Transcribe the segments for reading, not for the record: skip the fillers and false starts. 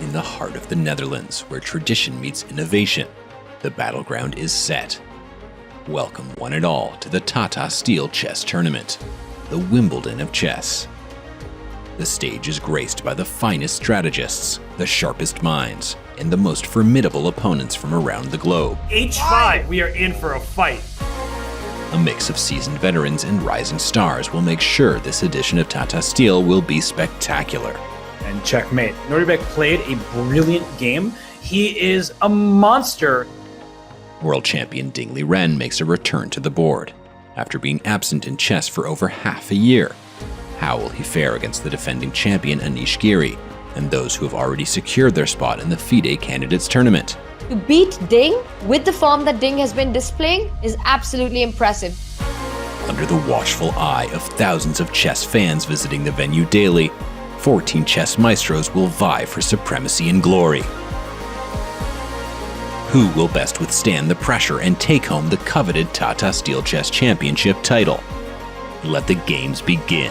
In the heart of the Netherlands, where tradition meets innovation, the battleground is set. Welcome one and all to the Tata Steel Chess Tournament, the Wimbledon of chess. The stage is graced by the finest strategists, the sharpest minds, and the most formidable opponents from around the globe. H5, we are in for a fight. A mix of seasoned veterans and rising stars will make sure this edition of Tata Steel will be spectacular. And checkmate. Nodirbek played a brilliant game. He is a monster. World champion Ding Liren makes a return to the board, after being absent in chess for over half a year. How will he fare against the defending champion Anish and those who have already secured their spot in the FIDE Candidates Tournament? To beat Ding with the form that Ding has been displaying is absolutely impressive. Under the watchful eye of thousands of chess fans visiting the venue daily, 14 chess maestros will vie for supremacy and glory. Who will best withstand the pressure and take home the coveted Tata Steel Chess Championship title? Let the games begin.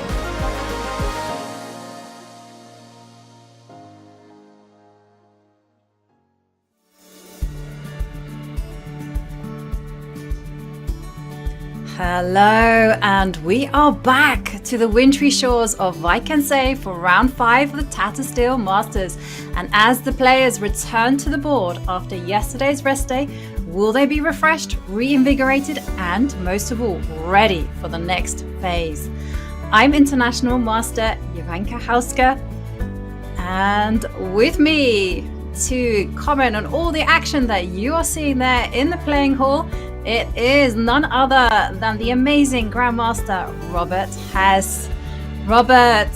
Hello, and we are back to the wintry shores of Vikensee for round 5 of the Tata Steel Masters. And as the players return to the board after yesterday's rest day, will they be refreshed, reinvigorated, and most of all, ready for the next phase? I'm International Master Jovanka Hauska, and with me to comment on all the action that you are seeing there in the playing hall, it is none other than the amazing Grandmaster Robert Hess. Robert,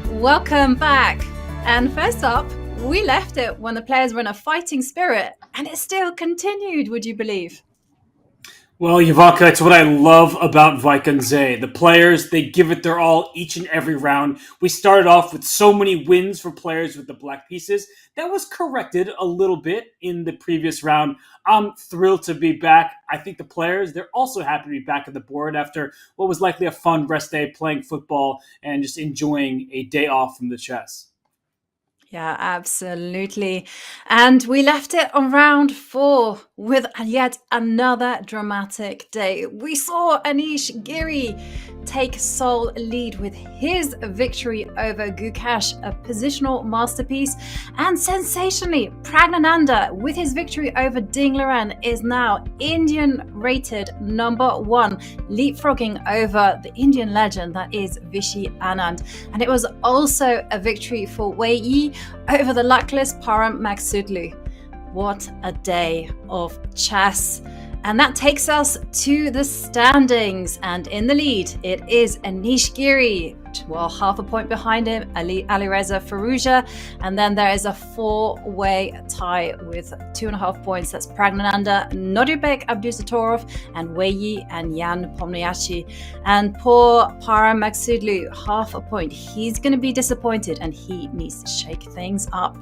welcome back. And first up, we left it when the players were in a fighting spirit, and it still continued, would you believe? Well, Jovanka, it's what I love about Vikensee. The players, they give it their all each and every round. We started off with so many wins for players with the black pieces. That was corrected a little bit in the previous round. I'm thrilled to be back. I think the players, they're also happy to be back at the board after what was likely a fun rest day playing football and just enjoying a day off from the chess. Yeah, absolutely. And we left it on round 4 with yet another dramatic day. We saw Anish Giri take sole lead with his victory over Gukesh, a positional masterpiece. And sensationally, Pragg with his victory over Ding Liren is now Indian rated number 1, leapfrogging over the Indian legend that is Vishy Anand. And it was also a victory for Wenjun over the luckless Param Magsudlu. What a day of chess. And that takes us to the standings. And in the lead, it is Anish Giri, well, half a point behind him, Alireza Firouzja. And then there is a 4-way tie with 2.5 points. That's Pragg, Nodirbek, Abdusattorov, and Wenjun and Nepomniachtchi. And poor Param Magsudlu, half a point. He's going to be disappointed and he needs to shake things up.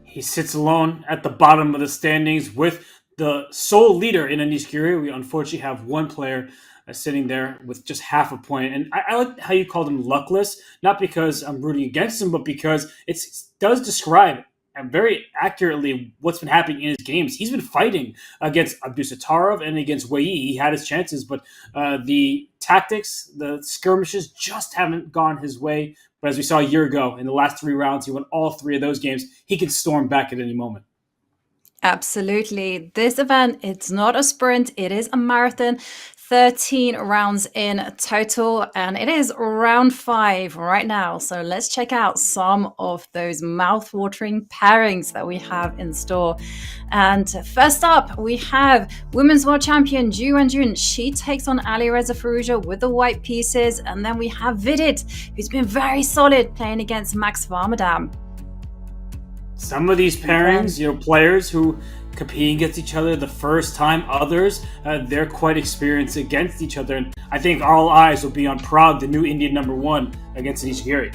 He sits alone at the bottom of the standings with the sole leader in Anish Giri. We unfortunately have one player sitting there with just half a point. And I like how you called him luckless, not because I'm rooting against him, but because it does describe very accurately what's been happening in his games. He's been fighting against Abdusattorov and against Wenjun. He had his chances, but the tactics, the skirmishes just haven't gone his way. But as we saw a year ago, in the last 3 rounds, he won all 3 of those games. He can storm back at any moment. Absolutely. This event, it's not a sprint, it is a marathon. 13 rounds in total, and it is round 5 right now. So let's check out some of those mouth-watering pairings that we have in store. And first up, we have Women's World Champion Wenjun. She takes on Alireza Firouzja with the white pieces. And then we have Vidit, who's been very solid playing against Max Varmadam. Some of these pairings, players who compete against each other the first time, others, they're quite experienced against each other. And I think all eyes will be on Pragg, the new Indian number 1, against Anish Giri.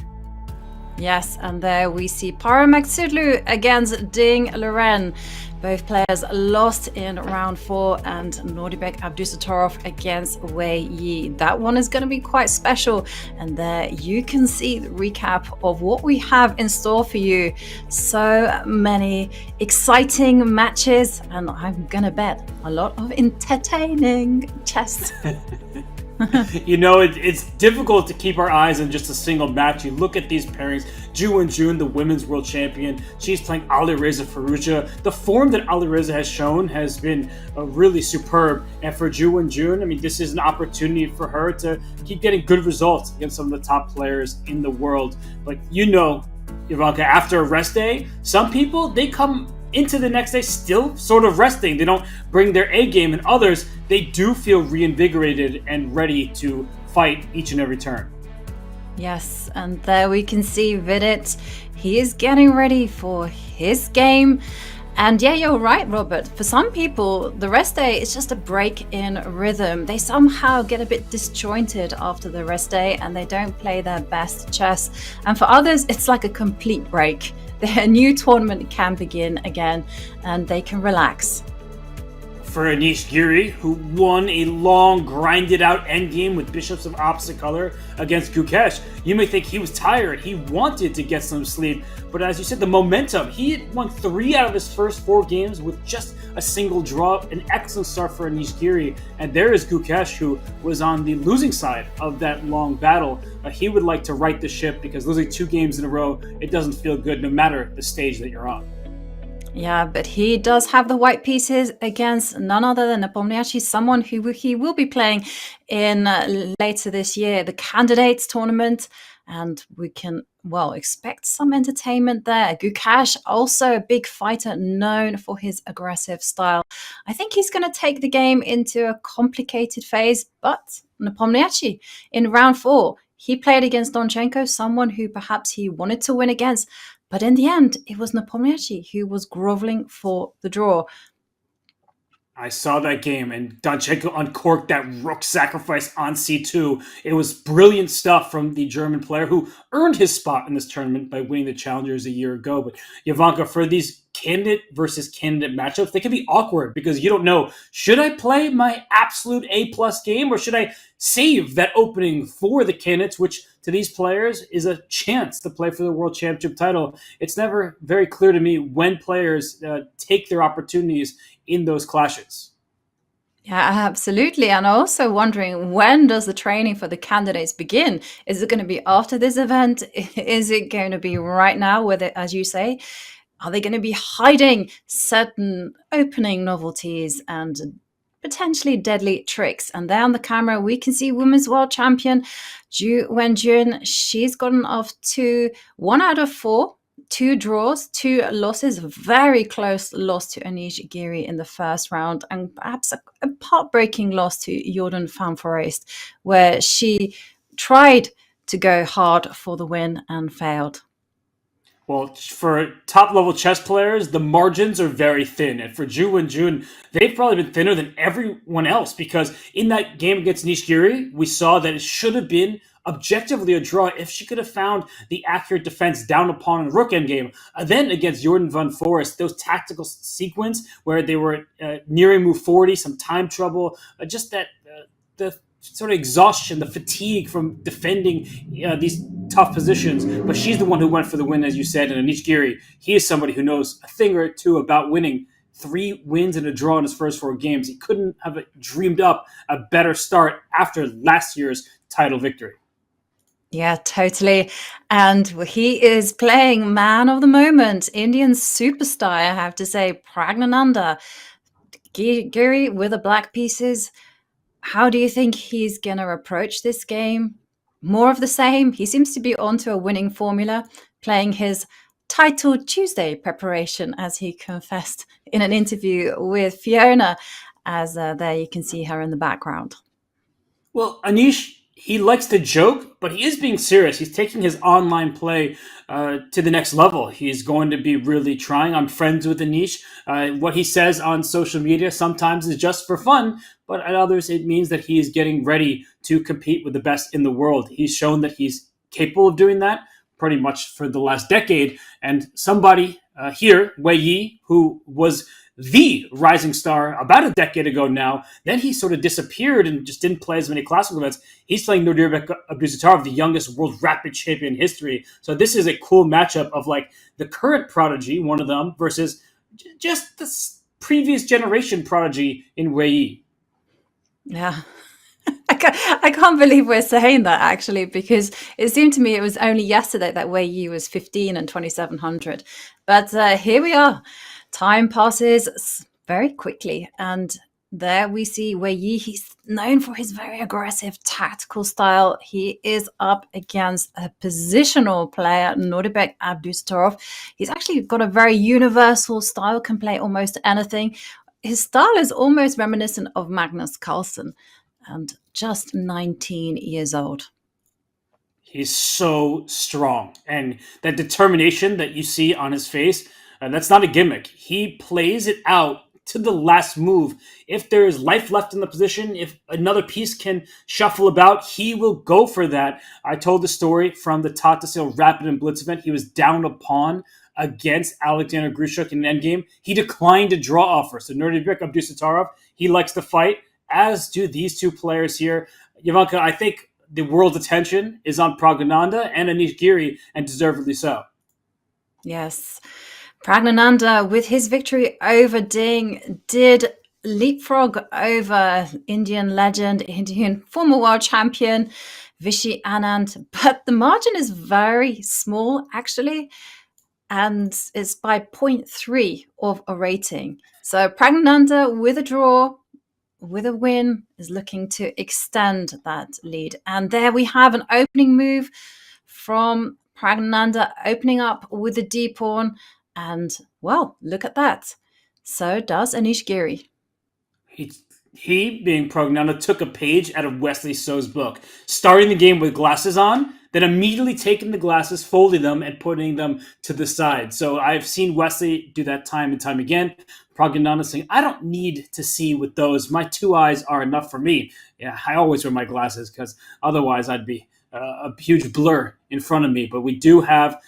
Yes, and there we see Param Magsudlu against Ding Liren. Both players lost in round 4, and Nodirbek Abdusattorov against Wenjun. That one is going to be quite special, and there you can see the recap of what we have in store for you. So many exciting matches, and I'm going to bet a lot of entertaining chess. It's difficult to keep our eyes on just a single match. You look at these pairings. Wenjun, the women's world champion, she's playing Alireza Firouzja. The form that Alireza has shown has been really superb. And for Wenjun, this is an opportunity for her to keep getting good results against some of the top players in the world. But Ivanka, after a rest day, some people, they come into the next day still sort of resting. They don't bring their A game, and others, they do feel reinvigorated and ready to fight each and every turn. Yes, and there we can see Vidit. He is getting ready for his game. And yeah, you're right, Robert. For some people, the rest day is just a break in rhythm. They somehow get a bit disjointed after the rest day and they don't play their best chess. And for others, it's like a complete break. Their new tournament can begin again and they can relax. For Anish Giri, who won a long, grinded-out endgame with bishops of opposite color against Gukesh, you may think he was tired. He wanted to get some sleep. But as you said, the momentum, he had won 3 out of his first 4 games with just a single draw. An excellent start for Anish Giri. And there is Gukesh, who was on the losing side of that long battle. He would like to right the ship because losing 2 games in a row, it doesn't feel good no matter the stage that you're on. Yeah, but he does have the white pieces against none other than Nepomniachtchi, someone who he will be playing in later this year, the Candidates Tournament, and we can, expect some entertainment there. Gukesh, also a big fighter known for his aggressive style. I think he's going to take the game into a complicated phase, but Nepomniachtchi in round 4, he played against Donchenko, someone who perhaps he wanted to win against. But in the end, it was Nepomniachtchi who was groveling for the draw. I saw that game, and Donchenko uncorked that rook sacrifice on c2. It was brilliant stuff from the German player who earned his spot in this tournament by winning the Challengers a year ago. But Ivanka, for these candidate versus candidate matchups, they can be awkward because you don't know, should I play my absolute A-plus game or should I save that opening for the candidates, which to these players is a chance to play for the World Championship title. It's never very clear to me when players take their opportunities in those clashes. Yeah, absolutely. And also wondering, when does the training for the candidates begin? Is it going to be after this event? Is it going to be right now, whether, as you say, are they going to be hiding certain opening novelties and potentially deadly tricks? And there on the camera, we can see women's world champion Wenjun. She's gotten off to 1 out of 4, 2 draws, 2 losses, very close loss to Anish Giri in the first round, and perhaps a heartbreaking loss to Jordan van Foreest, where she tried to go hard for the win and failed. Well, for top-level chess players, the margins are very thin. And for Wenjun, they've probably been thinner than everyone else because in that game against Anish Giri, we saw that it should have been objectively a draw if she could have found the accurate defense down upon a rook endgame. Then against Jordan van Foreest, those tactical sequence where they were nearing move 40, some time trouble, just that the sort of exhaustion, the fatigue from defending these tough positions. But she's the one who went for the win, as you said. And Anish Giri, he is somebody who knows a thing or two about winning. 3 wins and a draw in his first 4 games. He couldn't have dreamed up a better start after last year's title victory. Yeah, totally. And he is playing man of the moment, Indian superstar, I have to say, Pragg. Giri with the black pieces. How do you think he's going to approach this game? More of the same. He seems to be onto a winning formula, playing his Title Tuesday preparation, as he confessed in an interview with Fiona, as there you can see her in the background. Well, Anish, he likes to joke, but he is being serious. He's taking his online play to the next level. He's going to be really trying. I'm friends with Anish. What he says on social media sometimes is just for fun, but at others it means that he is getting ready to compete with the best in the world. He's shown that he's capable of doing that pretty much for the last decade. And somebody here, Wenjun, who was the rising star about a decade ago now. Then he sort of disappeared and just didn't play as many classical events. He's playing Nodirbek Abdusattorov, the youngest world rapid champion in history. So this is a cool matchup of like the current prodigy, one of them, versus just the previous generation prodigy in Wei. Yeah. I can't believe we're saying that, actually, because it seemed to me it was only yesterday that Wei Yi was 15 and 2700. But here we are. Time passes very quickly. And there we see Wei Yi. He's known for his very aggressive tactical style. He is up against a positional player, Nodirbek Abdusattorov. He's actually got a very universal style, can play almost anything. His style is almost reminiscent of Magnus Carlsen, and just 19 years old. He's so strong. And that determination that you see on his face, that's not a gimmick. He plays it out to the last move. If there is life left in the position, if another piece can shuffle about, he will go for that. I told the story from the Tata Sale Rapid and Blitz event. He was down a pawn against Alexander Grishuk in an endgame. He declined a draw offer. So Nodirbek Abdusattorov, he likes to fight, as do these two players here. Ivanka, I think the world's attention is on Pragg and Anish Giri, and deservedly so. Yes. Pragg with his victory over Ding, did leapfrog over Indian legend, Indian former world champion, Vishy Anand. But the margin is very small, actually, and it's by 0.3 of a rating. So Pragg with a draw, with a win, is looking to extend that lead. And there we have an opening move from Pragg opening up with a D pawn. And, well, look at that. So does Anish Giri. He being Pragg, took a page out of Wesley So's book, starting the game with glasses on, then immediately taking the glasses, folding them, and putting them to the side. So I've seen Wesley do that time and time again. Pragg saying, I don't need to see with those. My two eyes are enough for me. Yeah, I always wear my glasses because otherwise I'd be a huge blur in front of me. But we do have...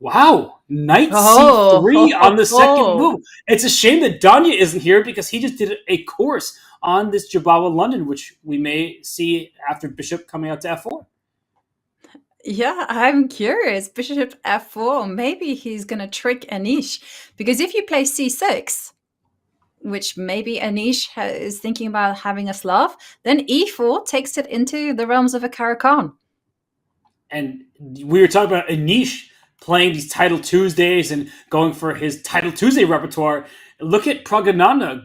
Wow, knight c3 on the second move. It's a shame that Danya isn't here because he just did a course on this Jabawa London, which we may see after Bishop coming out to f4. Yeah, I'm curious. Bishop f4, maybe he's going to trick Anish. Because if you play c6, which maybe Anish is thinking about having a Slav, then e4 takes it into the realms of a Caro-Kann. And we were talking about Anish playing these Title Tuesdays and going for his Title Tuesday repertoire. Look at Pragg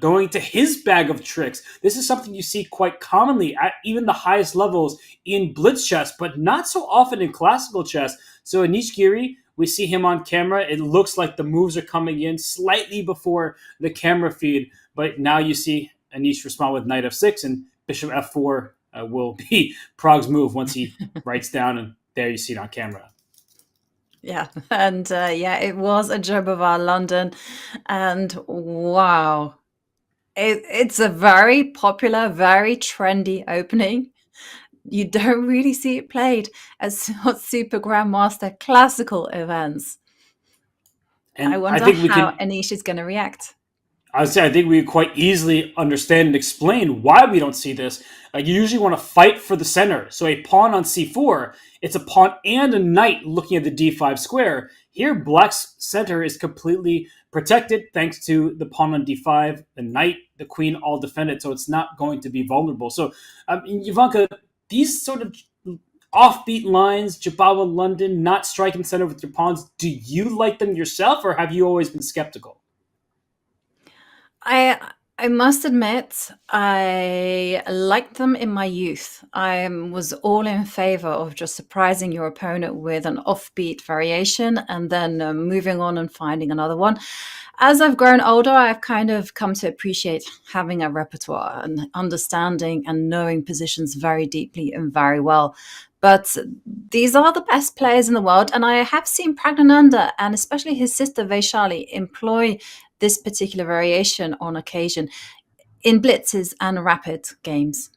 going to his bag of tricks. This is something you see quite commonly at even the highest levels in blitz chess, but not so often in classical chess. So Anish Giri, we see him on camera. It looks like the moves are coming in slightly before the camera feed, but now you see Anish respond with knight f6, and bishop f4 will be Pragg's move once he writes down, and there you see it on camera. Yeah, and it was a Jabawa London, and wow, it's a very popular, very trendy opening. You don't really see it played at Super Grandmaster classical events. And I wonder how Anish is going to react. I would say I think we quite easily understand and explain why we don't see this. You usually want to fight for the center. So a pawn on c4, it's a pawn and a knight looking at the d5 square. Here, black's center is completely protected thanks to the pawn on d5, the knight, the queen, all defended, so it's not going to be vulnerable. So, Ivanka, these sort of offbeat lines, Jabawa London, not striking center with your pawns, do you like them yourself, or have you always been skeptical? I must admit, I liked them in my youth. I was all in favor of just surprising your opponent with an offbeat variation and then moving on and finding another one. As I've grown older, I've kind of come to appreciate having a repertoire and understanding and knowing positions very deeply and very well. But these are the best players in the world, and I have seen Pragg and especially his sister Vaishali employ this particular variation on occasion in blitzes and rapid games.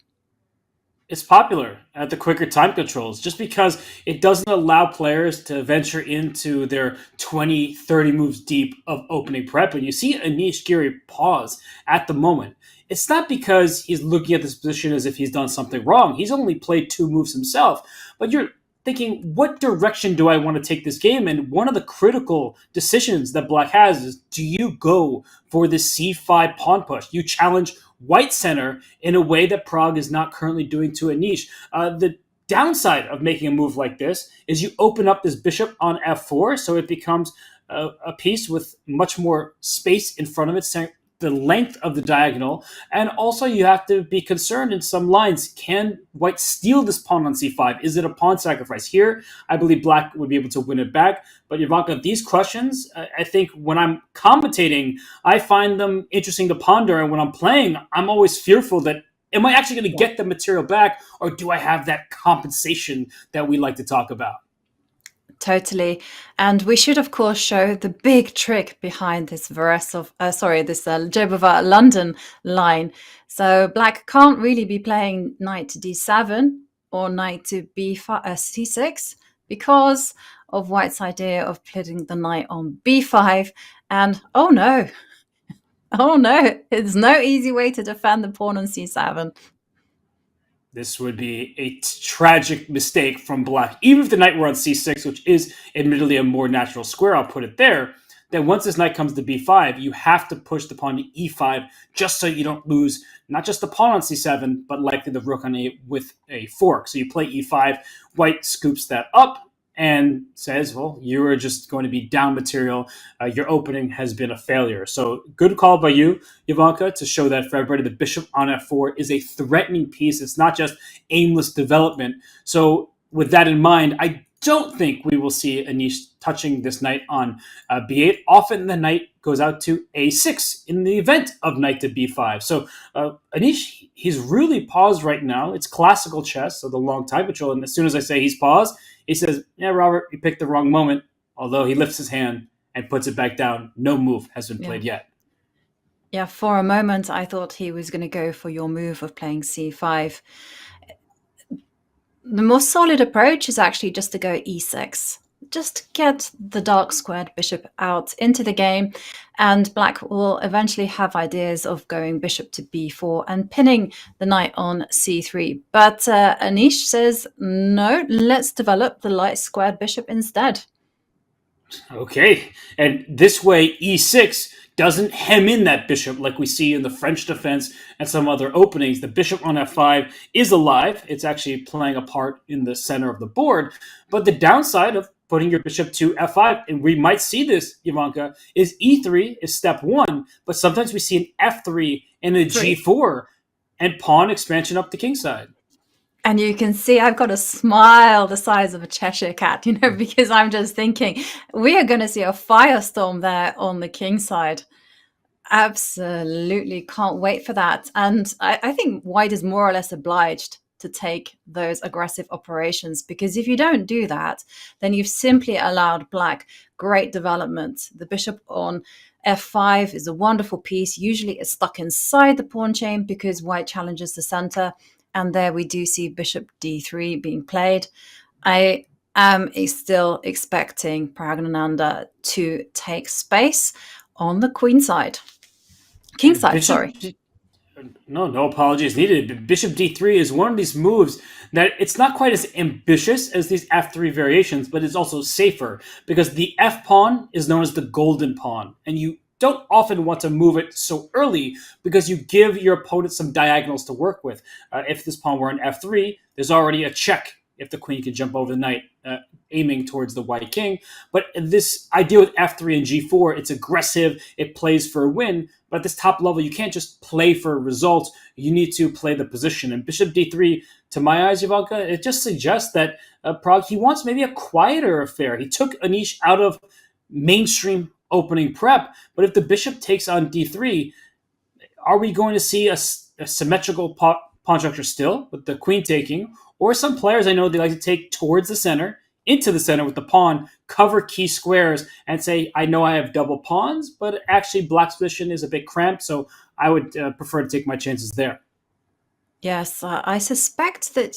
It's popular at the quicker time controls just because it doesn't allow players to venture into their 20, 30 moves deep of opening prep. And you see Anish Giri pause at the moment. It's not because he's looking at this position as if he's done something wrong. He's only played 2 moves himself. But you're thinking, what direction do I want to take this game? And one of the critical decisions that Black has is, do you go for the c5 pawn push? You challenge white center in a way that Pragg is not currently doing to Anish. The downside of making a move like this is you open up this bishop on f4, so it becomes a piece with much more space in front of it, the length of the diagonal, and also you have to be concerned in some lines. Can white steal this pawn on c5? Is it a pawn sacrifice? Here, I believe black would be able to win it back. But Ivanka, these questions, I think when I'm commentating, I find them interesting to ponder. And when I'm playing, I'm always fearful that, am I actually going to get the material back, or do I have that compensation that we like to talk about? Totally. And we should, of course, show the big trick behind this Jobova London line. So black can't really be playing knight to d7 or knight to c6 because of white's idea of putting the knight on b5. And oh no, it's no easy way to defend the pawn on c7. This would be a tragic mistake from black. Even if the knight were on c6, which is admittedly a more natural square, I'll put it there, then once this knight comes to b5, you have to push the pawn to e5 just so you don't lose not just the pawn on c7, but likely the rook on a with a fork. So you play e5, white scoops that up and says, well, you are just going to be down material. Your opening has been a failure. So good call by you, Ivanka, to show that for everybody, the bishop on f4 is a threatening piece. It's not just aimless development. So with that in mind, I don't think we will see Anish touching this knight on b8. Often the knight goes out to a6 in the event of knight to b5. So Anish, he's really paused right now. It's classical chess, so the long time control. And as soon as I say he's paused, he says, yeah, Robert, you picked the wrong moment. Although he lifts his hand and puts it back down. No move has been played yet. Yeah, for a moment, I thought he was going to go for your move of playing c5. The more solid approach is actually just to go e6. Just get the dark squared bishop out into the game, and black will eventually have ideas of going bishop to b4 and pinning the knight on c3. But Anish says, no, let's develop the light squared bishop instead. Okay, and this way e6 doesn't hem in that bishop like we see in the French defense and some other openings. The bishop on f5 is alive. It's actually playing a part in the center of the board. But the downside of putting your bishop to f5, and we might see this, Ivanka, is e3 is step 1, but sometimes we see an f3 and a g4 and pawn expansion up the king side. And you can see I've got a smile the size of a Cheshire cat, because I'm just thinking we are going to see a firestorm there on the king side. Absolutely can't wait for that. And I think white is more or less obliged to take those aggressive operations, because if you don't do that, then you've simply allowed black great development. The bishop on f5 is a wonderful piece. Usually it's stuck inside the pawn chain because white challenges the center. And there we do see bishop d3 being played. I am still expecting Pragg to take space on the queen side. King side, sorry. No apologies needed. Bishop d3 is one of these moves that it's not quite as ambitious as these f3 variations, but it's also safer because the f pawn is known as the golden pawn, and you don't often want to move it so early because you give your opponent some diagonals to work with. If this pawn were an f3, there's already a check if the queen can jump over the knight, aiming towards the white king. But this idea with f3 and g4, it's aggressive, it plays for a win, but at this top level, you can't just play for a result, you need to play the position. And bishop d3, to my eyes, Ivanka, it just suggests that Pragg, he wants maybe a quieter affair. He took Anish out of mainstream opening prep, but if the bishop takes on d3, are we going to see a symmetrical pawn structure still with the queen taking? Or some players I know they like to take towards the center, into the center with the pawn, cover key squares, and say, I know I have double pawns, but actually black's position is a bit cramped, so I would prefer to take my chances there. Yes, I suspect that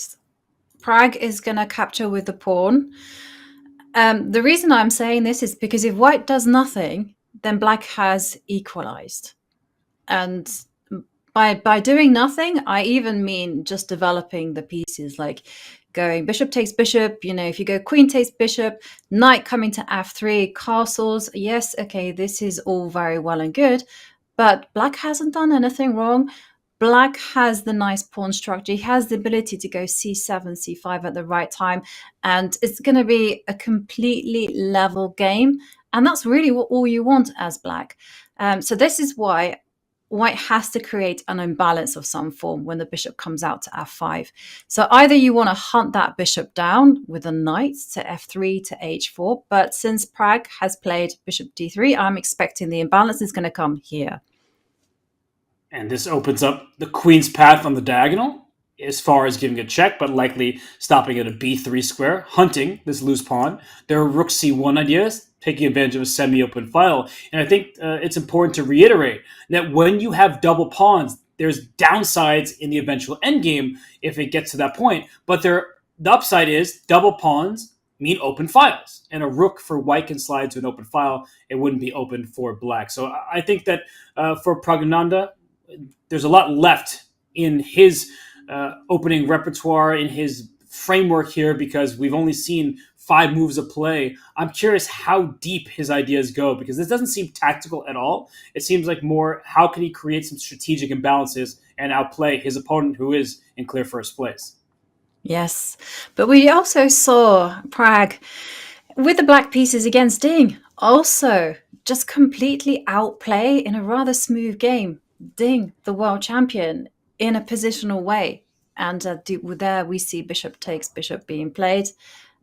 Pragg is going to capture with the pawn. The reason I'm saying this is because if white does nothing, then black has equalized. And by doing nothing, I even mean just developing the pieces, like going bishop takes bishop. If you go queen takes bishop, knight coming to f3, castles. Yes, okay, this is all very well and good, but black hasn't done anything wrong. Black has the nice pawn structure. He has the ability to go c7, c5 at the right time, and it's going to be a completely level game. And that's really all you want as black. So this is why white has to create an imbalance of some form when the bishop comes out to f5. So either you want to hunt that bishop down with a knight to f3 to h4, but since Pragg has played bishop d3, I'm expecting the imbalance is going to come here. And this opens up the queen's path on the diagonal, as far as giving a check, but likely stopping at a b3 square, hunting this loose pawn. There are rook c1 ideas, taking advantage of a semi-open file. And I think it's important to reiterate that when you have double pawns, there's downsides in the eventual endgame if it gets to that point. But the upside is double pawns mean open files. And a rook for white can slide to an open file. It wouldn't be open for black. So I think that for Praggnanandhaa, there's a lot left in his opening repertoire, in his framework here, because we've only seen 5 moves of play. I'm curious how deep his ideas go, because this doesn't seem tactical at all. It seems like more, how can he create some strategic imbalances and outplay his opponent, who is in clear first place? Yes, but we also saw Pragg with the black pieces against Ding also just completely outplay in a rather smooth game Ding, the world champion, in a positional way. And there we see bishop takes bishop being played,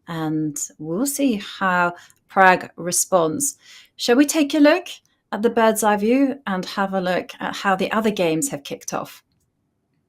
and we'll see how Pragg responds. Shall we take a look at the bird's eye view and have a look at how the other games have kicked off?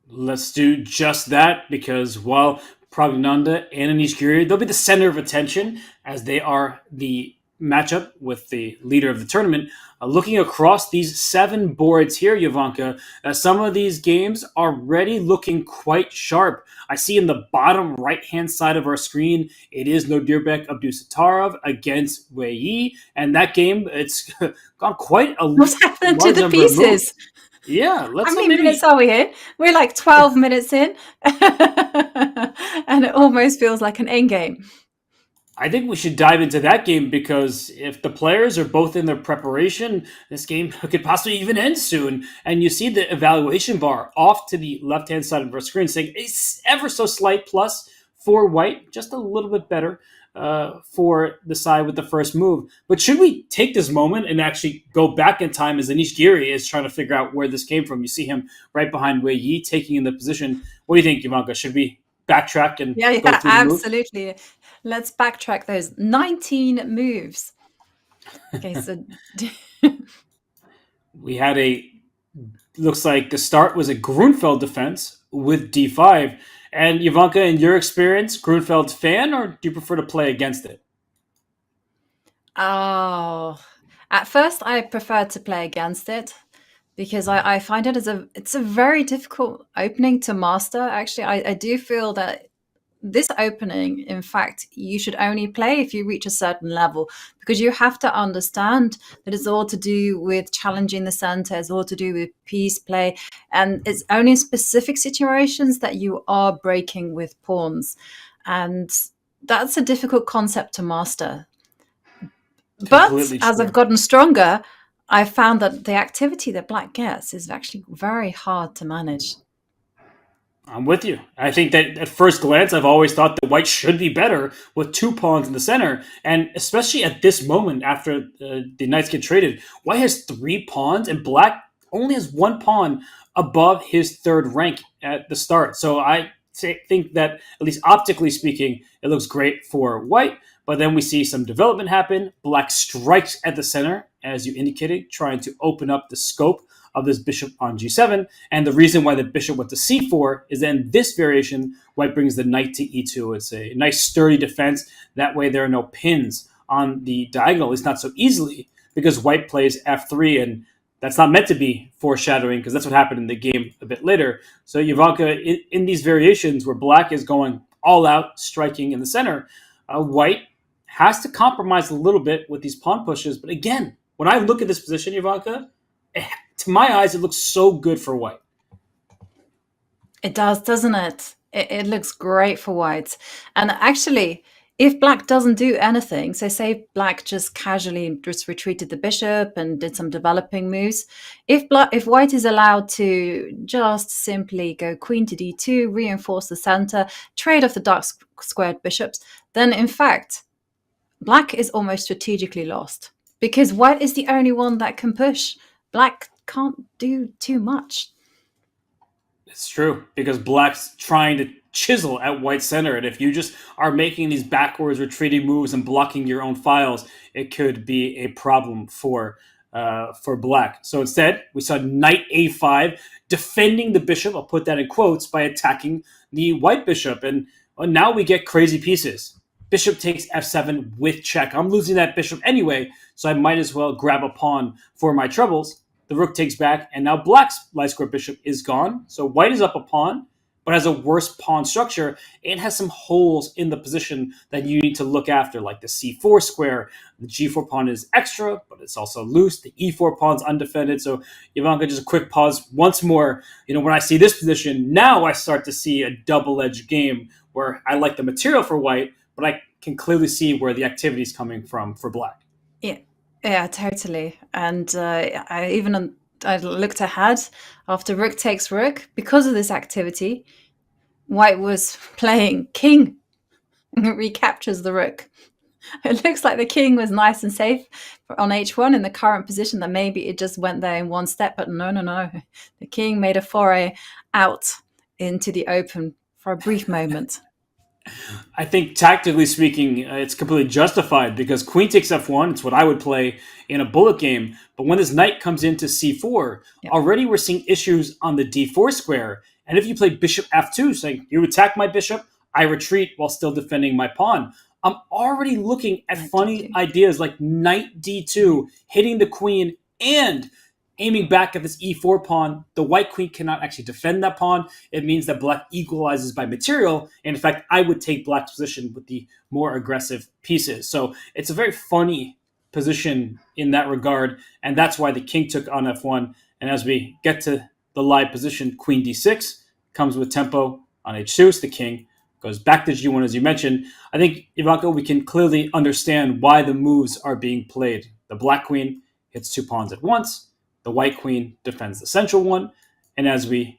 Let's do just that, because while Praggnanandhaa and Anish Giri, they'll be the center of attention as they are the matchup with the leader of the tournament. Looking across these 7 boards here, Jovanka, some of these games are already looking quite sharp. I see in the bottom right-hand side of our screen, it is Nodirbek Abdusattorov against Wenjun, and that game, it's gone quite a What's happened to the pieces? Yeah, let's How many minutes are we here? We're like 12 minutes in, and it almost feels like an endgame. I think we should dive into that game, because if the players are both in their preparation, this game could possibly even end soon. And you see the evaluation bar off to the left-hand side of our screen saying it's ever so slight plus for white, just a little bit better for the side with the first move. But should we take this moment and actually go back in time, as Anish Giri is trying to figure out where this came from? You see him right behind Wenjun taking in the position. What do you think, Jovanka? Should we backtrack and Yeah, go through the move? absolutely. Let's backtrack those 19 moves. Okay, so we had looks like the start was a Grunfeld defense with d5. And Jovanka, in your experience, Grunfeld's fan, or do you prefer to play against it? Oh, at first I preferred to play against it, because I find it it's a very difficult opening to master. Actually, I do feel that this opening, in fact, you should only play if you reach a certain level, because you have to understand that it's all to do with challenging the center, it's all to do with piece play, and it's only in specific situations that you are breaking with pawns. And that's a difficult concept to master. But as I've gotten stronger, I've found that the activity that black gets is actually very hard to manage. I'm with you. I think that at first glance, I've always thought that white should be better with 2 pawns in the center. And especially at this moment, after the knights get traded, white has 3 pawns and black only has 1 pawn above his 3rd rank at the start. So I think that, at least optically speaking, it looks great for white. But then we see some development happen. Black strikes at the center, as you indicated, trying to open up the scope of this bishop on g7. And the reason why the bishop went to c4 is that in this variation, white brings the knight to e2. It's a nice sturdy defense. That way there are no pins on the diagonal, at least not so easily, because white plays f3, and that's not meant to be foreshadowing because that's what happened in the game a bit later. So Ivanka, in these variations where black is going all out, striking in the center, white has to compromise a little bit with these pawn pushes. But again, when I look at this position, Ivanka, to my eyes, it looks so good for white. It does, doesn't it? It looks great for white. And actually, if black doesn't do anything, so say black just casually just retreated the bishop and did some developing moves, if white is allowed to just simply go queen to d2, reinforce the center, trade off the dark squared bishops, then in fact, black is almost strategically lost because white is the only one that can push. Black can't do too much. It's true, because black's trying to chisel at white center, and if you just are making these backwards retreating moves and blocking your own files, it could be a problem for black. So instead, we saw knight a5 defending the bishop. I'll put that in quotes by attacking the white bishop, and now we get crazy pieces. Bishop takes f7 with check. I'm losing that bishop anyway, so I might as well grab a pawn for my troubles. The rook takes back, and now black's light square bishop is gone. So white is up a pawn, but has a worse pawn structure. It has some holes in the position that you need to look after, like the c4 square. The g4 pawn is extra, but it's also loose. The e4 pawn's undefended. So Ivanka, just a quick pause once more. When I see this position, now I start to see a double-edged game where I like the material for white, but I can clearly see where the activity is coming from for black. Yeah, totally. And I looked ahead after rook takes rook. Because of this activity, white was playing king. Recaptures the rook. It looks like the king was nice and safe on h1 in the current position, that maybe it just went there in one step, but no. The king made a foray out into the open for a brief moment. I think tactically speaking, it's completely justified because queen takes f1. It's what I would play in a bullet game. But when this knight comes into c4, already we're seeing issues on the d4 square. And if you play bishop f2, saying you attack my bishop, I retreat while still defending my pawn, I'm already looking at funny ideas like knight d2, hitting the queen and aiming back at this e4 pawn. The white queen cannot actually defend that pawn. It means that black equalizes by material. And in fact, I would take black's position with the more aggressive pieces. So it's a very funny position in that regard. And that's why the king took on f1. And as we get to the live position, queen d6 comes with tempo on h2. So the king goes back to g1, as you mentioned. I think, Ivanka, we can clearly understand why the moves are being played. The black queen hits two pawns at once. The white queen defends the central one. And as we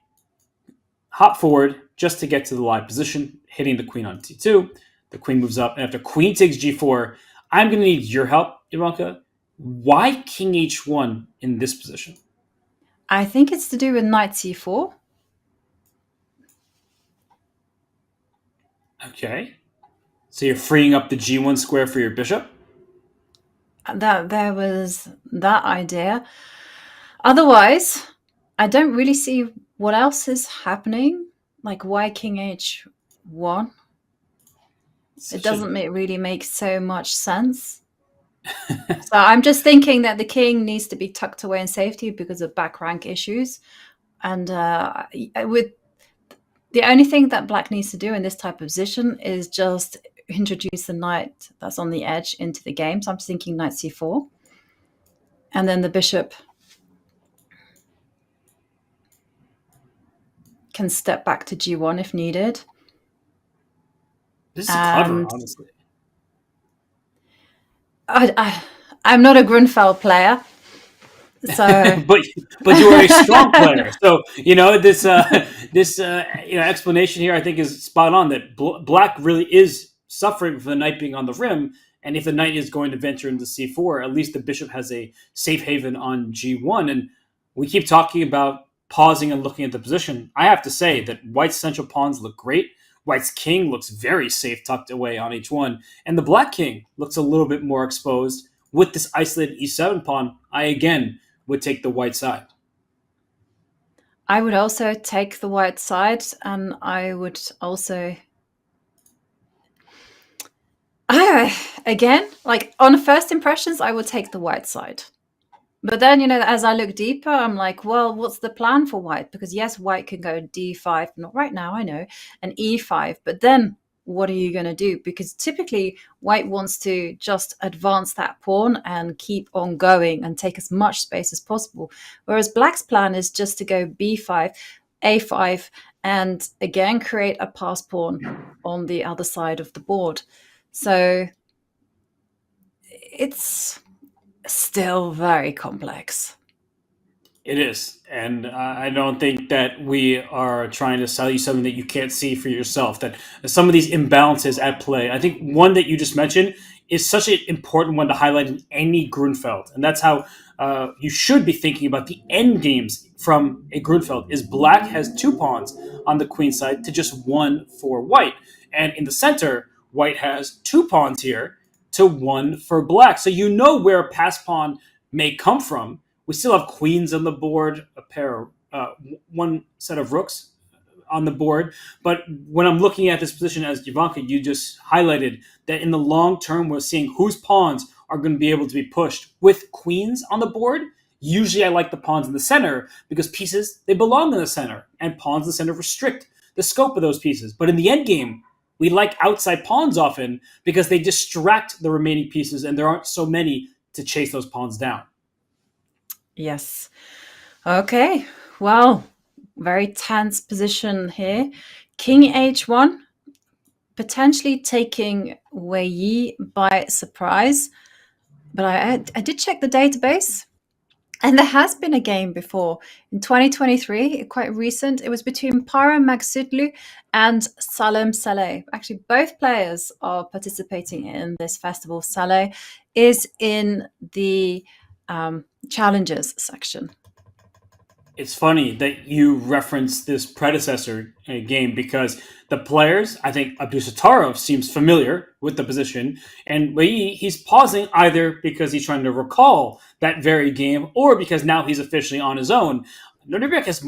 hop forward just to get to the live position, hitting the queen on t2, the queen moves up. And after queen takes g4, I'm going to need your help, Ivanka. Why king h1 in this position? I think it's to do with knight c4. Okay. So you're freeing up the g1 square for your bishop? There was that idea. Otherwise, I don't really see what else is happening. Like, why king h1? It doesn't really make so much sense. So I'm just thinking that the king needs to be tucked away in safety because of back rank issues. And with the only thing that black needs to do in this type of position is just introduce the knight that's on the edge into the game. So I'm just thinking knight c4. And then the bishop can step back to g1 if needed. This is clever, honestly. I'm not a Grunfeld player, so but you are a strong player. So this explanation here I think is spot on. That black really is suffering for the knight being on the rim, and if the knight is going to venture into c4, at least the bishop has a safe haven on g1. And we keep talking about pausing and looking at the position. I have to say that white's central pawns look great. White's king looks very safe tucked away on h1. And the black king looks a little bit more exposed. With this isolated e7 pawn, I again would take the white side. I would also take the white side, and I would also... again, like on first impressions, I would take the white side. But then, as I look deeper, I'm like, well, what's the plan for white? Because yes, white can go d5, not right now, I know, and e5. But then what are you going to do? Because typically white wants to just advance that pawn and keep on going and take as much space as possible. Whereas black's plan is just to go b5, a5, and again create a pass pawn on the other side of the board. So it's still very complex. It is. And I don't think that we are trying to sell you something that you can't see for yourself. That some of these imbalances at play, I think one that you just mentioned is such an important one to highlight in any Grunfeld. And that's how you should be thinking about the end games from a Grunfeld. Is black has 2 pawns on the queen side to just 1 for white. And in the center, white has 2 pawns here to 1 for black. So you know where a pass pawn may come from. We still have queens on the board, a pair, one set of rooks on the board. But when I'm looking at this position, as Ivanka, you just highlighted, that in the long term, we're seeing whose pawns are going to be able to be pushed with queens on the board. Usually I like the pawns in the center because pieces, they belong in the center, and pawns in the center restrict the scope of those pieces. But in the end game, we like outside pawns often because they distract the remaining pieces, and there aren't so many to chase those pawns down. Yes. Okay. Well, very tense position here. King h1, potentially taking Wei Yi by surprise. But I did check the database, and there has been a game before in 2023, quite recent. It was between Parham Magsudlu and Salem Saleh. Actually, both players are participating in this festival. Saleh is in the challenges section. It's funny that you reference this predecessor game because the players, I think Abdusattorov seems familiar with the position, and he's pausing either because he's trying to recall that very game or because now he's officially on his own. Nodirbek has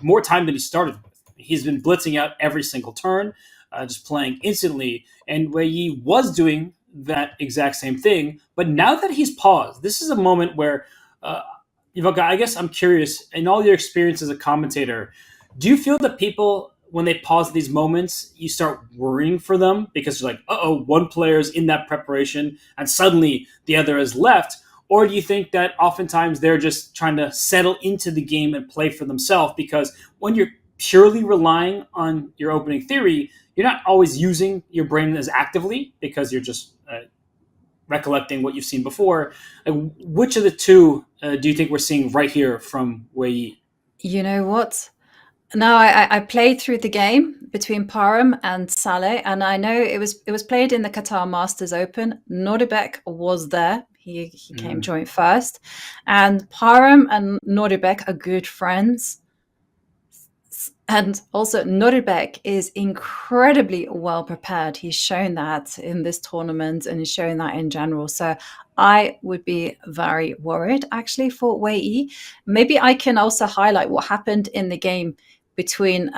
more time than he started with. He's been blitzing out every single turn, just playing instantly, and Wei was doing that exact same thing. But now that he's paused, this is a moment where, Ivanka, I guess I'm curious, in all your experience as a commentator, do you feel that people, when they pause these moments, you start worrying for them because you're like, one player's in that preparation and suddenly the other has left? Or do you think that oftentimes they're just trying to settle into the game and play for themselves? Because when you're purely relying on your opening theory, you're not always using your brain as actively because you're just recollecting what you've seen before. Which of the two do you think we're seeing right here from Wei? You know what? No, I played through the game between Parham and Saleh, and I know it was played in the Qatar Masters Open. Nodirbek was there. He came joint first. And Parham and Nodirbek are good friends. And also, Nodirbek is incredibly well prepared. He's shown that in this tournament and he's shown that in general. So I would be very worried, actually, for Wei. Maybe I can also highlight what happened in the game between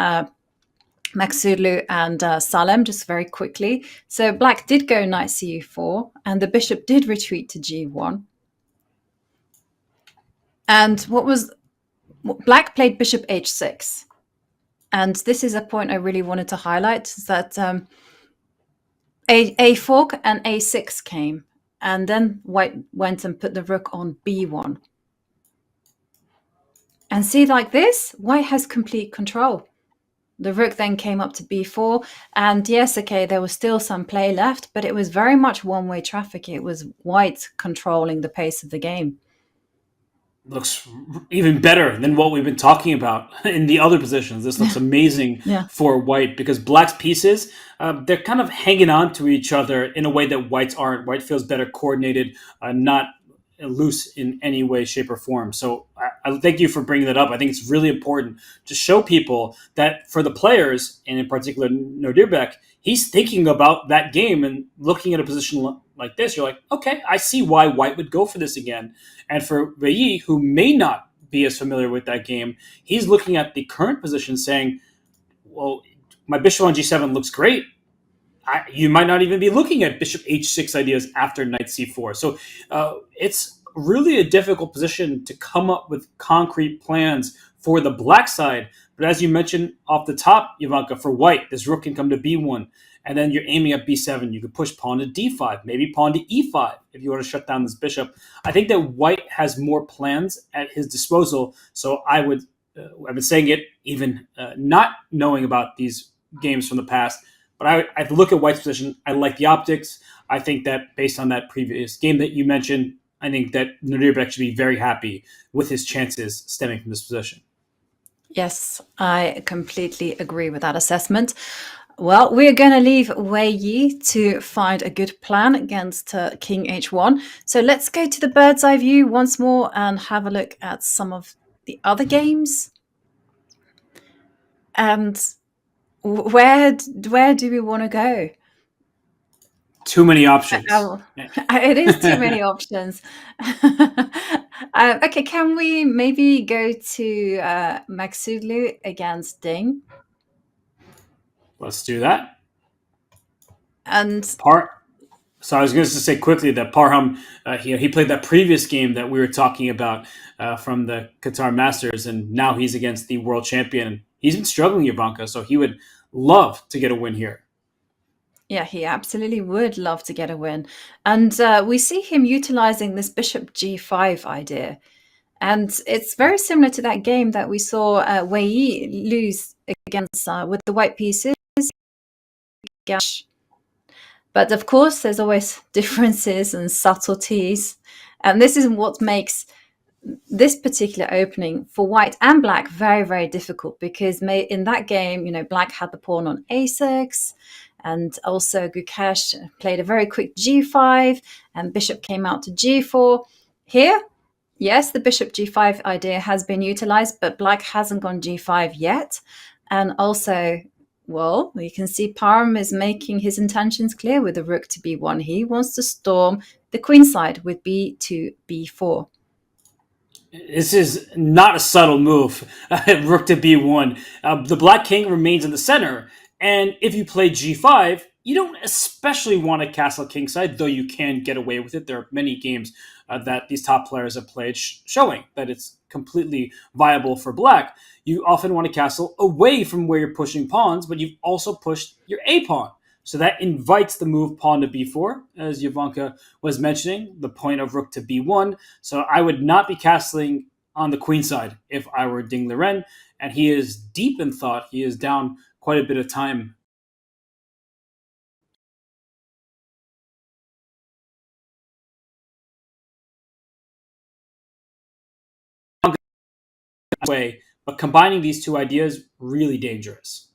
Magsudlu and Salem, just very quickly. So black did go knight cu4, and the bishop did retreat to g1. And black played bishop h6. And this is a point I really wanted to highlight, is that a fork and a6 came, and then white went and put the rook on b1. And see, like this, white has complete control. The rook then came up to b4, and yes, okay, there was still some play left, but it was very much one-way traffic. It was white controlling the pace of the game. Looks even better than what we've been talking about in the other positions. This looks amazing for white because black's pieces, they're kind of hanging on to each other in a way that white's aren't. White feels better coordinated, not loose in any way, shape, or form. So I thank you for bringing that up. I think it's really important to show people that for the players, and in particular Nodirbek, he's thinking about that game and looking at a position like this. You're like, okay, I see why white would go for this again. And for Wei, who may not be as familiar with that game, he's looking at the current position saying, well, my bishop on g7 looks great. You might not even be looking at bishop h6 ideas after knight c4. So it's really a difficult position to come up with concrete plans for the black side. But as you mentioned off the top, Ivanka, for white, this rook can come to b1, and then you're aiming at b7. You could push pawn to d5, maybe pawn to e5 if you want to shut down this bishop. I think that white has more plans at his disposal, so I've been saying it even not knowing about these games from the past, but I look at white's position. I like the optics. I think that based on that previous game that you mentioned, I think that Nodirbek should be very happy with his chances stemming from this position. Yes, I completely agree with that assessment. Well, we're going to leave Wei Yi to find a good plan against King H1. So let's go to the bird's eye view once more and have a look at some of the other games. And where do we want to go? Too many options. It is too many options. Okay, can we maybe go to Magsuglu against Ding? Let's do that. And So I was going to say quickly that Parham, he played that previous game that we were talking about from the Qatar Masters, and now he's against the world champion. He's been struggling, Ivanka, so he would love to get a win here. Yeah, he absolutely would love to get a win. And we see him utilizing this bishop g5 idea. And it's very similar to that game that we saw Wei Yi lose against with the white pieces. But of course, there's always differences and subtleties. And this is what makes this particular opening for white and black very, very difficult, because in that game, black had the pawn on a6, and also Gukesh played a very quick g5, and bishop came out to g4. Here, yes, the bishop g5 idea has been utilized, but black hasn't gone g5 yet. And also, well, you can see Parham is making his intentions clear with the rook to b1. He wants to storm the queen side with b2, b4. This is not a subtle move. Rook to b1. The black king remains in the center, and if you play g5, you don't especially want to castle kingside, though you can get away with it. There are many games that these top players have played showing that it's completely viable for black. You often want to castle away from where you're pushing pawns, but you've also pushed your a pawn. So that invites the move pawn to b4, as Ivanka was mentioning, the point of rook to b1. So I would not be castling on the queen side if I were Ding Liren, and he is deep in thought. He is down quite a bit of time. But combining these two ideas, really dangerous.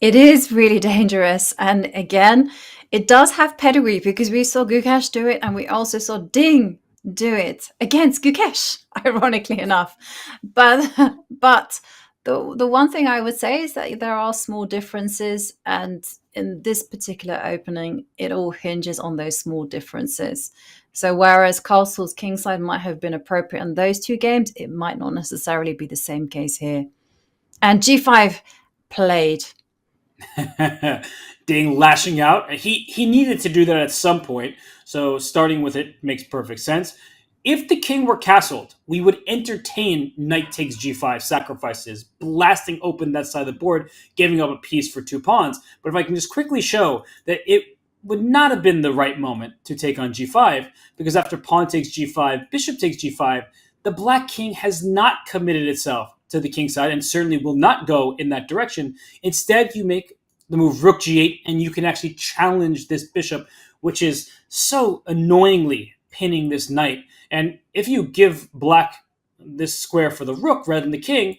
It is really dangerous. And again, it does have pedigree, because we saw Gukesh do it, and we also saw Ding do it against Gukesh, ironically enough. But the one thing I would say is that there are small differences, and in this particular opening, it all hinges on those small differences. So whereas Castle's kingside might have been appropriate in those two games, it might not necessarily be the same case here. And g5 played. Ding lashing out. He needed to do that at some point, so starting with it makes perfect sense. If the king were castled, we would entertain knight takes g5 sacrifices, blasting open that side of the board, giving up a piece for two pawns. But if I can just quickly show that it would not have been the right moment to take on g5, because after pawn takes g5, bishop takes g5, the black king has not committed itself to the king side and certainly will not go in that direction. Instead, you make the move rook g8, and you can actually challenge this bishop, which is so annoyingly pinning this knight. And if you give black this square for the rook rather than the king,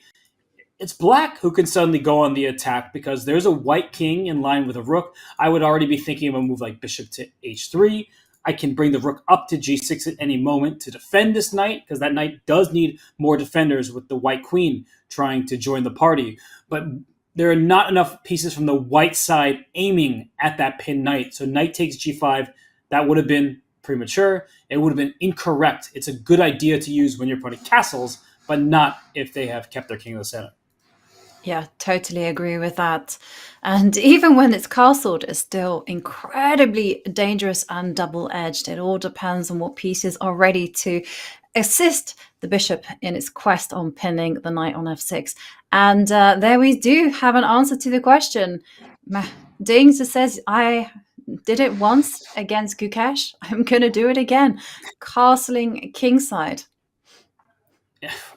it's black who can suddenly go on the attack, because there's a white king in line with a rook. I would already be thinking of a move like bishop to h3. I can bring the rook up to g6 at any moment to defend this knight, because that knight does need more defenders with the white queen trying to join the party. But there are not enough pieces from the white side aiming at that pinned knight. So knight takes g5, that would have been premature. It would have been incorrect. It's a good idea to use when you're putting castles, but not if they have kept their king in the center. Yeah, totally agree with that. And even when it's castled, it's still incredibly dangerous and double-edged. It all depends on what pieces are ready to assist the bishop in its quest on pinning the knight on f6. And there we do have an answer to the question. Ding just says, I did it once against Gukesh. I'm going to do it again. Castling kingside.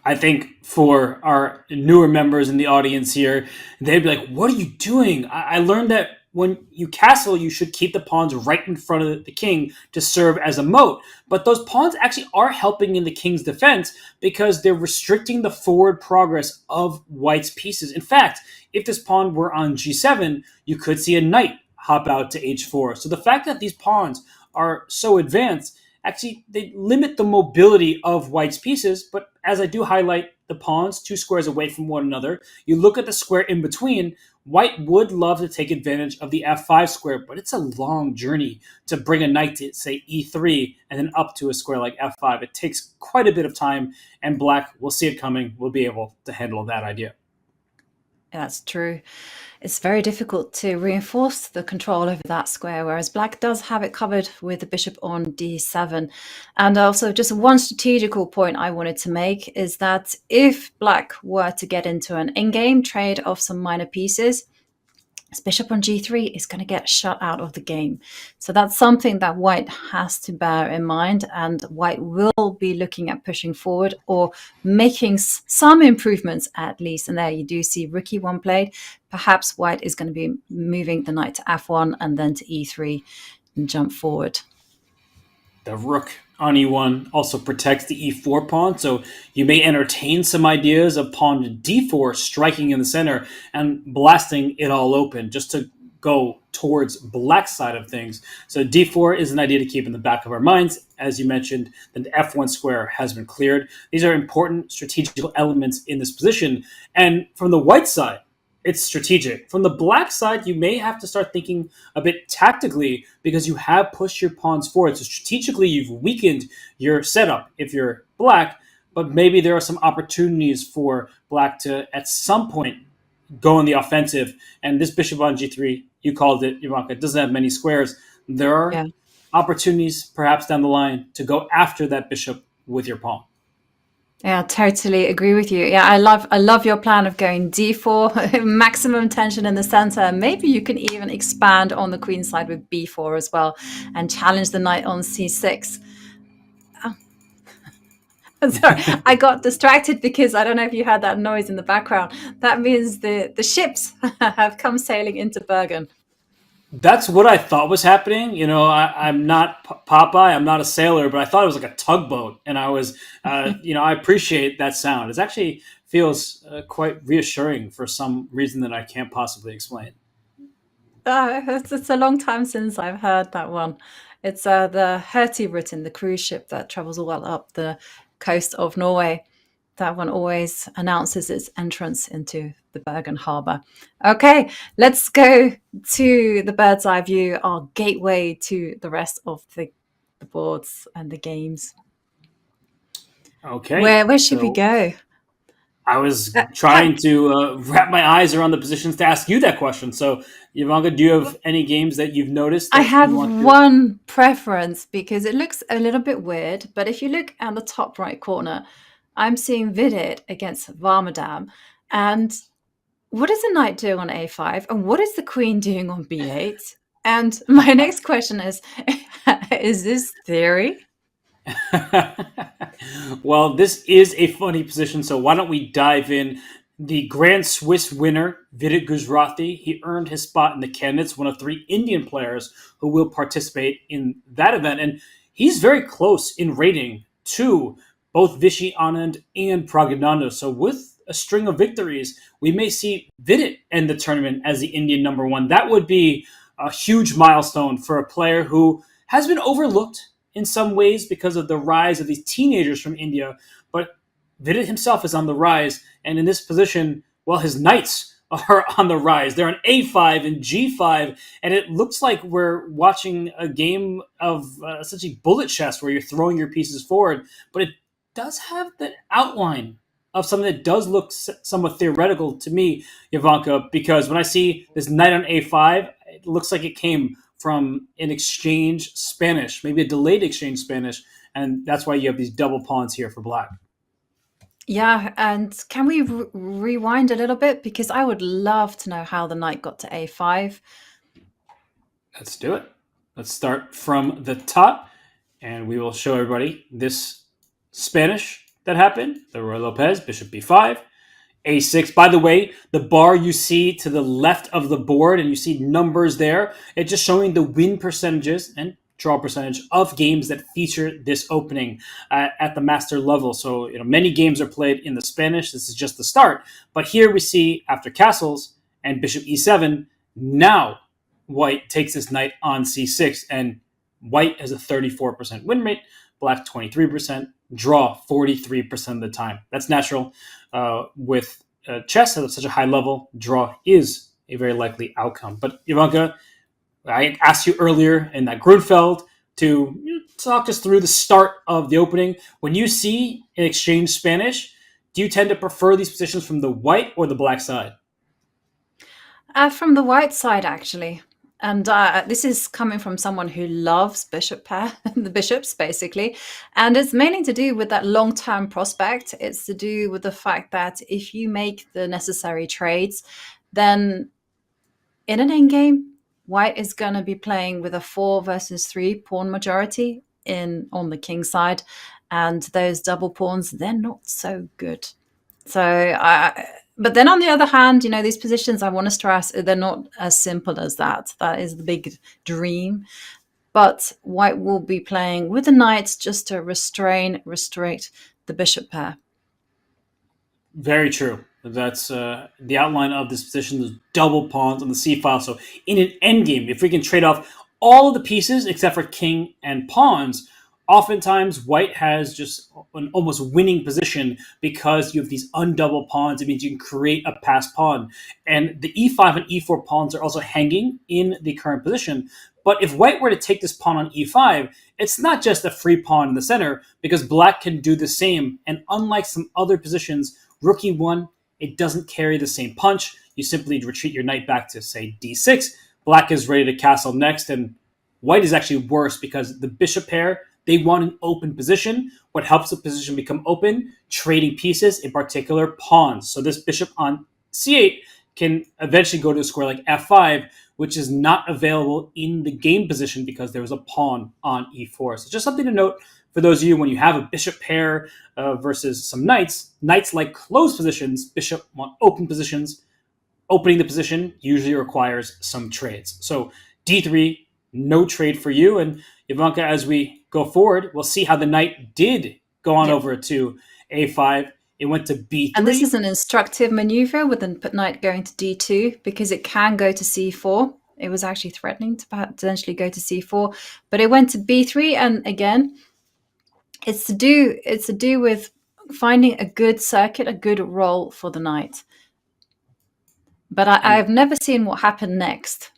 I think for our newer members in the audience here, they'd be like, "What are you doing?" I learned that when you castle, you should keep the pawns right in front of the king to serve as a moat. But those pawns actually are helping in the king's defense because they're restricting the forward progress of white's pieces. In fact, if this pawn were on g7, you could see a knight hop out to h4. So the fact that these pawns are so advanced actually they limit the mobility of white's pieces. But as I do highlight the pawns 2 squares away from one another, you look at the square in between. White would love to take advantage of the f5 square, but it's a long journey to bring a knight to, say, e3 and then up to a square like f5. It takes quite a bit of time, and black will see it coming, will be able to handle that idea. That's true. It's very difficult to reinforce the control over that square, whereas black does have it covered with the bishop on d7. And also, just one strategical point I wanted to make is that if black were to get into an in-game trade of some minor pieces, this bishop on g3 is going to get shut out of the game. So that's something that white has to bear in mind, and white will be looking at pushing forward or making some improvements at least. And there you do see rook e1 played. Perhaps white is going to be moving the knight to f1 and then to e3 and jump forward. The rook on e1 also protects the e4 pawn, so you may entertain some ideas of pawn to d4 striking in the center and blasting it all open just to go towards black's side of things. So d4 is an idea to keep in the back of our minds. As you mentioned, the f1 square has been cleared. These are important strategical elements in this position. And from the white side, it's strategic. From the black side, you may have to start thinking a bit tactically because you have pushed your pawns forward. So strategically, you've weakened your setup if you're black, but maybe there are some opportunities for black to, at some point, go on the offensive. And this bishop on g3, you called it, Ivanka, it doesn't have many squares. There are opportunities, perhaps down the line, to go after that bishop with your pawn. Yeah, totally agree with you. Yeah, I love your plan of going d4, maximum tension in the center. Maybe you can even expand on the queen side with b4 as well and challenge the knight on c6. Sorry, I got distracted because I don't know if you heard that noise in the background. That means the ships have come sailing into Bergen. That's what I thought was happening. You know, I'm not Popeye. I'm not a sailor, but I thought it was like a tugboat. And I was, I appreciate that sound. It actually feels quite reassuring for some reason that I can't possibly explain. It's a long time since I've heard that one. It's the Hurtigruten, the cruise ship that travels all up the coast of Norway. That one always announces its entrance into the Bergen Harbour. Okay, let's go to the bird's eye view, our gateway to the rest of the boards and the games. Okay. Where should we go? I was trying to wrap my eyes around the positions to ask you that question. So, Ivanka, do you have any games that you've noticed? I have one preference because it looks a little bit weird, but if you look at the top right corner, I'm seeing Vidit against Varmadam. And what is the knight doing on a5? And what is the queen doing on b8? And my next question is this theory? Well, this is a funny position, so why don't we dive in? The Grand Swiss winner, Vidit Gujrathi, he earned his spot in the candidates, one of 3 Indian players who will participate in that event. And he's very close in rating to both Vishy Anand and Pragg. So with a string of victories, we may see Vidit end the tournament as the Indian number 1. That would be a huge milestone for a player who has been overlooked in some ways because of the rise of these teenagers from India. But Vidit himself is on the rise, and in this position, well, his knights are on the rise. They're on a5 and g5, and it looks like we're watching a game of essentially bullet chess where you're throwing your pieces forward, but it does have the outline of something that does look somewhat theoretical to me, Ivanka, because when I see this knight on a5, it looks like it came from an exchange Spanish, maybe a delayed exchange Spanish, and that's why you have these double pawns here for black. Yeah, and can we rewind a little bit? Because I would love to know how the knight got to a5. Let's do it. Let's start from the top, and we will show everybody this Spanish that happened. The Roy Lopez, bishop b5, a6. By the way, the bar you see to the left of the board, and you see numbers there, it's just showing the win percentages and draw percentage of games that feature this opening at the master level. So, many games are played in the Spanish. This is just the start. But here we see, after castles and bishop e7, now white takes this knight on c6, and white has a 34% win rate, black 23%, draw 43% of the time. That's natural. With chess at such a high level, draw is a very likely outcome. But Ivanka, I asked you earlier in that Grunfeld to talk us through the start of the opening. When you see an exchange Spanish, do you tend to prefer these positions from the white or the black side? From the white side, actually. And this is coming from someone who loves bishop pair, the bishops, basically. And it's mainly to do with that long-term prospect. It's to do with the fact that if you make the necessary trades, then in an endgame, white is going to be playing with a 4 versus 3 pawn majority on the king side. And those double pawns, they're not so good. But then on the other hand, these positions, I want to stress, they're not as simple as that. That is the big dream. But white will be playing with the knights just to restrict the bishop pair. Very true. That's the outline of this position, those double pawns on the c-file. So in an endgame, if we can trade off all of the pieces except for king and pawns, oftentimes white has just an almost winning position because you have these undouble pawns. It means you can create a passed pawn. And the e5 and e4 pawns are also hanging in the current position. But if white were to take this pawn on e5, it's not just a free pawn in the center, because black can do the same. And unlike some other positions, rook e1, it doesn't carry the same punch. You simply retreat your knight back to, say, d6. Black is ready to castle next, and white is actually worse because the bishop pair, they want an open position. What helps the position become open? Trading pieces, in particular pawns. So this bishop on c8 can eventually go to a square like f5, which is not available in the game position because there was a pawn on e4. So just something to note for those of you when you have a bishop pair versus some knights. Knights like closed positions, bishop want open positions. Opening the position usually requires some trades. So d3, no trade for you. And Ivanka, as we go forward, we'll see how the knight did go on over to a5. It went to b3. And this is an instructive maneuver with the knight going to d2 because it can go to c4. It was actually threatening to potentially go to c4, but it went to b3. And again, it's to do with finding a good circuit, a good role for the knight. But I've never seen what happened next.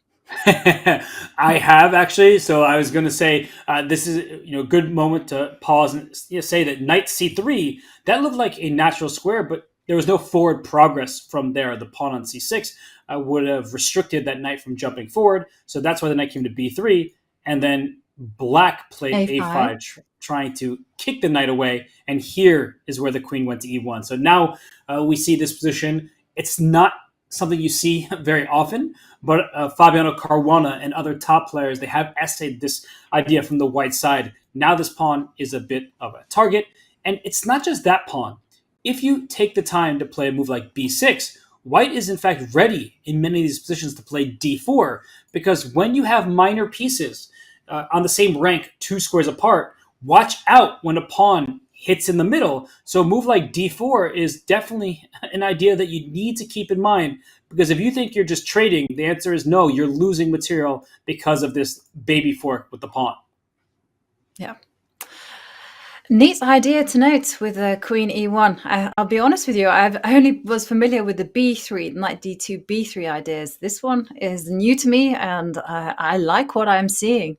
I have actually. So I was going to say this is a good moment to pause and say that knight c3, that looked like a natural square, but there was no forward progress from there. The pawn on c6 would have restricted that knight from jumping forward. So that's why the knight came to b3, and then black played a5 trying to kick the knight away. And here is where the queen went to e1. So now we see this position. It's not something you see very often, but Fabiano Caruana and other top players, they have essayed this idea from the white side. Now this pawn is a bit of a target, and it's not just that pawn. If you take the time to play a move like b6, white is in fact ready in many of these positions to play d4, because when you have minor pieces on the same rank, 2 squares apart, watch out when a pawn hits in the middle. So a move like d4 is definitely an idea that you need to keep in mind, because if you think you're just trading, the answer is no, you're losing material because of this baby fork with the pawn. Yeah. Neat idea to note with queen e1. I'll be honest with you, I only was familiar with the b3, knight d2, b3 ideas. This one is new to me, and I like what I'm seeing.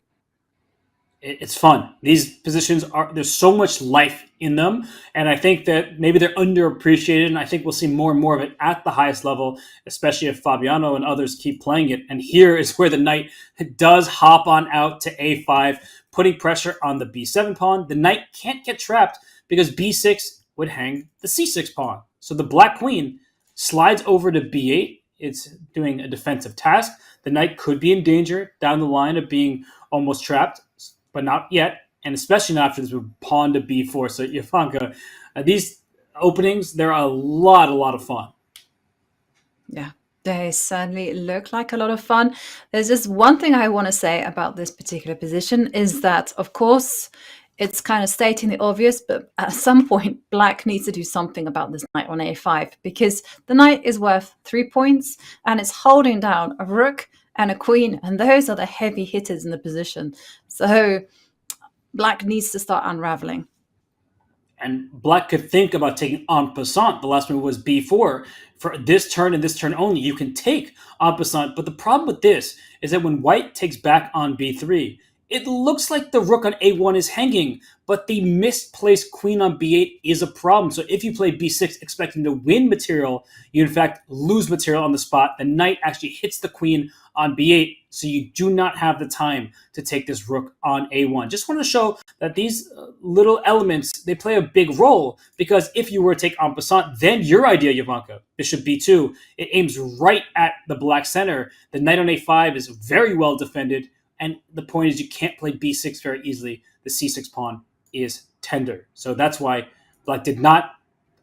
it's fun. These positions there's so much life in them, and I think that maybe they're underappreciated. And I think we'll see more and more of it at the highest level, especially if Fabiano and others keep playing it. And here is where the knight does hop on out to a5, putting pressure on the b7 pawn. The knight can't get trapped because b6 would hang the c6 pawn. So the black queen slides over to b8. It's doing a defensive task. The knight could be in danger down the line of being almost trapped, but not yet, and especially not after this pawn to b4. So Jovanka, these openings, they're a lot of fun. Yeah, they certainly look like a lot of fun. There's just one thing I want to say about this particular position is that, of course, it's kind of stating the obvious, but at some point, black needs to do something about this knight on a5, because the knight is worth 3 points and it's holding down a rook and a queen, and those are the heavy hitters in the position. So black needs to start unraveling. And black could think about taking en passant. The last move was b4. For this turn and this turn only, you can take en passant. But the problem with this is that when white takes back on b3, it looks like the rook on a1 is hanging, but the misplaced queen on b8 is a problem. So if you play b6 expecting to win material, you in fact lose material on the spot. The knight actually hits the queen on b8, so you do not have the time to take this rook on a1. Just wanted to show that these little elements, they play a big role, because if you were to take en passant, then your idea, Jovanka, bishop b2, it aims right at the black center. The knight on a5 is very well defended, and the point is you can't play b6 very easily. The c6 pawn is tender. So that's why black did not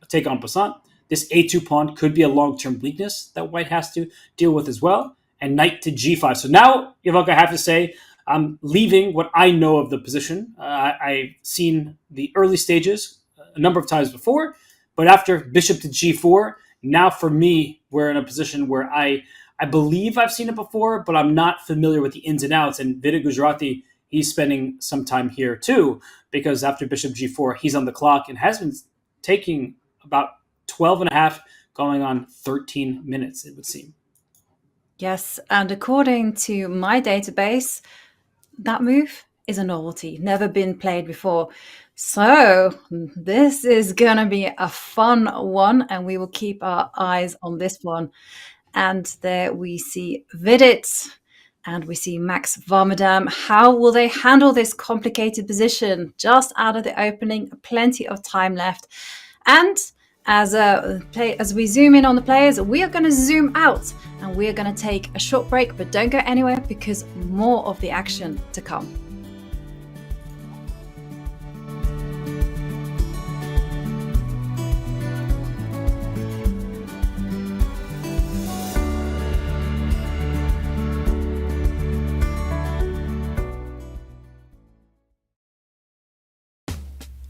take en passant. This a2 pawn could be a long-term weakness that white has to deal with as well. And knight to g5. So now, Jovanka, I have to say, I'm leaving what I know of the position. I've seen the early stages a number of times before, but after bishop to g4, now for me, we're in a position where I believe I've seen it before, but I'm not familiar with the ins and outs. And Vidit Gujarati, he's spending some time here too, because after bishop g4, he's on the clock and has been taking about 12 and a half, going on 13 minutes, it would seem. Yes, and according to my database, that move is a novelty, never been played before. So this is going to be a fun one, and we will keep our eyes on this one. And there we see Vidit and we see Max Varmadam. How will they handle this complicated position? Just out of the opening, plenty of time left. And as we zoom in on the players, we are going to zoom out and we are going to take a short break, but don't go anywhere because more of the action to come.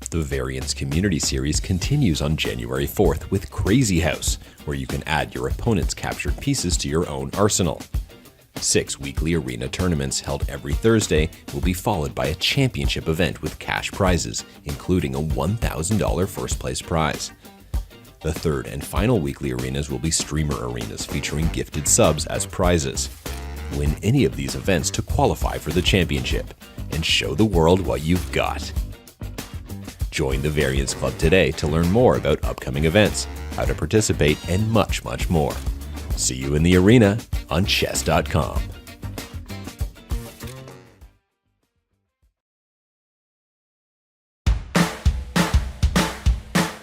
The Variance Community Series continues on January 4th with Crazy House, where you can add your opponent's captured pieces to your own arsenal. 6 weekly arena tournaments held every Thursday will be followed by a championship event with cash prizes, including a $1,000 first place prize. The third and final weekly arenas will be streamer arenas featuring gifted subs as prizes. Win any of these events to qualify for the championship and show the world what you've got. Join the Variance Club today to learn more about upcoming events, how to participate, and much, much more. See you in the arena on chess.com.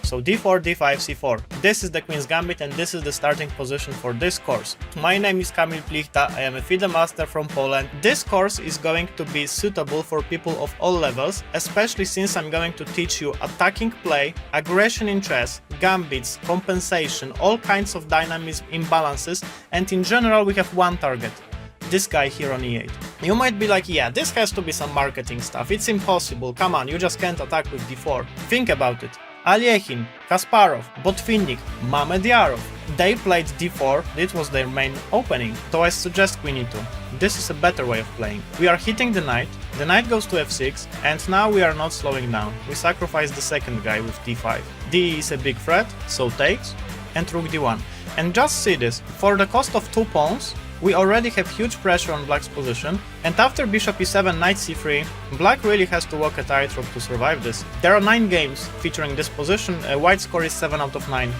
So d4, d5, c4. This is the Queen's Gambit and this is the starting position for this course. My name is Kamil Plichta, I am a FIDE master from Poland. This course is going to be suitable for people of all levels, especially since I'm going to teach you attacking play, aggression in chess, gambits, compensation, all kinds of dynamism, imbalances, and in general we have one target. This guy here on e8. You might be like, yeah, this has to be some marketing stuff, it's impossible, come on, you just can't attack with d4. Think about it. Alekhine, Kasparov, Botvinnik, Mamedjarov. They played d4, this was their main opening, so I suggest queen e2. This is a better way of playing. We are hitting the knight goes to f6, and now we are not slowing down. We sacrifice the second guy with d5. d is a big threat, so takes, and rook d1. And just see this, for the cost of 2 pawns, we already have huge pressure on black's position, and after bishop e7, knight c3, black really has to walk a tightrope to survive this. There are 9 games featuring this position, white's score is 7 out of 9.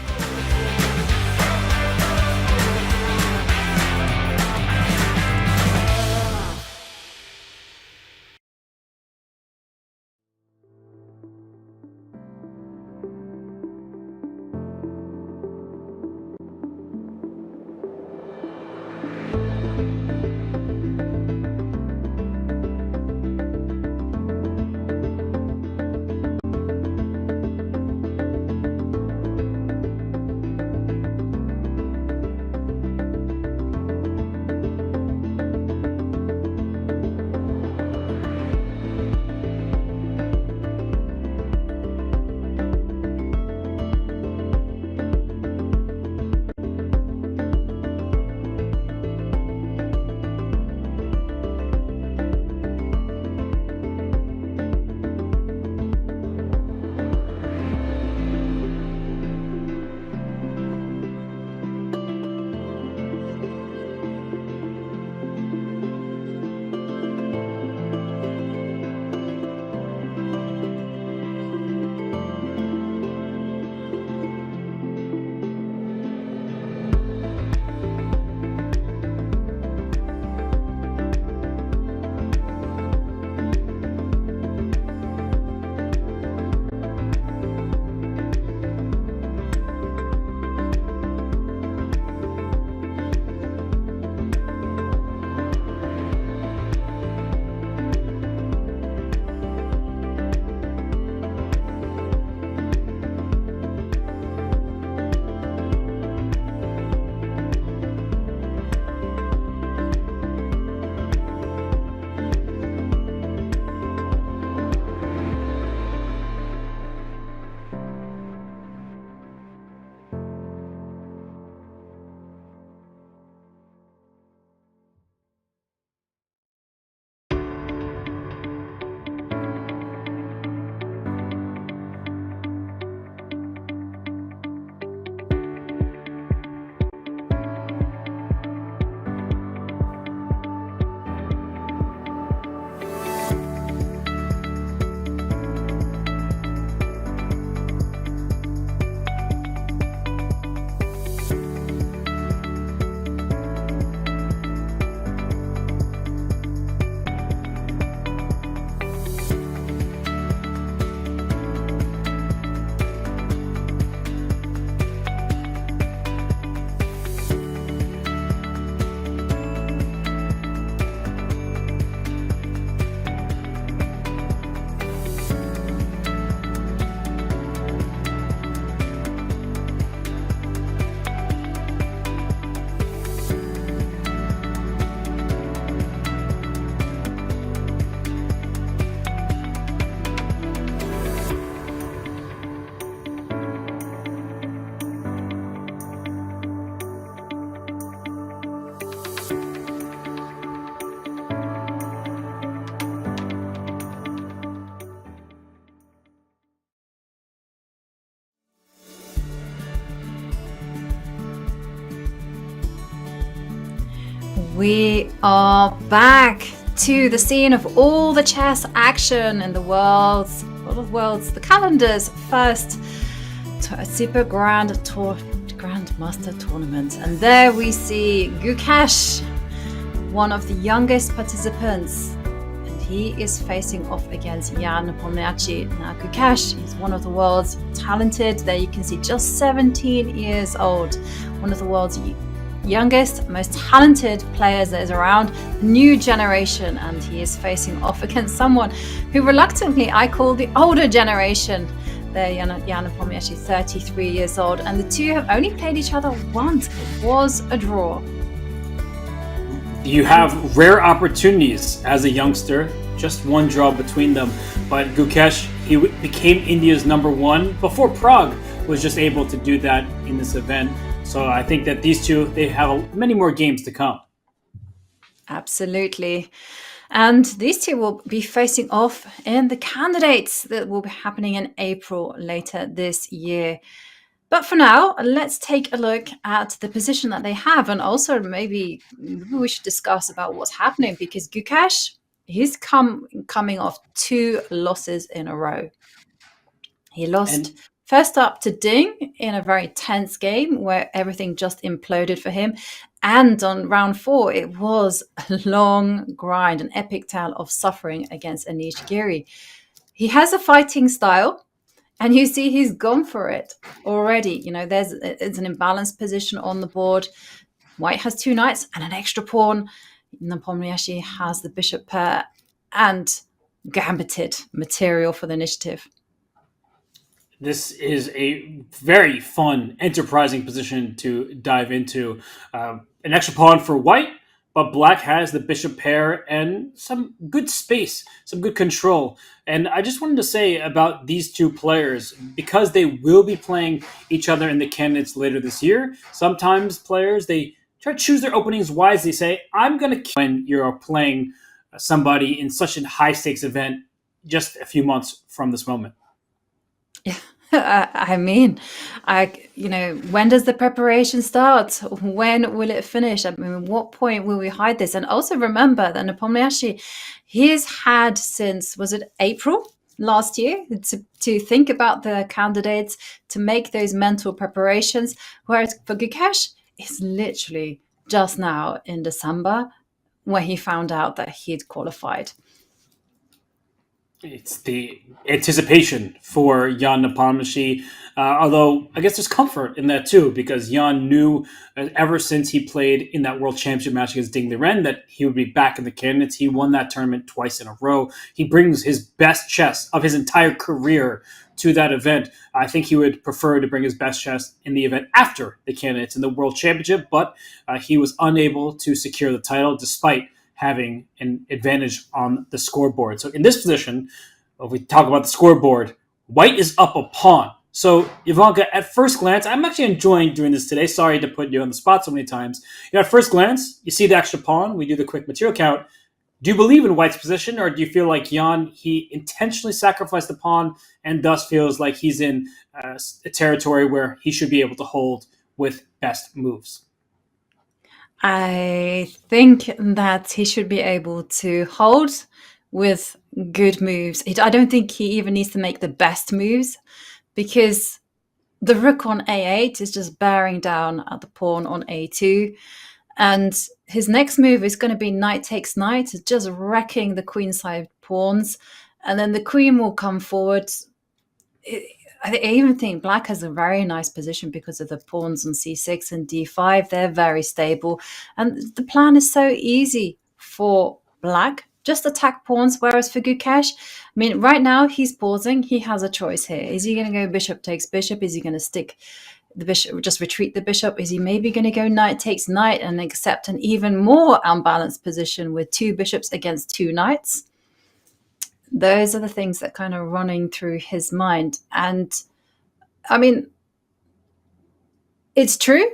We are back to the scene of all the chess action in the the calendar's first super grandmaster tournament. And there we see Gukesh, one of the youngest participants, and he is facing off against Nepomniachtchi. Now Gukesh is one of the world's talented, there you can see just 17 years old, one of the world's youngest, most talented players that is around, new generation, and he is facing off against someone who reluctantly I call the older generation. There, Nepomniachtchi, 33 years old, and the two have only played each other once. It was a draw. You have rare opportunities as a youngster, just one draw between them, but Gukesh, he became India's #1 before Pragg was just able to do that in this event. So I think that these two, they have many more games to come. Absolutely. And these two will be facing off in the candidates that will be happening in April later this year. But for now, let's take a look at the position that they have, and also maybe we should discuss about what's happening, because Gukesh, he's coming off 2 losses in a row. He lost first up to Ding in a very tense game where everything just imploded for him. And on round 4, it was a long grind, an epic tale of suffering against Anish Giri. He has a fighting style, and you see he's gone for it already. It's an imbalanced position on the board. White has 2 knights and an extra pawn. Nepomniachtchi has the bishop pair and gambited material for the initiative. This is a very fun, enterprising position to dive into. An extra pawn for white, but black has the bishop pair and some good space, some good control. And I just wanted to say about these 2 players, because they will be playing each other in the candidates later this year, sometimes players, they try to choose their openings wisely, say, I'm going to, when you're playing somebody in such a high-stakes event just a few months from this moment. Yeah, I mean, when does the preparation start? When will it finish? I mean, what point will we hide this? And also remember that Nepomniachtchi, he's had since, was it April last year, to think about the candidates, to make those mental preparations, whereas for Gukesh, it's literally just now in December where he found out that he'd qualified. It's the anticipation for Jan Nepomniachtchi, although I guess there's comfort in that too, because Jan knew ever since he played in that World Championship match against Ding Liren that he would be back in the candidates. He won that tournament twice in a row. He brings his best chess of his entire career to that event. I think he would prefer to bring his best chess in the event after the candidates in the World Championship, but he was unable to secure the title despite having an advantage on the scoreboard. So in this position, if we talk about the scoreboard, white is up a pawn. So Ivanka, at first glance, I'm actually enjoying doing this today. Sorry to put you on the spot so many times. At first glance, you see the extra pawn. We do the quick material count. Do you believe in white's position, or do you feel like Jan, he intentionally sacrificed the pawn and thus feels like he's in a territory where he should be able to hold with best moves? I think that he should be able to hold with good moves. I don't think he even needs to make the best moves, because the rook on a8 is just bearing down at the pawn on a2. And his next move is going to be knight takes knight, just wrecking the queenside pawns. And then the queen will come forward. I even think black has a very nice position because of the pawns on c6 and d5. They're very stable. And the plan is so easy for black. Just attack pawns, whereas for Gukesh, I mean, right now he's pausing. He has a choice here. Is he going to go bishop takes bishop? Is he going to stick the bishop, just retreat the bishop? Is he maybe going to go knight takes knight and accept an even more unbalanced position with 2 bishops against 2 knights? Those are the things that kind of running through his mind. And I mean, it's true.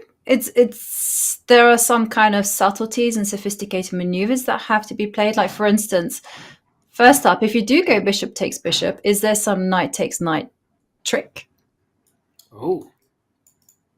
There are some kind of subtleties and sophisticated maneuvers that have to be played. Like, for instance, first up, if you do go bishop takes bishop, is there some knight takes knight trick? Oh,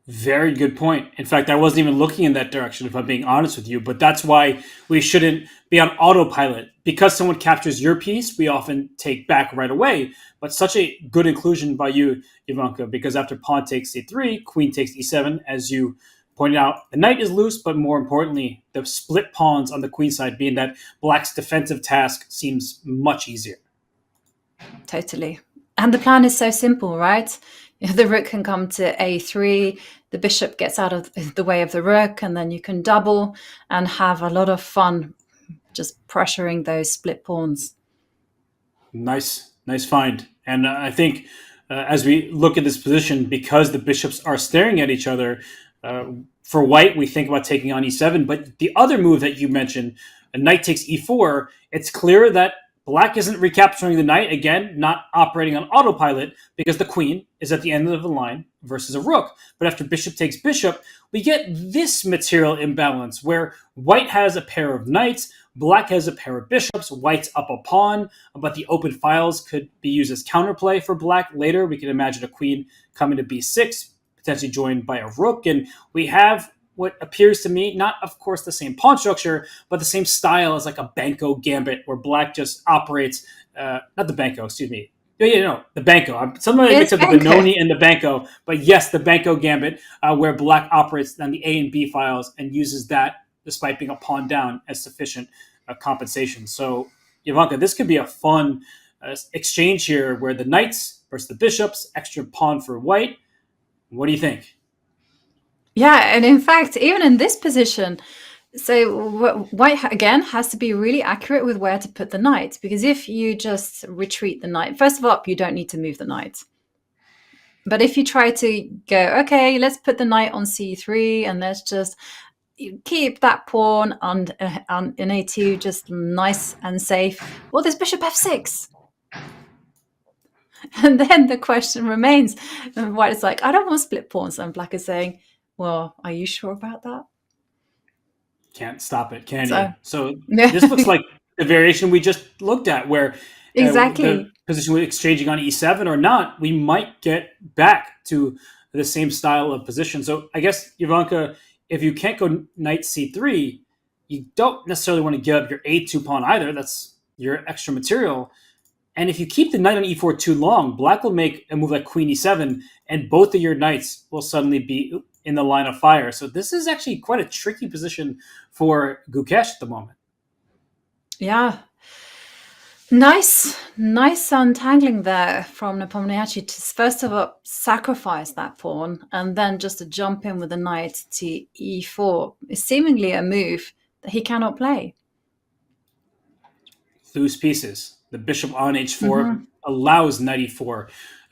very good point. In fact, I wasn't even looking in that direction, if I'm being honest with you, but that's why we shouldn't be on autopilot. Because someone captures your piece, we often take back right away. But such a good inclusion by you, Ivanka, because after pawn takes c3, queen takes e7, as you pointed out, the knight is loose, but more importantly, the split pawns on the queen side, being that black's defensive task seems much easier. Totally. And the plan is so simple, right? The rook can come to a3, the bishop gets out of the way of the rook, and then you can double and have a lot of fun just pressuring those split pawns. Nice find. And I think as we look at this position, because the bishops are staring at each other, for white, we think about taking on e7. But the other move that you mentioned, a knight takes e4, it's clear that black isn't recapturing the knight, again, not operating on autopilot, because the queen is at the end of the line versus a rook. But after bishop takes bishop, we get this material imbalance where white has a pair of knights, black has a pair of bishops, white's up a pawn, but the open files could be used as counterplay for black later. We can imagine a queen coming to b6, potentially joined by a rook. And we have what appears to me, not of course the same pawn structure, but the same style as like a Banco gambit, where black just operates, not the Banco, excuse me. The Banco. Sometimes I mix up the Benoni and the Banco, but yes, the Banco gambit, where black operates on the A and B files and uses that, despite being a pawn down, as sufficient compensation. So, Ivanka, this could be a fun exchange here, where the knights versus the bishops, extra pawn for white. What do you think? Yeah, and in fact, even in this position, so white again has to be really accurate with where to put the knight, because if you just retreat the knight, first of all, you don't need to move the knight. But if you try to go, okay, let's put the knight on c3 and let's just keep that pawn on in a2 just nice and safe, well, there's bishop f6. And then the question remains, and white is like, I don't want to split pawns, and black is saying, well, are you sure about that? Can't stop it, can you? So Yeah. this looks like the variation we just looked at, where Exactly. the position we're exchanging on e7 or not, we might get back to the same style of position. So I guess, Ivanka, if you can't go knight c3, you don't necessarily want to give up your a2 pawn either. That's your extra material. And if you keep the knight on e4 too long, black will make a move like queen e7, and both of your knights will suddenly be in the line of fire. So this is actually quite a tricky position for Gukesh at the moment. Yeah. Nice untangling there from Nepomniachtchi to first of all sacrifice that pawn, and then just to jump in with the knight to e4 is seemingly a move that he cannot play. Loose pieces. The bishop on h4 allows knight e4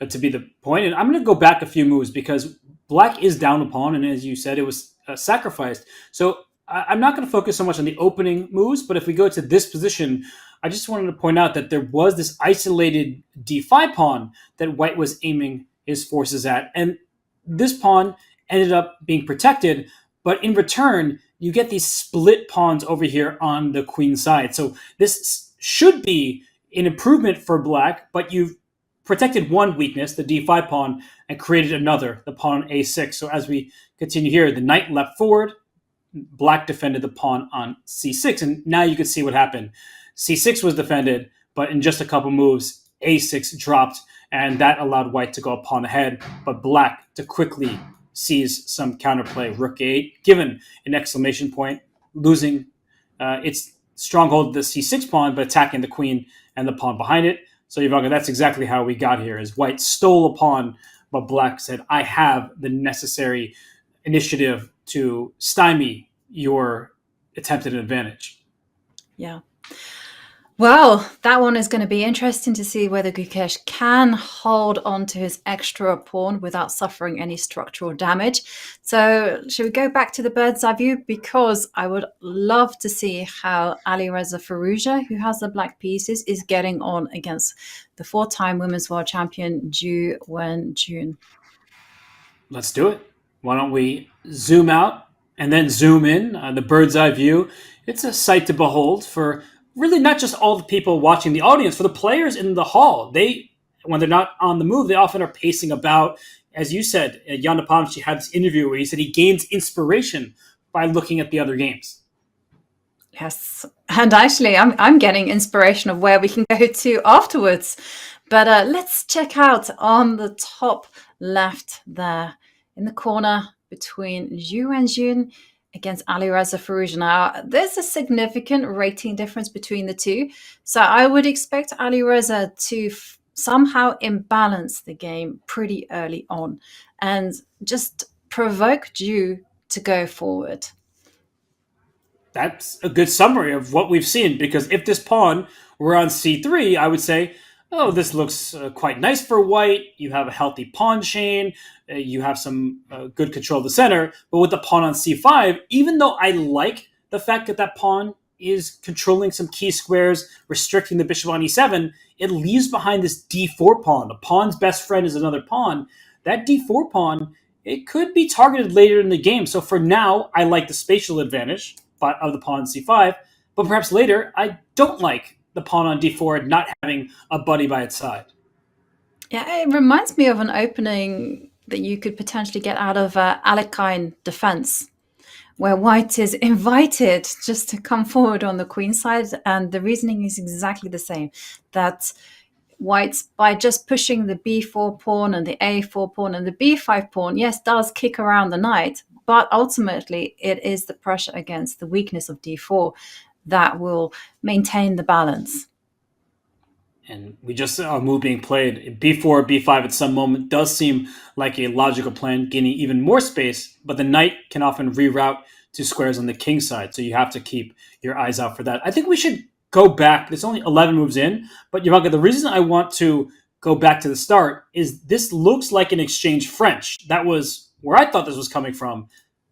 to be the point. And I'm going to go back a few moves, because black is down a pawn, and as you said, it was sacrificed. So I'm not going to focus so much on the opening moves, but if we go to this position, I just wanted to point out that there was this isolated d5 pawn that white was aiming his forces at. And this pawn ended up being protected, but in return, you get these split pawns over here on the queen side. So this should be an improvement for black, but you've protected one weakness, the d5 pawn, and created another, the pawn on a6. So as we continue here, the knight leapt forward, black defended the pawn on c6, and now you can see what happened. c6 was defended, but in just a couple moves, a6 dropped, and that allowed white to go a pawn ahead, but black to quickly seize some counterplay, rook a8, given an exclamation point, losing its stronghold, the c6 pawn, but attacking the queen and the pawn behind it. So Ivanka, that's exactly how we got here, is white stole a pawn, but black said, I have the necessary initiative to stymie your attempted advantage. Yeah. Well, that one is going to be interesting to see whether Gukesh can hold on to his extra pawn without suffering any structural damage. So should we go back to the bird's eye view? Because I would love to see how Alireza Firouzja, who has the black pieces, is getting on against the 4-time women's world champion Wenjun. Let's do it. Why don't we zoom out and then zoom in, the bird's eye view. It's a sight to behold for really not just all the people watching the audience, for the players in the hall. They, when they're not on the move, they often are pacing about. As you said, Jan Nepomniachtchi had this interview where he said he gains inspiration by looking at the other games. Yes, and actually I'm getting inspiration of where we can go to afterwards. But let's check out on the top left there in the corner between Wenjun against Alireza Firouzja. Now, there's a significant rating difference between the two. So I would expect Alireza to somehow imbalance the game pretty early on and just provoke Ju to go forward. That's a good summary of what we've seen, because if this pawn were on c3, I would say, oh, this looks quite nice for white. You have a healthy pawn chain. You have some good control of the center. But with the pawn on c5, even though I like the fact that that pawn is controlling some key squares, restricting the bishop on e7, it leaves behind this d4 pawn. The pawn's best friend is another pawn. That d4 pawn, it could be targeted later in the game. So for now, I like the spatial advantage of the pawn on c5. But perhaps later, I don't like the pawn on d4 not having a buddy by its side. Yeah, it reminds me of an opening that you could potentially get out of Alekhine defense, where white is invited just to come forward on the queen side. And the reasoning is exactly the same, that white, by just pushing the b4 pawn and the a4 pawn and the b5 pawn, yes, does kick around the knight, but ultimately it is the pressure against the weakness of d4 that will maintain the balance. And we just saw a move being played. b4, b5 at some moment does seem like a logical plan, gaining even more space, but the knight can often reroute to squares on the king side, so you have to keep your eyes out for that. I think we should go back. There's only 11 moves in, but Ivanka, the reason I want to go back to the start is this looks like an exchange French. That was where I thought this was coming from.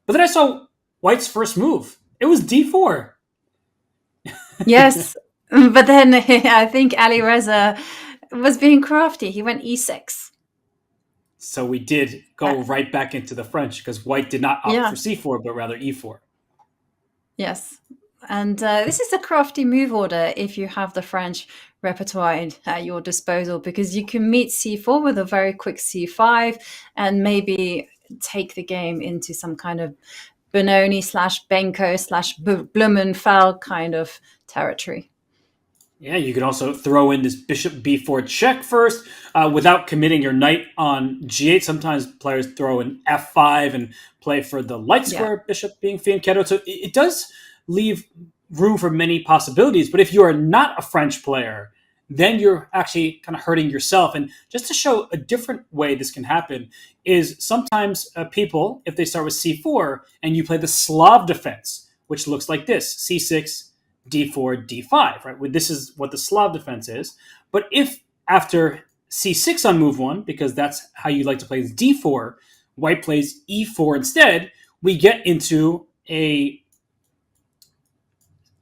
But then I saw white's first move. It was d4. Yes, but then I think Alireza was being crafty. He went e6. So we did go right back into the French because white did not opt for c4, but rather e4. Yes. And this is a crafty move order if you have the French repertoire at your disposal, because you can meet c4 with a very quick c5 and maybe take the game into some kind of Benoni / Benko / Blumenfeld kind of territory. Yeah, you can also throw in this bishop b4 check first without committing your knight on g8. Sometimes players throw in f5 and play for the light square bishop being fianchettoed. So it does leave room for many possibilities. But if you are not a French player, then you're actually kind of hurting yourself. And just to show a different way this can happen is sometimes people, if they start with c4 and you play the Slav defense, which looks like this, c6, d4, d5, right? This is what the Slav defense is. But if after c6 on move one, because that's how you like to play d4, white plays e4 instead, we get into a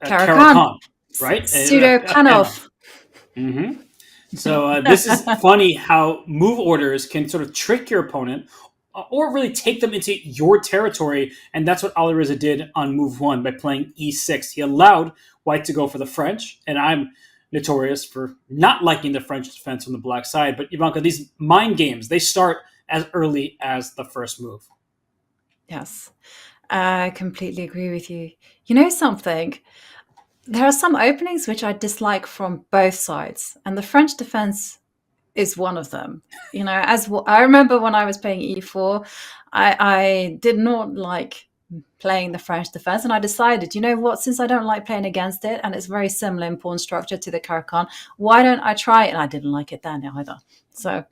Caro-Kann, right? Pseudo-Panov. Mm-hmm. So this is funny how move orders can sort of trick your opponent or really take them into your territory. And that's what Alireza did on move one by playing e6. He allowed white to go for the French, and I'm notorious for not liking the French defense on the black side. But Ivanka, these mind games, they start as early as the first move. Yes, I completely agree with you. You know something? There are some openings which I dislike from both sides, and the French defense is one of them. You know, I remember when I was playing e4, I did not like playing the French defense, and I decided, you know what, since I don't like playing against it, and it's very similar in pawn structure to the Caro-Kann, why don't I try it? And I didn't like it then either. So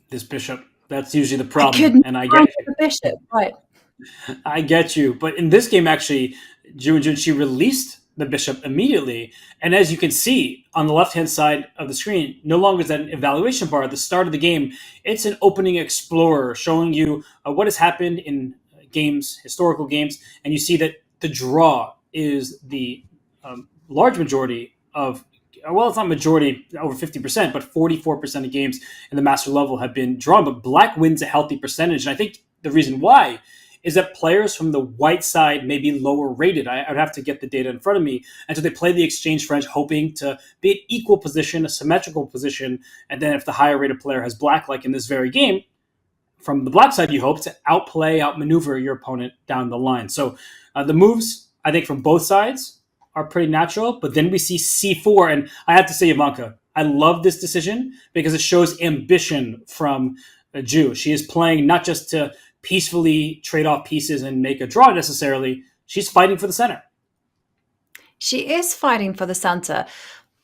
this bishop, that's usually the problem. And I get the bishop, right? I get you. But in this game, actually, Wenjun, she released the bishop immediately. And as you can see on the left-hand side of the screen, no longer is that an evaluation bar. At the start of the game, it's an opening explorer showing you what has happened in games, historical games. And you see that the draw is the large majority of, well, it's not majority, over 50%, but 44% of games in the master level have been drawn. But black wins a healthy percentage. And I think the reason why is that players from the white side may be lower rated. I would have to get the data in front of me. And so they play the exchange French hoping to be an equal position, a symmetrical position. And then if the higher rated player has black, like in this very game, from the black side, you hope to outplay, outmaneuver your opponent down the line. So the moves, I think, from both sides are pretty natural. But then we see c4. And I have to say, Ivanka, I love this decision because it shows ambition from Ju. She is playing not just to peacefully trade off pieces and make a draw necessarily. She's fighting for the center. She is fighting for the center,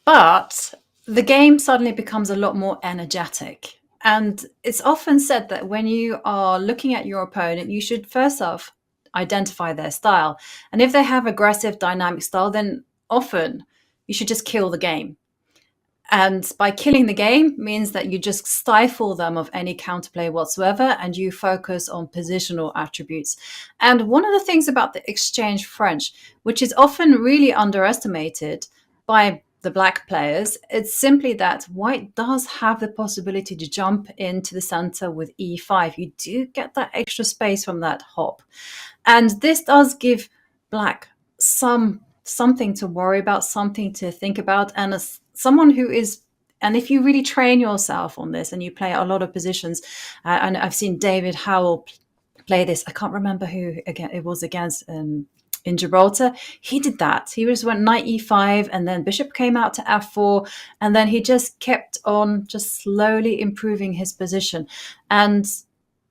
but the game suddenly becomes a lot more energetic. And it's often said that when you are looking at your opponent, you should first off identify their style. And if they have aggressive, dynamic style, then often you should just kill the game. And by killing the game means that you just stifle them of any counterplay whatsoever, and you focus on positional attributes. And one of the things about the exchange French, which is often really underestimated by the black players, it's simply that white does have the possibility to jump into the center with e5. You do get that extra space from that hop. And this does give black something to worry about, something to think about. And as someone who is And if you really train yourself on this and you play a lot of positions, and I've seen David Howell play this. I can't remember who again it was against in Gibraltar. He did that. He just went knight e5, and then bishop came out to f4, and then he just kept on just slowly improving his position. And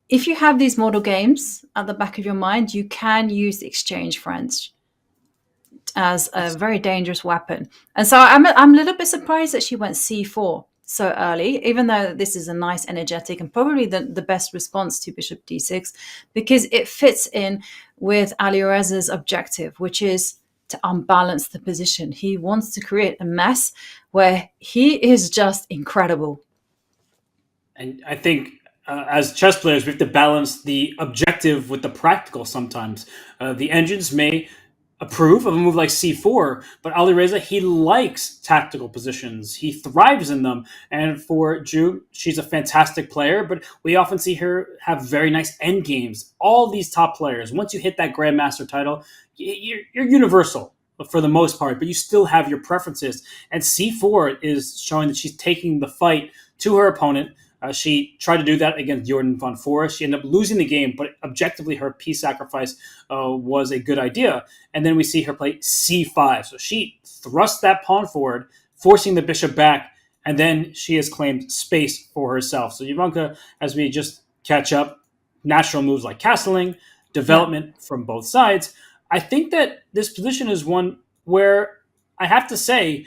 if you have these model games at the back of your mind, you can use the exchange French as a very dangerous weapon. And so I'm a little bit surprised that she went c4 so early, even though this is a nice energetic and probably the best response to bishop d6, because it fits in with Alireza's objective, which is to unbalance the position. He wants to create a mess where he is just incredible. And I think as chess players, we have to balance the objective with the practical sometimes. The engines may approve of a move like c4, but Alireza, he likes tactical positions. He thrives in them. And for Ju, she's a fantastic player, but we often see her have very nice end games. All these top players, once you hit that Grandmaster title, you're universal for the most part, but you still have your preferences. And c4 is showing that she's taking the fight to her opponent. She tried to do that against Jordan von Forest. She ended up losing the game, but objectively her piece sacrifice was a good idea. And then we see her play c5. So she thrusts that pawn forward, forcing the bishop back, and then she has claimed space for herself. So Jovanka, as we just catch up, natural moves like castling, development from both sides. I think that this position is one where I have to say,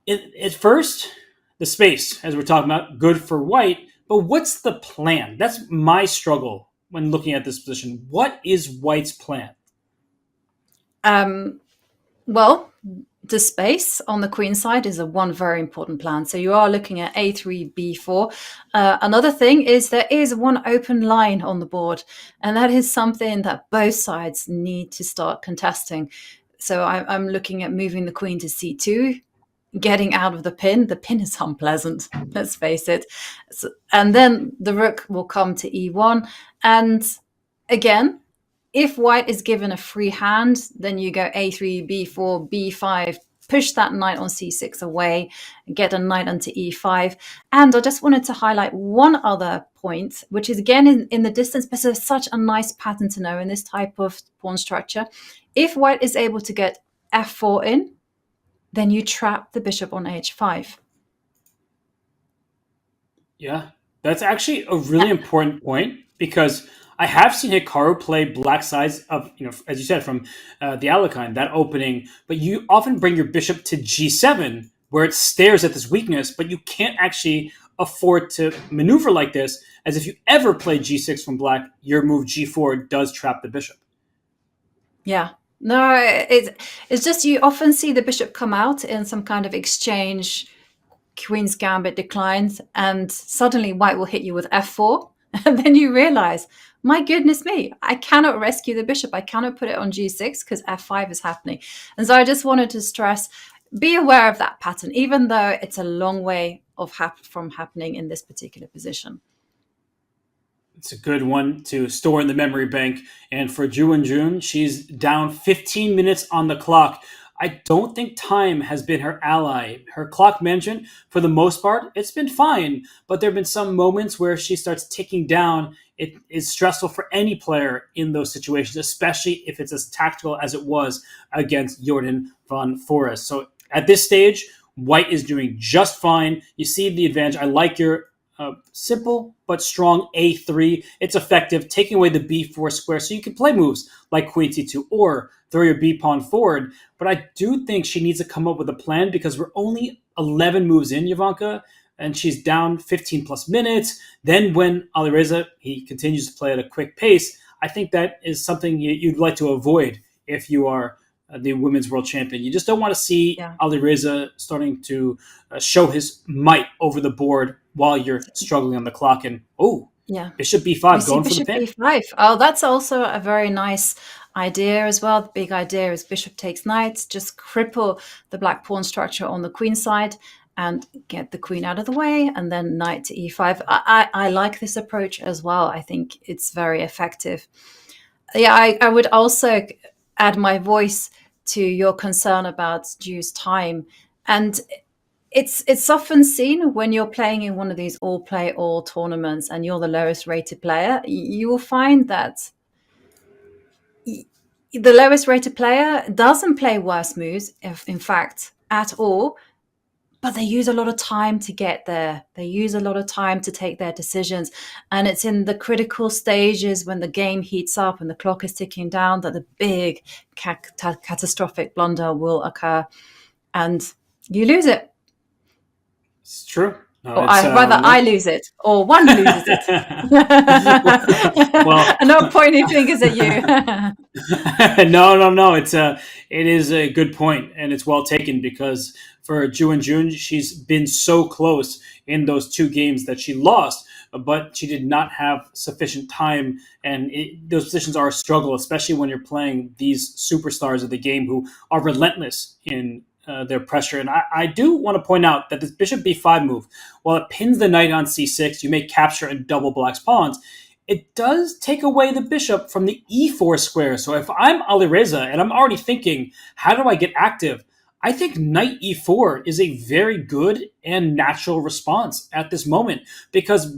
at first, the space, as we're talking about, good for white. But what's the plan? That's my struggle when looking at this position. What is white's plan? Well, the space on the queen side is one very important plan. So you are looking at a3, b4. Another thing is there is one open line on the board, and that is something that both sides need to start contesting. So I'm looking at moving the queen to c2, getting out of the pin. The pin is unpleasant, let's face it. So, and then the rook will come to e1. And again, if white is given a free hand, then you go a3, b4, b5, push that knight on c6 away, get a knight onto e5. And I just wanted to highlight one other point, which is again in the distance, but it's such a nice pattern to know in this type of pawn structure. If white is able to get f4 in, then you trap the bishop on h5. Yeah, that's actually a really important point, because I have seen Hikaru play black sides of, as you said, from the Alekhine, that opening, but you often bring your bishop to g7, where it stares at this weakness, but you can't actually afford to maneuver like this, as if you ever play g6 from black, your move g4 does trap the bishop. Yeah. No, it's just you often see the bishop come out in some kind of exchange, queen's gambit declines, and suddenly white will hit you with f4, and then you realize, my goodness me, I cannot rescue the bishop. I cannot put it on g6 because f5 is happening. And so I just wanted to stress, be aware of that pattern, even though it's a long way from happening in this particular position. It's a good one to store in the memory bank. And for Ju Wenjun, she's down 15 minutes on the clock. I don't think time has been her ally. Her clock management, for the most part, it's been fine. But there have been some moments where she starts ticking down. It is stressful for any player in those situations, especially if it's as tactical as it was against Jordan von Forest. So at this stage, white is doing just fine. You see the advantage. I like your simple but strong a3. It's effective, taking away the b4 square, so you can play moves like queen c2 or throw your b pawn forward. But I do think she needs to come up with a plan, because we're only 11 moves in, Jovanka, and she's down 15 plus minutes. Then when Alireza, he continues to play at a quick pace, I think that is something you'd like to avoid if you are the women's world champion. You just don't want to see Alireza starting to show his might over the board while you're struggling on the clock. And bishop b5, going for the pin. Bishop b5. Oh, that's also a very nice idea as well. The big idea is bishop takes knight, just cripple the black pawn structure on the queen side and get the queen out of the way, and then knight to e5. I like this approach as well. I think it's very effective. Yeah, I would also add my voice to your concern about Ju's time. And it's often seen when you're playing in one of these all play all tournaments and you're the lowest rated player. You will find that the lowest rated player doesn't play worse moves, if in fact at all, but they use a lot of time to get there. They use a lot of time to take their decisions, and it's in the critical stages when the game heats up and the clock is ticking down that the big catastrophic blunder will occur, and you lose it. It's true. No, Or it's, rather, I lose it, or one loses it. Well, I'm not pointing fingers at you. no. It is a good point, and it's well taken because for Wenjun, she's been so close in those two games that she lost, but she did not have sufficient time, and those positions are a struggle, especially when you're playing these superstars of the game who are relentless in their pressure. And I do want to point out that this bishop b5 move, while it pins the knight on c6, you may capture and double black's pawns. It does take away the bishop from the e4 square. So if I'm Alireza and I'm already thinking, how do I get active? I think knight e4 is a very good and natural response at this moment, because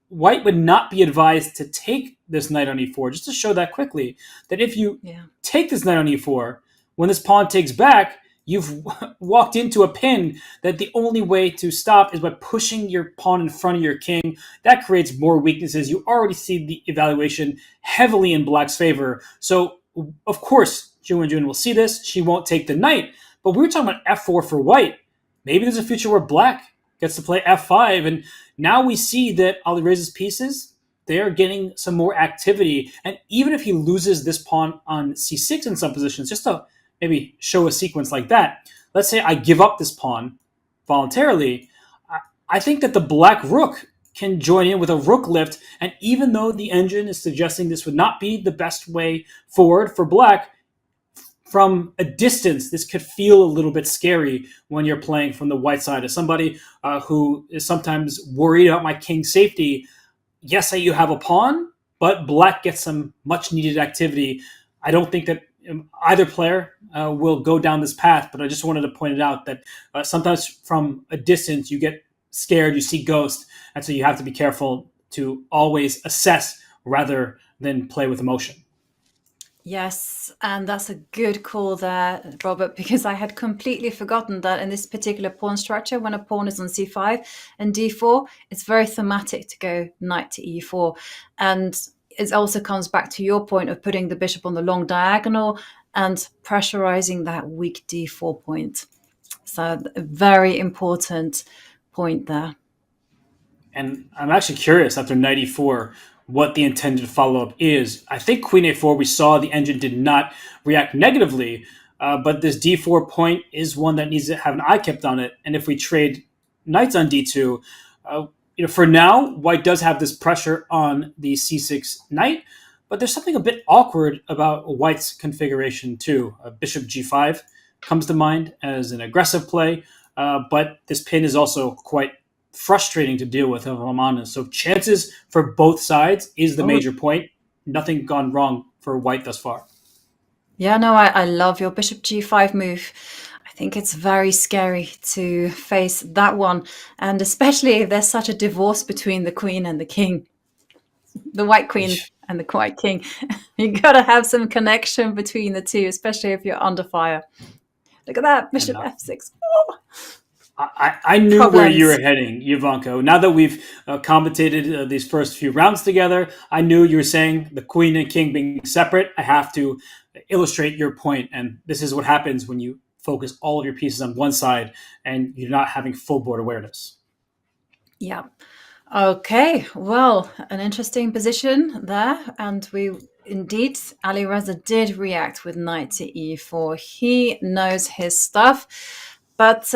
white would not be advised to take this knight on e4. Just to show that quickly, that if you take this knight on e4, when this pawn takes back, you've walked into a pin that the only way to stop is by pushing your pawn in front of your king. That creates more weaknesses. You already see the evaluation heavily in black's favor. So, of course, Wenjun will see this. She won't take the knight. But we were talking about f4 for white. Maybe there's a future where black gets to play f5. And now we see that Alireza's pieces, they're getting some more activity. And even if he loses this pawn on c6 in some positions, just to maybe show a sequence like that. Let's say I give up this pawn voluntarily. I think that the black rook can join in with a rook lift, and even though the engine is suggesting this would not be the best way forward for black, from a distance, this could feel a little bit scary when you're playing from the white side. As somebody who is sometimes worried about my king's safety, yes, you have a pawn, but black gets some much needed activity. I don't think that either player will go down this path, but I just wanted to point it out that sometimes from a distance you get scared, you see ghosts, and so you have to be careful to always assess rather than play with emotion. Yes, and that's a good call there, Robert, because I had completely forgotten that in this particular pawn structure, when a pawn is on c5 and d4, it's very thematic to go knight to e4. And it also comes back to your point of putting the bishop on the long diagonal and pressurizing that weak d4 point. So a very important point there. And I'm actually curious, after knight e4, what the intended follow-up is. I think queen a4, we saw the engine did not react negatively, but this d4 point is one that needs to have an eye kept on it. And if we trade knights on d2, for now, white does have this pressure on the c6 knight, but there's something a bit awkward about white's configuration too. Bishop g5 comes to mind as an aggressive play, but this pin is also quite frustrating to deal with, if I'm honest. So chances for both sides is the major point. Nothing gone wrong for white thus far. Yeah, no, I love your bishop g5 move. I think it's very scary to face that one, and especially if there's such a divorce between the queen and the king, the white queen and the white king. You got to have some connection between the two, especially if you're under fire. Look at that, bishop f6. Oh. I knew where you were heading, Ivanko. Now that we've commentated these first few rounds together, I knew you were saying the queen and king being separate. I have to illustrate your point, and this is what happens when you focus all of your pieces on one side and you're not having full board awareness. Yeah. Okay. Well, an interesting position there, and indeed, Alireza did react with knight to e4. He knows his stuff. But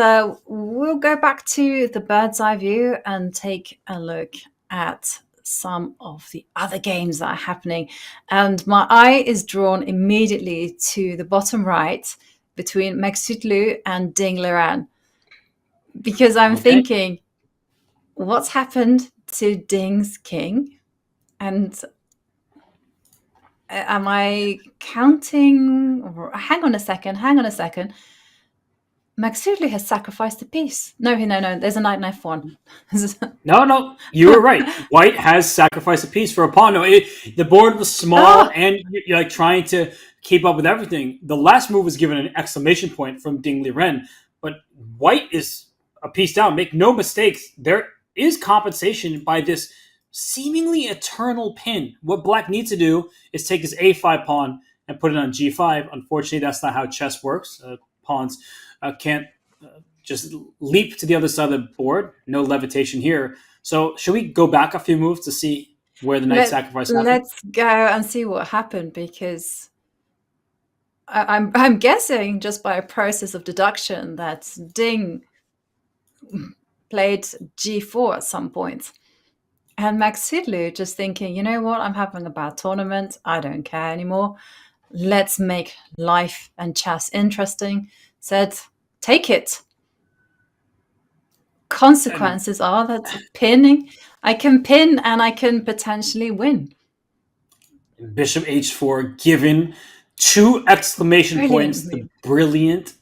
we'll go back to the bird's eye view and take a look at some of the other games that are happening. And my eye is drawn immediately to the bottom right between Meksutlu and Ding Liren, because I'm thinking, what's happened to Ding's king? And am I counting? Hang on a second. Maxudlu has sacrificed a piece. No, there's a knight and f1. No, you were right. White has sacrificed a piece for a pawn. No, the board was small, and you're like trying to keep up with everything. The last move was given an exclamation point from Ding Liren, but White is a piece down. Make no mistakes. There is compensation by this seemingly eternal pin. What Black needs to do is take his a5 pawn and put it on g5. Unfortunately, that's not how chess works. Pawns can't just leap to the other side of the board. No levitation here. So should we go back a few moves to see where the knight sacrifice happened? Let's go and see what happened, because I'm guessing just by a process of deduction that Ding played g4 at some point. And Maxudlu just thinking, you know what, I'm having a bad tournament. I don't care anymore. Let's make life and chess interesting. Said, take it. Consequences are that pinning. I can pin and I can potentially win. Bishop h4 given 2 exclamation points. The brilliant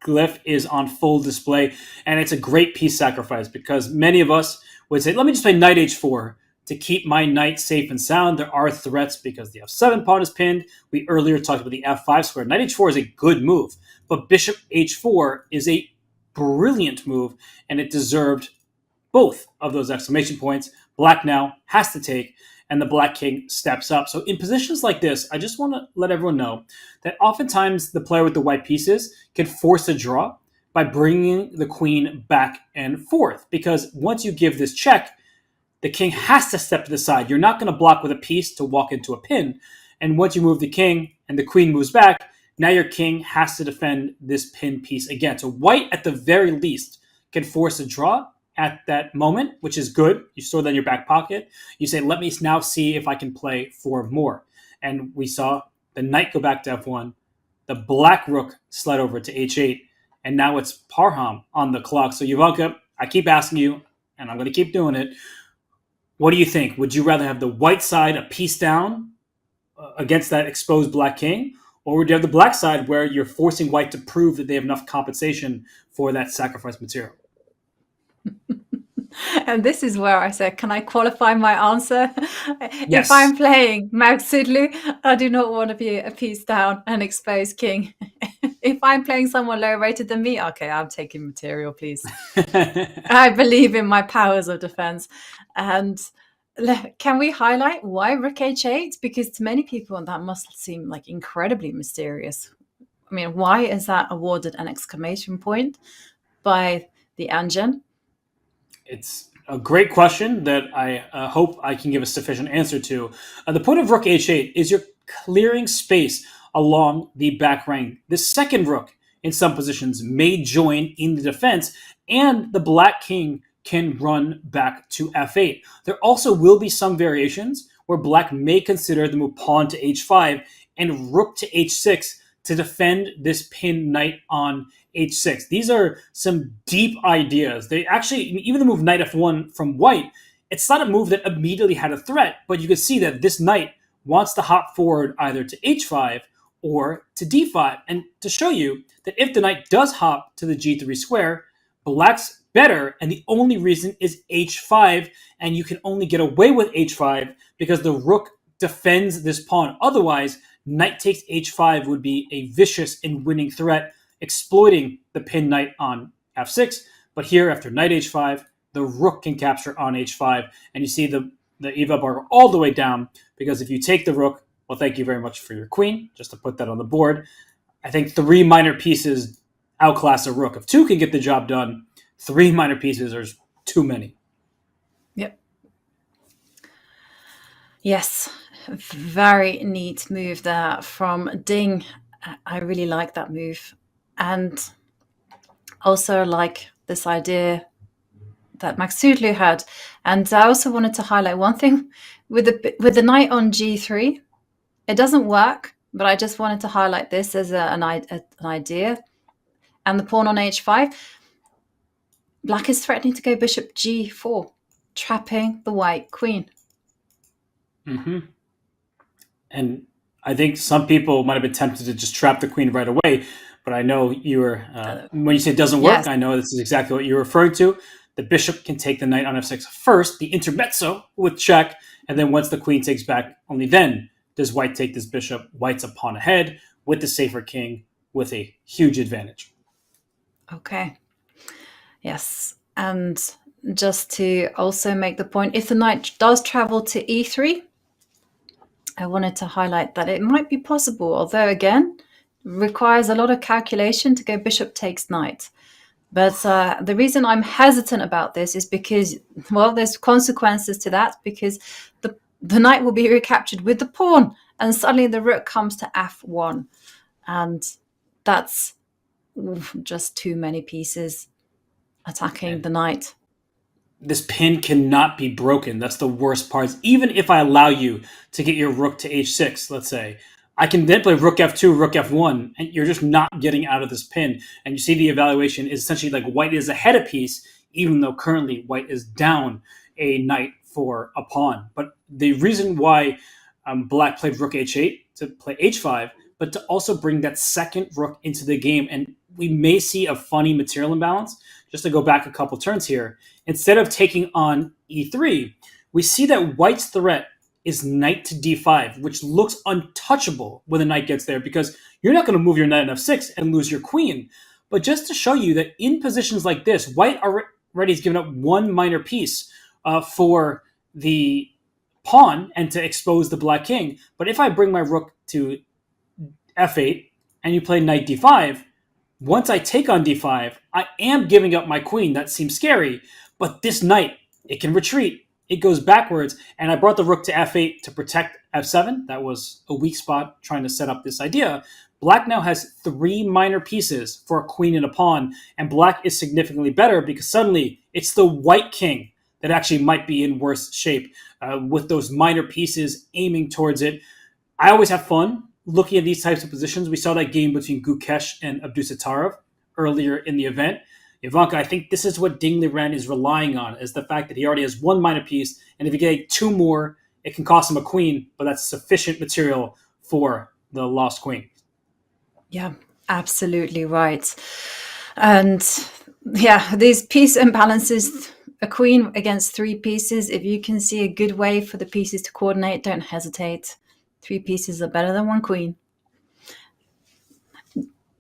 glyph is on full display, and it's a great piece sacrifice because many of us would say, let me just play knight h4 to keep my knight safe and sound. There are threats because the f7 pawn is pinned. We earlier talked about the f5 square. Knight h4 is a good move, but bishop h4 is a brilliant move, and it deserved both of those exclamation points. Black now has to take, and the Black king steps up. So in positions like this, I just want to let everyone know that oftentimes the player with the white pieces can force a draw by bringing the queen back and forth, because once you give this check, the king has to step to the side. You're not going to block with a piece to walk into a pin. And once you move the king and the queen moves back, now your king has to defend this pin piece again. So white, at the very least, can force a draw at that moment, which is good. You store that in your back pocket. You say, let me now see if I can play 4 more. And we saw the knight go back to f1. The black rook slid over to h8. And now it's Parham on the clock. So Ivanka, I keep asking you, and I'm going to keep doing it. What do you think? Would you rather have the white side a piece down against that exposed black king? Or would you have the black side where you're forcing white to prove that they have enough compensation for that sacrifice material? And this is where I said, can I qualify my answer? Yes. If I'm playing Maxudlu, I do not want to be a piece down and exposed king. If I'm playing someone lower rated than me, okay, I'm taking material, please. I believe in my powers of defense. And can we highlight why rook h8? Because to many people, that must seem like incredibly mysterious. I mean, why is that awarded an exclamation point by the engine? It's a great question that I hope I can give a sufficient answer to. The point of rook h8 is you're clearing space along the back rank. The second rook in some positions may join in the defense, and the black king can run back to f8. There also will be some variations where black may consider the move pawn to h5 and rook to h6 to defend this pinned knight on h6. These are some deep ideas. They actually, even the move knight f1 from white, it's not a move that immediately had a threat, but you can see that this knight wants to hop forward either to h5 or to d5. And to show you that if the knight does hop to the g3 square, black's better, and the only reason is h5, and you can only get away with h5 because the rook defends this pawn. Otherwise, knight takes h5 would be a vicious and winning threat, exploiting the pinned knight on f6. But here, after knight h5, the rook can capture on h5, and you see the EVA bar all the way down, because if you take the rook, well, thank you very much for your queen, just to put that on the board. I think 3 minor pieces outclass a rook. If 2 can get the job done, 3 minor pieces are too many. Yep. Yes, very neat move there from Ding. I really like that move. And also like this idea that Maxudlu had. And I also wanted to highlight one thing with the knight on g3. It doesn't work, but I just wanted to highlight this as an idea. And the pawn on h5. Black is threatening to go bishop g4, trapping the white queen. Mm-hmm. And I think some people might have been tempted to just trap the queen right away, but but I know you were, when you say it doesn't work, Yes. I know this is exactly what you're referring to. The bishop can take the knight on f6 first, the intermezzo with check, and then once the queen takes back, only then does white take this bishop. White's a pawn ahead with the safer king with a huge advantage. Okay. Yes. And just to also make the point, if the knight does travel to e3, I wanted to highlight that it might be possible, although again, requires a lot of calculation to go bishop takes knight. But the reason I'm hesitant about this is because, well, there's consequences to that, because the knight will be recaptured with the pawn, and suddenly the rook comes to f1. And that's just too many pieces attacking the knight. This pin cannot be broken. That's the worst part. Even if I allow you to get your rook to h6, let's say, I can then play rook f2, rook f1, and you're just not getting out of this pin. And you see the evaluation is essentially like white is ahead a piece, even though currently white is down a knight for a pawn. But the reason why black played rook h8 to play h5, but to also bring that second rook into the game. And we may see a funny material imbalance. Just to go back a couple turns here, instead of taking on e3, we see that white's threat is knight to d5, which looks untouchable when the knight gets there, because you're not going to move your knight on f6 and lose your queen. But just to show you that in positions like this, white already has given up one minor piece for the pawn and to expose the black king. But if I bring my rook to f8 and you play knight d5, once I take on d5, I am giving up my queen. That seems scary, but this knight, it can retreat. It goes backwards, and I brought the rook to f8 to protect f7. That was a weak spot trying to set up this idea. Black now has 3 minor pieces for a queen and a pawn, and black is significantly better because suddenly it's the white king that actually might be in worse shape with those minor pieces aiming towards it. I always have fun looking at these types of positions. We saw that game between Gukesh and Abdusattorov earlier in the event. Ivanka, I think this is what Ding Liren is relying on, is the fact that he already has 1 minor piece, and if he gets 2 more, it can cost him a queen, but that's sufficient material for the lost queen. Yeah, absolutely right. And yeah, these piece imbalances, a queen against 3 pieces, if you can see a good way for the pieces to coordinate, don't hesitate. 3 pieces are better than 1 queen.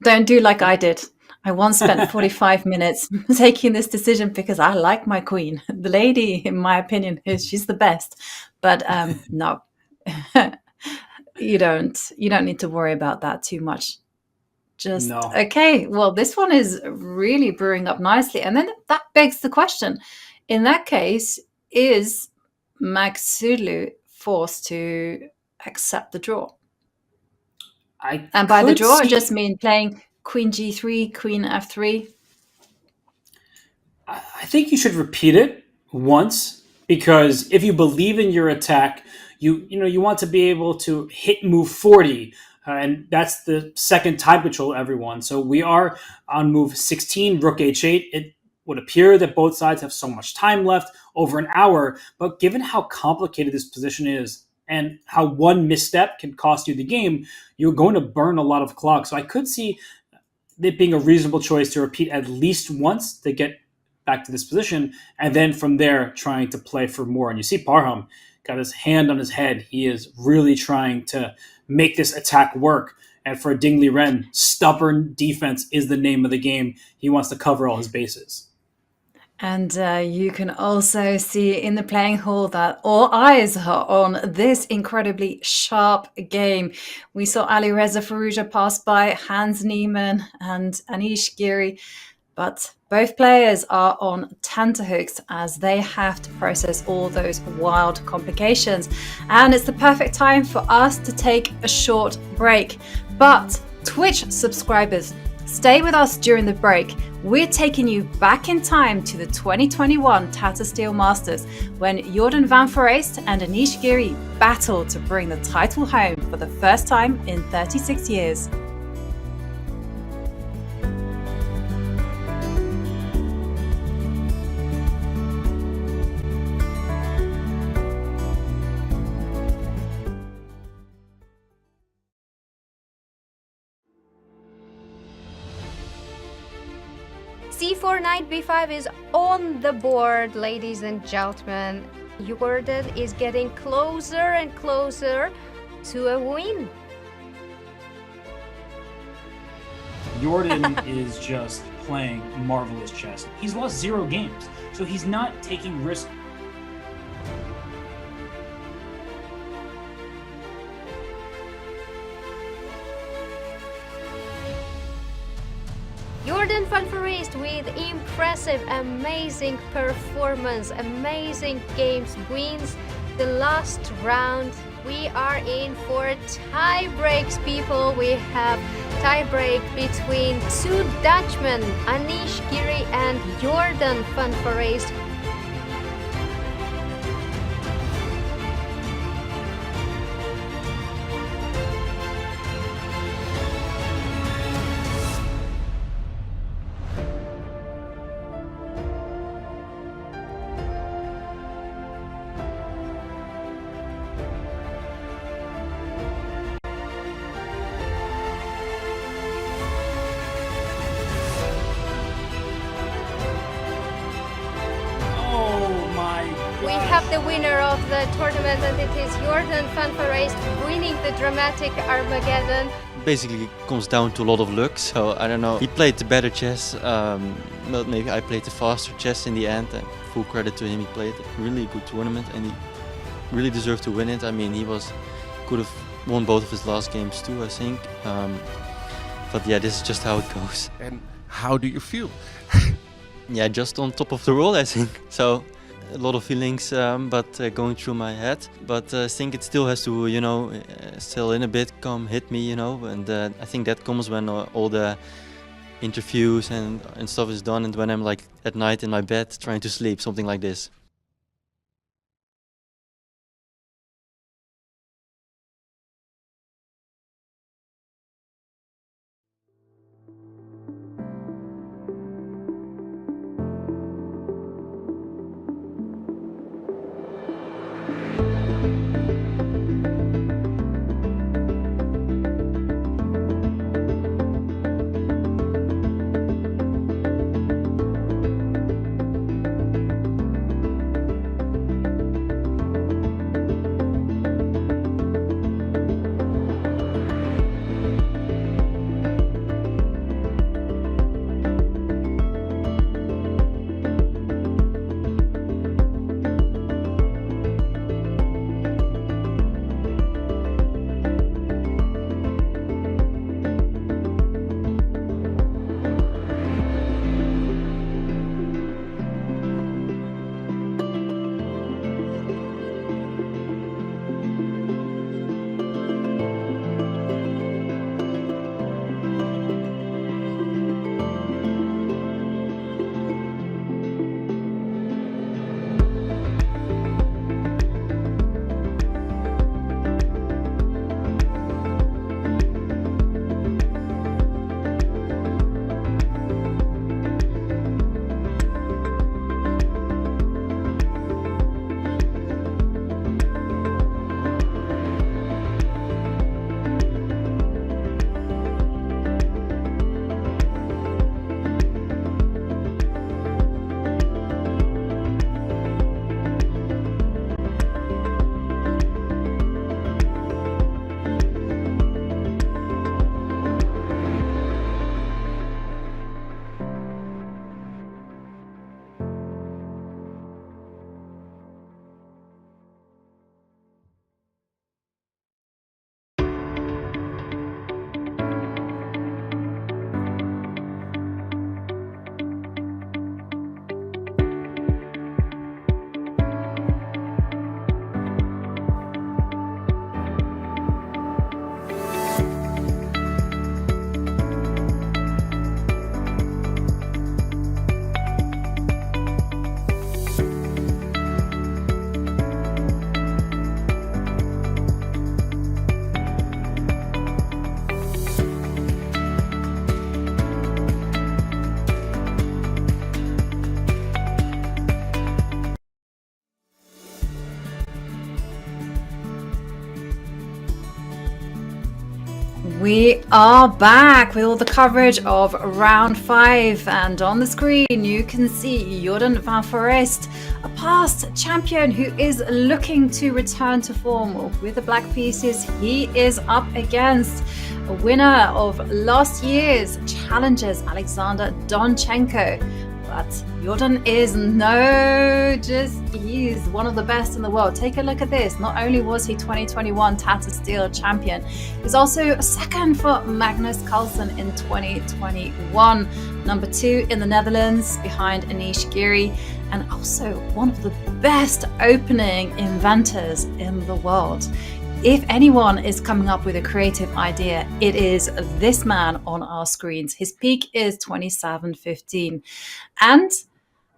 Don't do like I did. I once spent 45 minutes taking this decision because I like my queen. The lady, in my opinion, she's the best. But no, you don't need to worry about that too much. Just, No. Okay, well, this one is really brewing up nicely. And then that begs the question. In that case, is Magsulu forced to accept the draw? And by the draw, I just mean playing queen g3, queen f3. I think you should repeat it once, because if you believe in your attack, you want to be able to hit move 40, and that's the second time control everyone. So we are on move 16, rook h8. It would appear that both sides have so much time left, over an hour, but given how complicated this position is and how one misstep can cost you the game, you're going to burn a lot of clock. So I could see it being a reasonable choice to repeat at least once to get back to this position, and then from there trying to play for more. And you see Parham got his hand on his head. He is really trying to make this attack work. And for Ding Liren, stubborn defense is the name of the game. He wants to cover all his bases. And you can also see in the playing hall that all eyes are on this incredibly sharp game. We saw Alireza Firouzja pass by, Hans Niemann and Anish Giri, but both players are on tenterhooks as they have to process all those wild complications. And it's the perfect time for us to take a short break. But Twitch subscribers, stay with us during the break. We're taking you back in time to the 2021 Tata Steel Masters, when Jordan van Foreest and Anish Giri battled to bring the title home for the first time in 36 years. b4, knight b5 is on the board, ladies and gentlemen. Jordan is getting closer and closer to a win. Jordan is just playing marvelous chess. He's lost 0 games, so he's not taking risks. Jordan van Foreest with impressive, amazing performance, amazing games, wins the last round. We are in for tie breaks, people. We have tie break between 2 Dutchmen, Anish Giri and Jordan van Foreest. We have the winner of the tournament, and it is Jordan van Foreest winning the dramatic Armageddon. Basically it comes down to a lot of luck, so I don't know. He played the better chess, but maybe I played the faster chess in the end, and full credit to him. He played a really good tournament and he really deserved to win it. I mean, could have won both of his last games too, I think. But yeah, this is just how it goes. And how do you feel? Yeah, just on top of the world, I think. So a lot of feelings, but going through my head. But I think it still has to, still in a bit hit me, and I think that comes when all the interviews and stuff is done, and when I'm like at night in my bed trying to sleep, something like this. We are back with all the coverage of round 5, and on the screen you can see Jordan van Foreest, a past champion who is looking to return to form with the black pieces. He is up against a winner of last year's Challengers, Alexander Donchenko. But Jordan is he's one of the best in the world. Take a look at this. Not only was he 2021 Tata Steel champion, he was also a second for Magnus Carlsen in 2021. Number 2 in the Netherlands behind Anish Giri, and also one of the best opening inventors in the world. If anyone is coming up with a creative idea, it is this man on our screens. His peak is 27.15. And,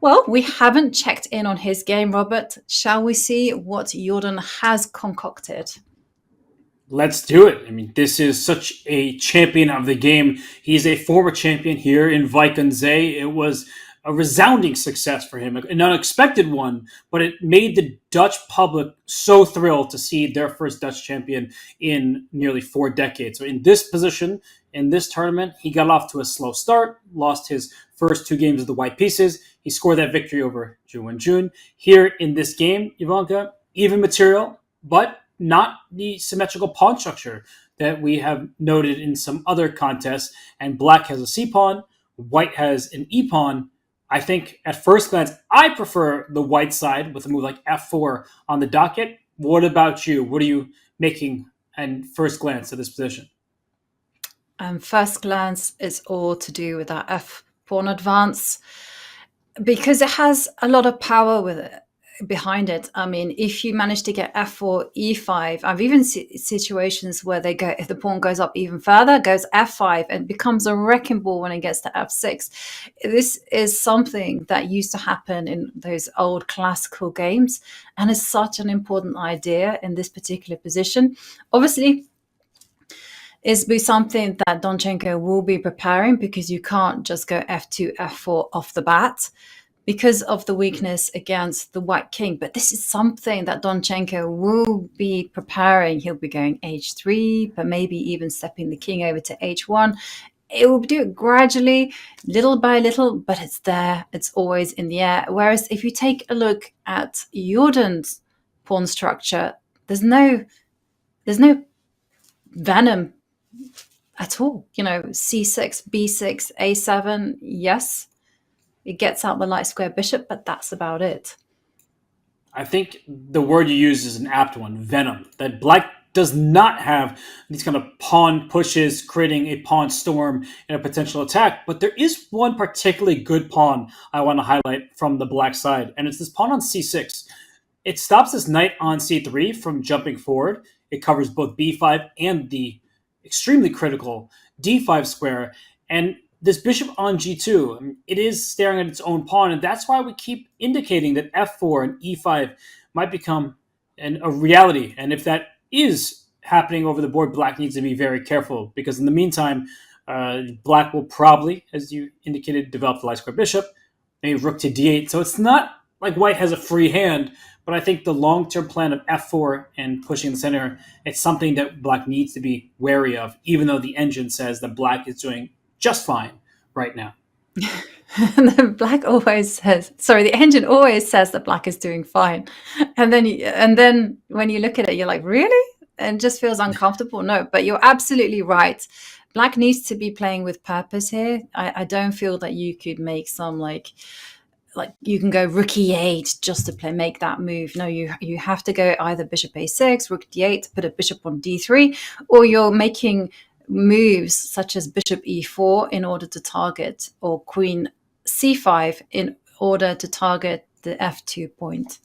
well, we haven't checked in on his game, Robert. Shall we see what Jordan has concocted? Let's do it. I mean, this is such a champion of the game. He's a former champion here in Wijk aan Zee. It was a resounding success for him, an unexpected one, but it made the Dutch public so thrilled to see their first Dutch champion in nearly 4 decades. So in this position, in this tournament, he got off to a slow start, lost his first 2 games of the white pieces. He scored that victory over Wenjun. Here in this game, Ivanka, even material, but not the symmetrical pawn structure that we have noted in some other contests. And black has a c-pawn, white has an e-pawn. I think at first glance, I prefer the white side with a move like f4 on the docket. What about you? What are you making at first glance of this position? First glance, it's all to do with that f pawn advance, because it has a lot of power with it behind it. I mean, if you manage to get f4, e5, I've even seen situations where they go, if the pawn goes up even further, goes f5 and becomes a wrecking ball when it gets to f6. This is something that used to happen in those old classical games, and is such an important idea in this particular position. Obviously, is be something that Donchenko will be preparing, because you can't just go f2, f4 off the bat, because of the weakness against the white king. But this is something that Donchenko will be preparing. He'll be going h3, but maybe even stepping the king over to h1. It will do it gradually, little by little, but it's there. It's always in the air. Whereas if you take a look at Jordan's pawn structure, there's no venom at all. You know, c6, b6, a7, yes. It gets out the light square bishop, but that's about it. I think the word you use is an apt one, venom. That black does not have these kind of pawn pushes, creating a pawn storm and a potential attack. But there is one particularly good pawn I want to highlight from the black side, and it's this pawn on c6. It stops this knight on c3 from jumping forward. It covers both b5 and the extremely critical d5 square. And this bishop on g2, it is staring at its own pawn, and that's why we keep indicating that f4 and e5 might become a reality. And if that is happening over the board, black needs to be very careful, because in the meantime, black will probably, as you indicated, develop the light square bishop, maybe rook to d8. So it's not like white has a free hand, but I think the long-term plan of f4 and pushing the center, it's something that black needs to be wary of, even though the engine says that black is doing just fine right now. The engine always says that black is doing fine, and then when you look at it, you're like, really? And it just feels uncomfortable. No, but you're absolutely right. Black needs to be playing with purpose here. I don't feel that you could make some like you can go rook e8 just to make that move. No, you have to go either bishop a6, rook d8, put a bishop on d3, or you're making moves such as bishop e4 in order to target, or queen c5 in order to target the f2 point.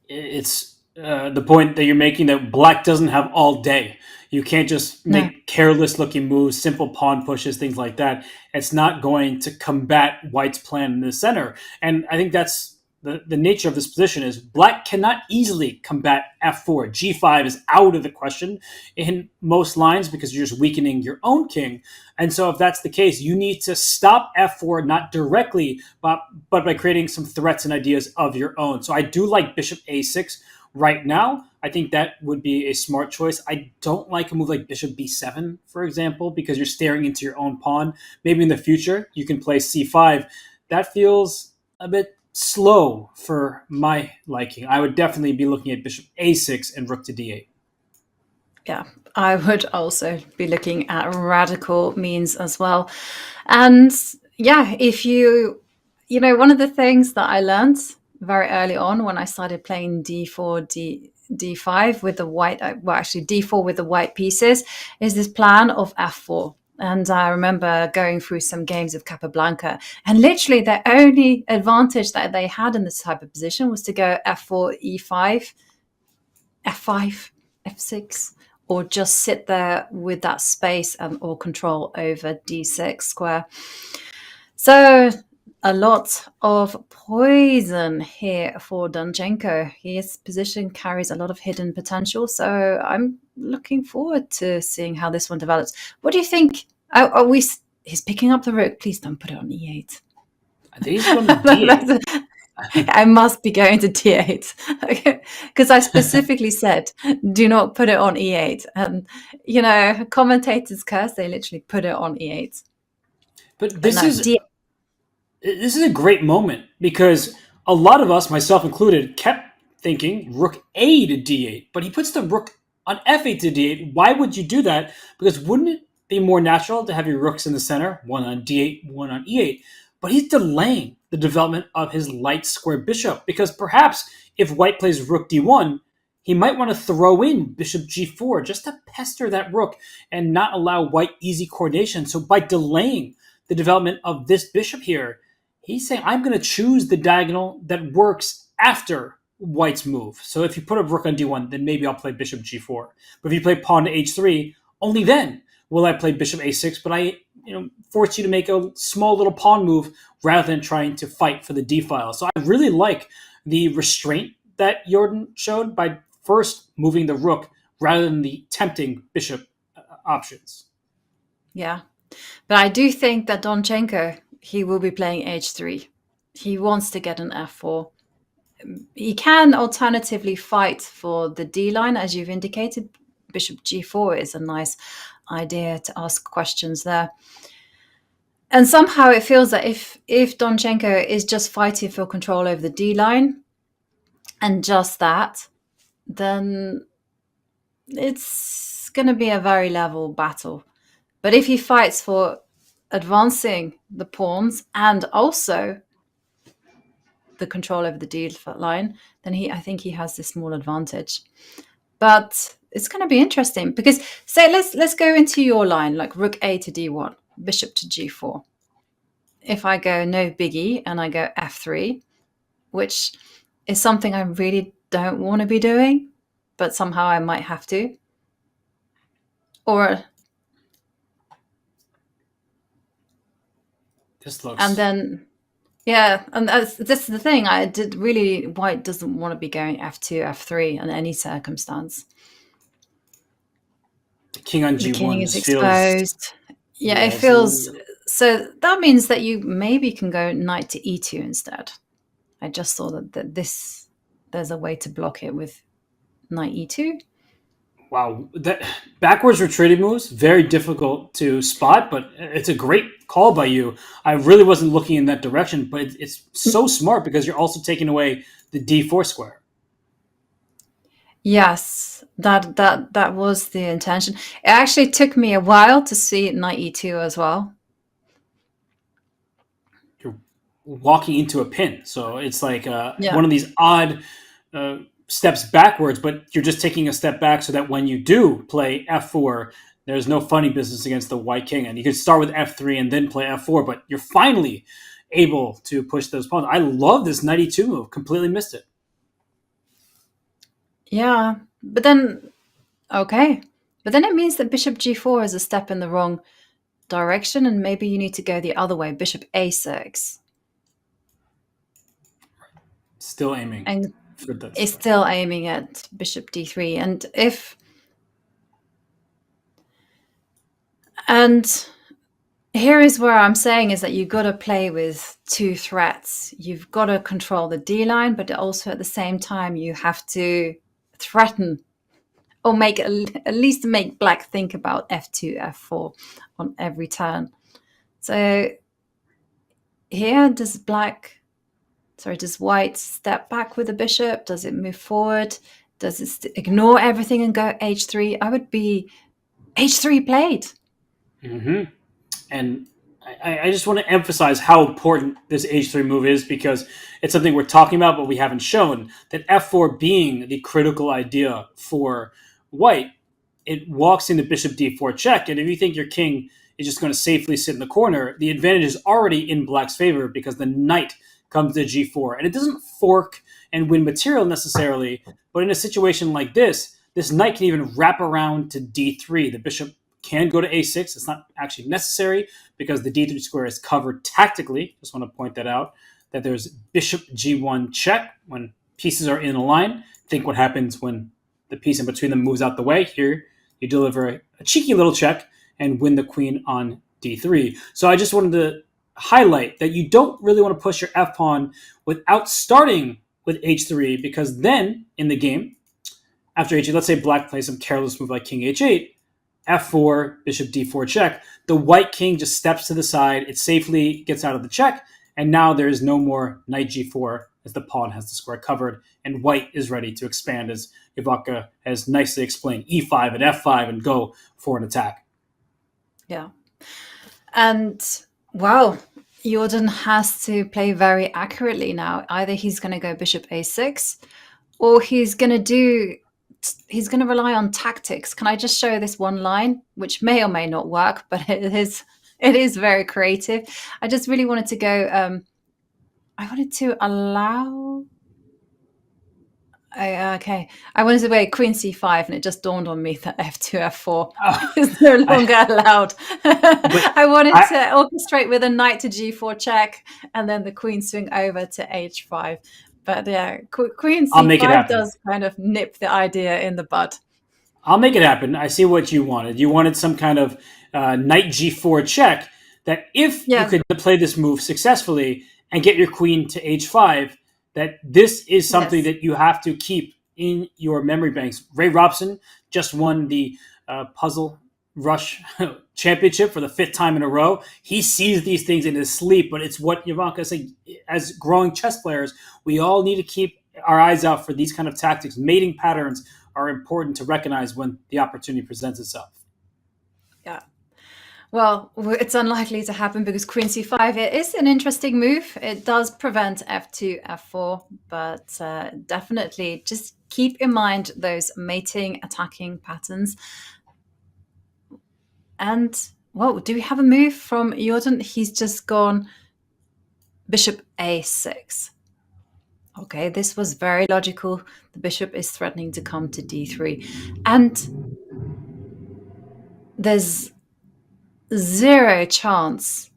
It's the point that you're making, that black doesn't have all day. You can't just make careless looking moves, simple pawn pushes, things like that. It's not going to combat white's plan in the center. And I think that's the nature of this position, is black cannot easily combat f4. g5 is out of the question in most lines, because you're just weakening your own king. And so if that's the case, you need to stop f4, not directly, but by creating some threats and ideas of your own. So I do like bishop a6 right now. I think that would be a smart choice. I don't like a move like bishop b7, for example, because you're staring into your own pawn. Maybe in the future you can play c5. That feels a bit slow for my liking. I would definitely be looking at bishop a6 and rook to d8. Yeah, I would also be looking at radical means as well. And yeah, if you know, one of the things that I learned very early on when I started playing d4, d5 with the white, well, actually d4 with the white pieces, is this plan of f4. And I remember going through some games of Capablanca, and literally the only advantage that they had in this type of position was to go f4, e5, f5, f6, or just sit there with that space and or control over d6 square. So a lot of poison here for Donchenko. His position carries a lot of hidden potential, so I'm looking forward to seeing how this one develops. What do you think? He's picking up the rook. Please don't put it on e8. I think he's going to d8. I must be going to d8 because I specifically said do not put it on e8, and you know, commentators curse, they literally put it on e8. But this is a great moment because a lot of us, myself included, kept thinking rook a to d8, but he puts the rook on f8 to d8. Why would you do that? Because wouldn't it be more natural to have your rooks in the center, one on d8, one on e8? But he's delaying the development of his light square bishop because perhaps if white plays rook d1, he might want to throw in bishop g4 just to pester that rook and not allow white easy coordination. So by delaying the development of this bishop here, he's saying, I'm going to choose the diagonal that works after white's move. So if you put a rook on d1, then maybe I'll play bishop g4. But if you play pawn to h3, only then will I play bishop a6, but I force you to make a small little pawn move rather than trying to fight for the d file. So I really like the restraint that Jordan showed by first moving the rook rather than the tempting bishop options. Yeah, but I do think that Donchenko, he will be playing h3. He wants to get an f4. He can alternatively fight for the d line, as you've indicated. Bishop g4 is a nice idea to ask questions there. And somehow it feels that if Donchenko is just fighting for control over the d line and just that, then it's going to be a very level battle. But if he fights for advancing the pawns and also the control over the d line, then I think he has this small advantage. But it's going to be interesting because, say, let's go into your line, like rook a to d1, bishop to g4. If I go no biggie and I go f3, which is something I really don't want to be doing, but somehow I might have to. Or this looks, and then yeah, and this is the thing. White doesn't want to be going f2, f3 in any circumstance. The king on g1 the king is feels exposed. Yeah, it feels so. That means that you maybe can go knight to e2 instead. I just saw that there's a way to block it with knight e2. Wow, that backwards retreating moves, very difficult to spot, but it's a great call by you. I really wasn't looking in that direction, but it's so smart because you're also taking away the d4 square. Yes, that was the intention. It actually took me a while to see knight e2 as well. You're walking into a pin, so it's like Yeah. one of these odd steps backwards, but you're just taking a step back so that when you do play f4, there's no funny business against the white king. And you could start with f3 and then play f4, but you're finally able to push those pawns. I love this knight e2 move. Completely missed it. Yeah, but then it means that bishop g4 is a step in the wrong direction, and maybe you need to go the other way, bishop a6. Still aiming. And for this. it's still aiming at bishop d3. And here is where I'm saying is that you've got to play with two threats. You've got to control the d line, but also at the same time you have to threaten or make at least make black think about f2, f4 on every turn. So here, does white step back with the bishop? Does it move forward? Does it ignore everything and go h3? I would be h3 played. Mm-hmm. And I just want to emphasize how important this h3 move is, because it's something we're talking about, but we haven't shown that f4 being the critical idea for white. It walks into bishop d4 check, and if you think your king is just going to safely sit in the corner, the advantage is already in black's favor because the knight comes to g4. And it doesn't fork and win material necessarily, but in a situation like this knight can even wrap around to d3. The bishop can go to a6. It's not actually necessary because the d3 square is covered tactically. Just want to point that out, that there's bishop g1 check when pieces are in a line. Think what happens when the piece in between them moves out the way. Here, you deliver a cheeky little check and win the queen on d3. So I just wanted to highlight that you don't really want to push your f-pawn without starting with h3, because then in the game, after h8, let's say black plays some careless move like king h8, f4, bishop d4 check, the white king just steps to the side, it safely gets out of the check, and now there is no more knight g4 as the pawn has the square covered, and white is ready to expand, as Ivanka has nicely explained, e5 and f5 and go for an attack. Yeah. And, well, Jordan has to play very accurately now. Either he's going to go bishop a6, or he's going to rely on tactics. Can I just show this one line, which may or may not work, but it is very creative. I just really wanted to go, I wanted to allow... okay. I wanted to play queen c5, and it just dawned on me that f2, f4 is no longer allowed. I wanted to orchestrate with a knight to g4 check, and then the queen swing over to h5. But yeah, queen c5 does kind of nip the idea in the bud. I'll make it happen. I see what you wanted. You wanted some kind of knight g4 check that if you could play this move successfully and get your queen to h5, that this is something that you have to keep in your memory banks. Ray Robson just won the Puzzle Rush Championship for the 5th time in a row. He sees these things in his sleep, but it's what Ivanka is saying. As growing chess players, we all need to keep our eyes out for these kind of tactics. Mating patterns are important to recognize when the opportunity presents itself. Yeah. Well, it's unlikely to happen because queen c5, it is an interesting move. It does prevent f2, f4, but definitely just keep in mind those mating, attacking patterns. And, well, do we have a move from Jordan? He's just gone bishop a6. Okay, this was very logical. The bishop is threatening to come to d3. And there's zero chance.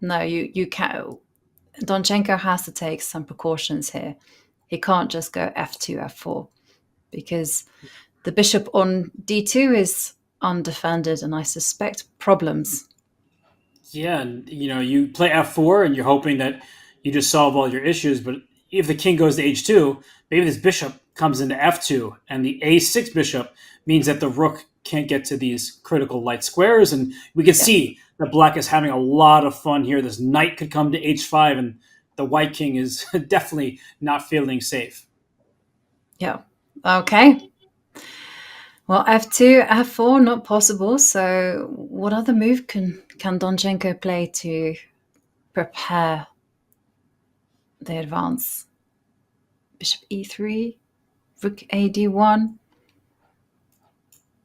No, you can't. Donchenko has to take some precautions here. He can't just go f2, f4, because the bishop on d2 is undefended, and I suspect problems. Yeah, and you play f4 and you're hoping that you just solve all your issues, but if the king goes to h2, maybe this bishop comes into f2, and the a6 bishop means that the rook can't get to these critical light squares, and we can see that black is having a lot of fun here. This knight could come to h5, and the white king is definitely not feeling safe. Yeah. Okay. Well, f2, f4, not possible. So what other move can Donchenko play to prepare the advance? Bishop e3, rook a d1.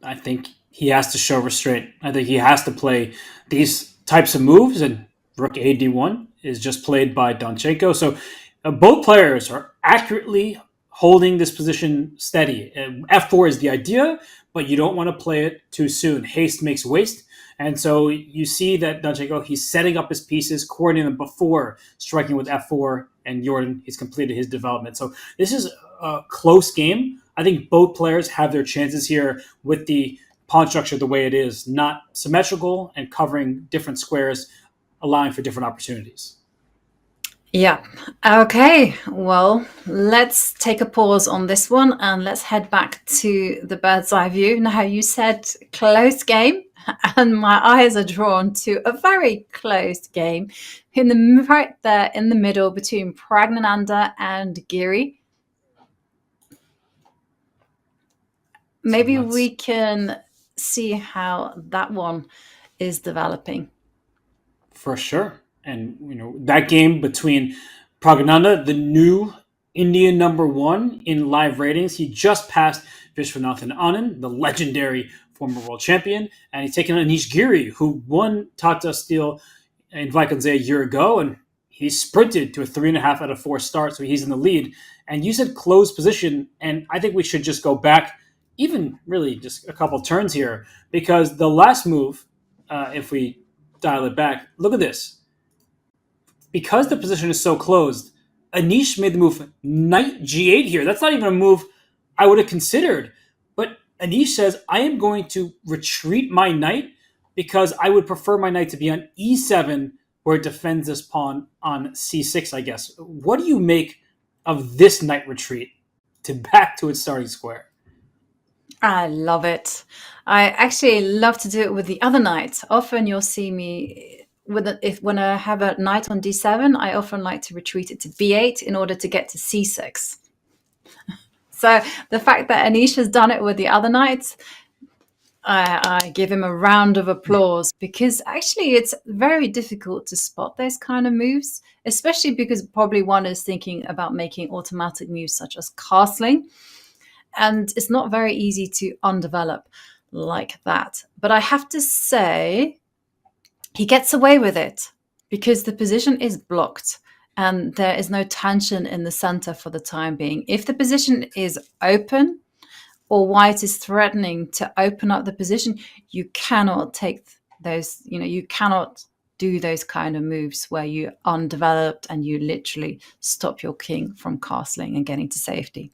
I think he has to show restraint. I think he has to play these types of moves, and rook a d1 is just played by Donchenko. So both players are accurately holding this position steady. F4 is the idea, but you don't want to play it too soon. Haste makes waste. And so you see that Donchenko, he's setting up his pieces, coordinating them before striking with f4, and Jordan, he's completed his development. So this is a close game. I think both players have their chances here with the pawn structure the way it is, not symmetrical and covering different squares, allowing for different opportunities. Yeah. Okay. Well, let's take a pause on this one and let's head back to the bird's eye view. Now, you said close game, and my eyes are drawn to a very close game right there in the middle between Pragnananda and Giri. Maybe we can see how that one is developing. For sure. And, that game between Pragnananda, the new Indian number one in live ratings, he just passed Vishwanathan Anand, the legendary former world champion, and he's taking on Anish Giri, who won Tata Steel in Vaikonze a year ago, and he sprinted to a 3.5 out of 4 start, so he's in the lead. And you said closed position, and I think we should just go back, even really just a couple turns here, because the last move, if we dial it back, look at this. Because the position is so closed, Anish made the move knight g8 here. That's not even a move I would have considered. But Anish says, I am going to retreat my knight because I would prefer my knight to be on e7 where it defends this pawn on c6, I guess. What do you make of this knight retreat to back to its starting square? I love it. I actually love to do it with the other knight. Often you'll see me when I have a knight on d7, I often like to retreat it to b8 in order to get to c6. So the fact that Anish has done it with the other knights, I give him a round of applause, because actually it's very difficult to spot those kind of moves, especially because probably one is thinking about making automatic moves such as castling. And it's not very easy to undevelop like that. But I have to say, he gets away with it because the position is blocked and there is no tension in the center for the time being. If the position is open or white is threatening to open up the position, you cannot take those, you cannot do those kind of moves where you undeveloped and you literally stop your king from castling and getting to safety.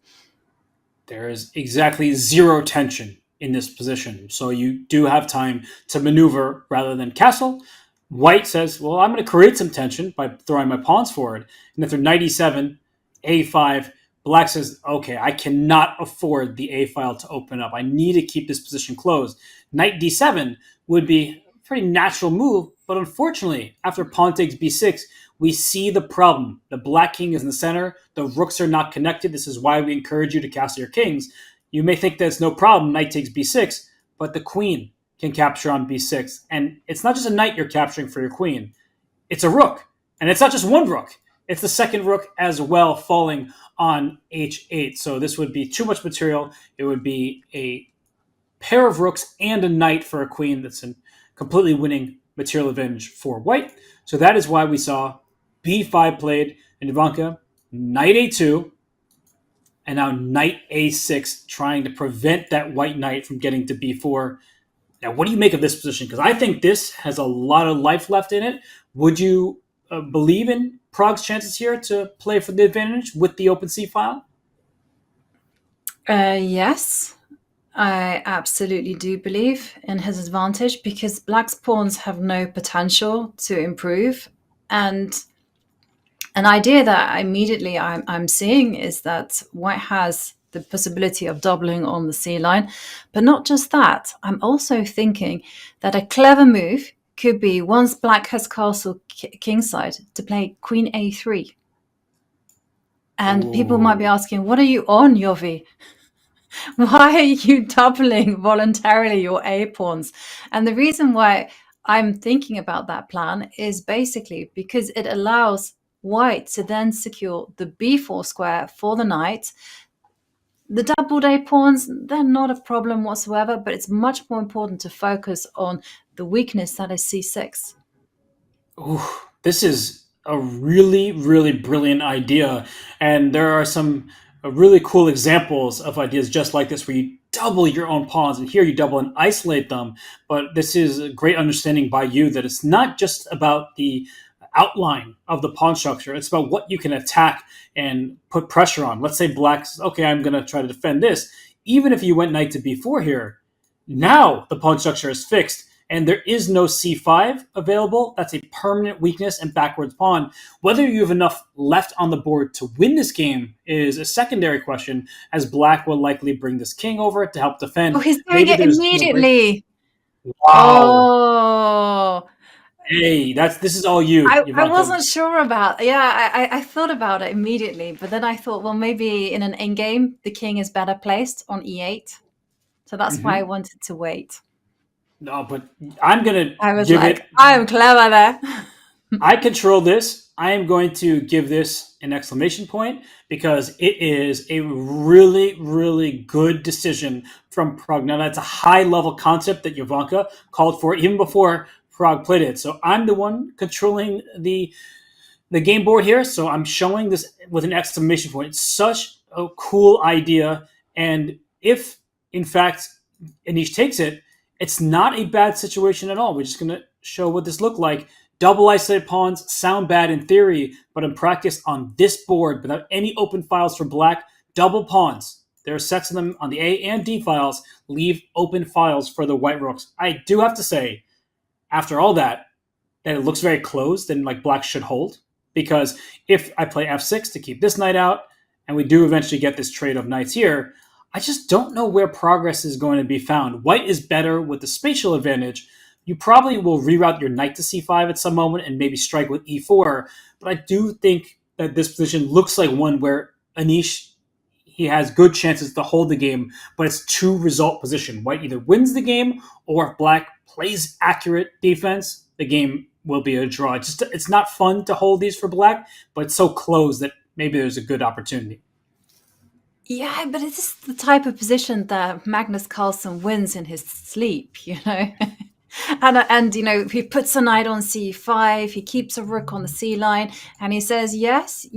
There is exactly zero tension in this position. So you do have time to maneuver rather than castle. White says, well, I'm going to create some tension by throwing my pawns forward. And if they're knight e7, a5, black says, okay, I cannot afford the a file to open up. I need to keep this position closed. Knight d7 would be a pretty natural move, but unfortunately, after pawn takes b6, we see the problem. The black king is in the center. The rooks are not connected. This is why we encourage you to castle your kings. You may think that's no problem, knight takes b6, but the queen can capture on b6. And it's not just a knight you're capturing for your queen. It's a rook. And it's not just one rook. It's the second rook as well falling on h8. So this would be too much material. It would be a pair of rooks and a knight for a queen that's a completely winning material advantage for white. So that is why we saw b5 played in Ivanka, knight a2, and now knight a6, trying to prevent that white knight from getting to b4. Now, what do you make of this position? Because I think this has a lot of life left in it. Would you believe in Pragg's chances here to play for the advantage with the open c file? Yes, I absolutely do believe in his advantage, because black's pawns have no potential to improve. And an idea that immediately I'm seeing is that white has the possibility of doubling on the c line. But not just that, I'm also thinking that a clever move could be, once black has castle kingside, to play queen a3. And people might be asking, what are you on, Yovi? Why are you doubling voluntarily your a pawns? And the reason why I'm thinking about that plan is basically because it allows white to then secure the b4 square for the knight. The doubled a pawns, they're not a problem whatsoever, but it's much more important to focus on the weakness that is c6. Ooh, this is a really, really brilliant idea. And there are some really cool examples of ideas just like this where you double your own pawns, and here you double and isolate them. But this is a great understanding by you that it's not just about the outline of the pawn structure. It's about what you can attack and put pressure on. Let's say black's, okay, I'm going to try to defend this. Even if you went knight to b4 here, now the pawn structure is fixed and there is no c5 available. That's a permanent weakness and backwards pawn. Whether you have enough left on the board to win this game is a secondary question, as black will likely bring this king over to help defend. Oh, he's doing it immediately. Wow. Oh. Hey, this is all you. I wasn't sure about. Yeah, I thought about it immediately, but then I thought, well, maybe in an endgame, the king is better placed on e8. So that's why I wanted to wait. No, but I'm going to give it. I'm clever there. I control this. I am going to give this an exclamation point because it is a really, really good decision from Pragg. Now, that's a high-level concept that Jovanka called for even before Pragg played it. So I'm the one controlling the game board here. So I'm showing this with an exclamation point. It's such a cool idea. And if, in fact, Anish takes it, it's not a bad situation at all. We're just going to show what this looked like. Double isolated pawns sound bad in theory, but in practice on this board, without any open files for black, double pawns. There are sets of them on the A and D files, leave open files for the white rooks. I do have to say, after all that it looks very closed and like black should hold, because if I play f6 to keep this knight out, and we do eventually get this trade of knights here, I just don't know where progress is going to be found. White is better with the spatial advantage. You probably will reroute your knight to c5 at some moment and maybe strike with e4, but I do think that this position looks like one where Anish, he has good chances to hold the game, but it's two-result position. White either wins the game, or if black plays accurate defense, the game will be a draw. It's not fun to hold these for black, but it's so close that maybe there's a good opportunity. Yeah, but it is the type of position that Magnus Carlsen wins in his sleep, you know? And you know, he puts a knight on c5, he keeps a rook on the c line, and he says, yes,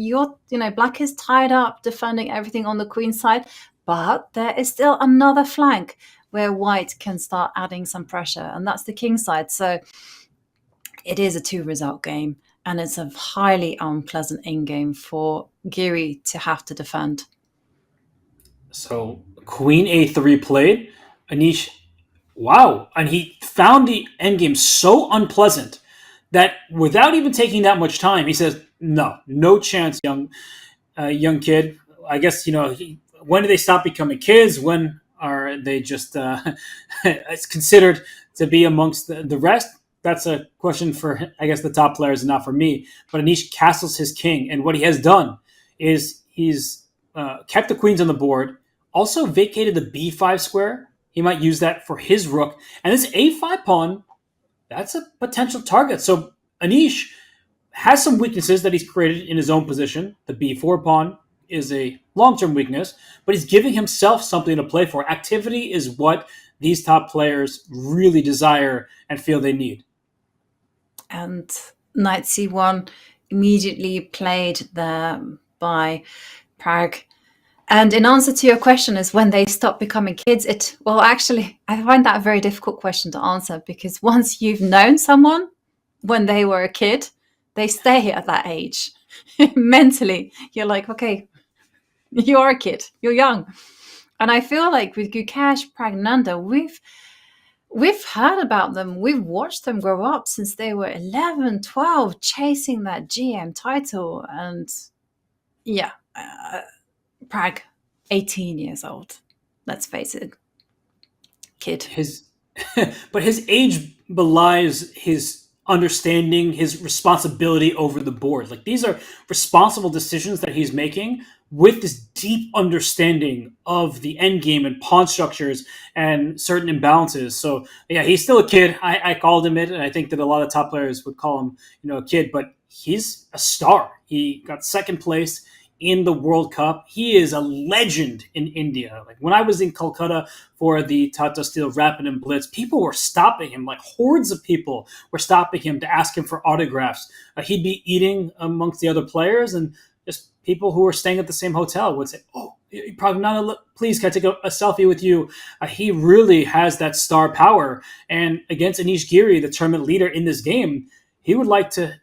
black is tied up defending everything on the queen side, but there is still another flank where white can start adding some pressure, and that's the king side. So it is a two-result game, and it's a highly unpleasant endgame for Giri to have to defend. So queen a3 played. Anish, wow. And he found the endgame so unpleasant that without even taking that much time, he says, no chance, young kid. I guess, when do they stop becoming kids? When are they just it's considered to be amongst the rest? That's a question for, I guess, the top players and not for me. But Anish castles his king. And what he has done is he's kept the queens on the board, also vacated the b5 square. He might use that for his rook. And this a5 pawn, that's a potential target. So Anish has some weaknesses that he's created in his own position. The b4 pawn is a long-term weakness, but he's giving himself something to play for. Activity is what these top players really desire and feel they need. And knight c1 immediately played there by Pragg. And in answer to your question is when they stop becoming kids, actually, I find that a very difficult question to answer, because once you've known someone when they were a kid, they stay at that age. Mentally, you're like, okay, you're a kid, you're young. And I feel like with Gukesh, Pragg, Nanda, we've heard about them. We've watched them grow up since they were 11, 12, chasing that GM title. And yeah, Pragg, 18 years old. Let's face it, kid. But his age belies his understanding, his responsibility over the board. Like, these are responsible decisions that he's making with this deep understanding of the end game and pawn structures and certain imbalances. So yeah, he's still a kid. I called him it, and I think that a lot of top players would call him, a kid, but he's a star. He got second place in the World Cup. He is a legend in India. Like, when I was in Kolkata for the Tata Steel Rapid and Blitz, people were stopping him, like hordes of people were stopping him to ask him for autographs. He'd be eating amongst the other players, and just people who were staying at the same hotel would say, "Oh, Pragg, please, can I take a selfie with you?" He really has that star power. And against Anish Giri, the tournament leader in this game, he would like to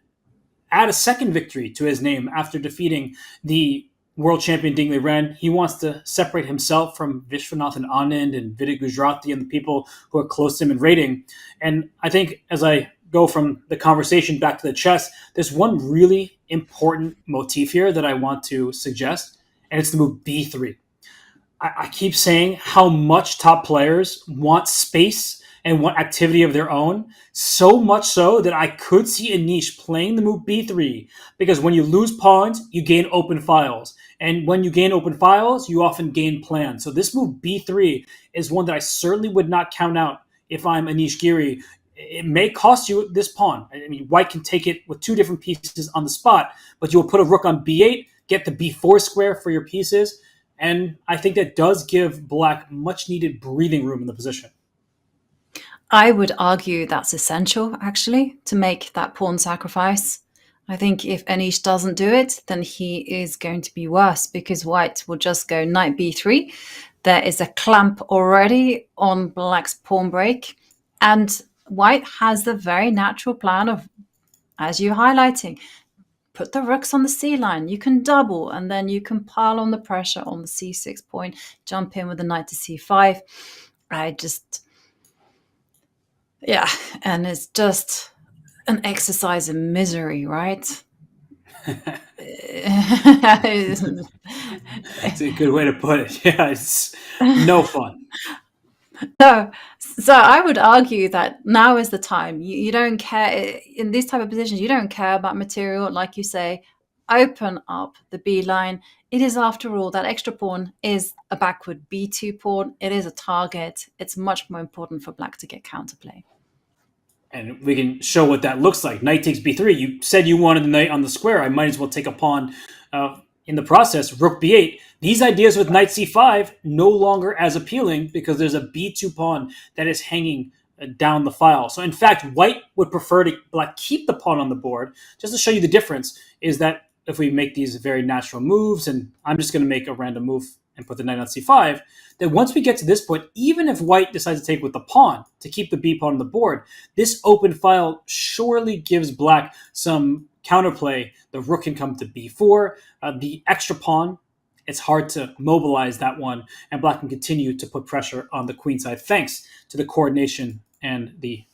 add a second victory to his name after defeating the world champion Ding Liren. He wants to separate himself from Vishwanathan Anand and Vidit Gujrati and the people who are close to him in rating. And I think as I go from the conversation back to the chess, there's one really important motif here that I want to suggest, and it's the move b3. I keep saying how much top players want space and want activity of their own, so much so that I could see Anish playing the move b3, because when you lose pawns, you gain open files. And when you gain open files, you often gain plans. So this move b3 is one that I certainly would not count out if I'm Anish Giri. It may cost you this pawn. I mean, white can take it with two different pieces on the spot, but you'll put a rook on b8, get the b4 square for your pieces, and I think that does give black much needed breathing room in the position. I would argue that's essential, actually, to make that pawn sacrifice. I think if Anish doesn't do it, then he is going to be worse, because white will just go knight b3. There is a clamp already on black's pawn break, and white has the very natural plan of, as you're highlighting, put the rooks on the c line. You can double, and then you can pile on the pressure on the c6 point, jump in with the knight to c5. And it's just an exercise in misery, right? It's a good way to put it. Yeah, it's no fun. So I would argue that now is the time. You don't care in these type of positions. You don't care about material, like you say. Open up the B line. It is, after all, that extra pawn is a backward B2 pawn. It is a target. It's much more important for black to get counterplay. And we can show what that looks like. Knight takes b3. You said you wanted the knight on the square. I might as well take a pawn in the process. Rook b8. These ideas with knight c5 no longer as appealing, because there's a b2 pawn that is hanging down the file. So in fact, white would prefer to black keep the pawn on the board. Just to show you the difference is that if we make these very natural moves, and I'm just going to make a random move and put the knight on c5, that once we get to this point, even if white decides to take with the pawn to keep the b pawn on the board, this open file surely gives black some counterplay. The rook can come to b4. The extra pawn, it's hard to mobilize that one, and black can continue to put pressure on the queen side thanks to the coordination and the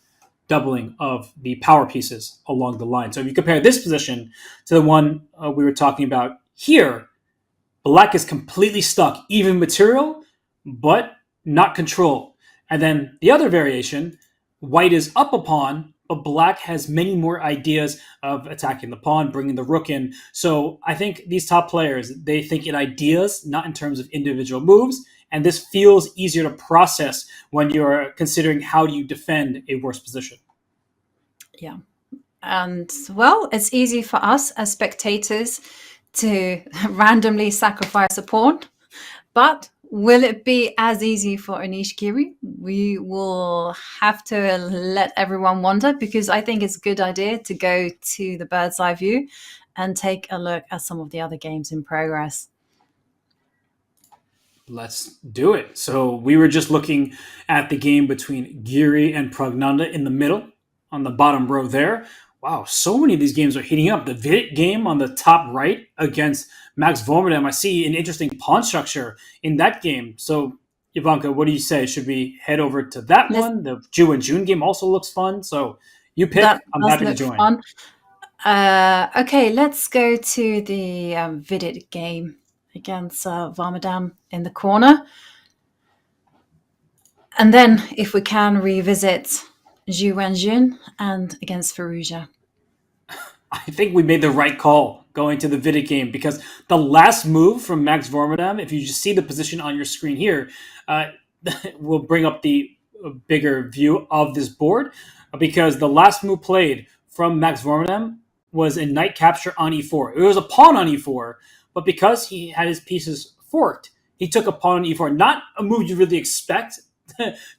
doubling of the power pieces along the line. So if you compare this position to the one we were talking about here, black is completely stuck, even material, but not control. And then the other variation, white is up a pawn, but black has many more ideas of attacking the pawn, bringing the rook in. So I think these top players, they think in ideas, not in terms of individual moves. And this feels easier to process when you're considering how do you defend a worse position. Yeah. And, well, it's easy for us as spectators to randomly sacrifice a pawn, but will it be as easy for Anish Giri? We will have to let everyone wonder, because I think it's a good idea to go to the bird's eye view and take a look at some of the other games in progress. Let's do it. So we were just looking at the game between Giri and Pragnanda in the middle, on the bottom row there. Wow, so many of these games are heating up. The Vidit game on the top right against Max Vormedem. I see an interesting pawn structure in that game. So, Ivanka, what do you say? Should we head over to that one? The Wenjun game also looks fun. So you pick. I'm happy to join. Fun. Okay, let's go to the Vidit game against Vormedem in the corner. And then, if we can, revisit Wenjun and against Firouzja. I think we made the right call going to the Vidit game, because the last move from Max Vormedem, if you just see the position on your screen here, will bring up the bigger view of this board, because the last move played from Max Vormedem was a knight capture on e4. It was a pawn on e4, but because he had his pieces forked, he took a pawn on e4. Not a move you really expect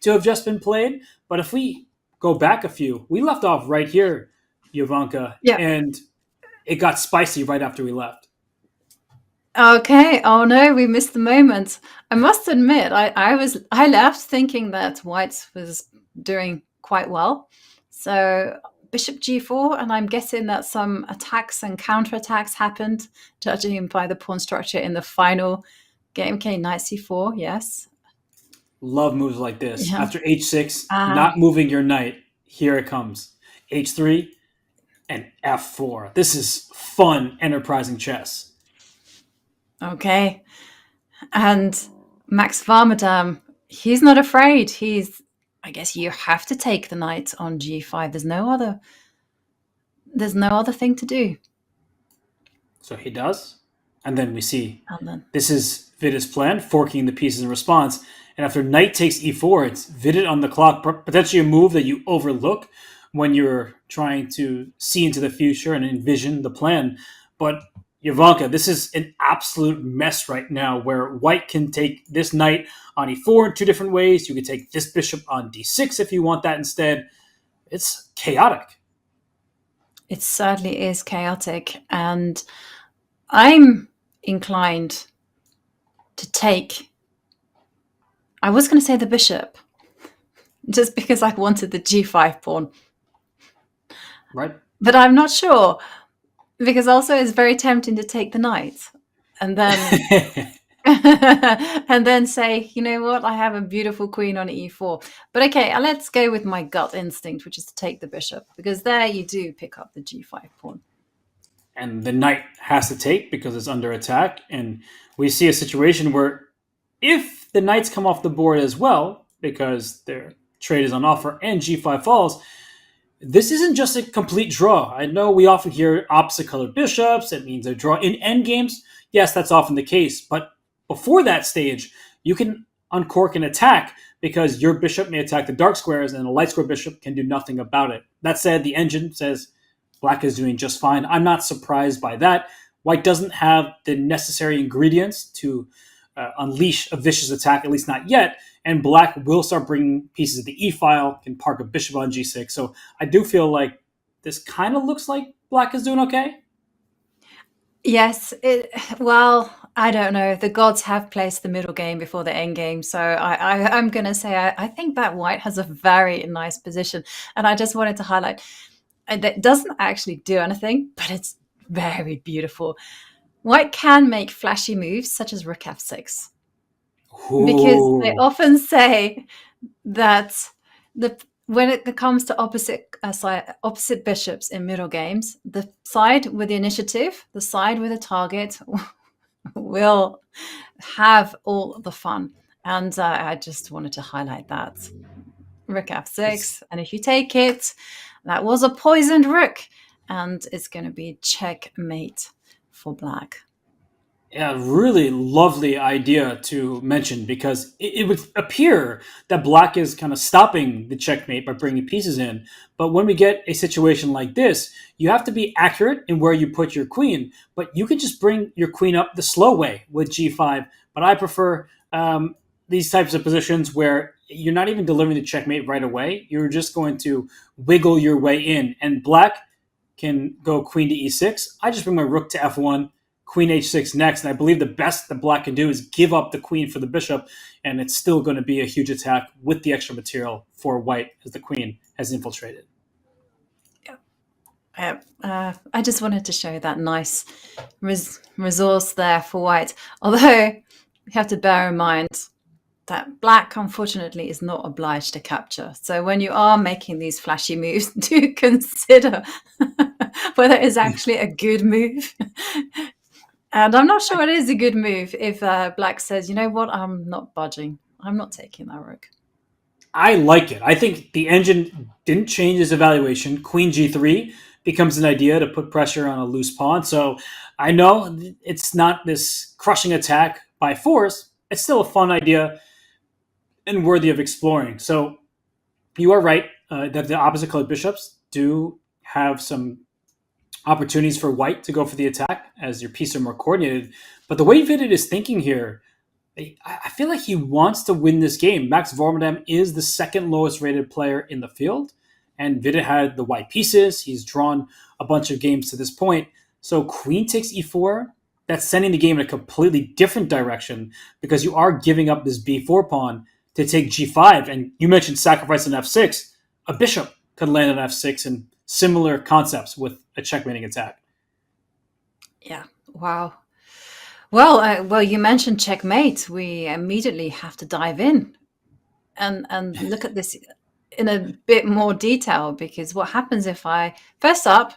to have just been played, but if we go back a few, we left off right here, Ivanka, and it got spicy right after we left. Okay. Oh no, we missed the moment. I must admit, I left thinking that white was doing quite well. So bishop g4, and I'm guessing that some attacks and counterattacks happened, judging by the pawn structure in the final game. Okay, knight c4, yes. Love moves like this. Yeah. After h6, not moving your knight, here it comes. h3 and f4. This is fun, enterprising chess. Okay. And Max Varmadam, he's not afraid. I guess you have to take the knight on g5. There's no other thing to do. So he does. And then we see And then this is Vidit's plan, forking the pieces in response. And after knight takes e4, it's Vidit on the clock, potentially a move that you overlook when you're trying to see into the future and envision the plan. But Ivanka, this is an absolute mess right now where white can take this knight on e4 in two different ways. You can take this bishop on d6 if you want that instead. It's chaotic. it certainly is chaotic, and I'm inclined to take. I was going to say the bishop, just because I wanted the g5 pawn. Right. But I'm not sure, because also it's very tempting to take the knight and then and then say, you know what, I have a beautiful queen on e4. But okay, let's go with my gut instinct, which is to take the bishop, because there you do pick up the g5 pawn. And the knight has to take because it's under attack. And we see a situation where if the knights come off the board as well, because their trade is on offer and g5 falls, this isn't just a complete draw. I know we often hear opposite colored bishops. It means a draw in endgames. Yes, that's often the case. But before that stage, you can uncork an attack because your bishop may attack the dark squares and a light square bishop can do nothing about it. That said, the engine says black is doing just fine. I'm not surprised by that. White doesn't have the necessary ingredients to unleash a vicious attack, at least not yet. And black will start bringing pieces of the e-file, can park a bishop on g6. So I do feel like this kind of looks like black is doing okay. Yes, well, I don't know. The gods have placed the middle game before the end game. So I'm going to say I think that white has a very nice position. And I just wanted to highlight that doesn't actually do anything, but it's very beautiful. White can make flashy moves such as rook f6. Ooh. Because they often say that when it comes to opposite bishops in middle games, the side with the initiative, the side with the target, will have all the fun. And I just wanted to highlight that. Rook f6, and if you take it, that was a poisoned rook, and it's going to be checkmate for black. Yeah, really lovely idea to mention, because it would appear that black is kind of stopping the checkmate by bringing pieces in. But when we get a situation like this, you have to be accurate in where you put your queen, but you can just bring your queen up the slow way with g5. But I prefer these types of positions where you're not even delivering the checkmate right away. You're just going to wiggle your way in. And black can go queen to e6. I just bring my rook to f1. Queen h6 next, and I believe the best that black can do is give up the queen for the bishop, and it's still going to be a huge attack with the extra material for white as the queen has infiltrated. I just wanted to show that nice resource there for white, although you have to bear in mind that black, unfortunately, is not obliged to capture. So when you are making these flashy moves, do consider whether it's actually a good move. And I'm not sure it is a good move if black says, you know what, I'm not budging. I'm not taking that rook. I like it. I think the engine didn't change his evaluation. Queen g3 becomes an idea to put pressure on a loose pawn. So I know it's not this crushing attack by force. It's still a fun idea and worthy of exploring. So you are right that the opposite colored bishops do have some opportunities for white to go for the attack as your pieces are more coordinated. But the way Vidit is thinking here, I feel like he wants to win this game. Max Vormadam is the second lowest rated player in the field, and Vidit had the white pieces. He's drawn a bunch of games to this point. So queen takes e4, that's sending the game in a completely different direction, because you are giving up this b4 pawn to take g5. And you mentioned sacrifice on f6. A bishop could land on f6 and similar concepts with a checkmating attack. Yeah. Wow. Well, you mentioned checkmate. We immediately have to dive in and look at this in a bit more detail, because what happens if first up,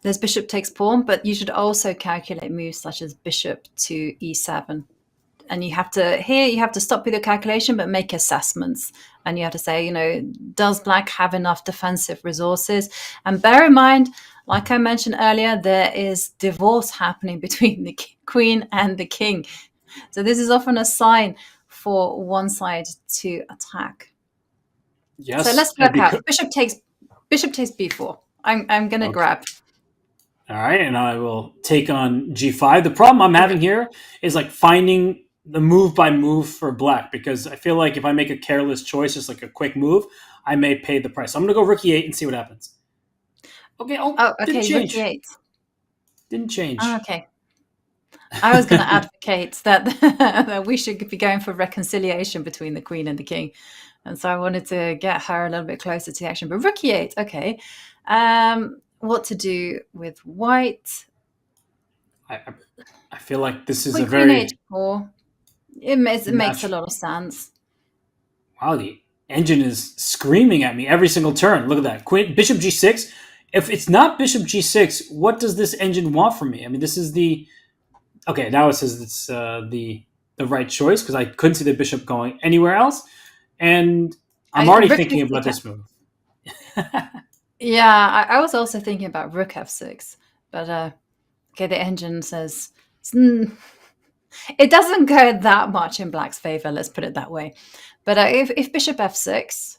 there's bishop takes pawn, but you should also calculate moves such as bishop to e7. And you have to stop with your calculation, but make assessments. And you have to say, does black have enough defensive resources? And bear in mind, like I mentioned earlier, there is divorce happening between the queen and the king. So this is often a sign for one side to attack. Yes. So let's work out. Bishop takes b4. I'm going to grab. All right, and I will take on g5. The problem I'm having here is like finding the move by move for black, because I feel like if I make a careless choice, just like a quick move, I may pay the price. So I'm going to go rook e8 and see what happens. Okay. Okay. Didn't change. Rook e8. Didn't change. Oh, okay. I was going to advocate that we should be going for reconciliation between the queen and the king. And so I wanted to get her a little bit closer to the action. But rook e8, okay. What to do with white? I feel like this is Queen a very... h4. It makes a lot of sense. Wow, the engine is screaming at me every single turn. Look at that. Bishop g6. If it's not bishop g6, what does this engine want from me? I mean, this is the... Okay, now it says it's the right choice, because I couldn't see the bishop going anywhere else. And I'm already thinking about this move. Yeah, I was also thinking about rook f6. But, okay, the engine says... It doesn't go that much in black's favor, let's put it that way. But if bishop f6...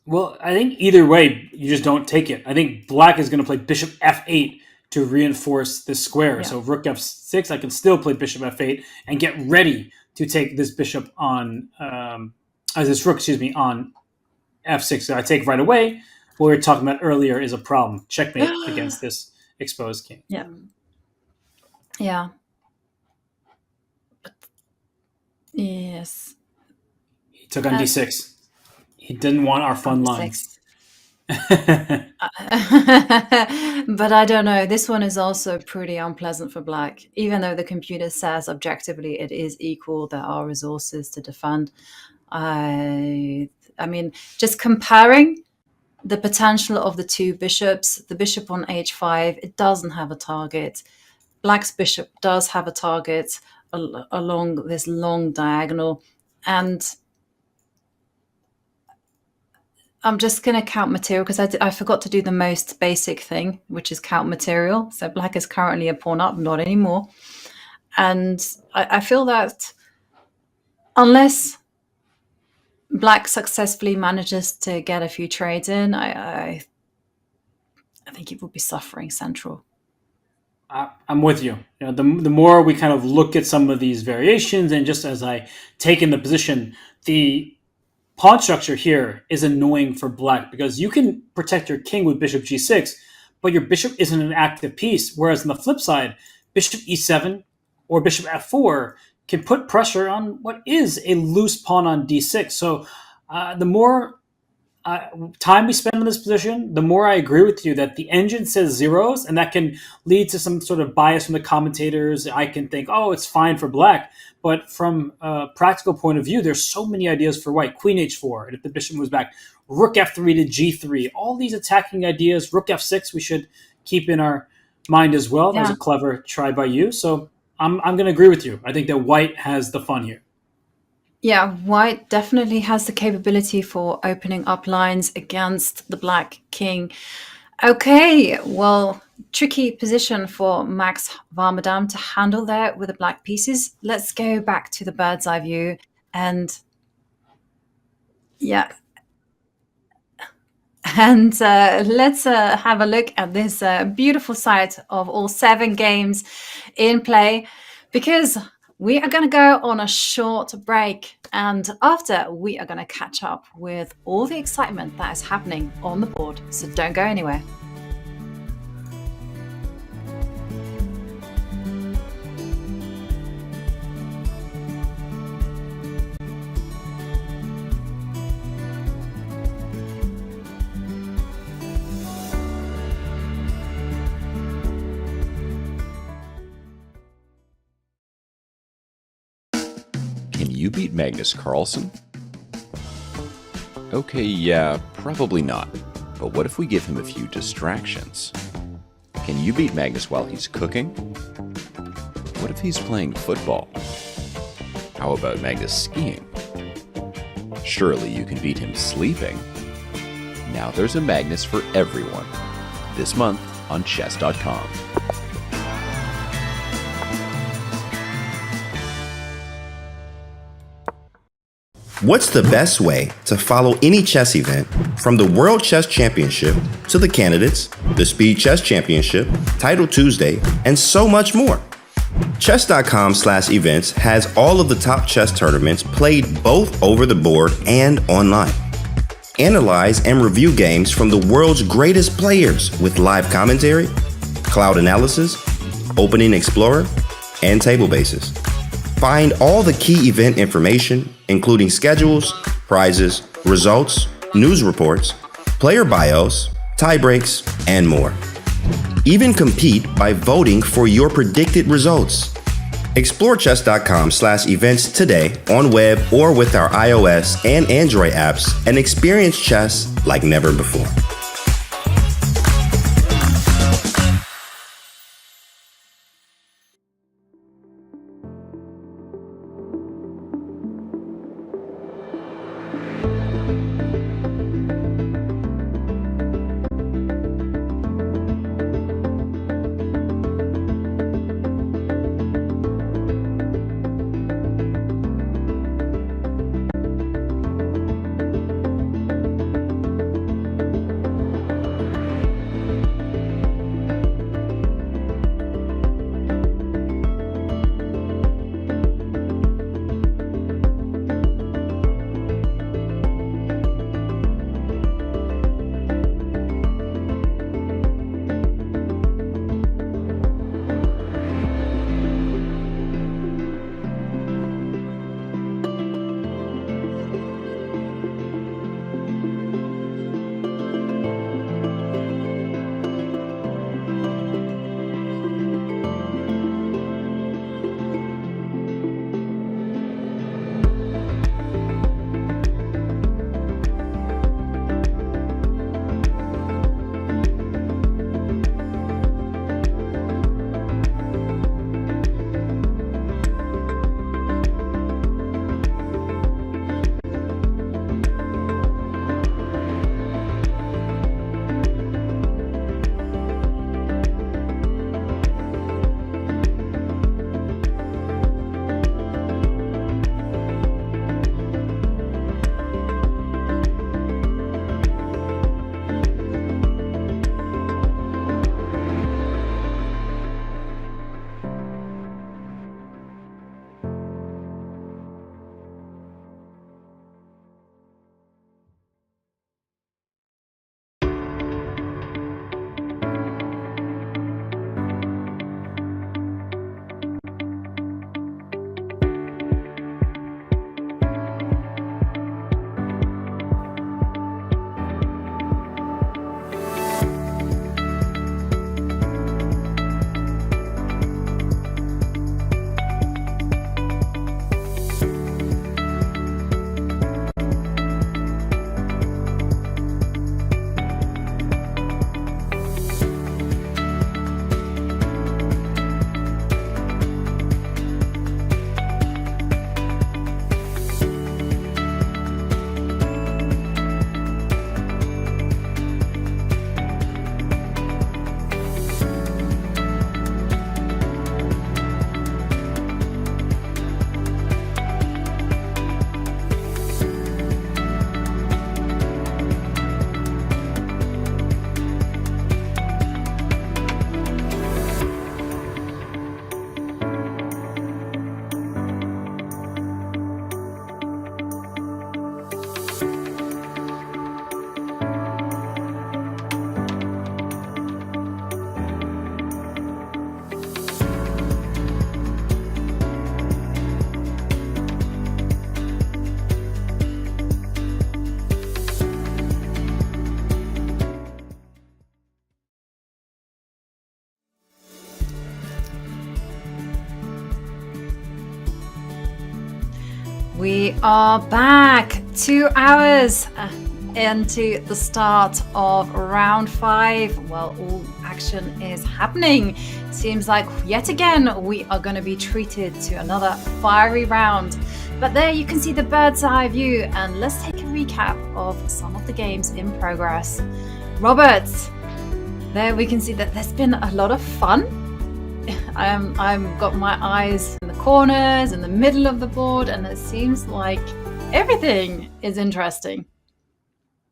Well, I think either way, you just don't take it. I think black is going to play bishop f8 to reinforce this square. Yeah. So rook f6, I can still play bishop f8 and get ready to take this bishop on, this rook, on f6. So I take right away. What we were talking about earlier is a problem. Checkmate against this exposed king. Yeah. Yeah. Yes. He took on d6. He didn't want our fun lines. But I don't know. This one is also pretty unpleasant for black. Even though the computer says objectively it is equal, there are resources to defend. I mean, just comparing the potential of the two bishops, the bishop on h5, it doesn't have a target. Black's bishop does have a target along this long diagonal. And I'm just going to count material, because I forgot to do the most basic thing, which is count material. So black is currently a pawn up, not anymore. And I feel that unless black successfully manages to get a few trades in, I think it will be suffering central. I'm with you. The more we kind of look at some of these variations, and just as I take in the position, the pawn structure here is annoying for black, because you can protect your king with bishop g6, but your bishop isn't an active piece. Whereas on the flip side, bishop e7 or bishop f4 can put pressure on what is a loose pawn on d6. So the more time we spend on this position, the more I agree with you that the engine says zeros, and that can lead to some sort of bias from the commentators. I can think, oh, it's fine for black. But from a practical point of view, there's so many ideas for white. Queen h4, and if the bishop moves back, rook f3 to g3. All these attacking ideas. Rook f6 we should keep in our mind as well. That was a clever try by you. So I'm going to agree with you. I think that white has the fun here. Yeah, white definitely has the capability for opening up lines against the black king. Okay, well, tricky position for Max Varmadam to handle there with the black pieces. Let's go back to the bird's eye view and let's have a look at this beautiful sight of all 7 games in play, because we are going to go on a short break, and after we are going to catch up with all the excitement that is happening on the board. So don't go anywhere. you beat Magnus Carlsen? Okay, yeah, probably not. But what if we give him a few distractions? Can you beat Magnus while he's cooking? What if he's playing football? How about Magnus skiing? Surely you can beat him sleeping. Now there's a Magnus for everyone. This month on chess.com. What's the best way to follow any chess event, from the World Chess Championship to the candidates, the Speed Chess Championship, Title Tuesday, and so much more? Chess.com/events has all of the top chess tournaments played both over the board and online. Analyze and review games from the world's greatest players with live commentary, cloud analysis, Opening Explorer, and table bases. Find all the key event information, including schedules, prizes, results, news reports, player bios, tiebreaks, and more. Even compete by voting for your predicted results. Explore chess.com/events today on web or with our iOS and Android apps and experience chess like never before. We are back 2 hours into the start of round 5. Well, all action is happening. Seems like yet again we are going to be treated to another fiery round. But there you can see the bird's eye view, and let's take a recap of some of the games in progress. Robert, there we can see that there's been a lot of fun. I've got my eyes in the corners, in the middle of the board, and it seems like everything is interesting.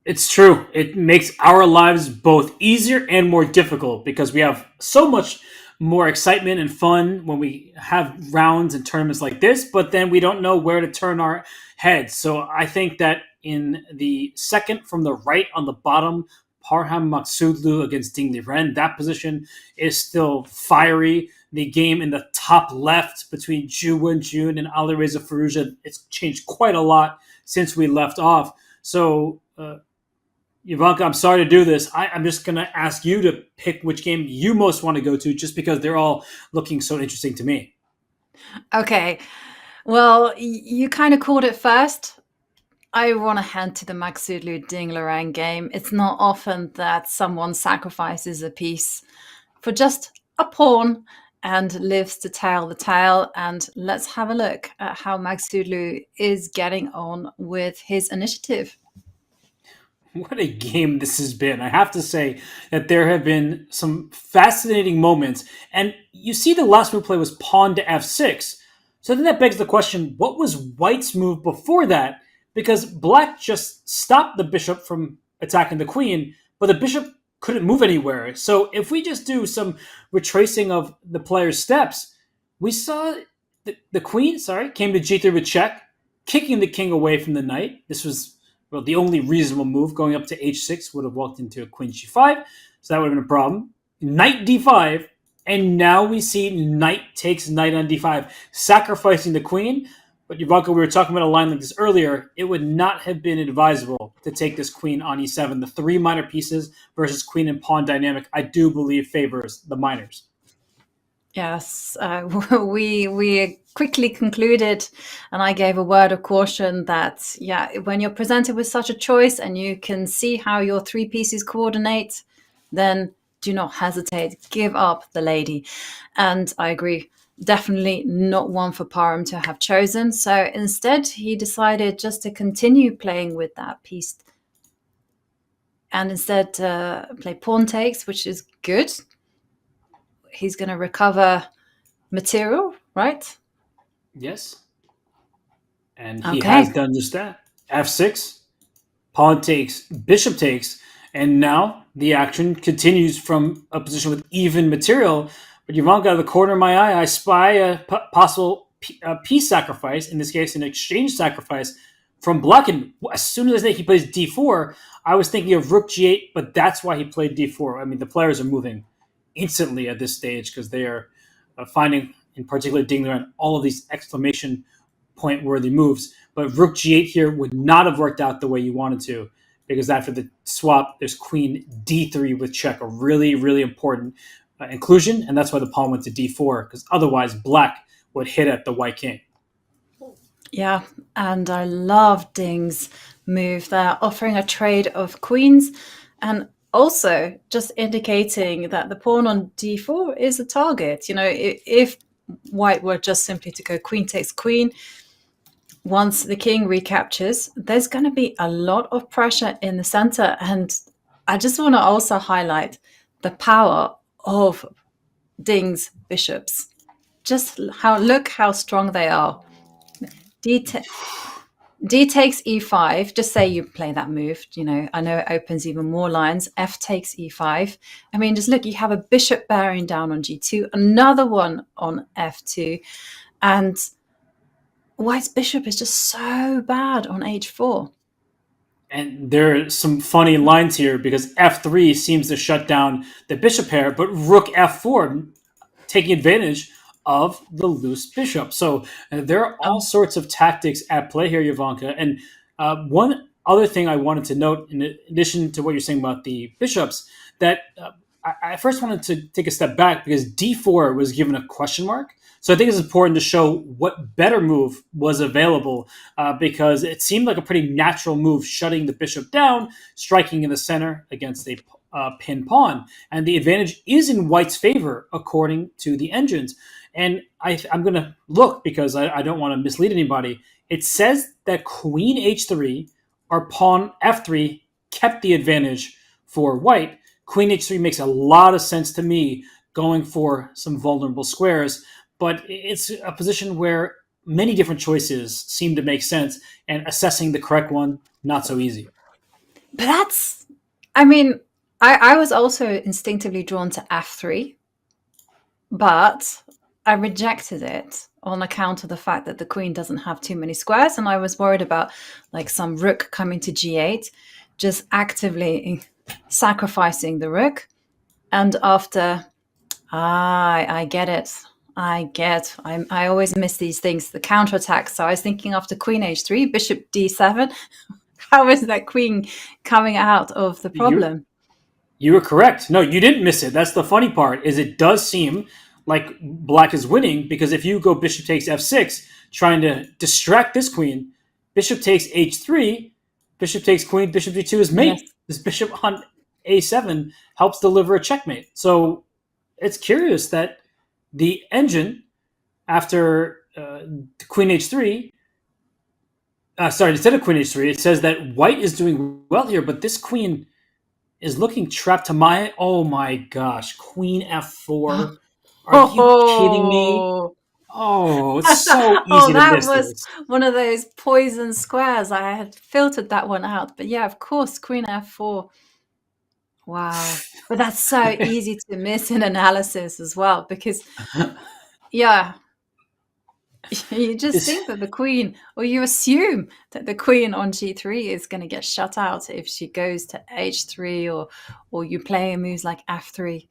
It's true. It makes our lives both easier and more difficult because we have so much more excitement and fun when we have rounds and tournaments like this, but then we don't know where to turn our heads. So I think that in the second from the right on the bottom, Parham Maksudlu against Ding Liren, that position is still fiery. The game in the top left between Wenjun and Alireza Firouzja, it's changed quite a lot since we left off. So, Ivanka, I'm sorry to do this. I'm just going to ask you to pick which game you most want to go to just because they're all looking so interesting to me. Okay. Well, you kind of called it first. I want to hand to the Maksudlu Ding Liren game. It's not often that someone sacrifices a piece for just a pawn and lives to tell the tale. And let's have a look at how Maksudlu is getting on with his initiative. What a game this has been. I have to say that there have been some fascinating moments. And you see the last move play was pawn to f6. So then that begs the question, what was White's move before that? Because Black just stopped the bishop from attacking the queen, but the bishop couldn't move anywhere. So if we just do some retracing of the player's steps, we saw the queen, came to g3 with check, kicking the king away from the knight. This was the only reasonable move. Going up to h6 would have walked into a queen g5, so that would have been a problem. Knight d5, and now we see knight takes knight on d5, sacrificing the queen. But Ivanka, we were talking about a line like this earlier. It would not have been advisable to take this queen on e7. The 3 minor pieces versus queen and pawn dynamic, I do believe, favors the minors. Yes, we quickly concluded, and I gave a word of caution that, when you're presented with such a choice and you can see how your 3 pieces coordinate, then do not hesitate. Give up the lady. And I agree. Definitely not one for Parham to have chosen. So instead, he decided just to continue playing with that piece and instead play pawn takes, which is good. He's going to recover material, right? Yes. And he has done just that. f6, pawn takes, bishop takes, and now the action continues from a position with even material. But Ivanka, out of the corner of my eye, I spy a possible piece sacrifice, in this case an exchange sacrifice from Black. And as soon as he plays d4, I was thinking of rook g8, but that's why he played d4. I mean, the players are moving instantly at this stage because they are finding, in particular, Ding Liren, all of these exclamation point worthy moves. But rook g8 here would not have worked out the way you wanted to, because after the swap, there's queen d3 with check, a really, really important inclusion, and that's why the pawn went to d4, because otherwise Black would hit at the white king. Yeah, and I love Ding's move there, offering a trade of queens and also just indicating that the pawn on d4 is a target. You know, if White were just simply to go queen takes queen, once the king recaptures, there's going to be a lot of pressure in the center. And I just want to also highlight the power of Ding's bishops. Just look how strong they are. D takes e5. Just say you play that move. You know, I know it opens even more lines. F takes e5. I mean, just look, you have a bishop bearing down on g2, another one on f2, and White's bishop is just so bad on h4. And there are some funny lines here because f3 seems to shut down the bishop pair, but rook f4 taking advantage of the loose bishop. So there are all sorts of tactics at play here, Ivanka. And one other thing I wanted to note, in addition to what you're saying about the bishops, that I first wanted to take a step back because d4 was given a question mark. So I think it's important to show what better move was available because it seemed like a pretty natural move, shutting the bishop down, striking in the center against a pin pawn. And the advantage is in white's favor, according to the engines. And I'm going to look because I don't want to mislead anybody. It says that queen h3 or pawn f3 kept the advantage for white. Queen h3 makes a lot of sense to me, going for some vulnerable squares. But it's a position where many different choices seem to make sense, and assessing the correct one, not so easy. But that's, I mean, I was also instinctively drawn to f3, but I rejected it on account of the fact that the queen doesn't have too many squares, and I was worried about like some rook coming to g8, just actively sacrificing the rook. And after, I get it. I always miss these things, the counterattack. So I was thinking after queen h3, bishop d7, how is that queen coming out of the problem? You were correct. No, you didn't miss it. That's the funny part, is it does seem like black is winning, because if you go bishop takes f6, trying to distract this queen, bishop takes h3, bishop takes queen, bishop d2 is mate. Yes. This bishop on a7 helps deliver a checkmate. So it's curious that the engine, after queen h3, instead of queen h3, it says that white is doing well here, but this queen is looking trapped to oh my gosh, queen f4. Are you kidding me? Oh, it's so easy to miss. That was one of those poison squares. I had filtered that one out. But yeah, of course, queen f4. Wow. But that's so easy to miss in analysis as well, because, yeah, you just think that the queen, or you assume that the queen on g3 is going to get shut out if she goes to h3 or you play moves like f3.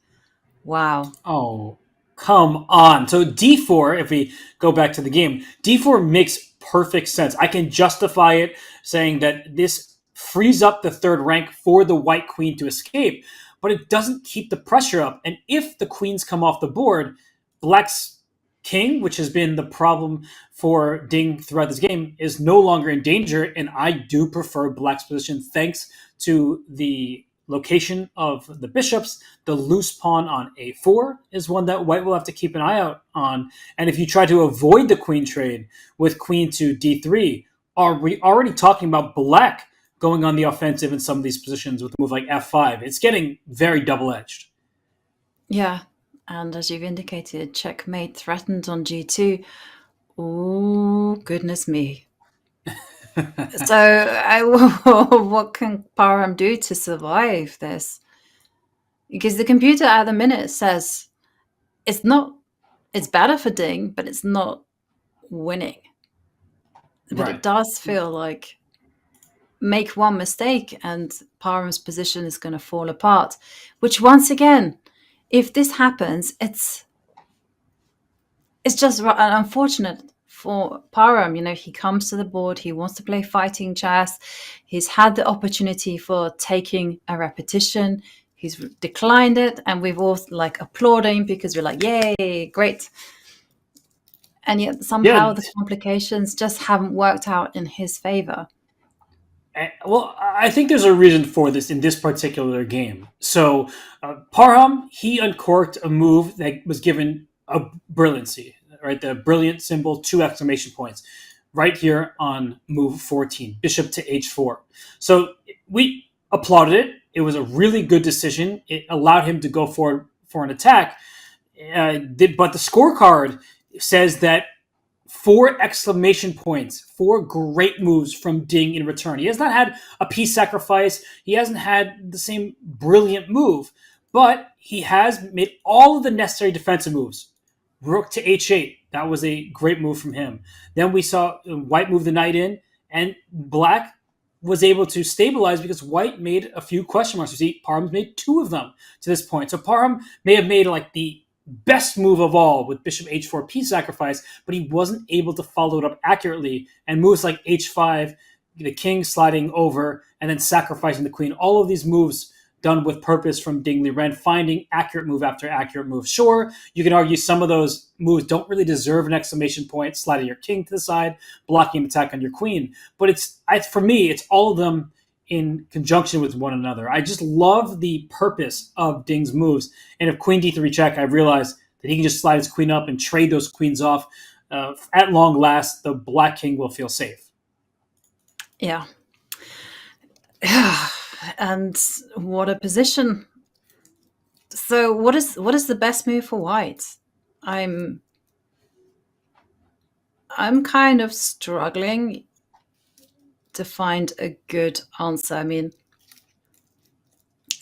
Wow. Oh, come on. So d4, if we go back to the game, d4 makes perfect sense. I can justify it saying that this frees up the third rank for the white queen to escape, but it doesn't keep the pressure up. And if the queens come off the board, black's king, which has been the problem for Ding throughout this game, is no longer in danger. And I do prefer black's position thanks to the location of the bishops. The loose pawn on a4 is one that white will have to keep an eye out on. And if you try to avoid the queen trade with queen to d3, are we already talking about black going on the offensive in some of these positions with a move like f5? It's getting very double-edged. Yeah. And as you've indicated, checkmate threatened on g2. Oh, goodness me. So what can Parham do to survive this? Because the computer at the minute says it's better for Ding, but it's not winning. But right. It does feel like make one mistake and Parham's position is going to fall apart, which once again, if this happens, it's just unfortunate for Parham. You know, he comes to the board, he wants to play fighting chess. He's had the opportunity for taking a repetition. He's declined it, and we've all like applauding because we're like, yay, great. And yet somehow the complications just haven't worked out in his favor. Well, I think there's a reason for this in this particular game. So Parham, he uncorked a move that was given a brilliancy, right? The brilliant symbol, 2 exclamation points, right here on move 14, bishop to h4. So we applauded it. It was a really good decision. It allowed him to go forward for an attack. But the scorecard says that 4 exclamation points, 4 great moves from Ding in return. He has not had a piece sacrifice. He hasn't had the same brilliant move, but he has made all of the necessary defensive moves. Rook to h8. That was a great move from him. Then we saw white move the knight in, and black was able to stabilize because white made a few question marks. You see, Parham's made 2 of them to this point. So Parham may have made like the best move of all with bishop h4 piece sacrifice, but he wasn't able to follow it up accurately. And moves like h5, the king sliding over, and then sacrificing the queen. All of these moves done with purpose from Ding Liren, finding accurate move after accurate move. Sure, you can argue some of those moves don't really deserve an exclamation point, sliding your king to the side, blocking an attack on your queen. But for me, it's all of them in conjunction with one another. I just love the purpose of Ding's moves. And if queen d3 check, I realize that he can just slide his queen up and trade those queens off. At long last, the black king will feel safe. Yeah. And what a position. So what is the best move for white? I'm kind of struggling to find a good answer. I mean,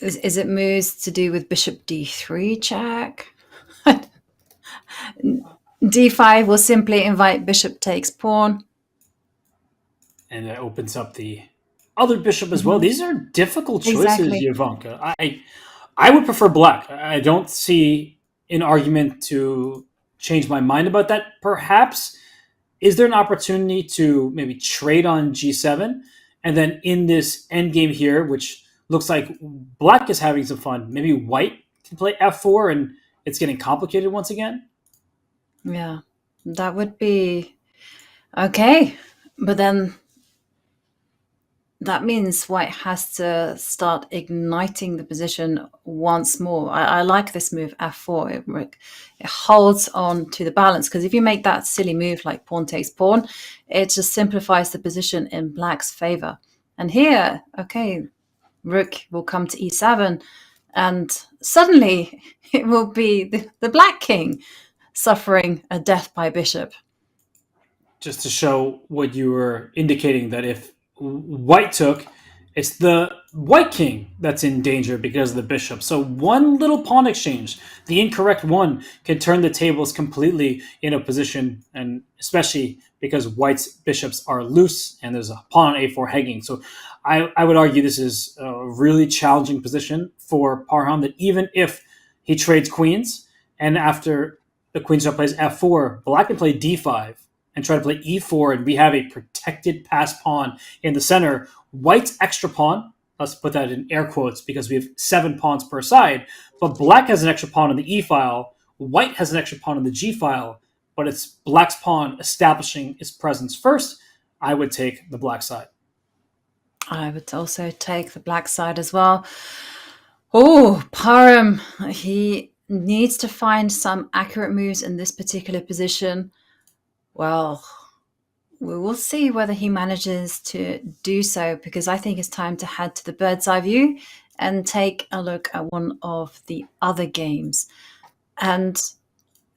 is it moves to do with bishop d3 check? d5 will simply invite bishop takes pawn. And that opens up the other bishop as well. These are difficult choices, Exactly. Ivanka. I would prefer black. I don't see an argument to change my mind about that. Perhaps, is there an opportunity to maybe trade on g7? And then in this endgame here, which looks like black is having some fun, maybe white can play f4 and it's getting complicated once again? Yeah, that would be okay. But then that means white has to start igniting the position once more. I like this move, f4. It holds on to the balance, because if you make that silly move like pawn takes pawn, it just simplifies the position in black's favor. And here, okay, rook will come to e7, and suddenly it will be the black king suffering a death by bishop. Just to show what you were indicating, that if white took, it's the white king that's in danger because of the bishop. So one little pawn exchange, the incorrect one, can turn the tables completely in a position, and especially because white's bishops are loose and there's a pawn on a4 hanging. So I would argue this is a really challenging position for Parham, that even if he trades queens and after the queen star plays f4, black can play d5 and try to play e4, and we have a protected pass pawn in the center. White's extra pawn, let's put that in air quotes because we have 7 pawns per side, but black has an extra pawn on the e file, white has an extra pawn on the g file, but it's black's pawn establishing its presence first. I would take the black side. I would also take the black side as well. Oh, Parham, he needs to find some accurate moves in this particular position. Well, we will see whether he manages to do so, because I think it's time to head to the bird's eye view and take a look at one of the other games. And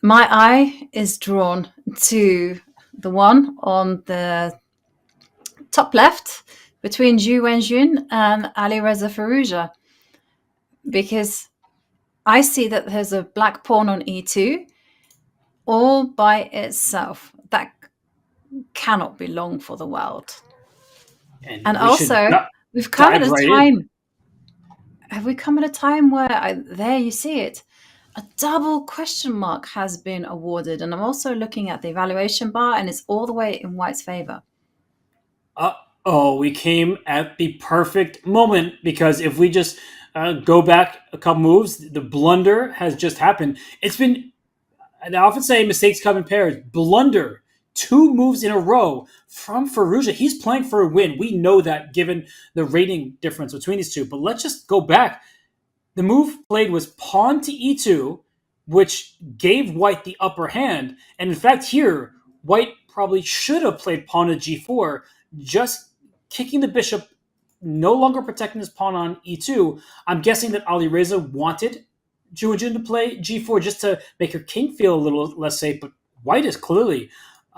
my eye is drawn to the one on the top left between Wenjun and Alireza Firouzja, because I see that there's a black pawn on e2 all by itself. That cannot be long for the world. And also, we've come at a time. Have we come at a time where there you see it? A double question mark has been awarded, and I'm also looking at the evaluation bar, and it's all the way in white's favor. We came at the perfect moment, because if we just go back a couple moves, the blunder has just happened. It's been, I often say mistakes come in pairs. Blunder, 2 moves in a row from Firouzja. He's playing for a win. We know that given the rating difference between these two. But let's just go back. The move played was pawn to e2, which gave white the upper hand. And in fact, here, white probably should have played pawn to g4, just kicking the bishop, no longer protecting his pawn on e2. I'm guessing that Alireza wanted Wenjun to play g4 just to make her king feel a little less safe, but white is clearly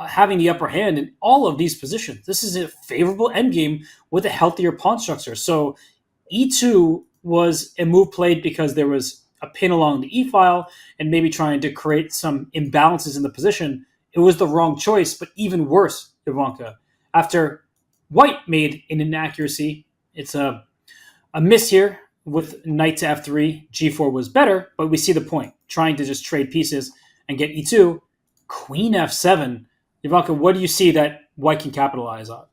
having the upper hand in all of these positions. This is a favorable endgame with a healthier pawn structure. So e2 was a move played because there was a pin along the e-file and maybe trying to create some imbalances in the position. It was the wrong choice, but even worse, Ivanka, after white made an inaccuracy, it's a miss here with knight to f3. G4 was better, but we see the point. Trying to just trade pieces and get e2. Queen f7. Ivanka, what do you see that white can capitalize on?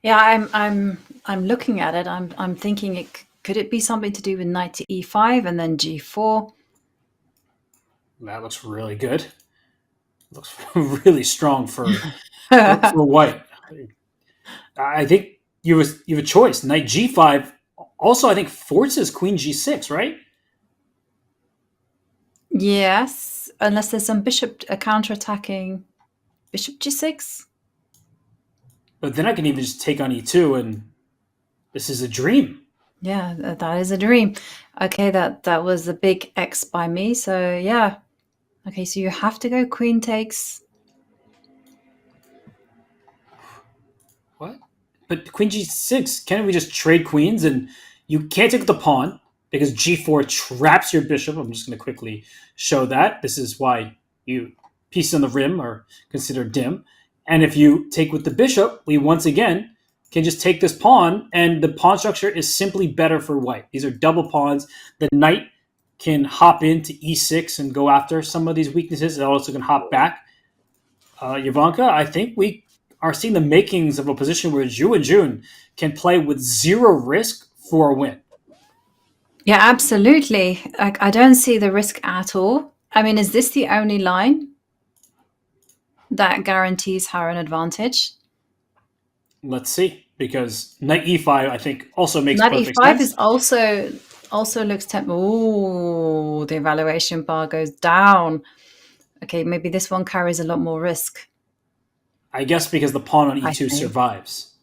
Yeah, I'm looking at it. I'm thinking it Could it be something to do with knight to e5 and then g4? That looks really good. Looks really strong for white. I think you have a choice. Knight g5. Also, I think forces queen g6, right? Yes, unless there's some bishop counterattacking bishop g6. But then I can even just take on e2, and this is a dream. Yeah, that is a dream. Okay, that was a big X by me. So yeah. Okay, so you have to go queen takes. What? But queen g6, can't we just trade queens? And you can't take the pawn because g4 traps your bishop. I'm just going to quickly show that. This is why pieces on the rim are considered dim. And if you take with the bishop, we once again can just take this pawn, and the pawn structure is simply better for white. These are double pawns. The knight can hop into e6 and go after some of these weaknesses. It also can hop back. Ivanka, I think we are seeing the makings of a position where Wenjun can play with zero risk for a win. Yeah, absolutely. I don't see the risk at all. I mean, is this the only line that guarantees her an advantage? Let's see, because knight e5, I think, also makes knight perfect e5 sense. is also looks Ooh, the evaluation bar goes down. Okay, maybe this one carries a lot more risk. I guess because the pawn on e2 survives.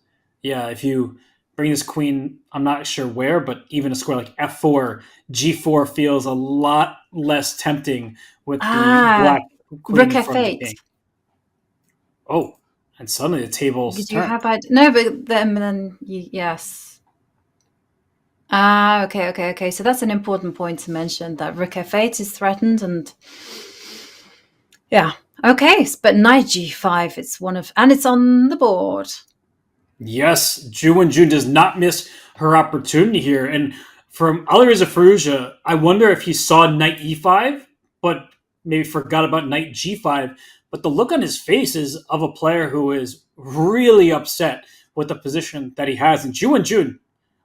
Yeah, if you bring this queen, I'm not sure where, but even a square like f4, g4 feels a lot less tempting with the black queen rook in front of the f8. king. Oh, and suddenly the tables turn. No, but then yes. Okay. So that's an important point to mention, that rook f8 is threatened, and yeah. Okay, but knight g5, it's on the board. Yes, Wenjun does not miss her opportunity here. And from Alireza Firouzja, I wonder if he saw knight e5, but maybe forgot about knight g5. But the look on his face is of a player who is really upset with the position that he has. And Wenjun,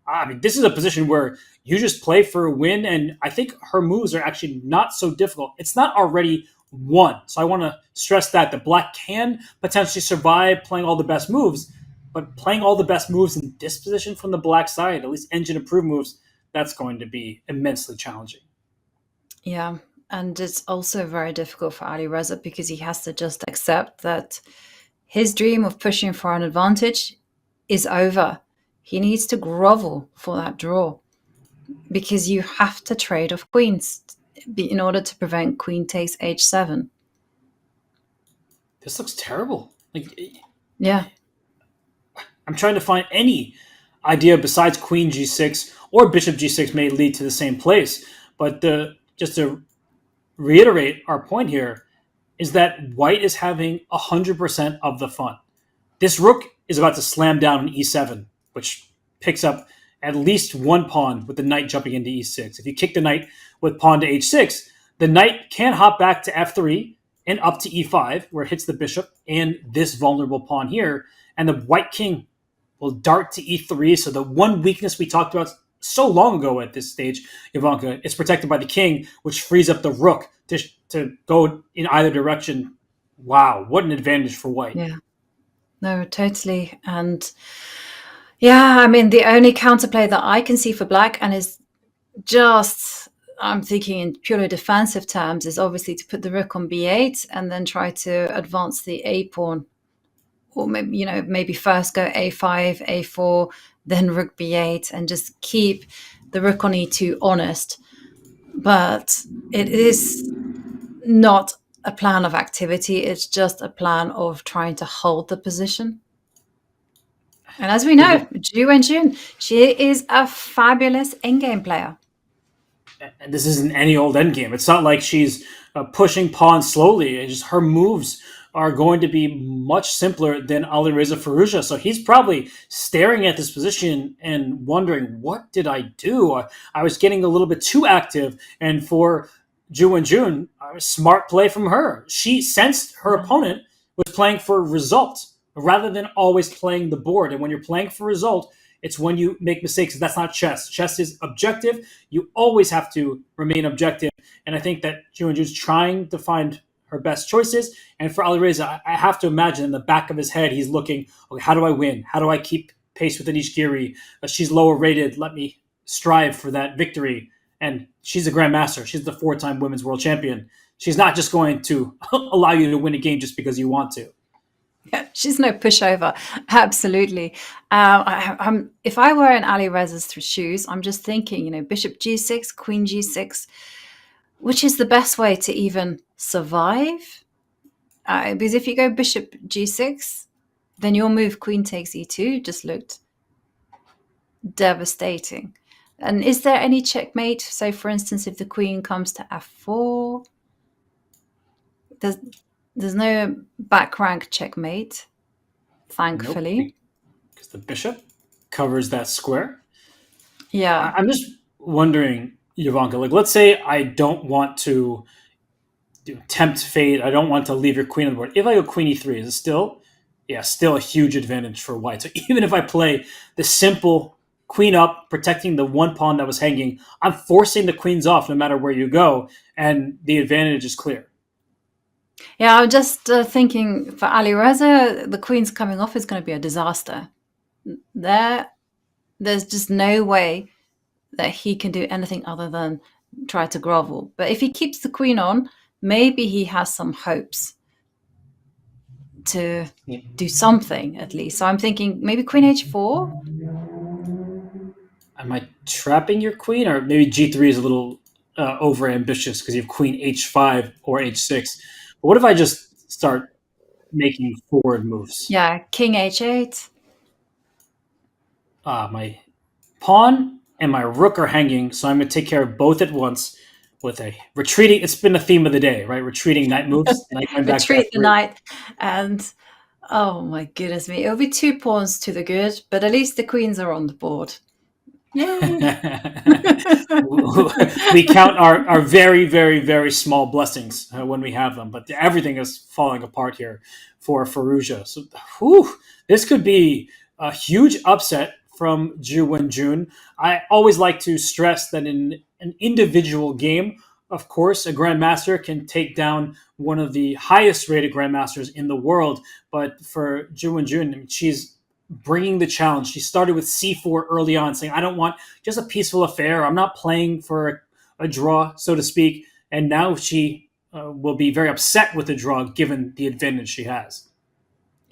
I mean, this is a position where you just play for a win, and I think her moves are actually not so difficult. It's not already won. So I want to stress that the black can potentially survive playing all the best moves, but playing all the best moves in this position from the black side, at least engine approved moves, that's going to be immensely challenging. Yeah, and it's also very difficult for Alireza because he has to just accept that his dream of pushing for an advantage is over. He needs to grovel for that draw because you have to trade off queens in order to prevent queen takes h7. This looks terrible. Yeah. I'm trying to find any idea besides queen g6 or bishop g6 may lead to the same place. But just to reiterate our point here is that white is having 100% of the fun. This rook is about to slam down on e7, which picks up at least one pawn with the knight jumping into e6. If you kick the knight with pawn to h6, the knight can hop back to f3 and up to e5, where it hits the bishop and this vulnerable pawn here, and the white king will dart to e3. So the one weakness we talked about so long ago at this stage, Ivanka, is protected by the king, which frees up the rook to go in either direction. Wow, what an advantage for white. Yeah. No, totally. And yeah, I mean, the only counterplay that I can see for black, and is just, I'm thinking in purely defensive terms, is obviously to put the rook on b8 and then try to advance the a pawn. Or maybe first go a5, a4, then rook b8, and just keep the rook on e2 honest. But it is not a plan of activity. It's just a plan of trying to hold the position. And as we know, Wenjun, she is a fabulous endgame player. And this isn't any old endgame. It's not like she's pushing pawns slowly. It's just her moves are going to be much simpler than Alireza Firouzja. So he's probably staring at this position and wondering, what did I do? I was getting a little bit too active. And for Wenjun, a smart play from her. She sensed her opponent was playing for results rather than always playing the board. And when you're playing for result, It's when you make mistakes. That's not chess. Chess is objective. You always have to remain objective. And I think that Wenjun's trying to find her best choices. And for Alireza, I have to imagine in the back of his head, he's looking, okay, how do I win? How do I keep pace with Anish Giri? She's lower rated. Let me strive for that victory. And she's a grandmaster. She's the 4-time women's world champion. She's not just going to allow you to win a game just because you want to. Yeah, she's no pushover. Absolutely. If I were in Alireza's shoes, I'm just thinking, bishop g6, queen g6, which is the best way to even survive? Because if you go bishop g6, then your move queen takes e2 just looked devastating. And is there any checkmate? So, for instance, if the queen comes to f4, there's no back rank checkmate, thankfully. Because the bishop covers that square. Yeah. I'm just wondering, Ivanka, let's say I don't want to tempt fate. I don't want to leave your queen on the board. If I go queen e3, is it still a huge advantage for white? So even if I play the simple queen up, protecting the one pawn that was hanging, I'm forcing the queens off no matter where you go, and the advantage is clear. Yeah, I'm just thinking for Alireza, the queen's coming off is going to be a disaster. There's just no way that he can do anything other than try to grovel. But if he keeps the queen on, maybe he has some hopes to do something at least. So I'm thinking maybe queen h4. Am I trapping your queen? Or maybe g3 is a little over ambitious because you have queen h5 or h6. But what if I just start making forward moves? Yeah, king h8. My pawn and my rook are hanging, so I'm going to take care of both at once with a retreating. It's been a theme of the day, right? Retreating knight moves. Retreat the knight. And oh my goodness me. It'll be 2 pawns to the good, but at least the queens are on the board. We count our very, very, very small blessings when we have them, but everything is falling apart here for Firouzja. So, this could be a huge upset from Wenjun. I always like to stress that in an individual game, of course, a grandmaster can take down one of the highest rated grandmasters in the world. But for Wenjun, she's bringing the challenge. She started with c4 early on, saying, I don't want just a peaceful affair. I'm not playing for a draw, so to speak. And now she will be very upset with the draw, given the advantage she has.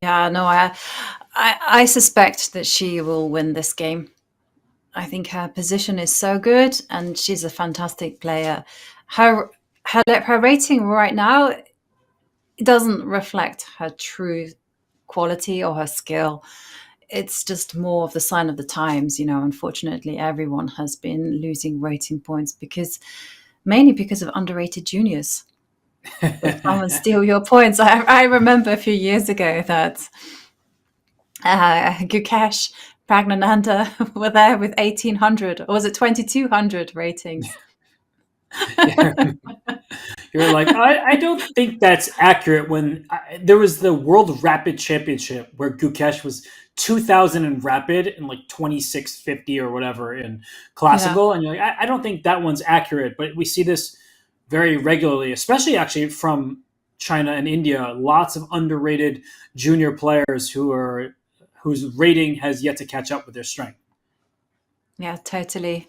Yeah, no, I suspect that she will win this game. I think her position is so good, and she's a fantastic player. Her rating right now doesn't reflect her true quality or her skill. It's just more of the sign of the times. Unfortunately, everyone has been losing rating points mainly because of underrated juniors. Come and steal your points. I remember a few years ago that Gukesh, Pragg were there with 1,800, or was it 2,200 ratings? You're like, I don't think that's accurate. When there was the World Rapid Championship where Gukesh was 2,000 in Rapid and like 2,650 or whatever in Classical, and you're like, I don't think that one's accurate. But we see this very regularly, especially actually from China and India. Lots of underrated junior players whose rating has yet to catch up with their strength. Yeah, totally.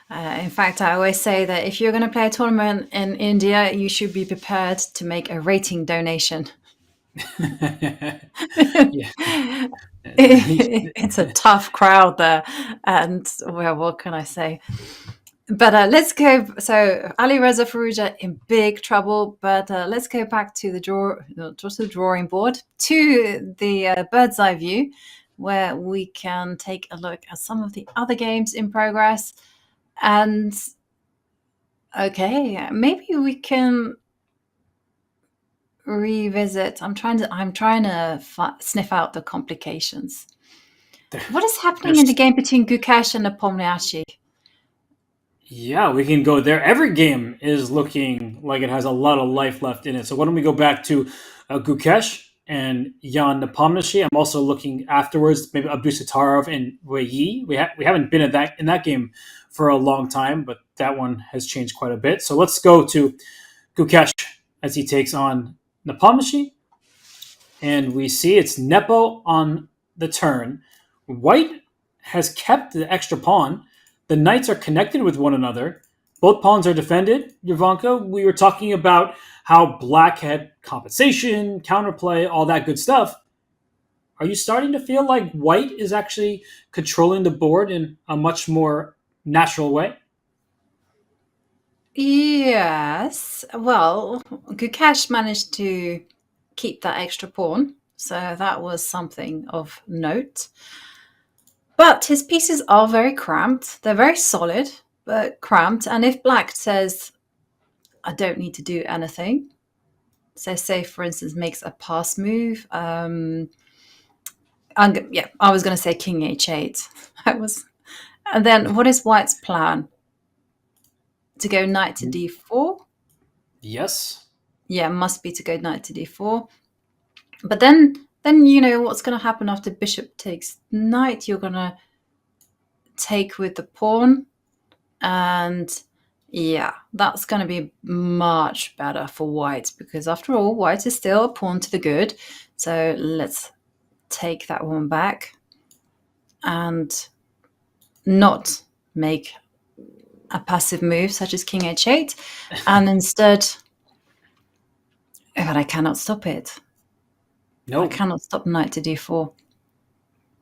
In fact, I always say that if you're going to play a tournament in India, you should be prepared to make a rating donation. It's a tough crowd there. And, well, what can I say? But let's go. So Alireza, Firouzja in big trouble. But let's go back to the drawing board, to the bird's eye view, where we can take a look at some of the other games in progress. And okay, maybe we can revisit. I'm trying to sniff out the complications. What is happening in the game between Gukesh and Nepomniachtchi? Yeah, we can go there. Every game is looking like it has a lot of life left in it. So why don't we go back to Gukesh and Jan Nepomniachtchi. I'm also looking afterwards, maybe Abdusattorov and Wenjun. We haven't been in that game for a long time, but that one has changed quite a bit. So let's go to Gukesh as he takes on Nepomniachtchi. And we see it's Nepo on the turn. White has kept the extra pawn. The knights are connected with one another. Both pawns are defended. Yovanka, we were talking about how black had compensation, counterplay, all that good stuff. Are you starting to feel like white is actually controlling the board in a much more natural way? Yes. Well, Gukesh managed to keep that extra pawn, so that was something of note. But his pieces are very cramped. They're very solid, but cramped. And if black says, I don't need to do anything, so say, for instance, makes a pass move. I was going to say king h8. And then what is white's plan? To go knight to d4? Yes. Yeah, must be to go knight to d4. But then you know what's going to happen after bishop takes knight. You're going to take with the pawn. And yeah, that's going to be much better for white, because after all, white is still a pawn to the good. So let's take that one back and not make a passive move such as king h8, and instead, but I cannot stop it. No, I cannot stop knight to d4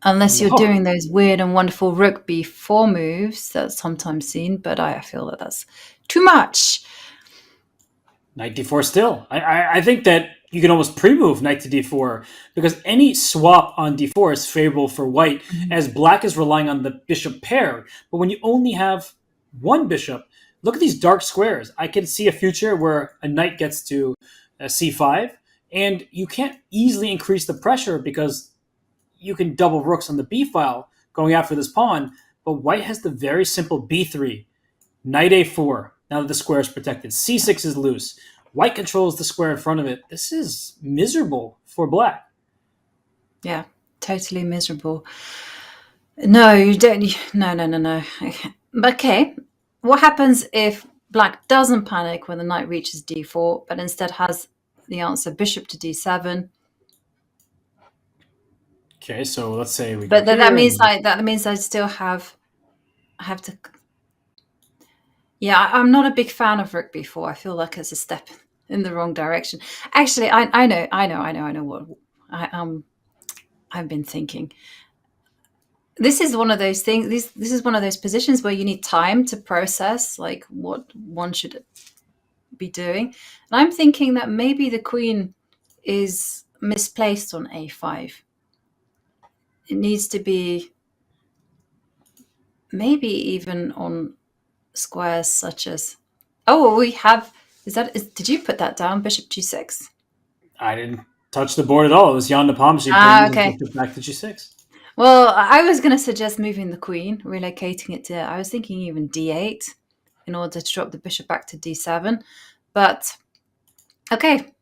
unless you're doing those weird and wonderful rook b4 moves that's sometimes seen, but I feel that that's too much. Knight d4 still. I think that you can almost pre-move knight to d4, because any swap on d4 is favorable for white, as black is relying on the bishop pair. But when you only have one bishop, look at these dark squares. I can see a future where a knight gets to c5, and you can't easily increase the pressure because you can double rooks on the b file going after this pawn. But white has the very simple b3, knight a4. Now that the square is protected, c6 is loose. White controls the square in front of it. This is miserable for black. Yeah, totally miserable. No, you don't. No. Okay, what happens if black doesn't panic when the knight reaches d4, but instead has the answer bishop to d7? Okay, so let's say we. But that means I still have to. Yeah, I'm not a big fan of rook b4. I feel like it's a step in the wrong direction. Actually, I know what I've been thinking. This is one of those things. This is one of those positions where you need time to process, like what one should be doing. And I'm thinking that maybe the queen is misplaced on a5. It needs to be maybe even on squares such as. Oh, we have. Did you put that down? Bishop g6. I didn't touch the board at all. It was Jan Nepomniachtchi okay. back to g6. Well, I was going to suggest moving the queen, relocating it to, I was thinking even d8 in order to drop the bishop back to d7. But, okay,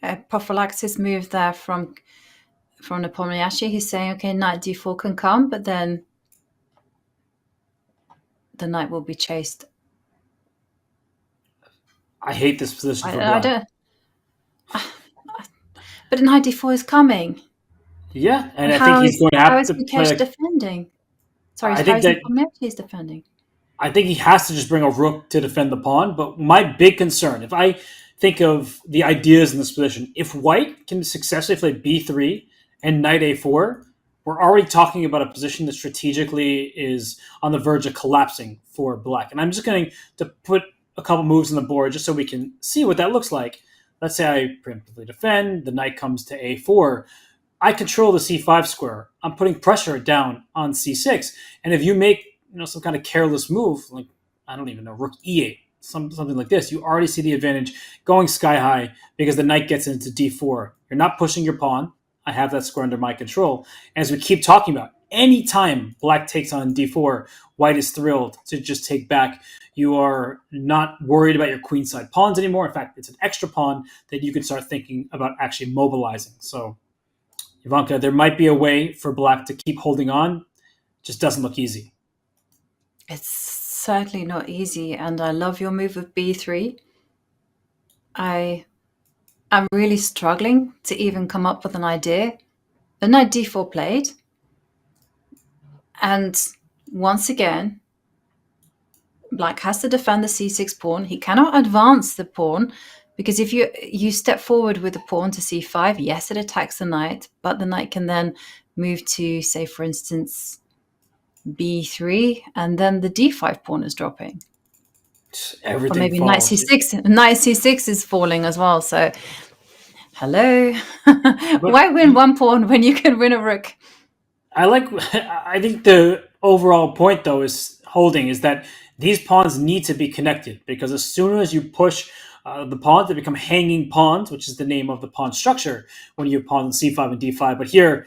a prophylaxis move there from Nepomniachtchi. He's saying, okay, knight d4 can come, but then the knight will be chased. I hate this position for black. But knight d4 is coming. Yeah, and I think he's going to have to play. Defending? Sorry, I think that he's defending. I think he has to just bring a rook to defend the pawn. But my big concern, if I think of the ideas in this position, if white can successfully play b3 and knight a4, we're already talking about a position that strategically is on the verge of collapsing for black. And I'm just going to put a couple moves on the board just so we can see what that looks like. Let's say I preemptively defend, the knight comes to a4. I control the c5 square. I'm putting pressure down on c6. And if you make some kind of careless move, like, I don't even know, rook e8, something like this, you already see the advantage going sky high because the knight gets into d4. You're not pushing your pawn. I have that square under my control. And as we keep talking about, anytime black takes on d4, white is thrilled to just take back. You are not worried about your queenside pawns anymore. In fact, it's an extra pawn that you can start thinking about actually mobilizing. So, Ivanka, there might be a way for black to keep holding on. Just doesn't look easy. It's certainly not easy, and I love your move of b3. I'm really struggling to even come up with an idea. The knight d4 played, and once again, black has to defend the c6 pawn. He cannot advance the pawn, because if you step forward with the pawn to c5, yes, it attacks the knight, but the knight can then move to, say, for instance, b3, and then the d5 pawn is dropping. Everything or maybe falls. knight c6 is falling as well. So, hello. Why win one pawn when you can win a rook? I think the overall point, though, is that these pawns need to be connected, because as soon as you push the pawns, they become hanging pawns, which is the name of the pawn structure when you have pawns on c5 and d5. But here,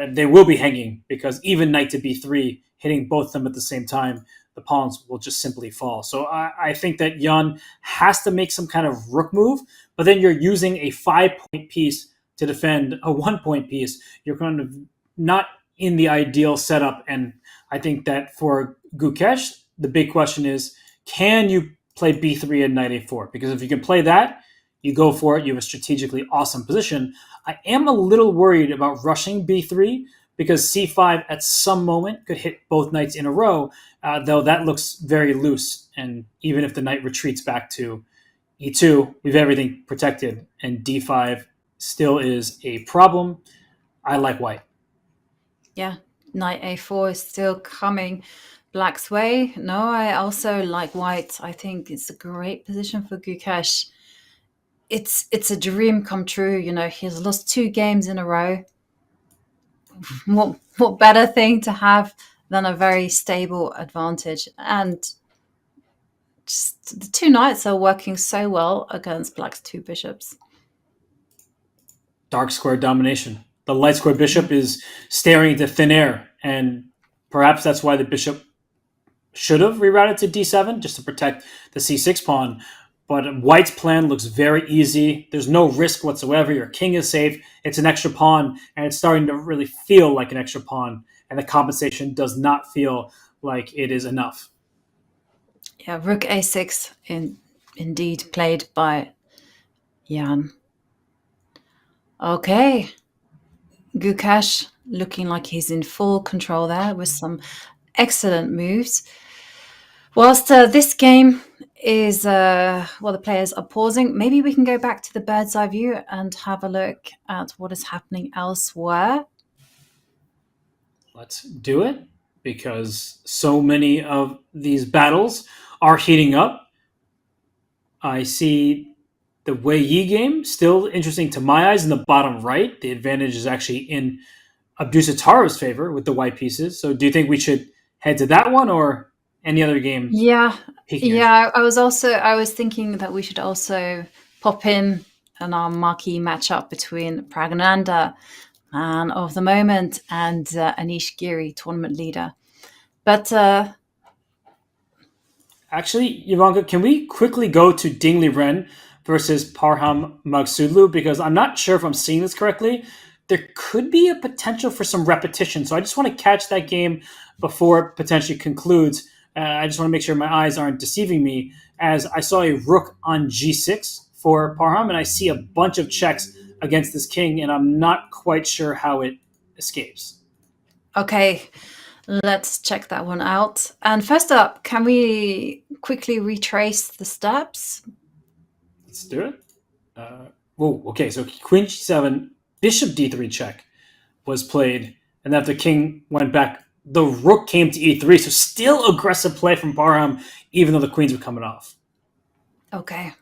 they will be hanging, because even knight to b3, hitting both of them at the same time, the pawns will just simply fall. So I think that Jan has to make some kind of rook move, but then you're using a 5-point piece to defend a 1-point piece. You're kind of not in the ideal setup. And I think that for Gukesh, the big question is, can you play b3 and knight a4? Because if you can play that, you go for it. You have a strategically awesome position. I am a little worried about rushing b3, because c5 at some moment could hit both knights in a row, though that looks very loose. And even if the knight retreats back to e2, we have everything protected, and d5 still is a problem. I like white. Yeah, knight a4 is still coming black's way. No, I also like white. I think it's a great position for Gukesh. It's a dream come true. You know, he's lost 2 games in a row. What better thing to have than a very stable advantage? And just the 2 knights are working so well against black's 2 bishops. Dark square domination. The light square bishop is staring into thin air, and perhaps that's why the bishop should have rerouted to d7, just to protect the c6 pawn. But white's plan looks very easy. There's no risk whatsoever. Your king is safe. It's an extra pawn, and it's starting to really feel like an extra pawn, and the compensation does not feel like it is enough. Yeah, rook a6 indeed played by Jan. Okay. Gukesh looking like he's in full control there with some excellent moves. Whilst this game is, the players are pausing, maybe we can go back to the bird's eye view and have a look at what is happening elsewhere. Let's do it, because so many of these battles are heating up. I see the Wei Yi game still interesting to my eyes in the bottom right. The advantage is actually in Abdusattorov's favor with the white pieces. So do you think we should head to that one, or any other game? Yeah. I was thinking that we should also pop in our marquee matchup between Pragg and man of the moment, and Anish Giri, tournament leader. But actually, Ivanka, can we quickly go to Dingley Ren versus Parham Magsudlu? Because I'm not sure if I'm seeing this correctly. There could be a potential for some repetition. So I just want to catch that game before it potentially concludes. I just want to make sure my eyes aren't deceiving me, as I saw a rook on g6 for Parham, and I see a bunch of checks against this king, and I'm not quite sure how it escapes. Okay, let's check that one out. And first up, can we quickly retrace the steps? Let's do it. Okay, so queen g7, bishop d3 check was played, and after the king went back, the rook came to e3, so still aggressive play from Parham, even though the queens were coming off. Okay.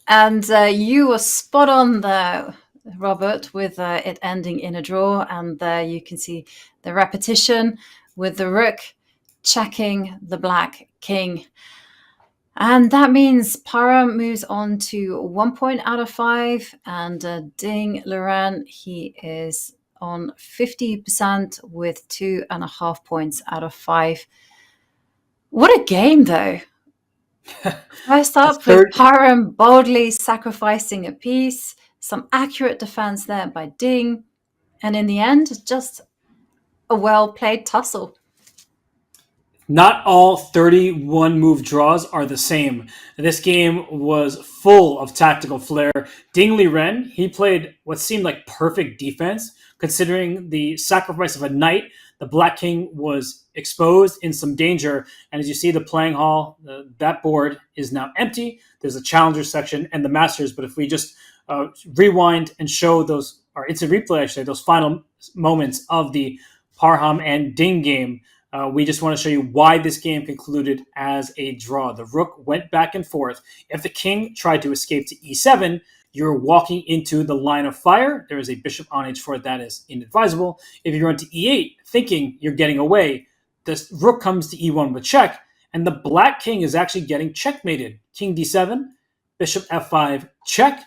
And you were spot on there, Robert, with it ending in a draw. And there you can see the repetition with the rook checking the black king. And that means Para moves on to 1 point out of 5. And Ding Liren, he is on 50% with 2.5 points out of 5. What a game, though. First up with Param boldly sacrificing a piece, some accurate defense there by Ding, and in the end, just a well-played tussle. Not all 31 move draws are the same. This game was full of tactical flair. Ding Liren, he played what seemed like perfect defense, considering the sacrifice of a knight. The Black King was exposed in some danger, and as you see the playing hall, that board is now empty. There's a challenger section and the masters, but if we just rewind and show those, or instant replay, actually, those final moments of the Parham and Ding game, we just want to show you why this game concluded as a draw. The rook went back and forth. If the king tried to escape to e7, you're walking into the line of fire. There is a bishop on h4 that is inadvisable. If you run to e8, thinking you're getting away, the rook comes to e1 with check, and the Black King is actually getting checkmated. King d7, bishop f5, check,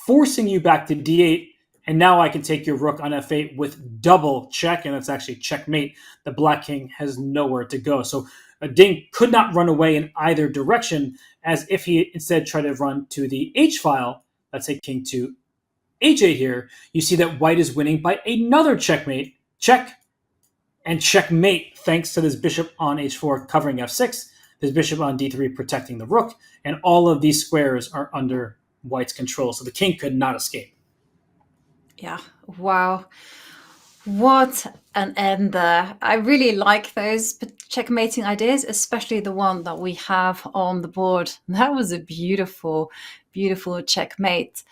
forcing you back to d8. And now I can take your rook on f8 with double check, and that's actually checkmate. The Black King has nowhere to go. So Ding could not run away in either direction, as if he instead tried to run to the h file, let's say king to h8 here, you see that white is winning by another checkmate, check, and checkmate, thanks to this bishop on h4 covering f6, this bishop on d3 protecting the rook, and all of these squares are under white's control. So the king could not escape. Yeah, wow. What an end there. I really like those checkmating ideas, especially the one that we have on the board. That was a beautiful, beautiful checkmate.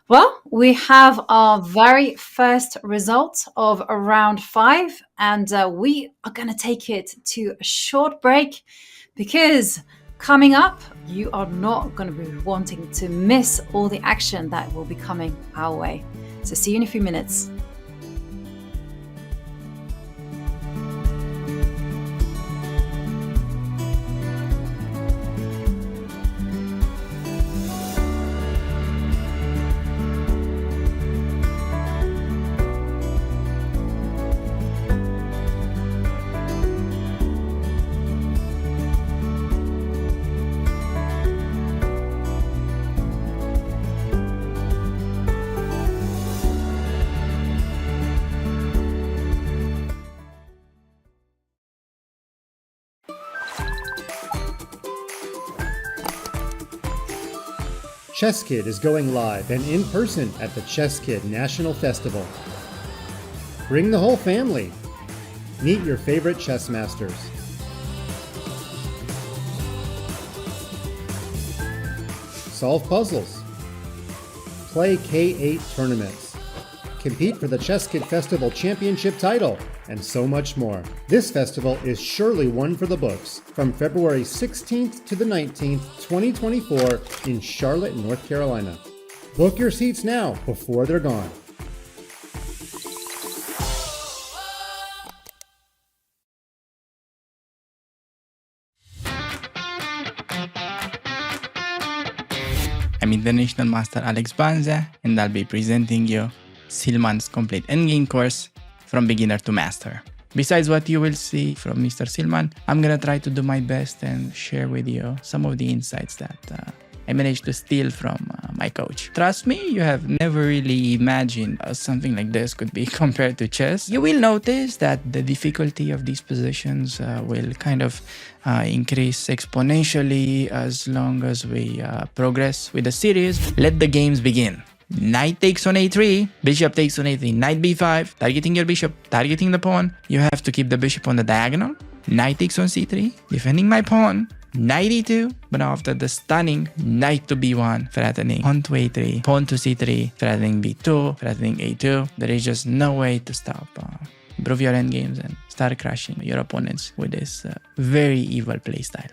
Well, we have our very first result of round 5, and we are going to take it to a short break because coming up, you are not going to be wanting to miss all the action that will be coming our way. So see you in a few minutes. Chess Kid is going live and in person at the Chess Kid National Festival. Bring the whole family. Meet your favorite chess masters. Solve puzzles. Play K8 tournaments. Compete for the Chess Kid Festival Championship title, and so much more. This festival is surely one for the books. From February 16th to the 19th, 2024 in Charlotte, North Carolina. Book your seats now before they're gone. I'm International Master Alex Banza, and I'll be presenting you Silman's complete endgame course from beginner to master. Besides what you will see from Mr. Silman, I'm gonna try to do my best and share with you some of the insights that I managed to steal from my coach. Trust me, you have never really imagined something like this could be compared to chess. You will notice that the difficulty of these positions will kind of increase exponentially as long as we progress with the series. Let the games begin. Knight takes on a3, bishop takes on a3, knight b5, targeting your bishop, targeting the pawn. You have to keep the bishop on the diagonal. Knight takes on c3, defending my pawn. Knight e2, but after the stunning knight to b1, threatening pawn to a3, pawn to c3, threatening b2, threatening a2. There is just no way to stop. Improve your endgames and start crushing your opponents with this very evil playstyle.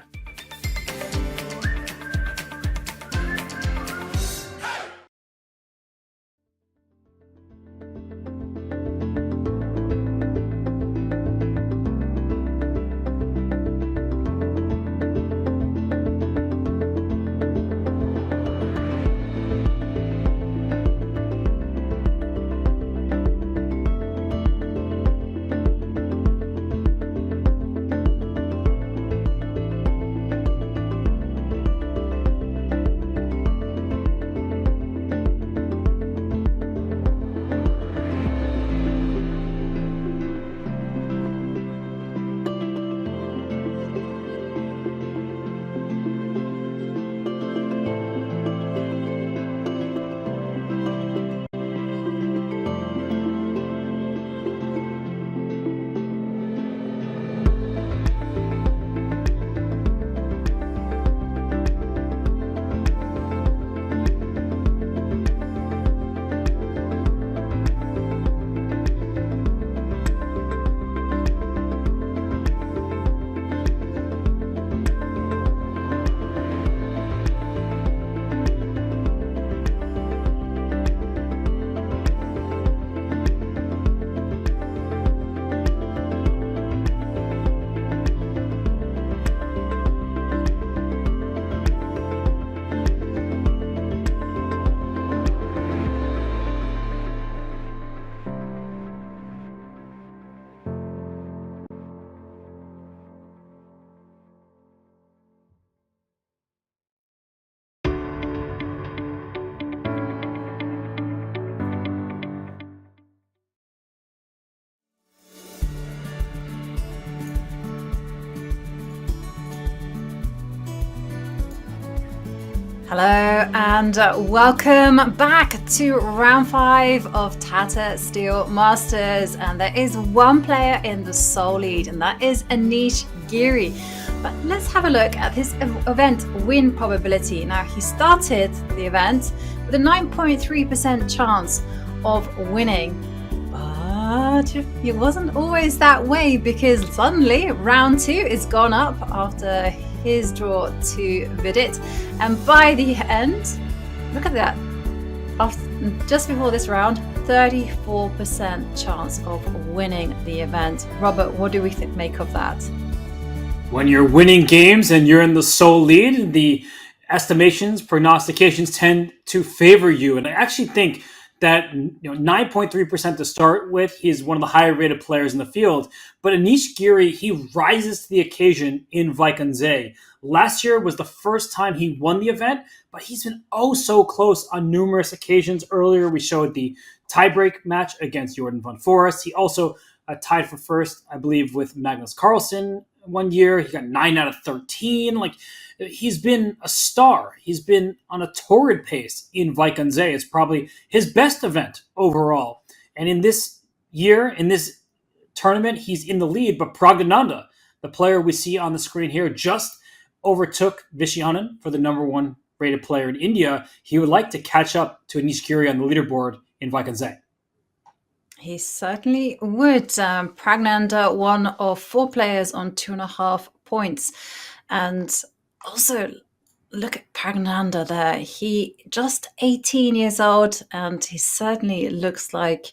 Hello and welcome back to round 5 of Tata Steel Masters, and there is one player in the sole lead, and that is Anish Giri. But let's have a look at his event win probability. Now, he started the event with a 9.3% chance of winning, but it wasn't always that way, because suddenly round 2 is gone up after his draw to Vidit, and by the end, look at that, just before this round, 34% chance of winning the event. Robert, what do we make of that? When you're winning games and you're in the sole lead, the estimations, prognostications tend to favor you. And I actually think that 9.3% to start with, he's one of the higher rated players in the field. But Anish Giri, he rises to the occasion in Vaikanze. Last year was the first time he won the event, but he's been oh so close on numerous occasions. Earlier, we showed the tiebreak match against Jordan van Forest. He also tied for first, I believe, with Magnus Carlsen one year. He got 9 out of 13. Like, he's been a star. He's been on a torrid pace in Vaikanze. It's probably his best event overall. And in this year, in this tournament, he's in the lead. But Pragg, the player we see on the screen here, just overtook Vishyanan for the number 1 rated player in India. He would like to catch up to Anish Giri on the leaderboard in Vaikanze. He certainly would. Pragnanda, one of 4 players on 2.5 points. And also, look at Pragnanda there. He just 18 years old, and he certainly looks like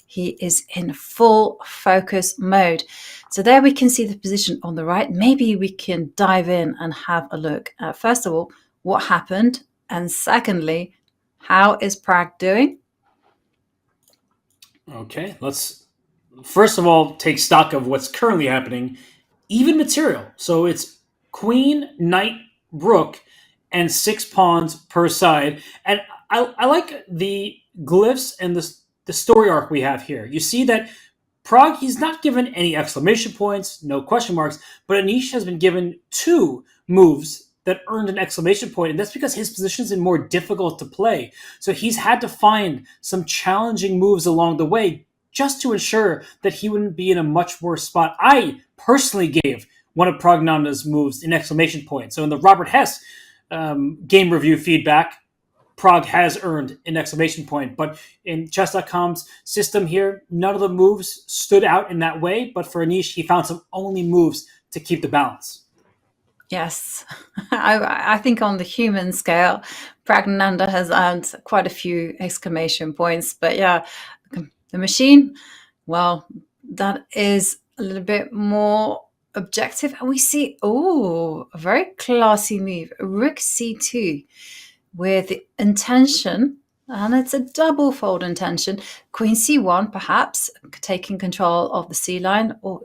he is in full focus mode. So there we can see the position on the right. Maybe we can dive in and have a look at, first of all, what happened, and secondly, how is Pragg doing? Okay, let's first of all take stock of what's currently happening. Even material. So it's queen, knight, rook, and 6 pawns per side. And I like the glyphs and the story arc we have here. You see that Pragg, he's not given any exclamation points, no question marks, but Anish has been given 2 moves that earned an exclamation point, and that's because his position's been more difficult to play. So he's had to find some challenging moves along the way just to ensure that he wouldn't be in a much worse spot. I personally gave one of Pragnanda's moves an exclamation point. So in the Robert Hess game review feedback, Pragg has earned an exclamation point. But in Chess.com's system here, none of the moves stood out in that way. But for Anish, he found some only moves to keep the balance. Yes, I think on the human scale, Pragnanda has earned quite a few exclamation points. But yeah, the machine, well, that is a little bit more objective. And we see, a very classy move, Rook C2, with the intention, and it's a double fold intention, Queen C1, perhaps taking control of the C line, or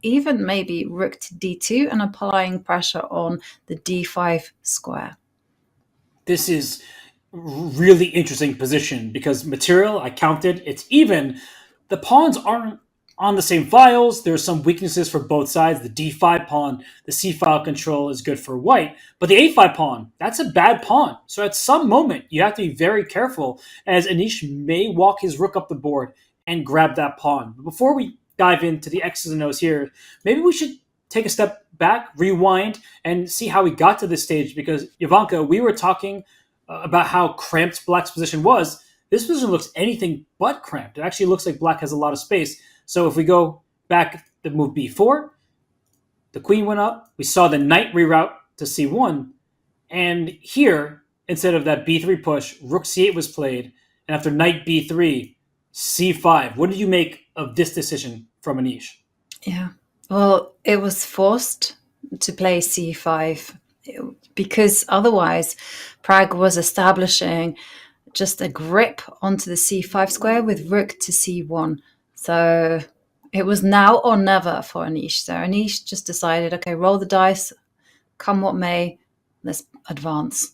even maybe Rook to D2 and applying pressure on the D5 square. This is really interesting position because material, I counted, it's even. The pawns aren't on the same files. There's some weaknesses for both sides. The D5 pawn, the C file control is good for white, but the A5 pawn, that's a bad pawn. So at some moment, you have to be very careful, as Anish may walk his rook up the board and grab that pawn. But before we dive into the X's and O's here, maybe we should take a step back, rewind, and see how we got to this stage. Because, Ivanka, we were talking about how cramped Black's position was. This position looks anything but cramped. It actually looks like Black has a lot of space. So if we go back to move B4, the queen went up. We saw the knight reroute to C1. And here, instead of that B3 push, Rook C8 was played. And after knight B3, C5. What did you make of this decision from Anish? Yeah, well, it was forced to play C5 because otherwise Pragg was establishing just a grip onto the C5 square with Rook to C1. So it was now or never for Anish. So Anish just decided, okay, roll the dice, come what may, let's advance.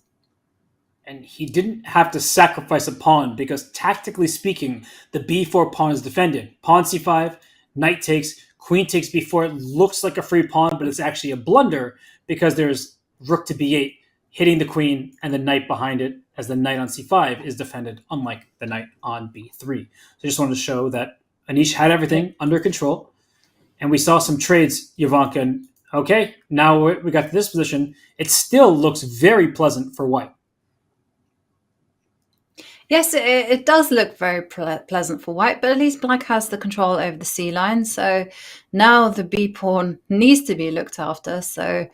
And he didn't have to sacrifice a pawn because, tactically speaking, the b4 pawn is defended. Pawn c5, knight takes, queen takes b4. It looks like a free pawn, but it's actually a blunder because there's rook to b8 hitting the queen and the knight behind it, as the knight on c5 is defended, unlike the knight on b3. So I just wanted to show that Anish had everything under control. And we saw some trades, Ivanka. And okay, now we got to this position. It still looks very pleasant for white. Yes, it does look very pleasant for white, but at least black has the control over the c line. So now the b pawn needs to be looked after. So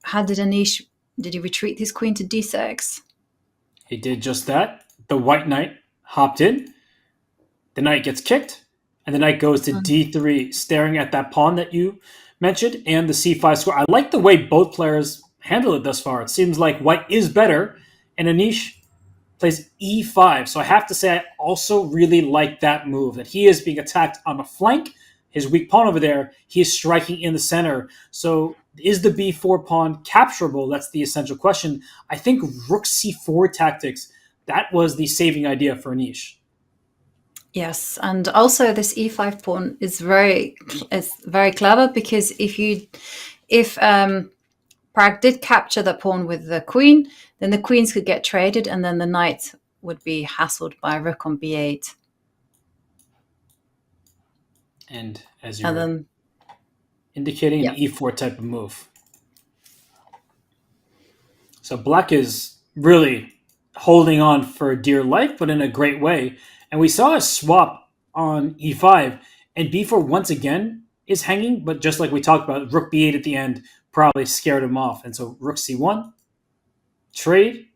how did Anish, did he retreat his queen to d6? He did just that. The white knight hopped in. The knight gets kicked. And the knight goes to d3, staring at that pawn that you mentioned and the c5 square. I like the way both players handle it thus far. It seems like white is better, and Anish plays e5. So I have to say I also really like that move, that he is being attacked on the flank. His weak pawn over there, he is striking in the center. So is the b4 pawn capturable? That's the essential question. I think rook c4 tactics, that was the saving idea for Anish. Yes, and also this e5 pawn is very clever, because if Pragg did capture the pawn with the queen, then the queens could get traded, and then the knight would be hassled by rook on b8. And as you're indicating, an e4 type of move. So black is really holding on for dear life, but in a great way. And we saw a swap on e5, and b4 once again is hanging, but just like we talked about, rook b8 at the end probably scared him off. And so rook c1, trade,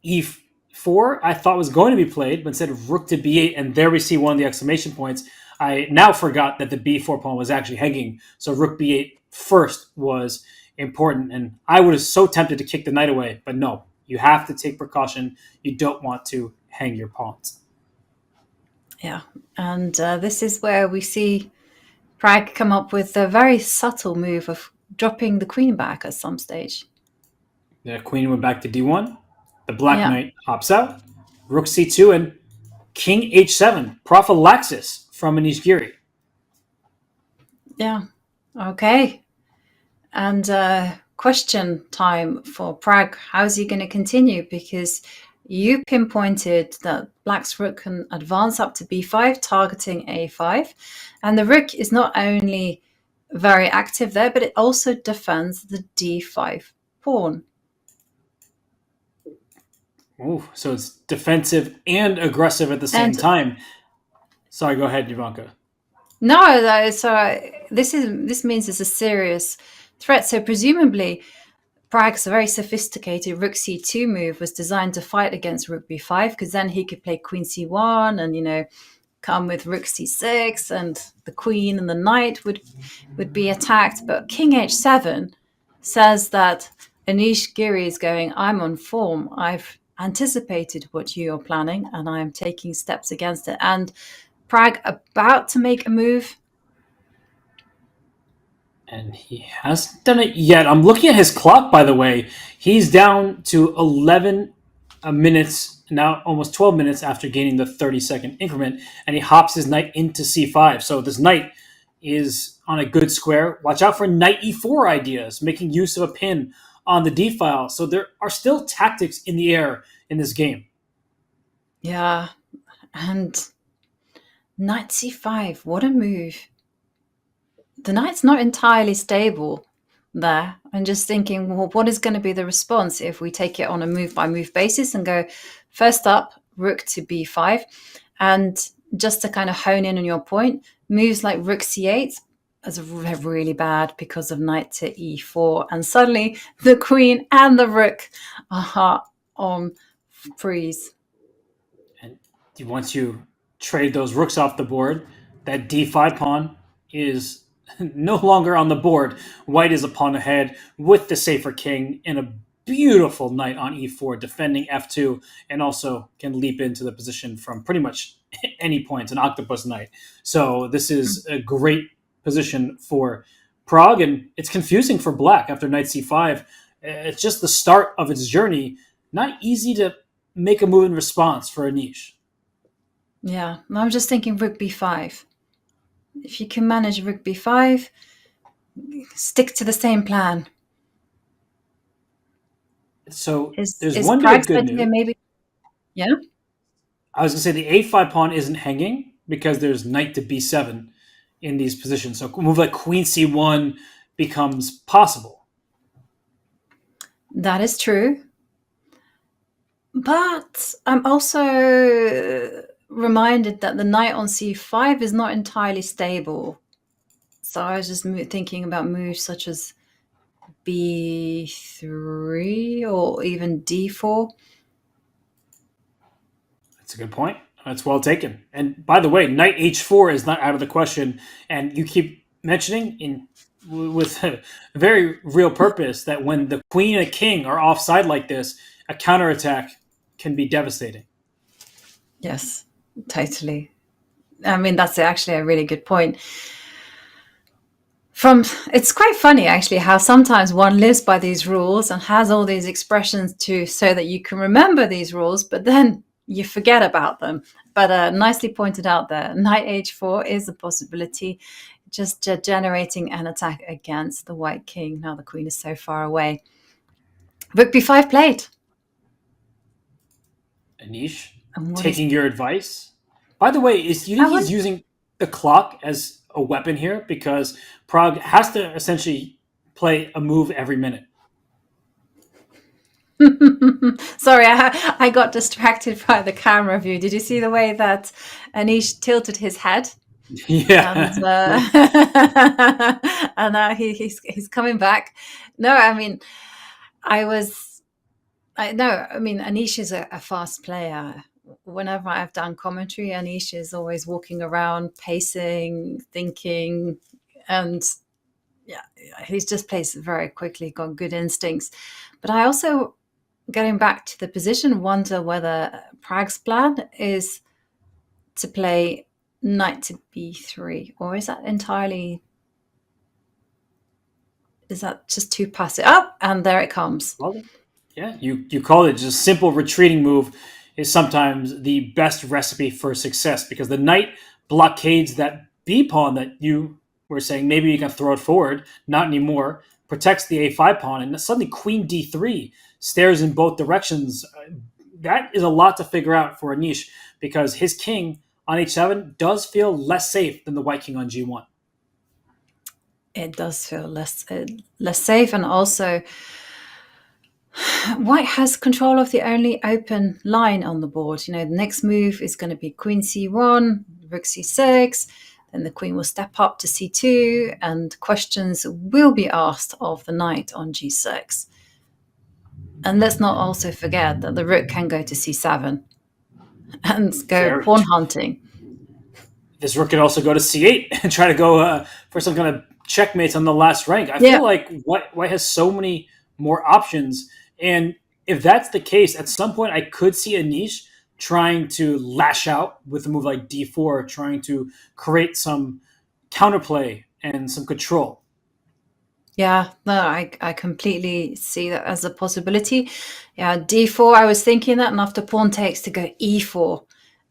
e4 I thought was going to be played, but instead of rook to b8, and there we see one of the exclamation points. I now forgot that the b4 pawn was actually hanging, so rook b8 first was important. And I was so tempted to kick the knight away, but no, you have to take precaution. You don't want to hang your pawns. Yeah, and this is where we see Pragg come up with a very subtle move of dropping the queen back at some stage. The queen went back to d1. The black knight hops out. Rook c2 and king h7. Prophylaxis from Anish Giri. Yeah, okay. And question time for Pragg. How's he going to continue? Because you pinpointed that black's rook can advance up to b5, targeting a5. And the rook is not only very active there, but it also defends the d5 pawn. Ooh, so it's defensive and aggressive at the same time. Sorry, go ahead, Ivanka. No, so this means it's a serious threat. So presumably, Pragg's very sophisticated rook c2 move was designed to fight against rook b5, because then he could play queen c1 and, come with rook c6, and the queen and the knight would be attacked. But king h7 says that Anish Giri is going, I'm on form. I've anticipated what you're planning, and I'm taking steps against it. And Pragg about to make a move. And he hasn't done it yet. I'm looking at his clock, by the way. He's down to 11 minutes, now almost 12 minutes after gaining the 30-second increment, and he hops his knight into c5. So this knight is on a good square. Watch out for knight e4 ideas, making use of a pin on the d file. So there are still tactics in the air in this game. Yeah, and knight c5, what a move. The knight's not entirely stable there. I'm just thinking, well, what is going to be the response if we take it on a move-by-move basis and go first up, rook to b5, and just to kind of hone in on your point, moves like rook c8 is really bad because of knight to e4, and suddenly the queen and the rook are on freeze. And once you trade those rooks off the board, that d5 pawn is no longer on the board. White is a pawn ahead with the safer king and a beautiful knight on e4 defending f2, and also can leap into the position from pretty much any point, an octopus knight. So this is a great position for Pragg, and it's confusing for black after knight c5. It's just the start of its journey. Not easy to make a move in response for Anish. Yeah, I'm just thinking rook b5. If you can manage rook b5, stick to the same plan. So Is there's is one bit Pragg of good said here news. maybe? Yeah. I was going to say the a5 pawn isn't hanging because there's knight to b7 in these positions. So a move like queen c1 becomes possible. That is true. But I'm also reminded that the knight on c5 is not entirely stable. So I was just thinking about moves such as b3 or even d4. That's a good point. That's well taken. And by the way, knight h4 is not out of the question. And you keep mentioning with a very real purpose that when the queen and king are offside like this, a counterattack can be devastating. Yes, totally. I mean, that's actually a really good point. It's quite funny actually how sometimes one lives by these rules and has all these expressions so that you can remember these rules, but then you forget about them. But nicely pointed out there, knight h4 is a possibility, just generating an attack against the white king. Now the queen is so far away. Rook b5 played. Anish, taking your advice. By the way, do you think he's using the clock as a weapon here? Because Pragg has to essentially play a move every minute. Sorry, I got distracted by the camera view. Did you see the way that Anish tilted his head? Yeah. And now he's coming back. No, I mean, Anish is a fast player. Whenever I've done commentary, Anish is always walking around, pacing, thinking, and yeah, he just plays very quickly, got good instincts. But I also, getting back to the position, wonder whether Pragg's plan is to play knight to b3, or is that just too passive? Oh, and there it comes. Well, yeah, you call it just a simple retreating move is sometimes the best recipe for success because the knight blockades that b pawn that you were saying maybe you can throw it forward, not anymore, protects the a5 pawn, and suddenly queen d3 stares in both directions. That is a lot to figure out for Anish because his king on h7 does feel less safe than the white king on g1. It does feel less safe, and also white has control of the only open line on the board. The next move is going to be queen c1, rook c6, then the queen will step up to c2, and questions will be asked of the knight on g6. And let's not also forget that the rook can go to c7 and go pawn hunting. This rook can also go to c8 and try to go for some kind of checkmates on the last rank. I feel like white has so many more options. And if that's the case, at some point I could see Anish trying to lash out with a move like d4, trying to create some counterplay and some control. Yeah, no, I completely see that as a possibility. Yeah, d4, I was thinking that, and after pawn takes to go e4.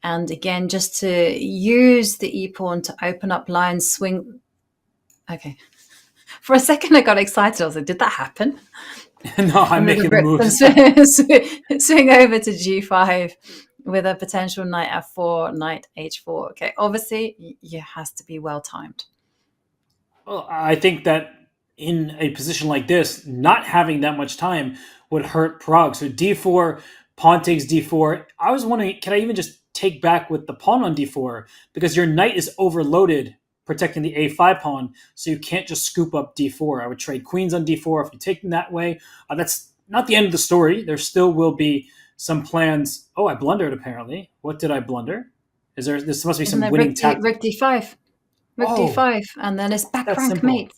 And again, just to use the e-pawn to open up lines, swing. Okay. For a second, I got excited. I was like, did that happen? No, I'm making the move. Swing over to g5 with a potential knight f4, knight h4. Okay, obviously, it has to be well timed. Well, I think that in a position like this, not having that much time would hurt Pragg. So d4, pawn takes d4. I was wondering, can I even just take back with the pawn on d4? Because your knight is overloaded protecting the a5 pawn, so you can't just scoop up d4. I would trade queens on d4 if you take them that way. That's not the end of the story. There still will be some plans. Oh, I blundered apparently. What did I blunder? This must be some winning tactic. Rook d5. Rook d5, and then it's back rank mate.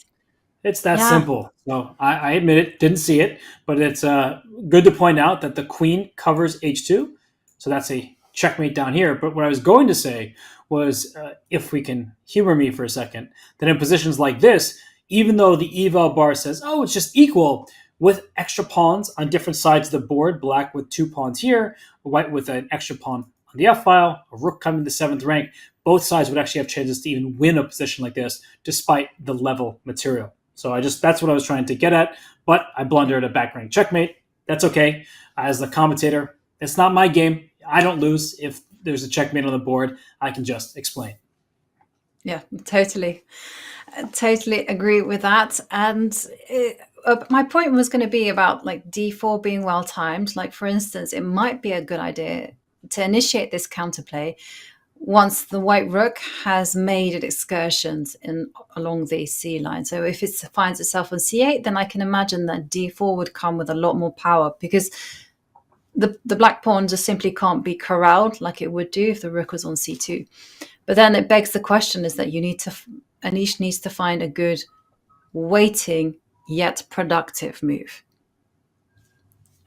It's that simple. So I admit it, didn't see it, but it's good to point out that the queen covers h2. So that's a checkmate down here. But what I was going to say was, if we can humor me for a second, that in positions like this, even though the eval bar says, oh, it's just equal, with extra pawns on different sides of the board, black with 2 pawns here, white with an extra pawn on the f-file, a rook coming to 7th rank, both sides would actually have chances to even win a position like this, despite the level material. So that's what I was trying to get at, but I blundered a back rank checkmate. that's okay. As the commentator, it's not my game. I don't lose if there's a checkmate on the board. I can just explain. Yeah, totally. Totally agree with that. And my point was going to be about like d4 being well timed. Like, for instance, it might be a good idea to initiate this counterplay once the white rook has made its excursions along the c line. So if it finds itself on c8, then I can imagine that d4 would come with a lot more power, because the black pawn just simply can't be corralled like it would do if the rook was on c2. But then it begs the question is that Anish needs to find a good waiting yet productive move.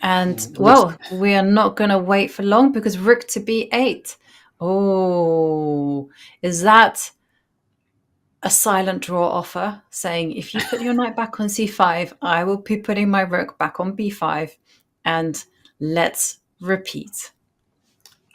And, well, we are not going to wait for long, because rook to b8. Oh, is that a silent draw offer saying, if you put your knight back on c5, I will be putting my rook back on b5, and let's repeat?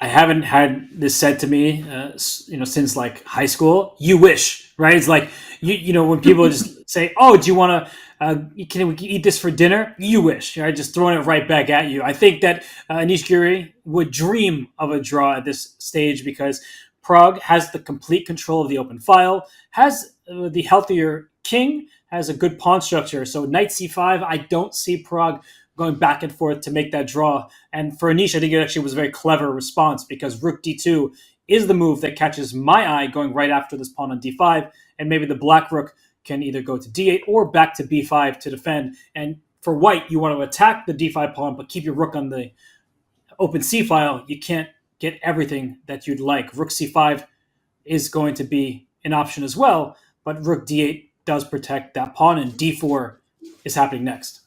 I haven't had this said to me, since like high school. You wish, right? It's like when people just say, "Oh, do you want to? Can we eat this for dinner?" You wish, right? Just throwing it right back at you. I think that Anish Giri would dream of a draw at this stage, because Pragg has the complete control of the open file, has the healthier king, has a good pawn structure. So knight c5, I don't see Pragg going back and forth to make that draw. And for Anish, I think it actually was a very clever response, because rook d2 is the move that catches my eye, going right after this pawn on d5. And maybe the black rook can either go to d8 or back to b5 to defend. And for white, you want to attack the d5 pawn, but keep your rook on the open c file. You can't get everything that you'd like. Rook c5 is going to be an option as well, but rook d8 does protect that pawn, and d4 is happening next.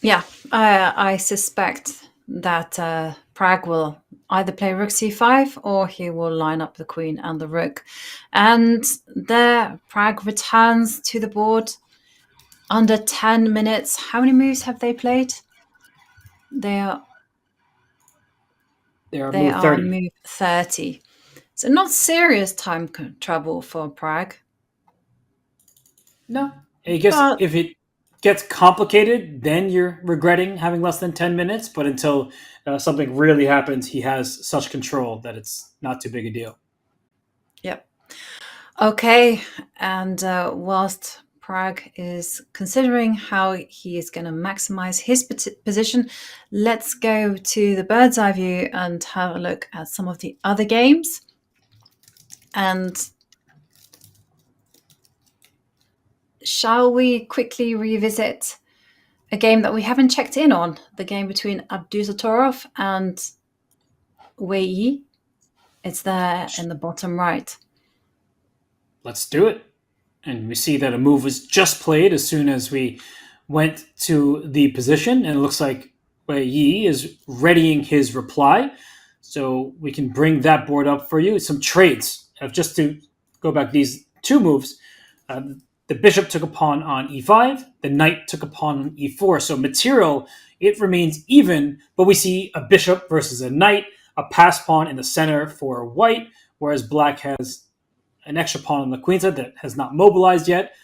Yeah, I suspect that Pragg will either play rook c5, or he will line up the queen and the rook. And there, Pragg returns to the board under 10 minutes. How many moves have they played? They are move 30. So not serious time trouble for Pragg. No. I guess if it gets complicated, then you're regretting having less than 10 minutes. But until something really happens, he has such control that it's not too big a deal. Yep. Okay. And whilst Pragg is considering how he is going to maximize his position, let's go to the bird's eye view and have a look at some of the other games. And shall we quickly revisit a game that we haven't checked in on, the game between Abdusattorov and Wenjun? It's there in the bottom right. Let's do it. And we see that a move was just played as soon as we went to the position, and it looks like Wenjun is readying his reply. So we can bring that board up for you. Some trades. Just to go back, these two moves, the bishop took a pawn on e5, the knight took a pawn on e4. So material, it remains even, but we see a bishop versus a knight, a pass pawn in the center for white, whereas black has an extra pawn on the queen side that has not mobilized yet.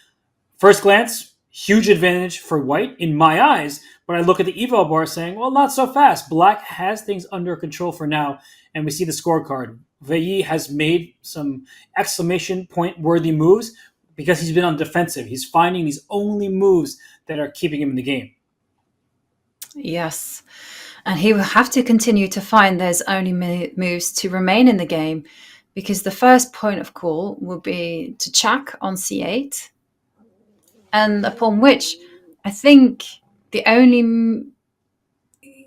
First glance, huge advantage for white in my eyes, but I look at the eval bar saying, well, not so fast. Black has things under control for now, and we see the scorecard. Wenjun has made some exclamation point worthy moves because he's been on defensive. He's finding these only moves that are keeping him in the game. Yes, and he will have to continue to find those only moves to remain in the game, because the first point of call will be to check on c8, and upon which I think the only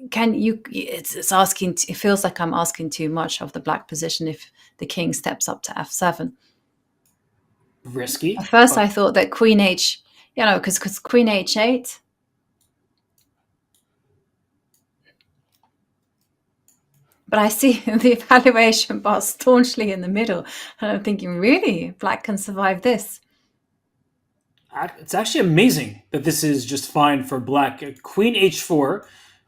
it's asking. It feels like I'm asking too much of the black position if the king steps up to f7. Risky. At first, I thought that queen h, because queen h8. But I see the evaluation bar staunchly in the middle, and I'm thinking, really, black can survive this? It's actually amazing that this is just fine for black. Queen h4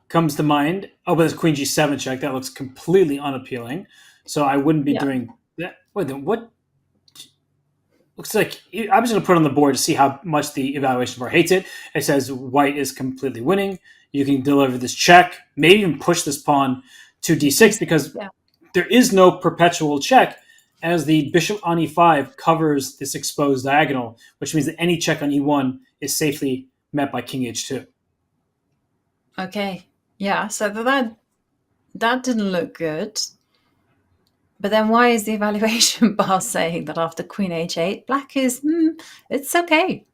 comes to mind. Oh, but there's queen g7 check. That looks completely unappealing. So I wouldn't be doing that. Wait, then what? Looks like I'm just going to put it on the board to see how much the evaluation bar hates it. It says white is completely winning. you can deliver this check, maybe even push this pawn to d6 because there is no perpetual check as the bishop on e5 covers this exposed diagonal, which means that any check on e1 is safely met by king h2. Okay, yeah, so that didn't look good. But then why is the evaluation bar saying that after queen h8, black is, it's okay?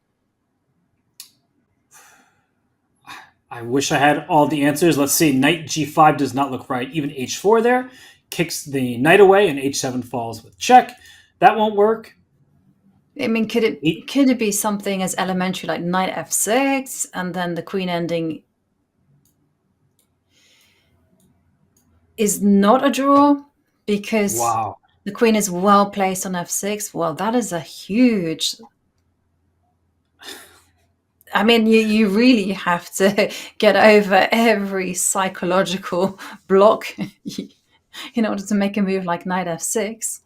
I wish I had all the answers. Let's see. Knight g5 does not look right. Even h4 there kicks the knight away, and h7 falls with check. That won't work. I mean, could it be something as elementary like knight f6 and then the queen ending is not a draw because the queen is well placed on f6? Well, that is a huge... I mean, you really have to get over every psychological block in order to make a move like knight f6.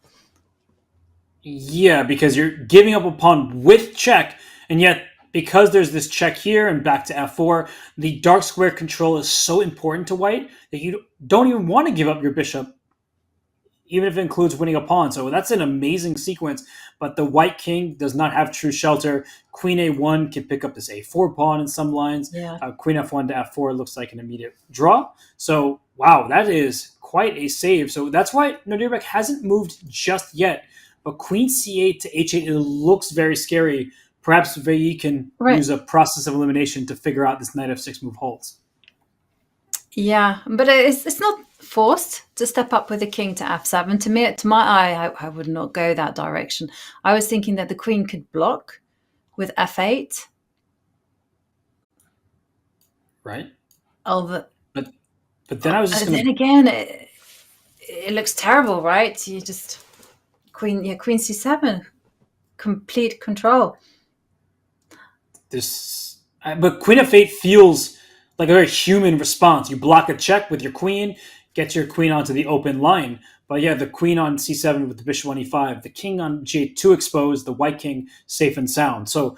Yeah, because you're giving up a pawn with check, and yet because there's this check here and back to f4, the dark square control is so important to white that you don't even want to give up your bishop, even if it includes winning a pawn. So that's an amazing sequence, but the white king does not have true shelter. Queen a1 can pick up this a4 pawn in some lines. Queen f1 to f4 looks like an immediate draw. So, wow, that is quite a save. So that's why Nodirbek hasn't moved just yet. But queen c8 to h8, it looks very scary. Perhaps Vei can use a process of elimination to figure out this knight f6 move holds. Yeah, but it's not forced to step up with the king to f7. To my eye, I would not go that direction. I was thinking that the queen could block with f8. Right. But then I was just then again, it looks terrible, right? You just queen c7, complete control. But queen f8 feels like a very human response. You block a check with your queen, get your queen onto the open line. But yeah, the queen on c7 with the bishop on e5, the king on g8 exposed, the white king safe and sound. So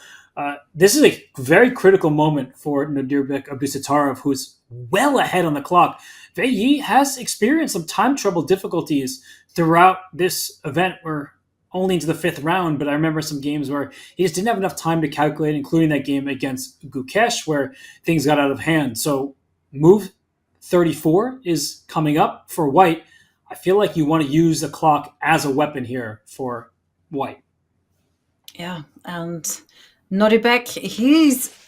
this is a very critical moment for Nodirbek Abdusattorov, who's well ahead on the clock. Vei has experienced some time trouble difficulties throughout this event. We're only into the fifth round, but I remember some games where he just didn't have enough time to calculate, including that game against Gukesh where things got out of hand. So move 34 is coming up for white. I feel like you want to use the clock as a weapon here for white. Yeah, and Nodirbek, he's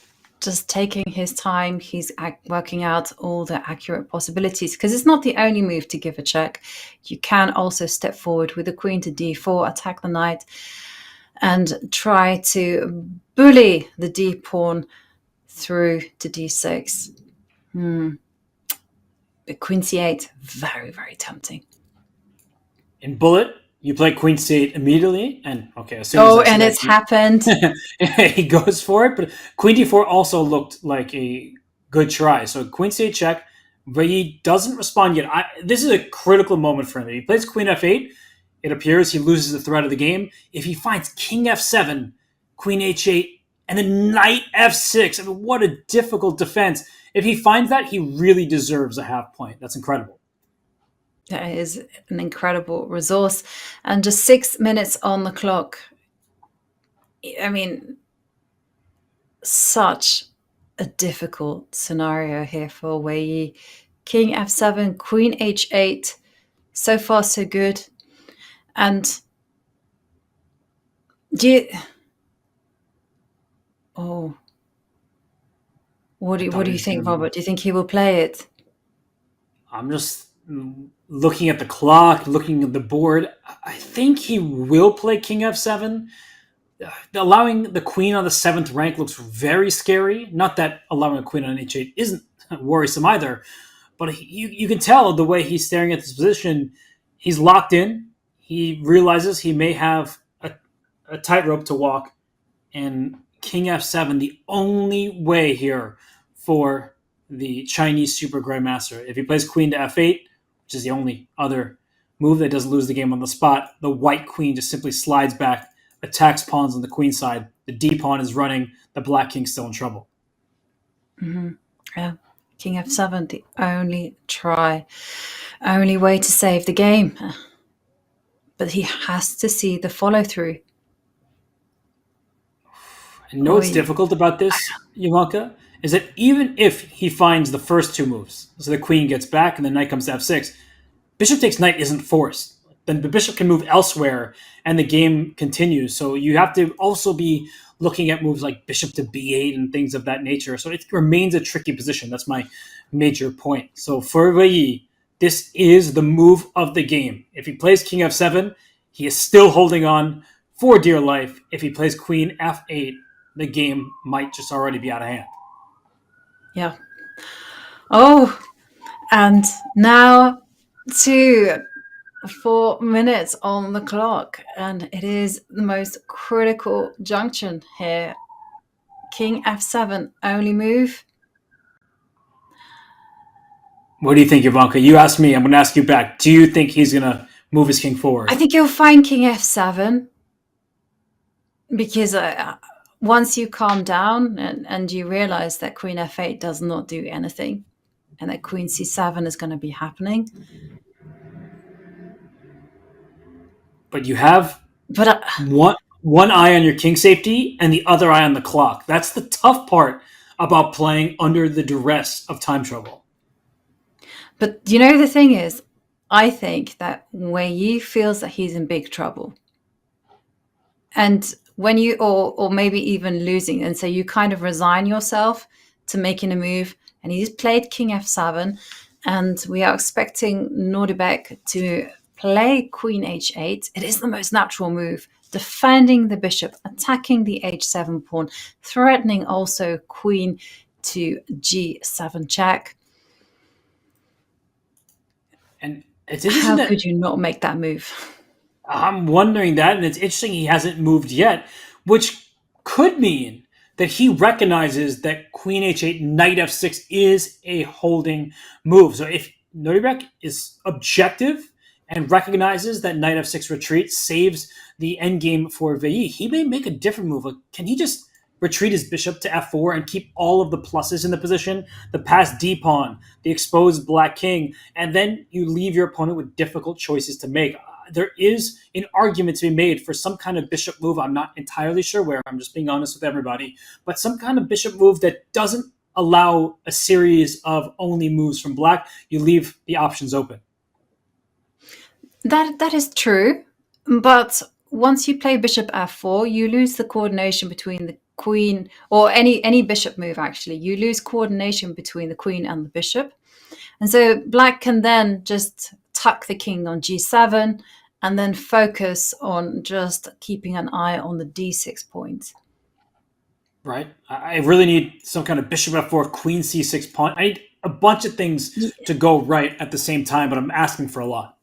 just taking his time. He's working out all the accurate possibilities because it's not the only move to give a check. You can also step forward with the queen to d4, attack the knight, and try to bully the d pawn through to d6. But queen c8, very, very tempting. In bullet, you play queen c8 immediately, and as soon as it's happened. He goes for it, but queen d4 also looked like a good try. So queen c8 check, but he doesn't respond yet. This is a critical moment for him. If he plays queen f8, it appears he loses the threat of the game. If he finds king f7, queen h8, and then knight f6, I mean, what a difficult defense. If he finds that, he really deserves a half point. That's incredible. That is an incredible resource. And just 6 minutes on the clock. I mean, such a difficult scenario here for Wei. King f7, queen h8. So far, so good. And what do you think, Robert? Do you think he will play it? I'm just looking at the clock, looking at the board. I think he will play king f7. Allowing the queen on the 7th rank looks very scary. Not that allowing a queen on h8 isn't worrisome either, but you can tell the way he's staring at this position. He's locked in. He realizes he may have a tightrope to walk, and king f7, the only way here for the Chinese super grandmaster. If he plays queen to f8, which is the only other move that doesn't lose the game on the spot, the white queen just simply slides back, attacks pawns on the queen side. The d pawn is running. The black king's still in trouble. Mm-hmm. Yeah. King f7, the only way to save the game. But he has to see the follow-through. And know what's difficult about this, Ivanka, is that even if he finds the first two moves, so the queen gets back and the knight comes to f6, bishop takes knight isn't forced. Then the bishop can move elsewhere and the game continues. So you have to also be looking at moves like bishop to b8 and things of that nature. So it remains a tricky position. That's my major point. So for Wei, this is the move of the game. If he plays king f7, he is still holding on for dear life. If he plays queen f8, the game might just already be out of hand. Yeah. Oh, and now 4 minutes on the clock, and it is the most critical junction here. King f7, only move. What do you think, Ivanka? You asked me. I'm going to ask you back. Do you think he's going to move his king forward? I think he'll find king f7 because once you calm down and you realize that queen f8 does not do anything and that queen c7 is going to be happening. But you have one eye on your king safety and the other eye on the clock. That's the tough part about playing under the duress of time trouble. But the thing is, I think that Wei feels that he's in big trouble. And when you, or maybe even losing, and so you kind of resign yourself to making a move, and he's played king f7, and we are expecting Nodirbek to play queen h8. It is the most natural move, defending the bishop, attacking the h7 pawn, threatening also queen to g7 check. And it's interesting How could you not make that move? I'm wondering that, and it's interesting he hasn't moved yet, which could mean that he recognizes that queen h8, knight f6 is a holding move. So if Nodirbek is objective and recognizes that knight f6 retreat saves the endgame for Wei, he may make a different move. Like, can he just retreat his bishop to f4 and keep all of the pluses in the position, the passed d-pawn, the exposed black king, and then you leave your opponent with difficult choices to make? There is an argument to be made for some kind of bishop move. I'm not entirely sure where. I'm just being honest with everybody. But some kind of bishop move that doesn't allow a series of only moves from black. You leave the options open. That is true. But once you play bishop f4, you lose the coordination between the queen, or any bishop move actually. You lose coordination between the queen and the bishop. And so black can then just tuck the king on g7 and then focus on just keeping an eye on the d6 point. Right. I really need some kind of bishop f4, queen c6 pawn. I need a bunch of things to go right at the same time, but I'm asking for a lot.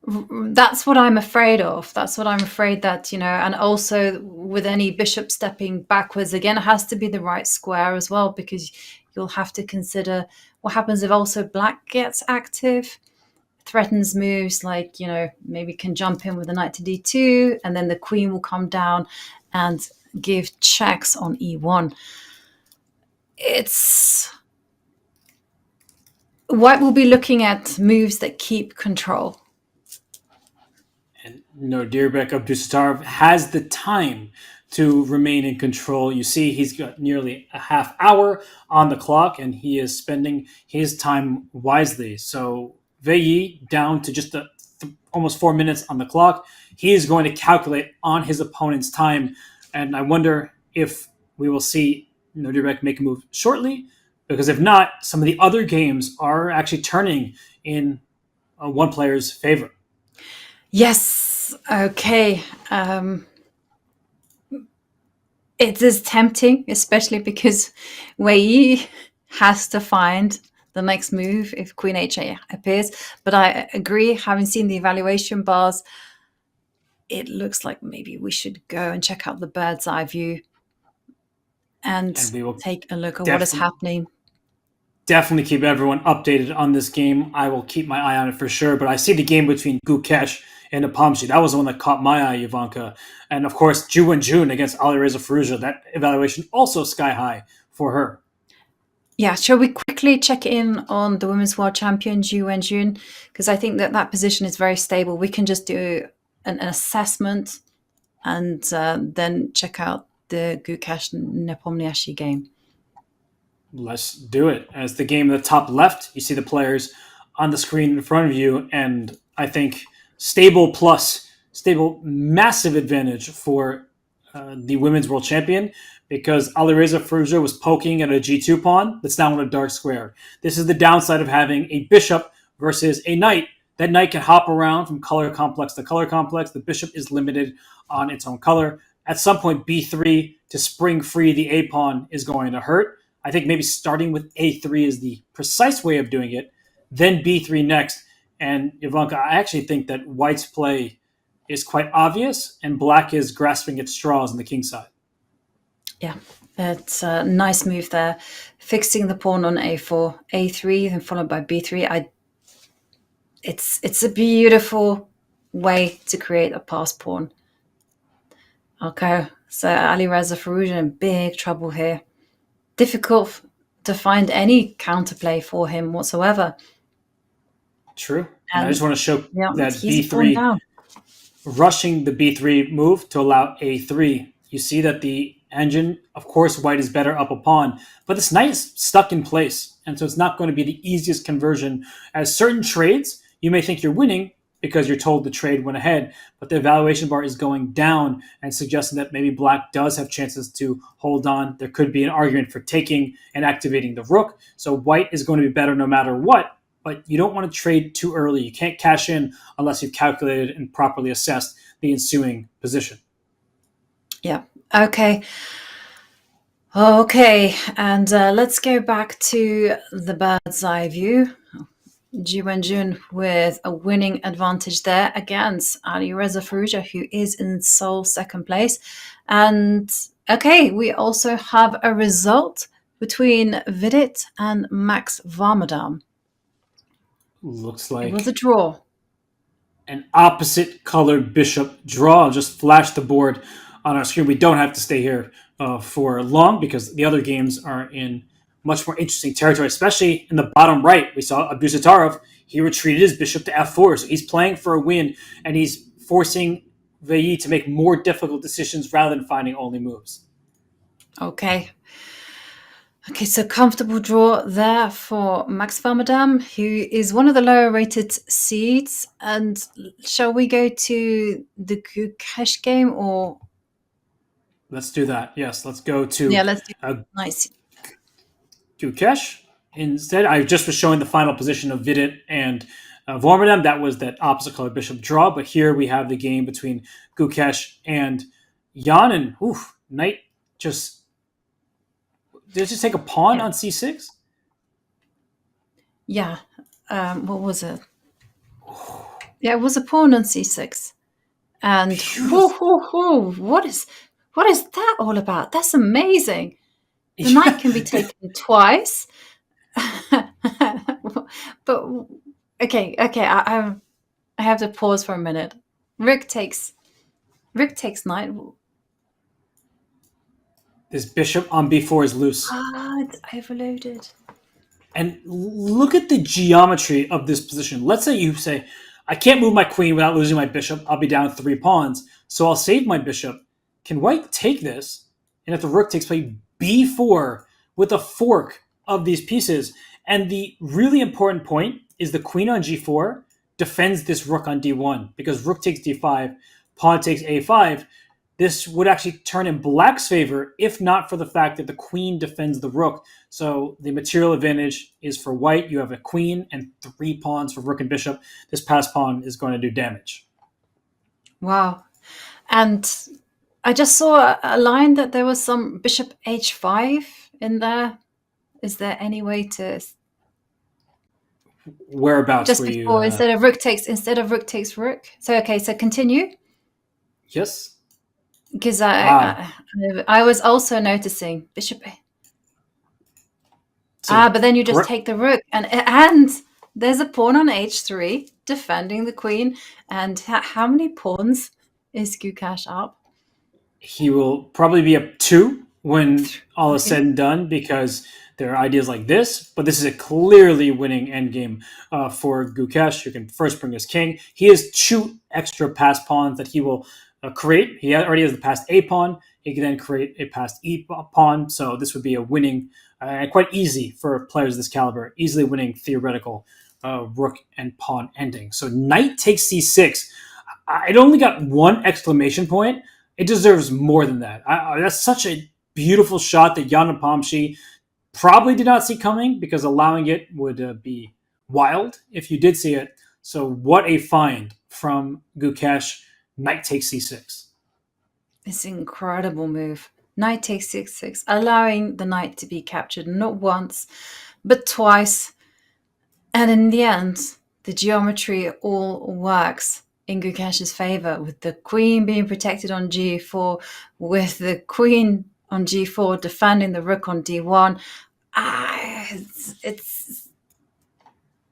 That's what I'm afraid of. That's what I'm afraid that, and also with any bishop stepping backwards, again, it has to be the right square as well, because you'll have to consider what happens if also black gets active, threatens moves like, maybe can jump in with the knight to d2, and then the queen will come down and give checks on e1. White will be looking at moves that keep control. And Nodirbek Abdusattorov has the time to remain in control. You see, he's got nearly a half hour on the clock, and he is spending his time wisely. So Wei down to just almost 4 minutes on the clock. He is going to calculate on his opponent's time, and I wonder if we will see Nodirbek make a move shortly, because if not, some of the other games are actually turning in one player's favor. Yes. Okay. It is tempting, especially because Wei has to find the next move if queen h8 appears. But I agree, having seen the evaluation bars, it looks like maybe we should go and check out the bird's eye view and we will take a look at what is happening. Definitely keep everyone updated on this game. I will keep my eye on it for sure. But I see the game between Gukesh and Nepomniachtchi. That was the one that caught my eye, Ivanka. And of course, Wenjun against Alireza Firouzja. That evaluation also sky high for her. Yeah, shall we quickly check in on the Women's World Champion, Wenjun? Because I think that position is very stable. We can just do an assessment and then check out the Gukesh Nepomniachtchi game. Let's do it. As the game in the top left, you see the players on the screen in front of you, and I think stable, massive advantage for the Women's World Champion, because Alireza Firouzja was poking at a g2 pawn that's now in a dark square. This is the downside of having a bishop versus a knight. That knight can hop around from color complex to color complex. The bishop is limited on its own color. At some point, b3 to spring free the a pawn is going to hurt. I think maybe starting with a3 is the precise way of doing it, then b3 next. And Ivanka, I actually think that white's play is quite obvious, and black is grasping at straws on the king side. Yeah, it's a nice move there. Fixing the pawn on a4, a3, then followed by b3. It's a beautiful way to create a pass pawn. Okay, so Alireza Firouzja in big trouble here. Difficult to find any counterplay for him whatsoever. True. And I just want to show that he's fallen b3, down. rushing the b3 move to allow a3. You see that the engine, of course, white is better up a pawn, but this knight is stuck in place. And so it's not going to be the easiest conversion. As certain trades, you may think you're winning because you're told the trade went ahead, but the evaluation bar is going down and suggesting that maybe black does have chances to hold on. There could be an argument for taking and activating the rook. So white is going to be better no matter what, but you don't want to trade too early. You can't cash in unless you've calculated and properly assessed the ensuing position. Yeah. Okay. And let's go back to the bird's eye view. Wenjun with a winning advantage there against Alireza Firouzja, who is in sole second place. And we also have a result between Vidit and Max Varmadam. Looks like it was a draw. An opposite colored bishop draw. I'll just flash the board on our screen. We don't have to stay here for long because the other games are in much more interesting territory, especially in the bottom right. We saw Abdusattorov. He retreated his bishop to f4, so he's playing for a win, and he's forcing Veilly to make more difficult decisions rather than finding only moves. Okay, so comfortable draw there for Max Varmadam, who is one of the lower rated seeds. And shall we go to the Gukesh game or? Let's do that. Yes, let's go to let's do nice. Gukesh. Instead, I just was showing the final position of Vidit and Varmadam. That was that opposite color bishop draw. But here we have the game between Gukesh and Jan. And knight just... Did it just take a pawn on c6? Yeah. What was it? Yeah, it was a pawn on c6. And what is that all about? That's amazing. The knight can be taken twice. But okay. I have to pause for a minute. Rook takes knight. This bishop on b4 is loose. It's overloaded. And look at the geometry of this position. Let's say you say, I can't move my queen without losing my bishop. I'll be down 3 pawns, so I'll save my bishop. Can white take this? And if the rook takes play b4 with a fork of these pieces, and the really important point is the queen on g4 defends this rook on d1, because rook takes d5, pawn takes a5. This would actually turn in black's favor if not for the fact that the queen defends the rook. So the material advantage is for white. You have a queen and 3 pawns for rook and bishop. This passed pawn is going to do damage. Wow. And I just saw a line that there was some bishop h5 in there. Is there any way to... Whereabouts just were before, you? instead of rook takes rook. So continue. Yes. Because I was also noticing bishop. But then you just take the rook, and there's a pawn on h3 defending the queen. And how many pawns is Gukesh up? He will probably be up 2 when all is said and done, because There are ideas like this, but this is a clearly winning endgame for Gukesh, who can first bring his king. He has 2 extra passed pawns that he will create. He already has the passed A pawn. He can then create a passed E pawn. So this would be a winning, quite easy for players of this caliber, easily winning theoretical rook and pawn ending. So knight takes c6. It only got 1 exclamation point. It deserves more than that. That's such a beautiful shot that Jan Nepomniachtchi probably did not see coming, because allowing it would be wild if you did see it. So what a find from Gukesh. Knight takes c6. It's an incredible move. Knight takes c6, allowing the knight to be captured not once, but twice. And in the end, the geometry all works in Gukesh's favor, with the queen being protected on g4, with the queen on g4 defending the rook on d1.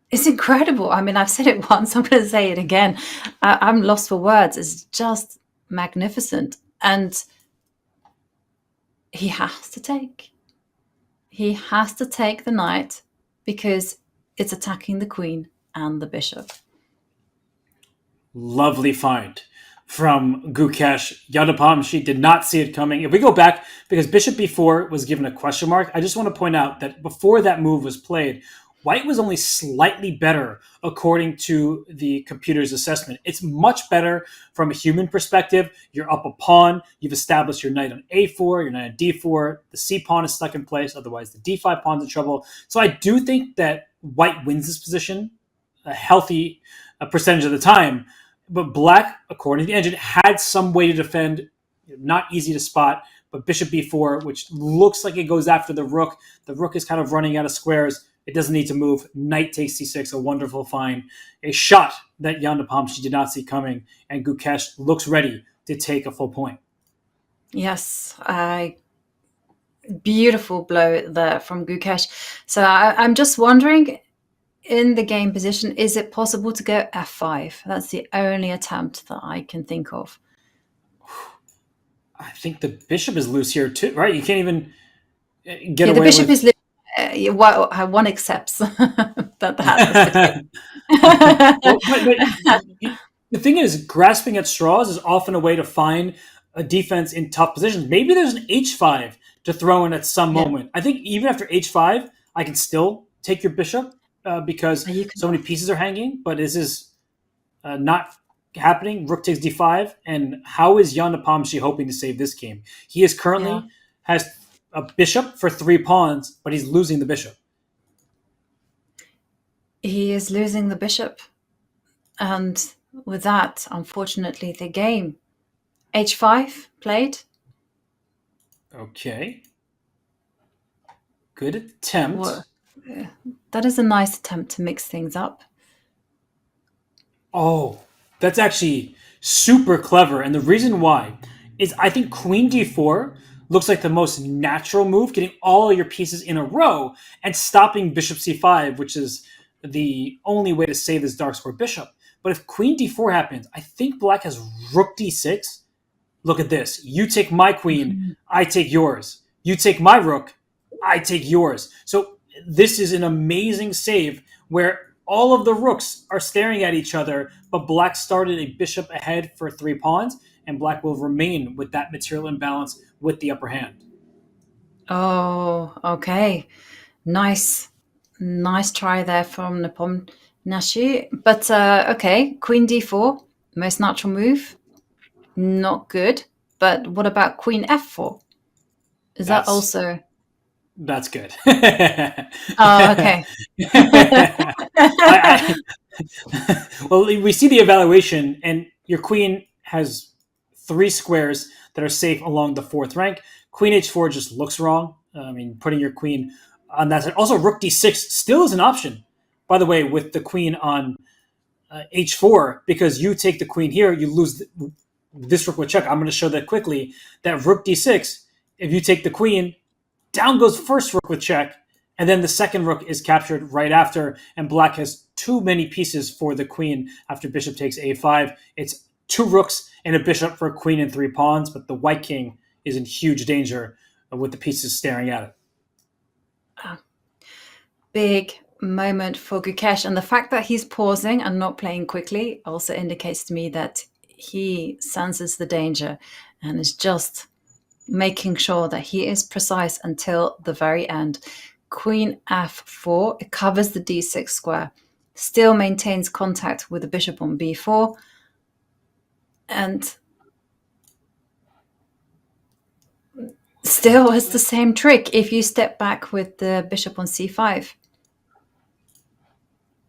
It's incredible. I mean, I've said it once, I'm going to say it again. I'm lost for words. It's just magnificent. And he has to take the knight, because it's attacking the queen and the bishop. Lovely find from Gukesh. Jan Nepomniachtchi did not see it coming. If we go back, because bishop b4 was given a question mark, I just want to point out that before that move was played, white was only slightly better according to the computer's assessment. It's much better from a human perspective. You're up a pawn. You've established your knight on a4, your knight on d4. The c pawn is stuck in place. Otherwise, the d5 pawn's in trouble. So I do think that white wins this position a healthy percentage of the time. But black, according to the engine, had some way to defend. Not easy to spot. But bishop b4, which looks like it goes after the rook. The rook is kind of running out of squares. It doesn't need to move. Knight takes c6, a wonderful find. A shot that Jan Nepomniachtchi did not see coming, and Gukesh looks ready to take a full point. Yes, beautiful blow there from Gukesh. So I'm just wondering, in the game position, is it possible to go f5? That's the only attempt that I can think of. I think the bishop is loose here too, right? You can't even get away the bishop with... is loose. One accepts that was the case. but the thing is, grasping at straws is often a way to find a defense in tough positions. Maybe there's an h5 to throw in at some moment. I think even after h5, I can still take your bishop because so many pieces are hanging, but this is not happening. Rook takes d5, and how is Jan Nepomniachtchi hoping to save this game? He is currently has a bishop for 3 pawns, but he's losing the bishop. He is losing the bishop. And with that, unfortunately, the game. h5 played. Okay. Good attempt. That is a nice attempt to mix things up. Oh, that's actually super clever. And the reason why is I think queen d4 looks like the most natural move, getting all of your pieces in a row and stopping bishop c5, which is the only way to save this dark square bishop. But if queen d4 happens, I think black has rook d6. Look at this. You take my queen, I take yours. You take my rook, I take yours. So this is an amazing save where all of the rooks are staring at each other, but black started a bishop ahead for 3 pawns, and black will remain with that material imbalance with the upper hand. Oh, okay. Nice try there from Nepomniachtchi. But okay, queen d4, most natural move. Not good. But what about queen f4? That also... That's good. Oh, okay. Well, we see the evaluation, and your queen has 3 squares that are safe along the 4th rank. Queen h4 just looks wrong. I mean, putting your queen on that side. Also, rook d6 still is an option, by the way, with the queen on h4, because you take the queen here, you lose this rook with check. I'm going to show that quickly. That rook d6, if you take the queen, down goes first rook with check, and then the second rook is captured right after, and black has too many pieces for the queen after bishop takes a5. It's 2 rooks and a bishop for a queen and 3 pawns, but the white king is in huge danger with the pieces staring at it. Big moment for Gukesh, and the fact that he's pausing and not playing quickly also indicates to me that he senses the danger and is just making sure that he is precise until the very end. Queen f4, it covers the d6 square, still maintains contact with the bishop on b4, and still it's the same trick if you step back with the bishop on c5.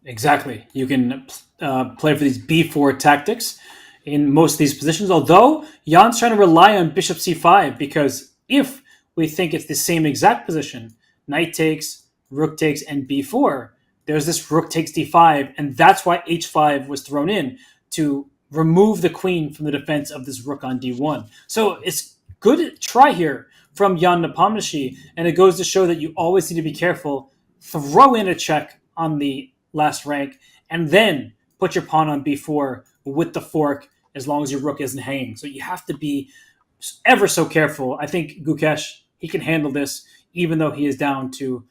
Exactly. You can play for these b4 tactics in most of these positions, although Jan's trying to rely on bishop c5, because if we think it's the same exact position, knight takes, rook takes, and b4, there's this rook takes d5, and that's why h5 was thrown in to remove the queen from the defense of this rook on d1. So it's good try here from Jan Nepomniachtchi, and it goes to show that you always need to be careful. Throw in a check on the last rank, and then put your pawn on b4 with the fork as long as your rook isn't hanging. So you have to be ever so careful. I think Gukesh, he can handle this, even though he is down to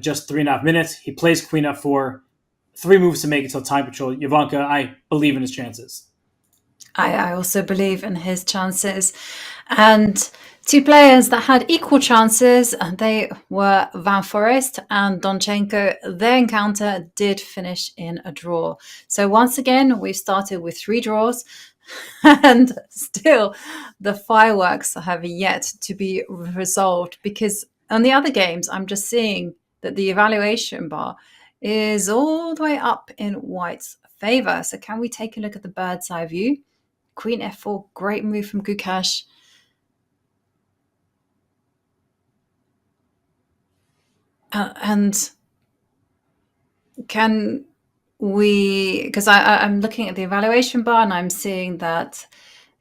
just 3.5 minutes. He plays queen f4, 3 moves to make it till time control. Jovanka, I believe in his chances. I also believe in his chances. And 2 players that had equal chances, they were Van Forest and Donchenko. Their encounter did finish in a draw. So once again, we've started with 3 draws, and still the fireworks have yet to be resolved, because on the other games, I'm just seeing that the evaluation bar is all the way up in White's favor. So can we take a look at the bird's eye view? Queen f4, great move from Gukesh. And can we, because I'm looking at the evaluation bar and I'm seeing that,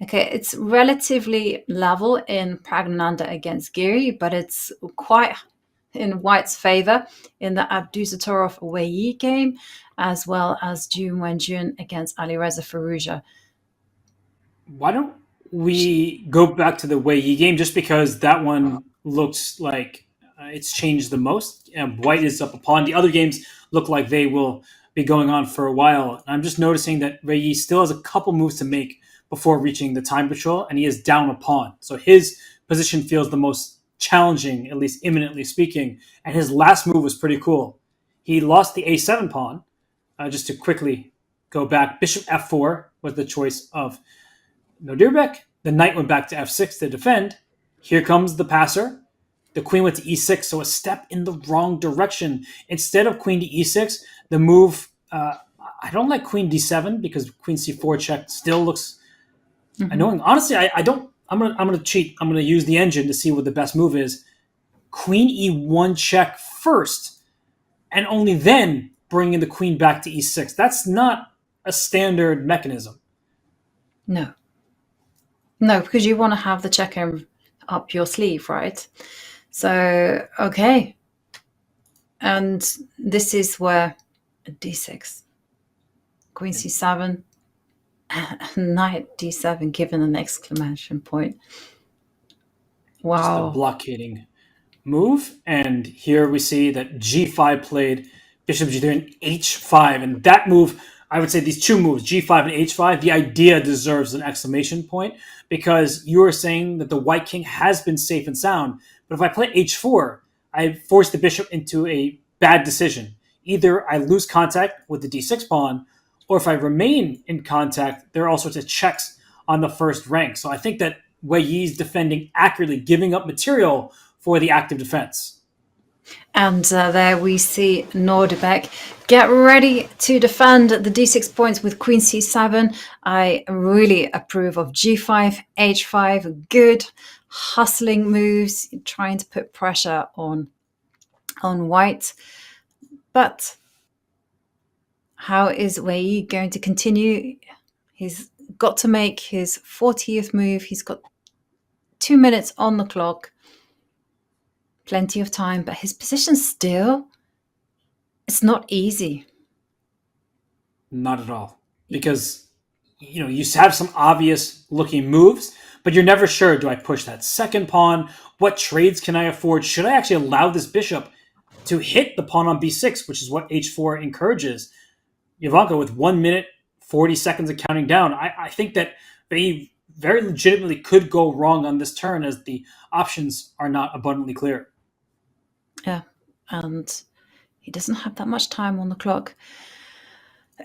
okay, it's relatively level in Pragg against Giri, but it's quite in White's favor in the Abdusattorov Wenjun game, as well as Wenjun against Alireza Firouzja. Why don't we go back to the Wenjun game, just because that one looks like it's changed the most. White is up a pawn. The other games look like they will be going on for a while. I'm just noticing that Wenjun still has a couple moves to make before reaching the time control, and he is down a pawn. So his position feels the most challenging, at least imminently speaking. And his last move was pretty cool. He lost the a7 pawn. Just to quickly go back, bishop f4 was the choice of Nodirbek. The knight went back to f6 to defend. Here comes the passer. The queen went to e6, so a step in the wrong direction. Instead of queen to e6, the move, I don't like queen d7 because queen c4 check still looks annoying. Honestly, I don't. I'm gonna cheat. I'm gonna use the engine to see what the best move is. Queen e1 check first, and only then bringing the queen back to e6. That's not a standard mechanism. No, because you want to have the checker up your sleeve, right? So, okay. And this is where d6, queen c7, knight d7 given an exclamation point. Wow. Just a blockading move. And here we see that g5 played, bishop g3 and h5. And that move, I would say these 2 moves, g5 and h5, the idea deserves an exclamation point, because you are saying that the white king has been safe and sound. But if I play h4, I force the bishop into a bad decision. Either I lose contact with the d6 pawn, or if I remain in contact, there are all sorts of checks on the first rank. So I think that Wenjun's defending accurately, giving up material for the active defense. And there we see Nodirbek get ready to defend the d6 points with queen c7. I really approve of g5, h5, good hustling moves, trying to put pressure on White. But how is Wenjun going to continue? He's got to make his 40th move. He's got 2 minutes on the clock. Plenty of time, but his position still, it's not easy. Not at all. Because, you have some obvious looking moves, but you're never sure, do I push that second pawn? What trades can I afford? Should I actually allow this bishop to hit the pawn on b6, which is what h4 encourages. Ivanka, with 1 minute, 40 seconds of counting down, I think that they very legitimately could go wrong on this turn as the options are not abundantly clear. Yeah, and he doesn't have that much time on the clock.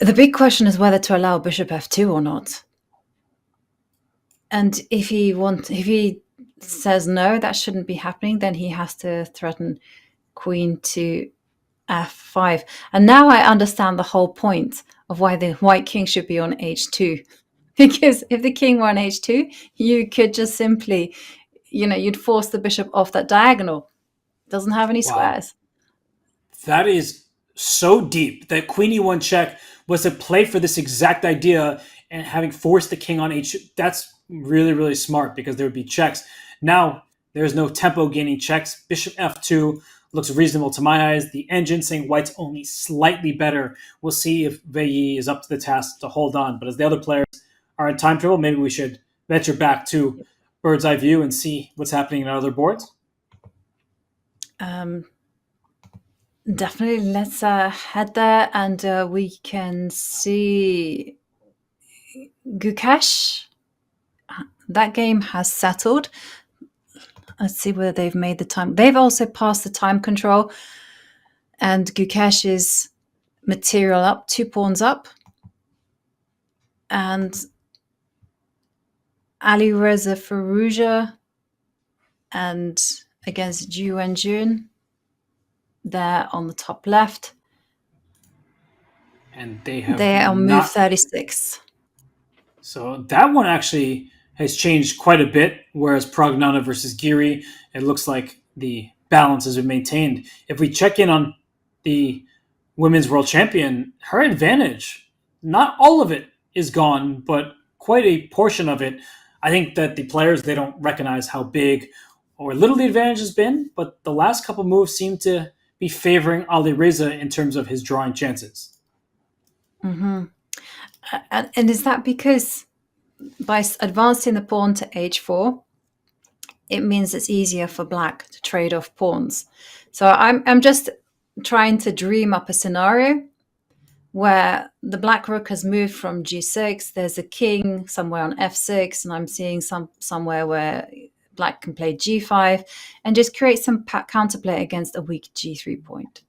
The big question is whether to allow bishop f2 or not. And if he says no, that shouldn't be happening, then he has to threaten queen to f5. And now I understand the whole point of why the white king should be on h2. Because if the king were on h2, you could just simply, you'd force the bishop off that diagonal. It doesn't have any squares. That is so deep that queen e1 check was a play for this exact idea, and having forced the king on h2, that's really, really smart because there would be checks. Now, there's no tempo gaining checks. Bishop f2 looks reasonable to my eyes. The engine saying white's only slightly better. We'll see if Wei Yi is up to the task to hold on. But as the other players are in time trouble, maybe we should venture back to bird's eye view and see what's happening in other boards. Definitely, let's head there, and we can see Gukesh. That game has settled. Let's see whether they've made the time. They've also passed the time control, and Gukesh is material up, 2 pawns up, and Alireza Firouzja and against Wenjun there on the top left. And they are on move 36. So that one actually has changed quite a bit, whereas Pragg versus Giri, it looks like the balance has been maintained. If we check in on the women's world champion, her advantage, not all of it is gone, but quite a portion of it. I think that the players, they don't recognize how big or little the advantage has been, but the last couple moves seem to be favoring Alireza in terms of his drawing chances. Mm-hmm. And is that because by advancing the pawn to h4, it means it's easier for black to trade off pawns? So I'm just trying to dream up a scenario where the black rook has moved from g6. There's a king somewhere on f6, and I'm seeing somewhere where black can play g5 and just create some counterplay against a weak g3 point.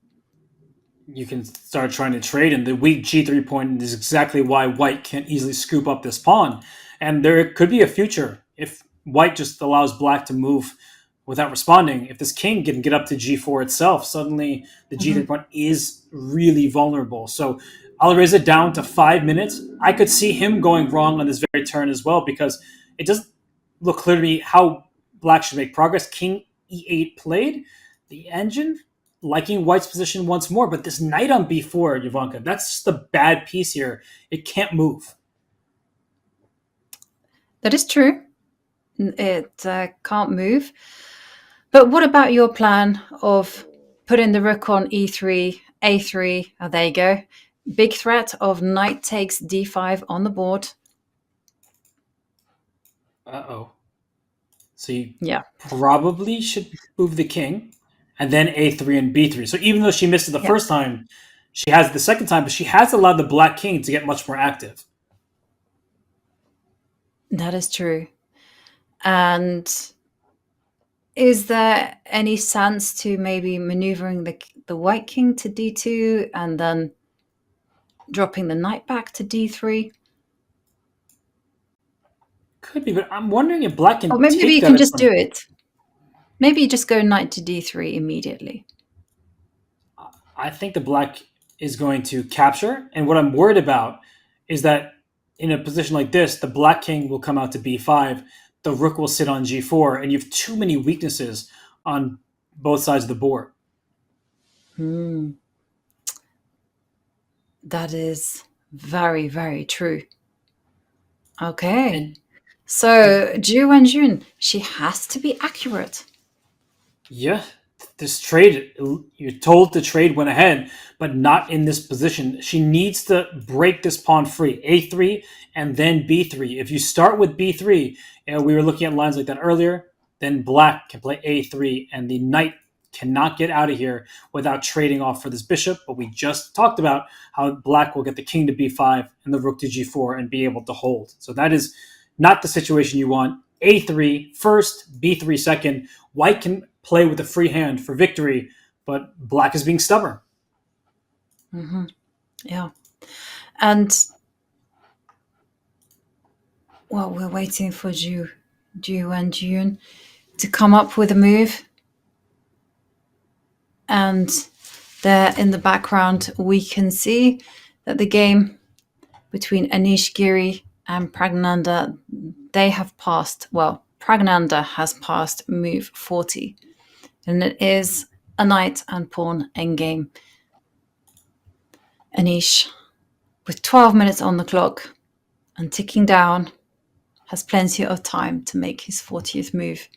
You can start trying to trade, and the weak g3 point is exactly why white can't easily scoop up this pawn. And there could be a future if white just allows black to move without responding. If this king can get up to g4 itself, suddenly the g3 point is really vulnerable. So Alireza down to 5 minutes. I could see him going wrong on this very turn as well, because it doesn't look clear to me how black should make progress. King e8 played. The engine liking white's position once more, but this knight on b4, Ivanka, that's just a bad piece here. It can't move. That is true. It can't move. But what about your plan of putting the rook on e3, a3? Oh, there you go. Big threat of knight takes d5 on the board. Uh-oh. So you probably should move the king, and then a3 and b3. So even though she missed it the first time, she has it the second time, but she has allowed the black king to get much more active. That is true. And is there any sense to maybe maneuvering the white king to d2 and then dropping the knight back to d3? Could be, but I'm wondering if black can. Or maybe you can just do it. Maybe you just go knight to d3 immediately. I think the black is going to capture, and what I'm worried about is that in a position like this, the black king will come out to b5, the rook will sit on g4, and you have too many weaknesses on both sides of the board. That is very, very true. Okay. So, Wenjun, she has to be accurate. Yeah, this trade, you're told the trade went ahead, but not in this position. She needs to break this pawn free. A3 and then b3. If you start with b3, we were looking at lines like that earlier, then black can play a3 and the knight cannot get out of here without trading off for this bishop. But we just talked about how black will get the king to b5 and the rook to g4 and be able to hold. So that is not the situation you want. a3 first, b3 second. White can play with a free hand for victory, but black is being stubborn. Mm-hmm. Yeah. And, well, we're waiting for Ju and June to come up with a move. And there in the background, we can see that the game between Anish Giri and Pragnanda, they have passed, well, Pragnanda has passed move 40. And it is a knight and pawn endgame. Anish, with 12 minutes on the clock and ticking down, has plenty of time to make his 40th move.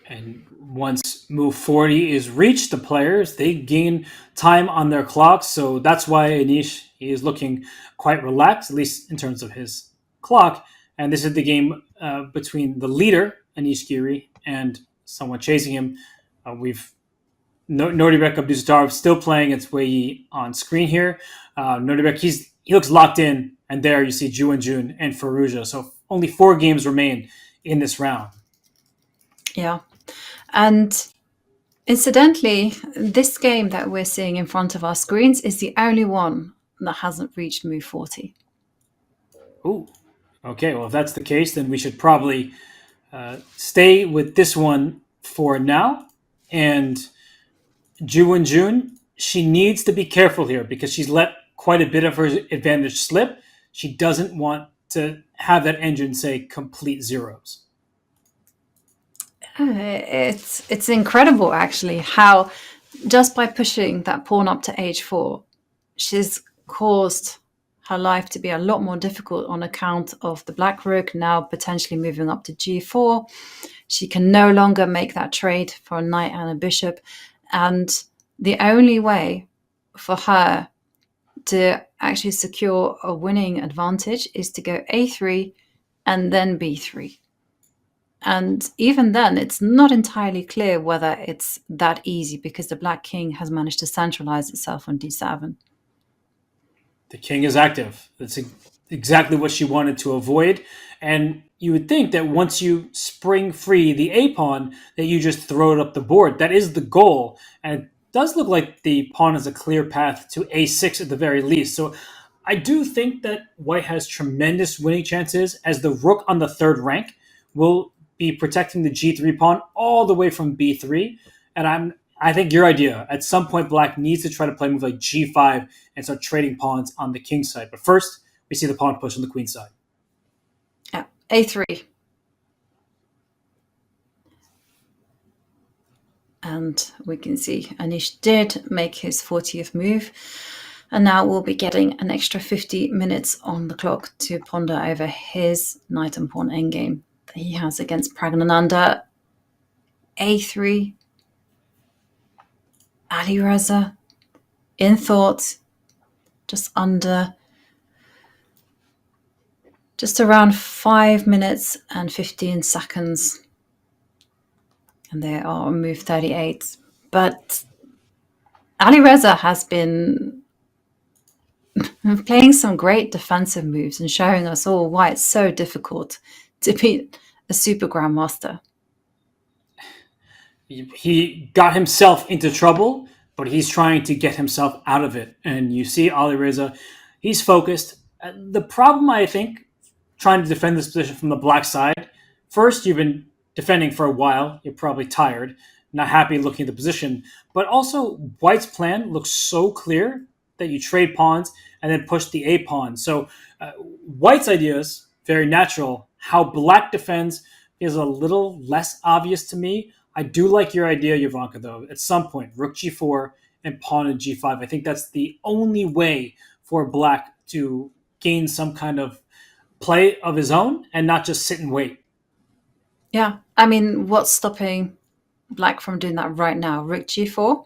And once move 40 is reached, the players, they gain time on their clocks. So that's why Anish, he is looking quite relaxed, at least in terms of his clock. And this is the game between the leader, Anish Giri, and someone chasing him. We've Nodirbek Abdusattorov still playing its way on screen here. Nodirbek, he looks locked in. And there you see Wenjun and Firouzja. So only 4 games remain in this round. Yeah. And incidentally, this game that we're seeing in front of our screens is the only one that hasn't reached move 40. Ooh. Okay, well, if that's the case, then we should probably stay with this one for now. And Wenjun, she needs to be careful here because she's let quite a bit of her advantage slip. She doesn't want to have that engine say complete zeros. It's incredible, actually, how just by pushing that pawn up to h4, she's caused her life to be a lot more difficult on account of the black rook now potentially moving up to g4. She can no longer make that trade for a knight and a bishop. And the only way for her to actually secure a winning advantage is to go a3 and then b3. And even then, it's not entirely clear whether it's that easy because the black king has managed to centralize itself on d7. The king is active. That's exactly what she wanted to avoid. And you would think that once you spring free the a-pawn, that you just throw it up the board. That is the goal. And it does look like the pawn has a clear path to a6 at the very least. So I do think that white has tremendous winning chances as the rook on the third rank will be protecting the g3 pawn all the way from b3. And I think your idea, at some point, black needs to try to play a move like g5 and start trading pawns on the king side. But first, we see the pawn push on the queen side. Yeah, a3. And we can see Anish did make his 40th move. And now we'll be getting an extra 50 minutes on the clock to ponder over his knight and pawn endgame that he has against Pragnananda. a3. Alireza in thought, just around 5 minutes and 15 seconds. And they are on move 38. But Alireza has been playing some great defensive moves and showing us all why it's so difficult to beat a super grandmaster. He got himself into trouble, but he's trying to get himself out of it. And you see Alireza, he's focused. The problem, I think, trying to defend this position from the black side, first, you've been defending for a while. You're probably tired, not happy looking at the position. But also, white's plan looks so clear that you trade pawns and then push the a-pawn. So white's idea is very natural. How black defends is a little less obvious to me. I do like your idea, Jovanka, though. At some point, rook g4 and pawn in g5. I think that's the only way for black to gain some kind of play of his own and not just sit and wait. Yeah, I mean, what's stopping black from doing that right now? Rook g4?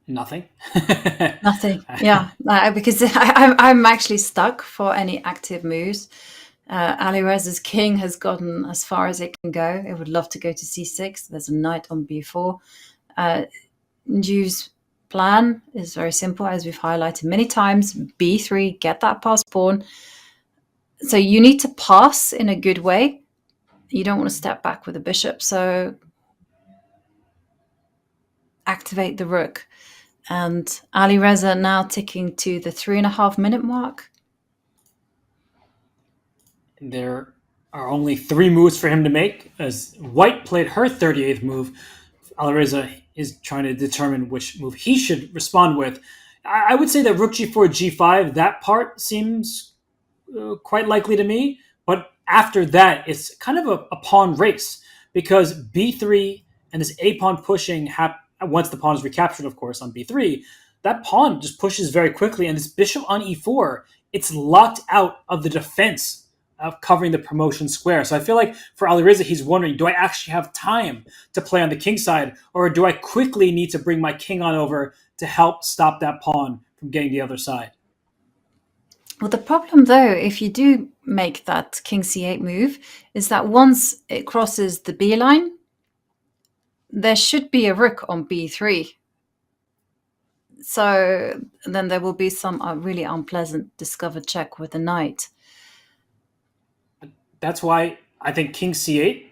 Nothing. Nothing. Yeah, because I'm actually stuck for any active moves. Alireza's king has gotten as far as it can go. It would love to go to c6. There's a knight on b4. Nju's plan is very simple, as we've highlighted many times. b3, get that passed pawn. So you need to pass in a good way. You don't want to step back with the bishop. So activate the rook. And Alireza now ticking to the 3.5-minute mark. There are only 3 moves for him to make. As White played her 38th move, Alireza is trying to determine which move he should respond with. I would say that rook g4, g5, that part seems quite likely to me. But after that, it's kind of a pawn race, because b3 and this a-pawn pushing, once the pawn is recaptured, of course, on b3, that pawn just pushes very quickly. And this bishop on e4, it's locked out of the defense of covering the promotion square. So I feel like for Alireza, he's wondering, do I actually have time to play on the king side, or do I quickly need to bring my king on over to help stop that pawn from getting the other side? Well, the problem, though, if you do make that king c8 move, is that once it crosses the b line, there should be a rook on b3. So then there will be some really unpleasant discovered check with the knight. That's why I think king c8,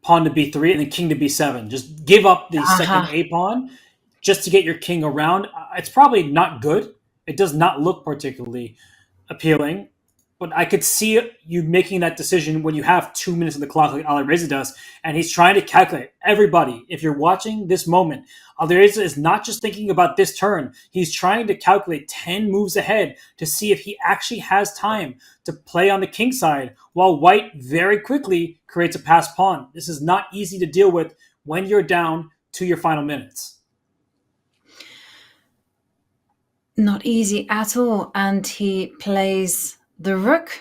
pawn to b3, and then king to b7. Just give up the second a pawn just to get your king around. It's probably not good. It does not look particularly appealing. But I could see you making that decision when you have 2 minutes of the clock like Alireza does, and he's trying to calculate. Everybody, if you're watching this moment, Alireza is not just thinking about this turn. He's trying to calculate 10 moves ahead to see if he actually has time to play on the king side, while White very quickly creates a passed pawn. This is not easy to deal with when you're down to your final minutes. Not easy at all. And he plays the rook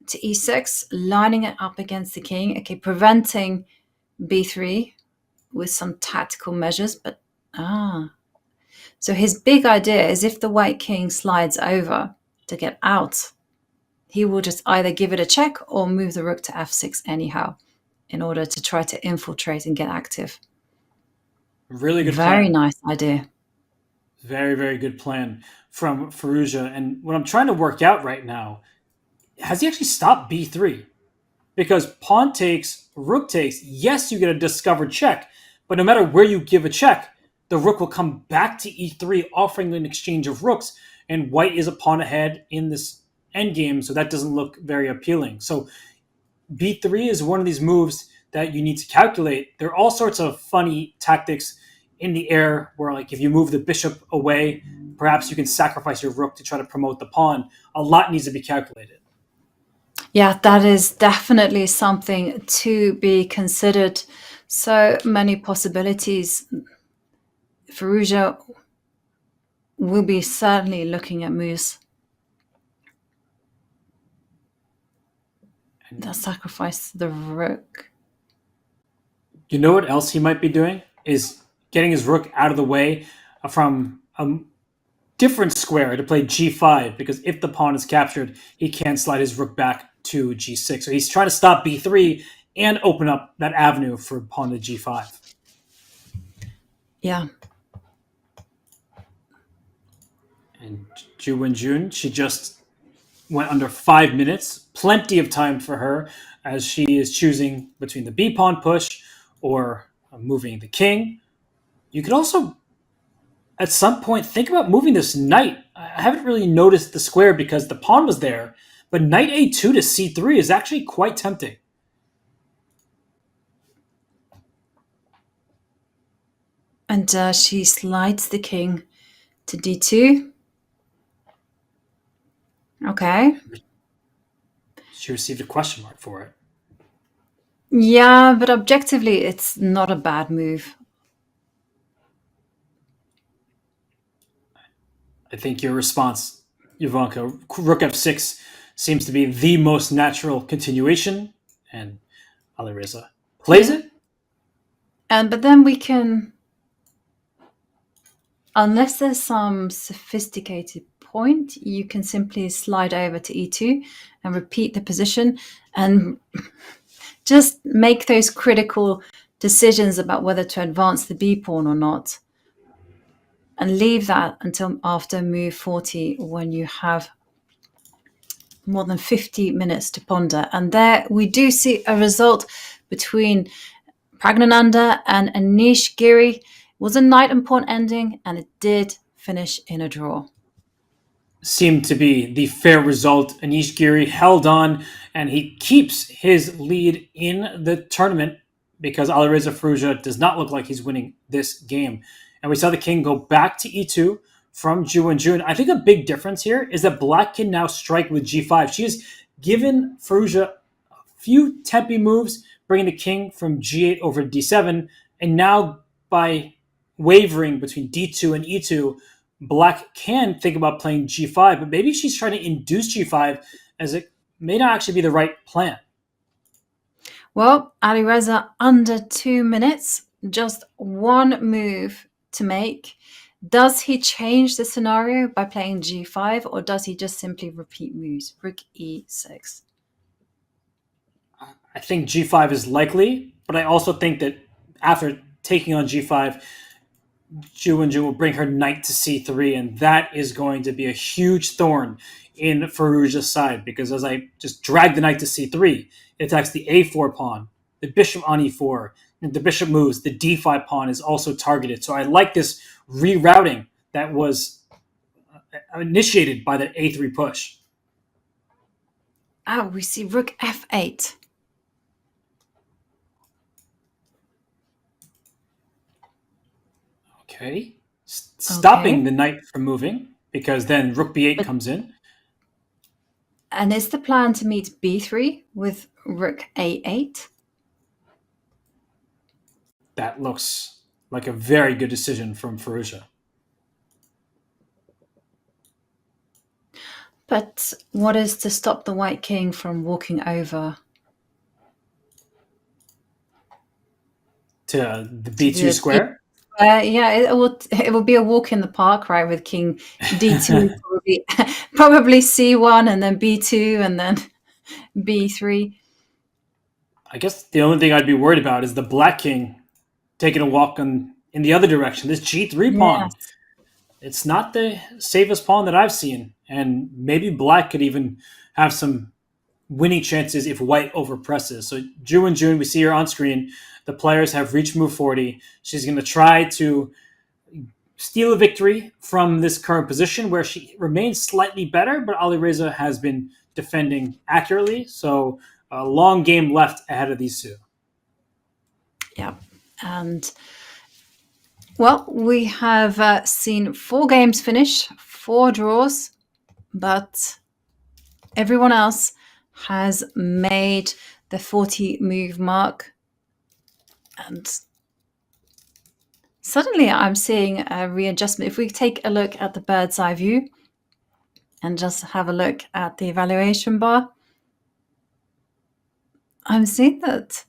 to e6, lining it up against the king. Okay, preventing b3 with some tactical measures. But so his big idea is, if the white king slides over to get out, he will just either give it a check or move the rook to f6 anyhow, in order to try to infiltrate and get active. Really good Very plan. nice idea. Very, very good plan from Firouzja. And what I'm trying to work out right now, has he actually stopped b3? Because pawn takes, rook takes, yes, you get a discovered check, but no matter where you give a check, the rook will come back to e3, offering an exchange of rooks, and White is a pawn ahead in this endgame, so that doesn't look very appealing. So b3 is one of these moves that you need to calculate. There are all sorts of funny tactics in the air where, like, if you move the bishop away, perhaps you can sacrifice your rook to try to promote the pawn. A lot needs to be calculated. Yeah, that is definitely something to be considered. So many possibilities. Firouzja will be certainly looking at moves that sacrifice the rook. You know what else he might be doing? Is getting his rook out of the way from a different square to play g5, because if the pawn is captured, he can't slide his rook back to g6. So he's trying to stop b3 and open up that avenue for pawn to g5. Yeah. And Wenjun, she just went under 5 minutes. Plenty of time for her, as she is choosing between the b pawn push or moving the king. You could also, at some point, think about moving this knight. I haven't really noticed the square because the pawn was there, but knight a2 to c3 is actually quite tempting. And she slides the king to d2. Okay. She received a question mark for it. Yeah, but objectively, it's not a bad move. I think your response, Ivanka, rook f6 seems to be the most natural continuation, and Alireza plays it. But then we can, unless there's some sophisticated point, you can simply slide over to e2 and repeat the position and just make those critical decisions about whether to advance the b pawn or not. And leave that until after move 40 when you have more than 50 minutes to ponder. And there we do see a result between Praggnanandhaa and Anish Giri. It was a knight and pawn ending, and it did finish in a draw. Seemed to be the fair result. Anish Giri held on, and he keeps his lead in the tournament because Alireza Firouzja does not look like he's winning this game. And we saw the king go back to e2 from Wenjun. I think a big difference here is that black can now strike with g5. She has given Firouzja a few tempy moves, bringing the king from g8 over d7. And now by wavering between d2 and e2, black can think about playing g5. But maybe she's trying to induce g5 as it may not actually be the right plan. Well, Alireza under 2 minutes, just one move to make. Does he change the scenario by playing g5, or does he just simply repeat moves? Rook e6. I think g5 is likely, but I also think that after taking on g5, Wenjun will bring her knight to c3, and that is going to be a huge thorn in Firouzja's side, because as I just drag the knight to c3, it attacks the a4 pawn, the bishop on e4, and the bishop moves, the d5 pawn is also targeted. So I like this rerouting that was initiated by the a3 push. We see rook f8. Okay. Stopping the knight from moving, because then rook b8 comes in. And is the plan to meet b3 with rook a8? That looks like a very good decision from Firouzja. But what is to stop the white king from walking over to the b2 square? Yeah, it will be a walk in the park, right? With king d2, probably c1, and then b2, and then b3. I guess the only thing I'd be worried about is the black king taking a walk in the other direction. This g3 pawn, it's not the safest pawn that I've seen, and maybe black could even have some winning chances if white overpresses. So Wenjun, we see her on screen. The players have reached move 40. She's going to try to steal a victory from this current position where she remains slightly better, but Alireza has been defending accurately. So a long game left ahead of these two. Yeah. And, well, we have seen 4 games finish, 4 draws, but everyone else has made the 40 move mark. And suddenly I'm seeing a readjustment. If we take a look at the bird's eye view and just have a look at the evaluation bar, I'm seeing that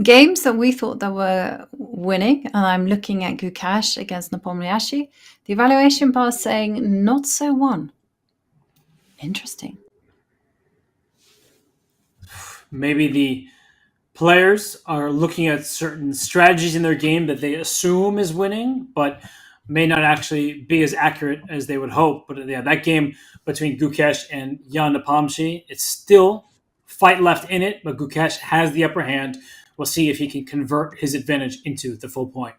games that we thought that were winning, and I'm looking at Gukesh against Nepomniachtchi, the evaluation bar is saying not so won. Interesting. Maybe the players are looking at certain strategies in their game that they assume is winning, but may not actually be as accurate as they would hope. But yeah, that game between Gukesh and Nepomniachtchi, it's still fight left in it, but Gukesh has the upper hand. We'll see if he can convert his advantage into the full point.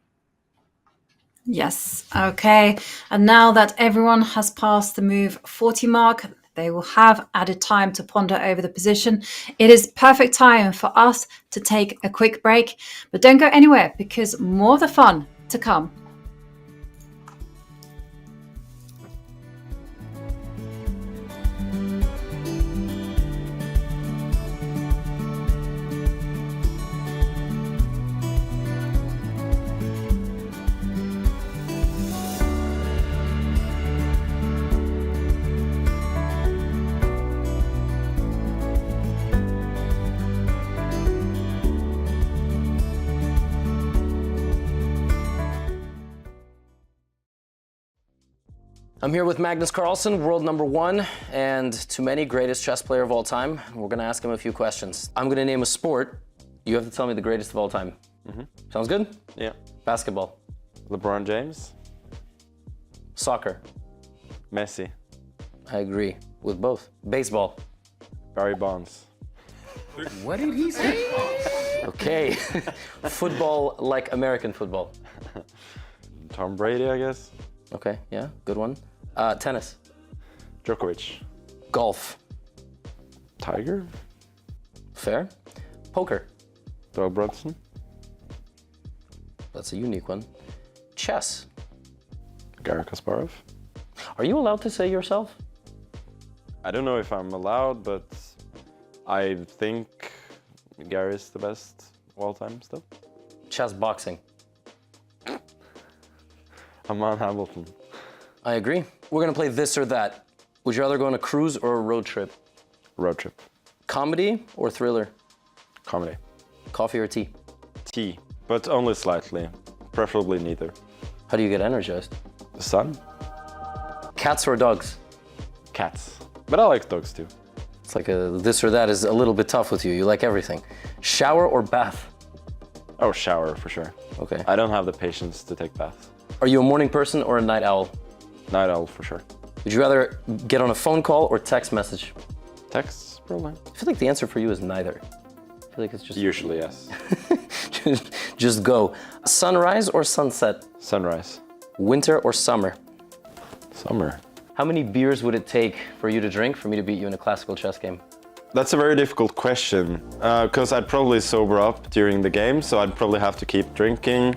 Yes. Okay. And now that everyone has passed the move 40 mark, they will have added time to ponder over the position. It is perfect time for us to take a quick break, but don't go anywhere because more of the fun to come. I'm here with Magnus Carlsen, world number 1, and to many, greatest chess player of all time. We're gonna ask him a few questions. I'm gonna name a sport. You have to tell me the greatest of all time. Sounds good? Yeah. Basketball. LeBron James. Soccer. Messi. I agree with both. Baseball. Barry Bonds. What did he say? Okay. Football like American football. Tom Brady, I guess. Okay, yeah, good one. Tennis. Djokovic. Golf. Tiger. Fair. Poker. Doug Brunson. That's a unique one. Chess. Garry Kasparov. Are you allowed to say yourself? I don't know if I'm allowed, but I think Gary is the best of all time still. Chess boxing. Aman Hamilton. I agree. We're gonna play this or that. Would you rather go on a cruise or a road trip? Road trip. Comedy or thriller? Comedy. Coffee or tea? Tea, but only slightly. Preferably neither. How do you get energized? The sun. Cats or dogs? Cats. But I like dogs too. It's like this or that is a little bit tough with you. You like everything. Shower or bath? Oh, shower for sure. Okay. I don't have the patience to take baths. Are you a morning person or a night owl? Night owl for sure. Would you rather get on a phone call or text message? Text, probably. I feel like the answer for you is neither. I feel like it's just... Usually, yes. Just go. Sunrise or sunset? Sunrise. Winter or summer? Summer. How many beers would it take for you to drink for me to beat you in a classical chess game? That's a very difficult question, because I'd probably sober up during the game, so I'd probably have to keep drinking.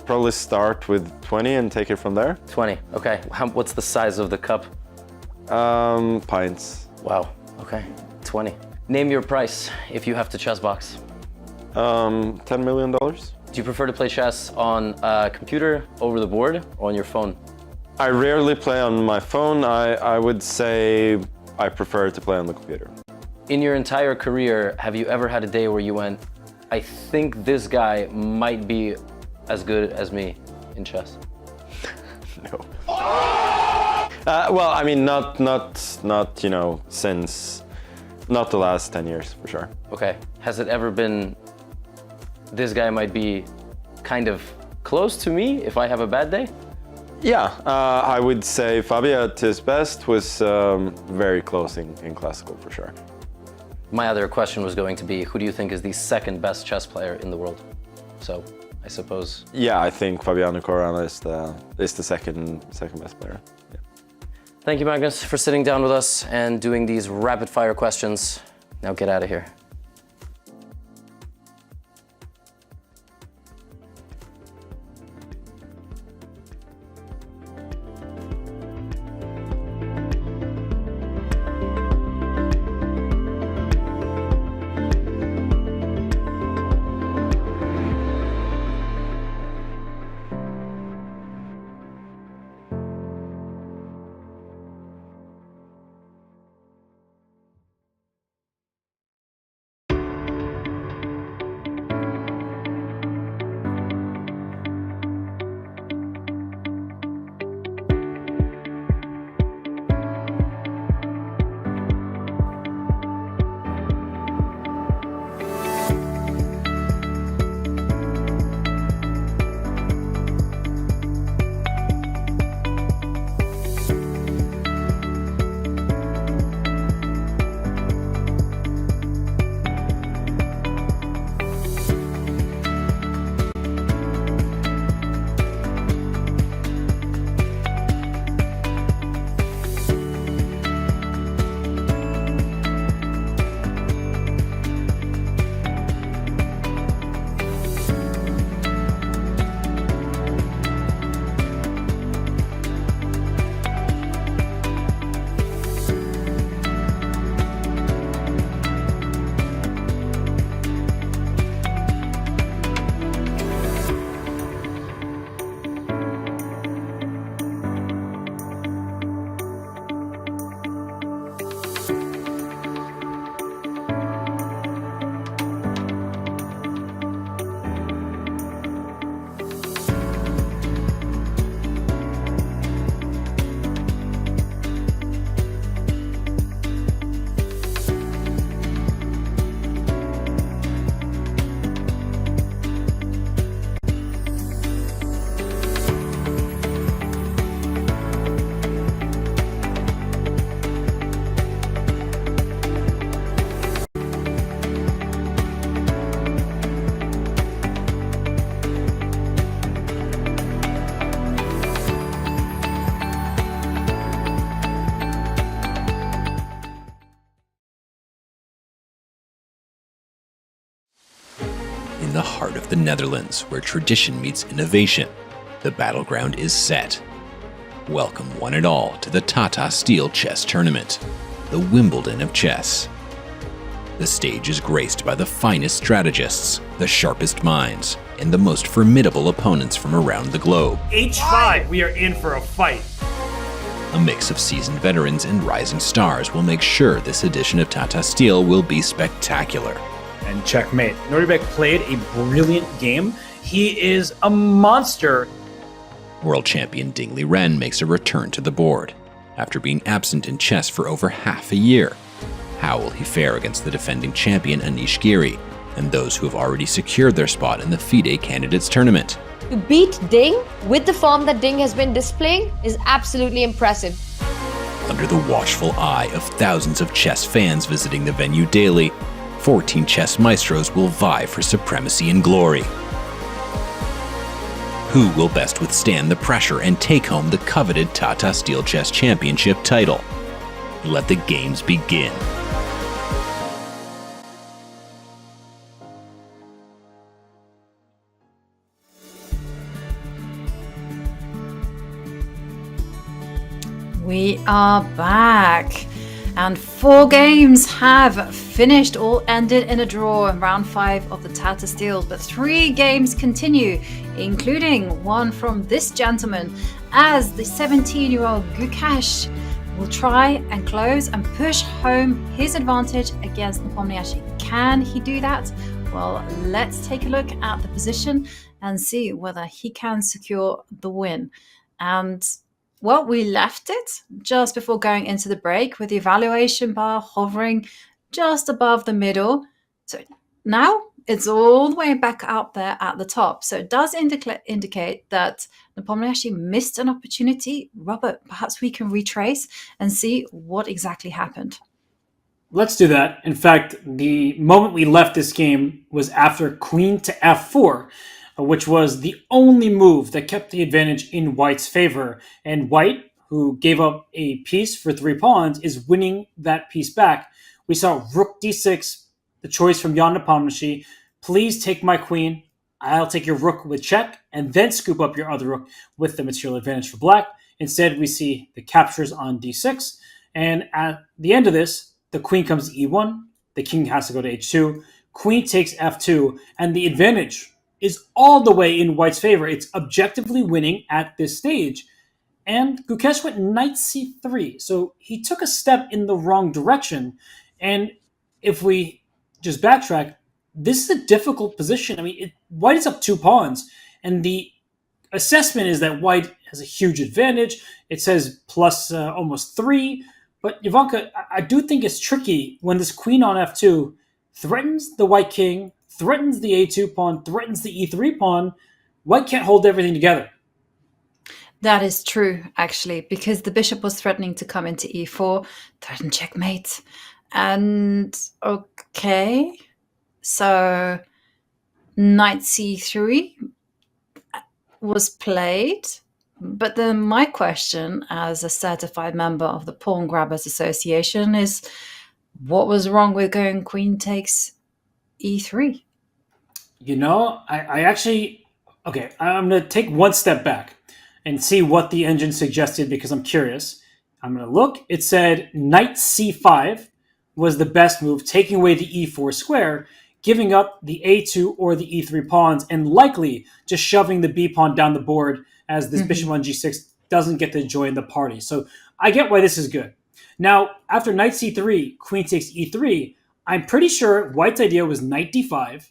Probably start with 20 and take it from there. 20, okay. What's the size of the cup? Pints. Wow, okay, 20. Name your price if you have to chess box. $10 million. Do you prefer to play chess on a computer, over the board, or on your phone? I rarely play on my phone. I would say I prefer to play on the computer. In your entire career, have you ever had a day where you went, I think this guy might be as good as me in chess? No. Well, I mean, not you know, not the last 10 years for sure. Okay. Has it ever been, this guy might be kind of close to me if I have a bad day? Yeah, I would say Fabio at his best was very close in classical for sure. My other question was going to be, who do you think is the second best chess player in the world? So, I suppose... Yeah, I think Fabiano Caruana is the second best player. Yeah. Thank you, Magnus, for sitting down with us and doing these rapid-fire questions. Now get out of here. the heart of the Netherlands, where tradition meets innovation. The battleground is set. Welcome one and all to the Tata Steel Chess Tournament, the Wimbledon of chess. The stage is graced by the finest strategists, the sharpest minds, and the most formidable opponents from around the globe. H5, we are in for a fight. A mix of seasoned veterans and rising stars will make sure this edition of Tata Steel will be spectacular. And checkmate. Nodirbek played a brilliant game. He is a monster. World champion Ding Liren makes a return to the board, after being absent in chess for over half a year. How will he fare against the defending champion Anish Giri, and those who have already secured their spot in the FIDE Candidates Tournament? To beat Ding with the form that Ding has been displaying is absolutely impressive. Under the watchful eye of thousands of chess fans visiting the venue daily, 14 chess maestros will vie for supremacy and glory. Who will best withstand the pressure and take home the coveted Tata Steel Chess Championship title? Let the games begin. We are back, and 4 games have finished, all ended in a draw in round 5 of the Tata Steel, but 3 games continue, including one from this gentleman, as the 17-year-old Gukesh will try and close and push home his advantage against Nepomniachtchi. Can he do that? Well, let's take a look at the position and see whether he can secure the win. And well, we left it just before going into the break with the evaluation bar hovering just above the middle. So now it's all the way back up there at the top. So it does indicate that Nepomniachtchi missed an opportunity. Robert, perhaps we can retrace and see what exactly happened. Let's do that. In fact, the moment we left this game was after queen to f4, which was the only move that kept the advantage in White's favor. And White, who gave up a piece for 3 pawns, is winning that piece back. We saw rook d6, the choice from Jan Nepomniachtchi. Please take my queen. I'll take your rook with check, and then scoop up your other rook with the material advantage for black. Instead, we see the captures on d6. And at the end of this, the queen comes to e1. The king has to go to h2. Queen takes f2, and the advantage is all the way in White's favor. It's objectively winning at this stage. And Gukesh went knight c3. So he took a step in the wrong direction. And if we just backtrack, this is a difficult position. I mean, White is up 2 pawns. And the assessment is that White has a huge advantage. It says plus almost 3. But Ivanka, I do think it's tricky when this queen on f2 threatens the White king, threatens the a2 pawn, threatens the e3 pawn. White can't hold everything together. That is true, actually, because the bishop was threatening to come into e4, threatened checkmate. And okay, so knight c3 was played. But then my question as a certified member of the Pawn Grabbers Association is, what was wrong with going queen takes e3? You know, I actually, okay, I'm going to take one step back and see what the engine suggested because I'm curious. I'm going to look. It said knight c5 was the best move, taking away the e4 square, giving up the a2 or the e3 pawns, and likely just shoving the b pawn down the board as this bishop on g6 doesn't get to join the party. So I get why this is good. Now, after knight c3, queen takes e3, I'm pretty sure White's idea was knight d5,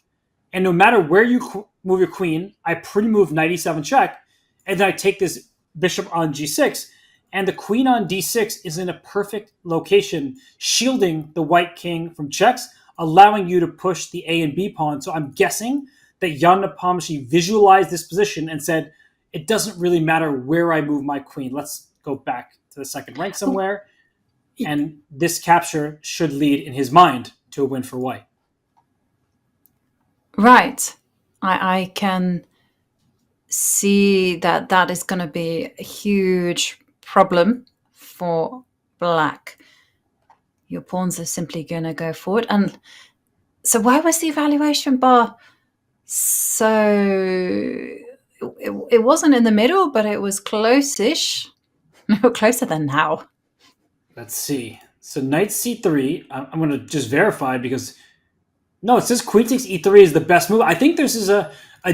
and no matter where you move your queen, I pre-move knight e7 check, and then I take this bishop on g6, and the queen on d6 is in a perfect location, shielding the White king from checks, allowing you to push the a and b pawn. So I'm guessing that Jan Nepomniachtchi visualized this position and said, it doesn't really matter where I move my queen. Let's go back to the second rank somewhere. And this capture should lead, in his mind, to a win for White. Right. I can see that that is going to be a huge problem for black. Your pawns are simply going to go forward. And so why was the evaluation bar So it wasn't in the middle, but it was close-ish. No, closer than now. Let's see. So knight c3. I'm going to just verify because no, it says queen takes e3 is the best move. I think this is a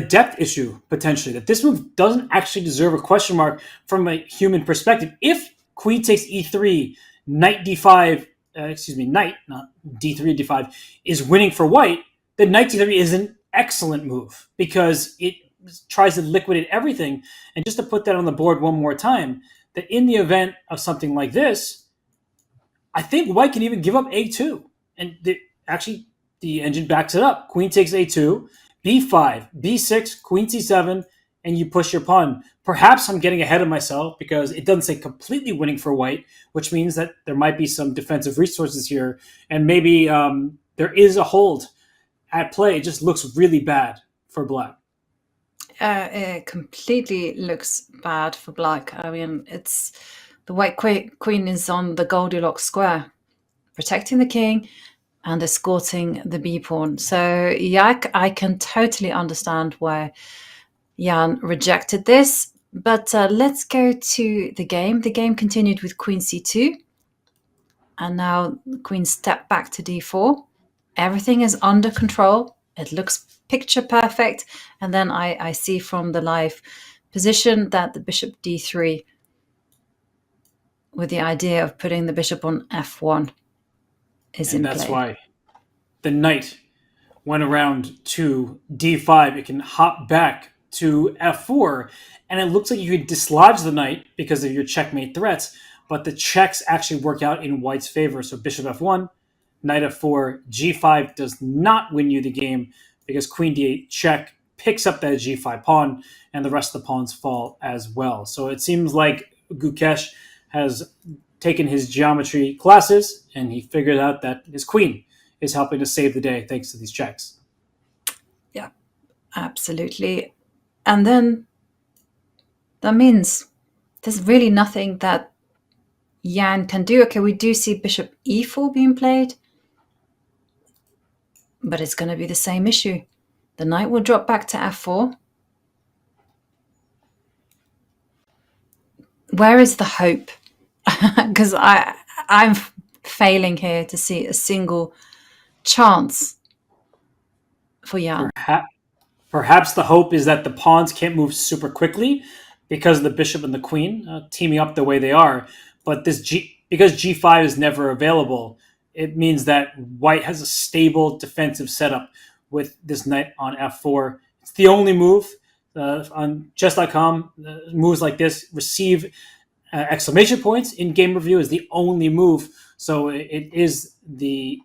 depth issue potentially, that this move doesn't actually deserve a question mark from a human perspective. If queen takes e3, knight d5, knight, not d3, d5, is winning for white, then knight d3 is an excellent move because it tries to liquidate everything. And just to put that on the board one more time, that in the event of something like this, I think white can even give up a2. And actually, the engine backs it up. Queen takes a2, b5, b6, queen c7, and you push your pawn. Perhaps I'm getting ahead of myself because it doesn't say completely winning for white, which means that there might be some defensive resources here, and maybe there is a hold at play. It just looks really bad for black. It completely looks bad for black. I mean, it's the white queen is on the Goldilocks square, protecting the king and escorting the b-pawn. So yeah, I can totally understand why Jan rejected this. But let's go to the game. The game continued with queen c2. And now the queen stepped back to d4. Everything is under control. It looks picture perfect. And then I see from the live position that the bishop d3, with the idea of putting the bishop on f1, is in play. And that's why the knight went around to d5. It can hop back to f4, and it looks like you could dislodge the knight because of your checkmate threats, but the checks actually work out in white's favor. So bishop f1, knight f4, g5 does not win you the game because queen d8 check picks up that g5 pawn, and the rest of the pawns fall as well. So it seems like Gukesh has taken his geometry classes, and he figured out that his queen is helping to save the day thanks to these checks. Yeah, absolutely. And then that means there's really nothing that Jan can do. Okay, we do see bishop e4 being played, but it's going to be the same issue. The knight will drop back to f4. Where is the hope? Because I'm failing here to see a single chance for Jan. Perhaps the hope is that the pawns can't move super quickly because of the bishop and the queen teaming up the way they are. But because g5 is never available, it means that white has a stable defensive setup with this knight on f4. It's the only move on chess.com. Moves like this receive exclamation points in game review is the only move. So it is the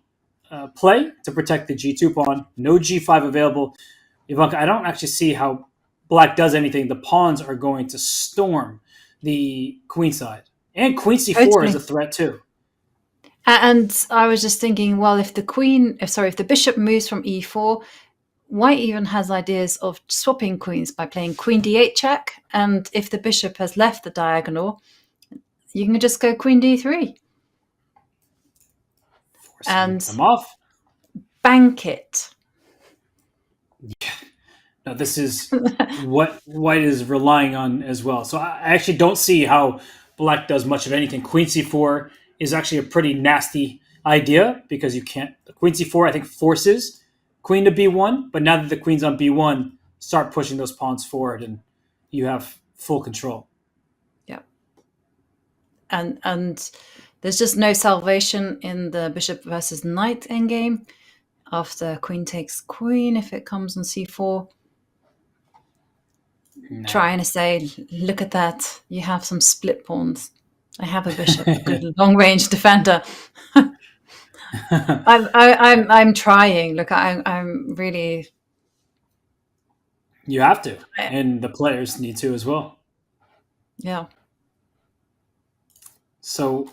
play to protect the g2 pawn. No g5 available. Ivanka, I don't actually see how black does anything. The pawns are going to storm the queen side. And queen c4 is a threat too. And I was just thinking, well, if the bishop moves from e4, white even has ideas of swapping queens by playing queen d8 check. And if the bishop has left the diagonal, you can just go queen d3. And them off. Bank it. Yeah. No, this is what white is relying on as well. So I actually don't see how black does much of anything. Queen c4 is actually a pretty nasty idea because you can't. Queen c4, I think, forces queen to b1, but now that the queen's on b1, start pushing those pawns forward and you have full control. Yeah. And there's just no salvation in the bishop versus knight endgame after queen takes queen if it comes on c4. No. Trying to say, look at that, you have some split pawns. I have a bishop, a good long-range defender. I'm trying. Look, I'm really. You have to, and the players need to as well. Yeah. So,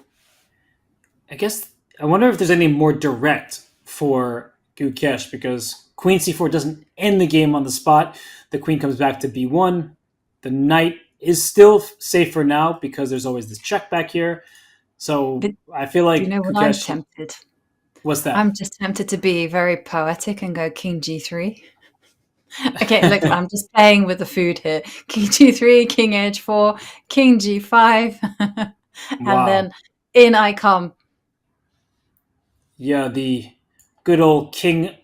I guess I wonder if there's any more direct for Gukesh because queen c4 doesn't end the game on the spot. The queen comes back to b1. The knight is still safe for now because there's always this check back here. So I feel like you know what, Gukesh, I'm tempted. What's that? I'm just tempted to be very poetic and go king g3. Okay, look, I'm just playing with the food here. King g3, king h4, king g5, and Wow. then in I come. Yeah, the good old king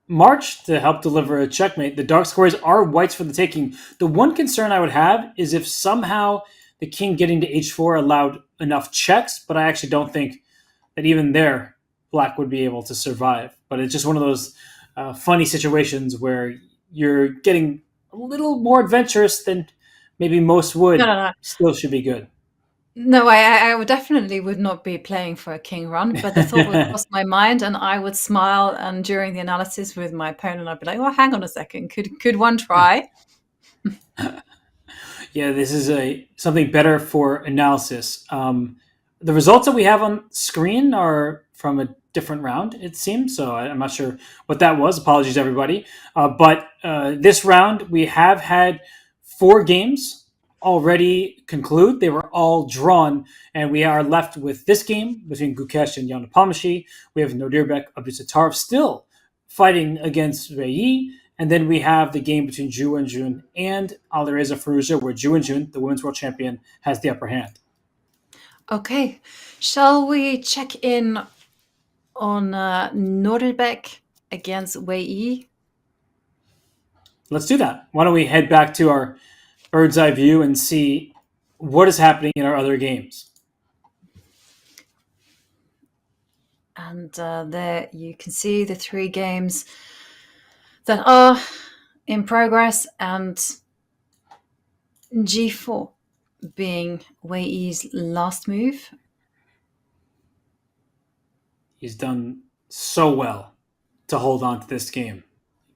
march to help deliver a checkmate. The dark squares are whites for the taking. The one concern I would have is if somehow the king getting to h4 allowed enough checks, but I actually don't think that even there black would be able to survive. But it's just one of those funny situations where you're getting a little more adventurous than maybe most would. No. Still should be good. No, I would definitely would not be playing for a king run, but the thought would cross my mind, and I would smile. And during the analysis with my opponent, I'd be like, "Oh, hang on a second, could one try?" Yeah, this is something better for analysis. The results that we have on screen are from a different round, it seems. So I'm not sure what that was. Apologies, everybody. But this round, we have had 4 games already conclude. They were all drawn, and we are left with this game between Gukesh and Nepomniachtchi. We have Nodirbek, Abdusattorov still fighting against Wei. And then we have the game between Wenjun and Alireza Firouzja, where Wenjun, the women's world champion, has the upper hand. Okay, shall we check in on Nodirbek against Wei? Let's do that. Why don't we head back to our bird's eye view and see what is happening in our other games. And there you can see the 3 games that are in progress, and g4 being Wei's last move. He's done so well to hold on to this game.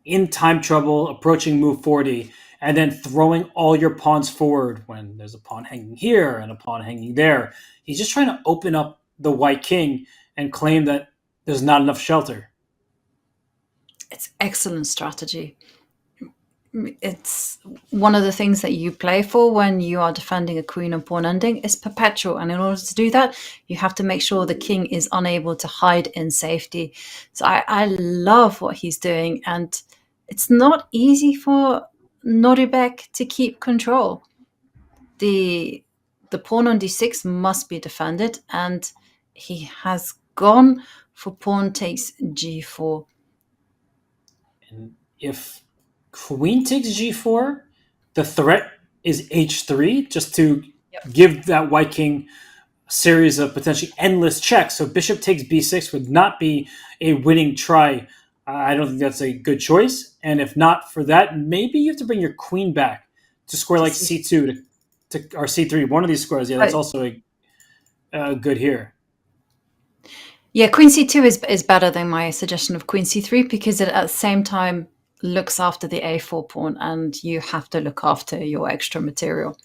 In time trouble, approaching move 40, and then throwing all your pawns forward when there's a pawn hanging here and a pawn hanging there. He's just trying to open up the white king and claim that there's not enough shelter. It's excellent strategy. It's one of the things that you play for when you are defending a queen and pawn ending is perpetual, and in order to do that you have to make sure the king is unable to hide in safety. So I love what he's doing, and it's not easy for Nodirbek to keep control. The pawn on d6 must be defended, and he has gone for pawn takes g4. And if queen takes g4, the threat is h3, just to give that white king a series of potentially endless checks. So bishop takes b6 would not be a winning try. I don't think that's a good choice. And if not for that, maybe you have to bring your queen back to square like c2 to or c3. One of these squares. Yeah, that's also a good here. Yeah, queen c2 is better than my suggestion of queen c3, because it at the same time looks after the a4 pawn, and you have to look after your extra material.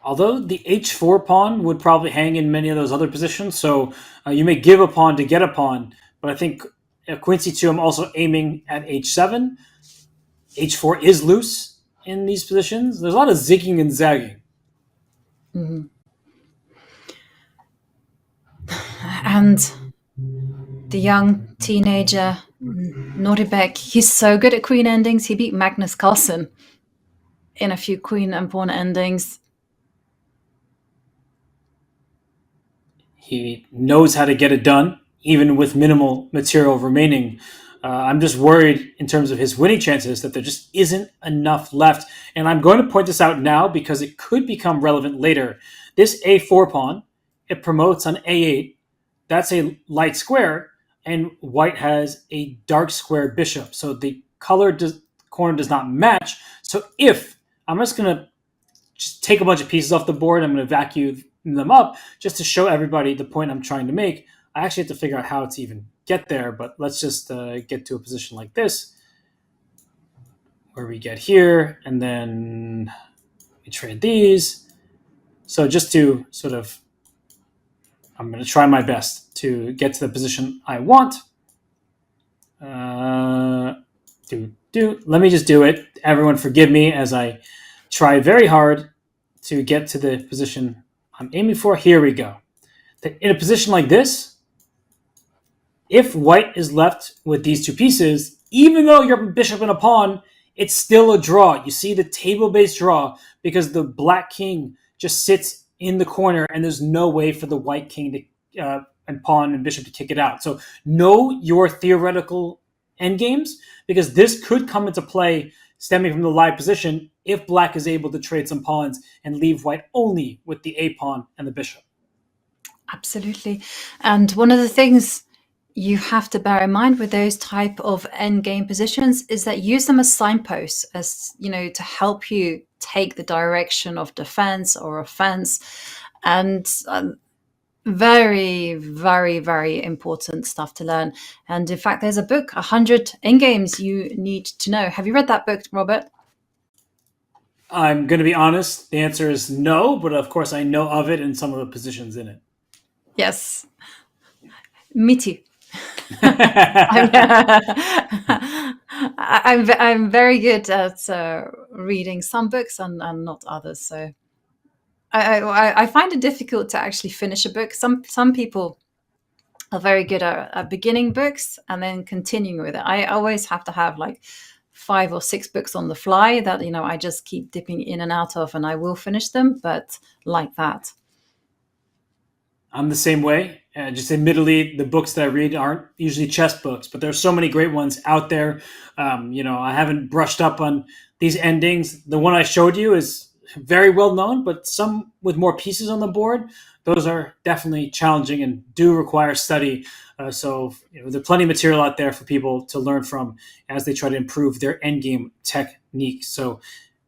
Although the h4 pawn would probably hang in many of those other positions, so you may give a pawn to get a pawn, but I think queen c2, I'm also aiming at h7. h4 is loose in these positions. There's a lot of zigging and zagging. Mm-hmm. And the young teenager Nodirbek, he's so good at queen endings. He beat Magnus Carlsen in a few queen and pawn endings. He knows how to get it done, even with minimal material remaining. I'm just worried in terms of his winning chances that there just isn't enough left. And I'm going to point this out now because it could become relevant later. This a4 pawn, it promotes on a8. That's a light square, and white has a dark square bishop. So the color corner does not match. So if I'm just going to just take a bunch of pieces off the board, I'm going to vacuum them up just to show everybody the point I'm trying to make. I actually have to figure out how to even get there, but let's just get to a position like this where we get here, and then we trade these. So just to sort of, I'm going to try my best to get to the position I want. Let me just do it. Everyone forgive me as I try very hard to get to the position I'm aiming for. Here we go. In a position like this, if white is left with these two pieces, even though you're a bishop and a pawn, it's still a draw. You see the table-based draw because the black king just sits in the corner and there's no way for the white king to and pawn and bishop to kick it out. So know your theoretical endgames because this could come into play stemming from the live position if black is able to trade some pawns and leave white only with the a pawn and the bishop. Absolutely. And one of the things you have to bear in mind with those type of endgame positions is that use them as signposts, as to help you take the direction of defense or offense. And very, very, very important stuff to learn. And in fact, there's a book, 100 endgames you need to know. Have you read that book, Robert? I'm going to be honest. The answer is no, but of course I know of it and some of the positions in it. Yes. Me too. I'm very good at reading some books and not others. So I find it difficult to actually finish a book. Some people are very good at beginning books and then continuing with it. I always have to have like 5 or 6 books on the fly that I just keep dipping in and out of, and I will finish them, but like that. I'm the same way. Just admittedly, the books that I read aren't usually chess books, but there's so many great ones out there. I haven't brushed up on these endings. The one I showed you is very well known, but some with more pieces on the board, those are definitely challenging and do require study. So there's plenty of material out there for people to learn from as they try to improve their endgame technique. So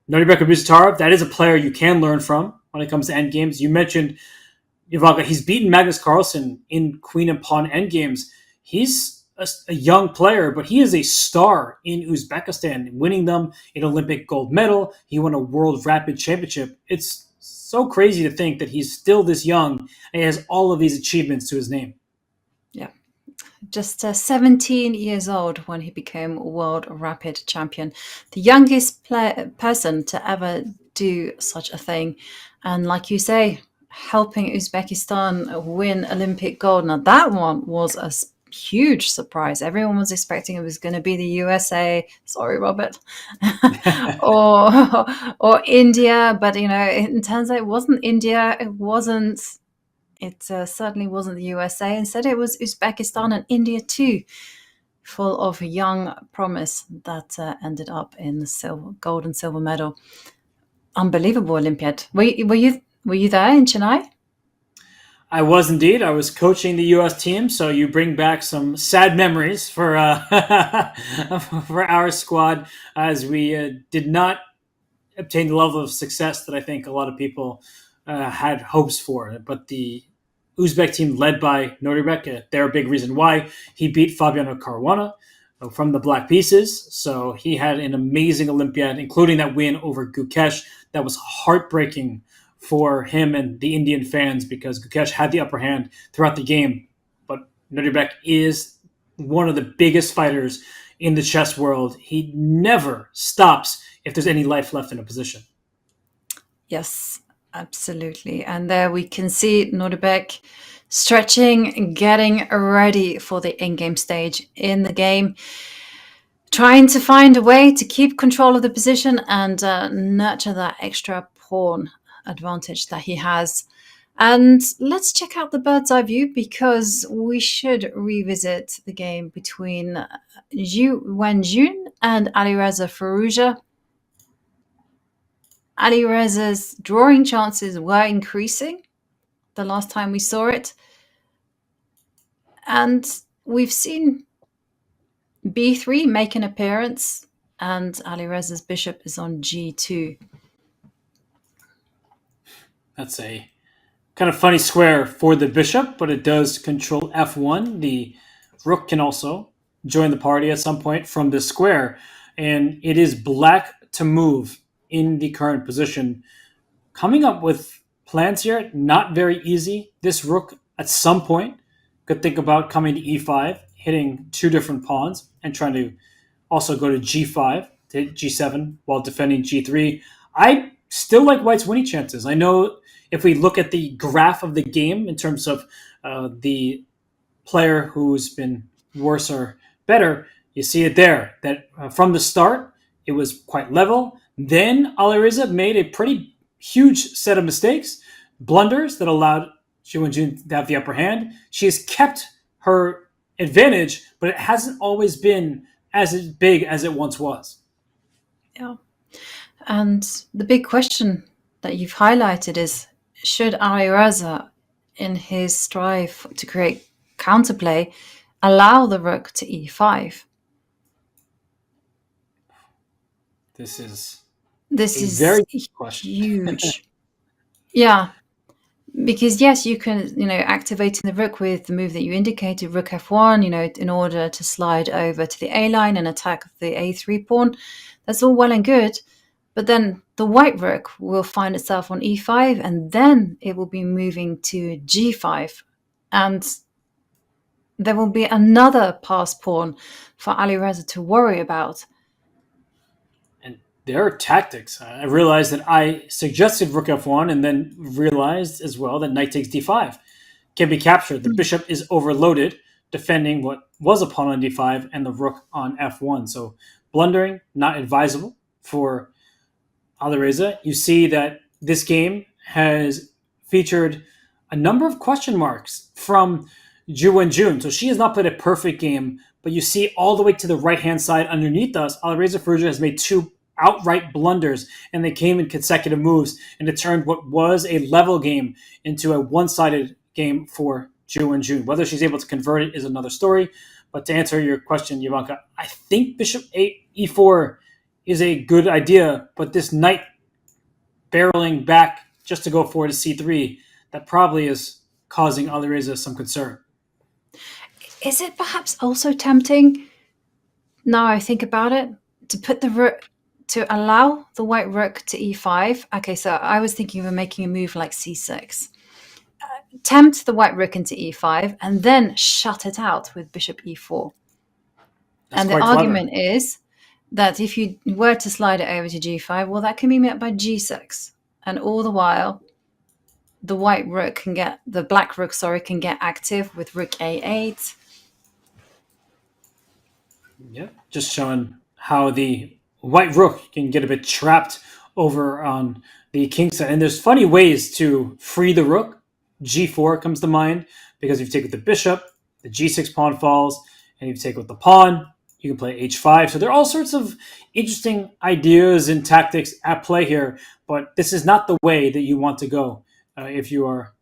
Nodirbek Abdusattorov, that is a player you can learn from when it comes to endgames. You mentioned Ivanka, he's beaten Magnus Carlsen in queen and pawn endgames. He's a young player, but he is a star in Uzbekistan, winning them an Olympic gold medal. He won a World Rapid Championship. It's so crazy to think that he's still this young and he has all of these achievements to his name. Yeah. Just 17 years old when he became World Rapid Champion. The youngest person to ever do such a thing. And like you say, helping Uzbekistan win Olympic gold. Now that one was a huge surprise. Everyone was expecting it was going to be the USA. Sorry, Robert, or India, but it turns out it wasn't India. It certainly wasn't the USA. Instead, it was Uzbekistan and India too, full of young promise that ended up in the gold and silver medal. Unbelievable Olympiad. Were you there in Chennai? I was indeed. I was coaching the U.S. team, so you bring back some sad memories for for our squad as we did not obtain the level of success that I think a lot of people had hopes for. But the Uzbek team led by Nodirbek, they're a big reason why. He beat Fabiano Caruana from the Black Pieces, so he had an amazing Olympiad, including that win over Gukesh. That was heartbreaking for him and the Indian fans because Gukesh had the upper hand throughout the game. But Nodirbek is one of the biggest fighters in the chess world. He never stops if there's any life left in a position. Yes, absolutely. And there we can see Nodirbek stretching, getting ready for the in-game stage in the game, trying to find a way to keep control of the position and nurture that extra pawn advantage that he has. And let's check out the bird's eye view because we should revisit the game between Wenjun and Alireza Firouzja. Alireza's drawing chances were increasing the last time we saw it. And we've seen b3 make an appearance and Alireza's bishop is on g2. That's a kind of funny square for the bishop, but it does control f1. The rook can also join the party at some point from this square. And it is black to move in the current position. Coming up with plans here, not very easy. This rook at some point could think about coming to e5, hitting 2 different pawns, and trying to also go to g5, to hit g7 while defending g3. I still like white's winning chances. I know if we look at the graph of the game in terms of the player who's been worse or better, You see it there, that from the start, it was quite level. Then Alireza made a pretty huge set of mistakes, blunders that allowed Wenjun to have the upper hand. She has kept her advantage, but it hasn't always been as big as it once was. Yeah. And the big question that you've highlighted is, should Alireza, in his strive to create counterplay, allow the rook to e5? This is very question. Huge. Yeah, because yes, you can, activating the rook with the move that you indicated, rook f1, in order to slide over to the a line and attack the a3 pawn. That's all well and good, but then the white rook will find itself on e5, and then it will be moving to g5, and there will be another pass pawn for Alireza to worry about. There are tactics. I realized that I suggested rook f1 and then realized as well that knight takes d5 can be captured. The bishop is overloaded, defending what was a pawn on d5 and the rook on f1. So blundering, not advisable for Alireza. You see that this game has featured a number of question marks from Wenjun. So she has not played a perfect game, but you see all the way to the right-hand side underneath us, Alireza Firouzja has made two outright blunders, and they came in consecutive moves, and it turned what was a level game into a one-sided game for Wenjun. Whether she's able to convert it is another story, but to answer your question, Ivanka, I think bishop e4 is a good idea, but this knight barreling back just to go forward to c3, that probably is causing Alireza some concern. Is it perhaps also tempting, now I think about it, to put the rook, to allow the white rook to e5? Okay, so I was thinking of making a move like c6. Tempt the white rook into e5 and then shut it out with bishop e4. That's and the quite argument is that if you were to slide it over to g5, well, that can be met by g6. And all the while, the black rook, can get active with rook a8. Yeah, just showing how the white rook can get a bit trapped over on the king side. And there's funny ways to free the rook. g4 comes to mind, because if you take with the bishop, the g6 pawn falls, and if you take with the pawn, you can play h5. So there are all sorts of interesting ideas and tactics at play here, but this is not the way that you want to go if you are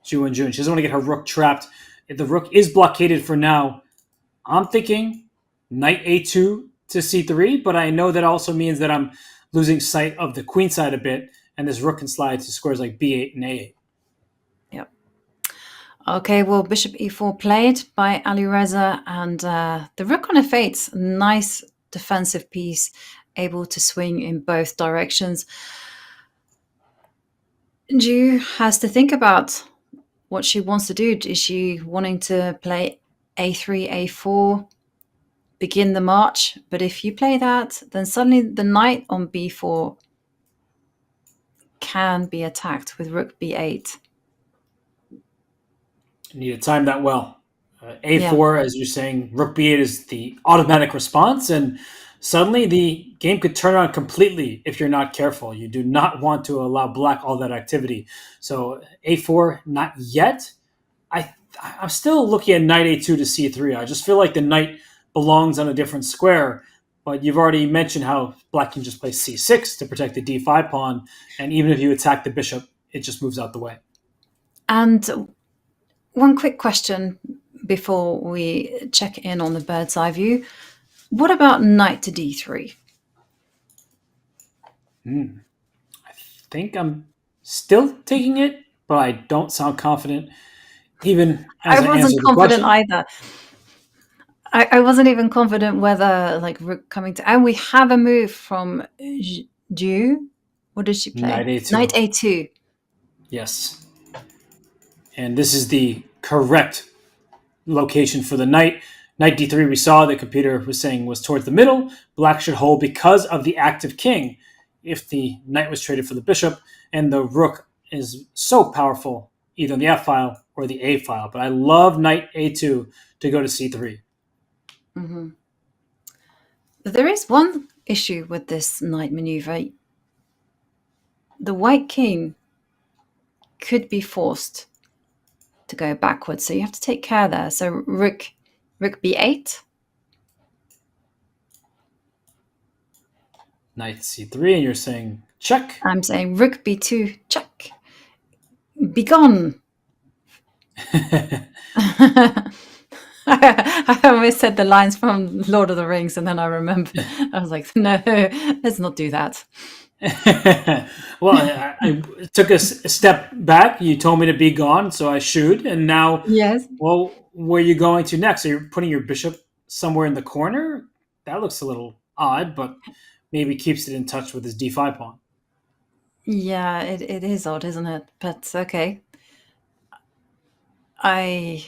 Wenjun. She doesn't want to get her rook trapped. If the rook is blockaded for now, I'm thinking knight a2 to c3, but I know that also means that I'm losing sight of the queen side a bit, and this rook can slide to squares like b8 and a8. Yep. Okay, well, bishop e4 played by Alireza, and the rook on f8, nice defensive piece, able to swing in both directions. Ju has to think about what she wants to do. Is she wanting to play a3, a4, begin the march? But if you play that, then suddenly the knight on b4 can be attacked with rook b8. You need to time that well. A4, as you're saying, rook b8 is the automatic response, and suddenly the game could turn on completely if you're not careful. You do not want to allow black all that activity. So a4, not yet. I'm still looking at knight a2 to c3. I just feel like the knight belongs on a different square, but you've already mentioned how black can just play c6 to protect the d5 pawn, and even if you attack the bishop, it just moves out the way. And one quick question before we check in on the bird's eye view. What about knight to d3? I think I'm still taking it, but I don't sound confident. Even as I wasn't confident either. I wasn't even confident whether rook coming to, and we have a move from Ju. What does she play? Knight a2. Knight a2. Yes. And this is the correct location for the knight. Knight d3, we saw the computer was saying was towards the middle. Black should hold because of the active king if the knight was traded for the bishop, and the rook is so powerful either on the f file or the a file. But I love knight a2 to go to c3. Mm-hmm. There is one issue with this knight maneuver. The white king could be forced to go backwards, so you have to take care there. So rook b8. Knight c3, and you're saying check. I'm saying rook b2, check. Be gone. I almost said the lines from Lord of the Rings, and then I remembered. I was like, no, let's not do that. Well, I took a step back. You told me to be gone, so I shoot. And now, yes. Well, where are you going to next? So you're putting your bishop somewhere in the corner? That looks a little odd, but maybe keeps it in touch with his d5 pawn. Yeah, it is odd, isn't it? But okay. I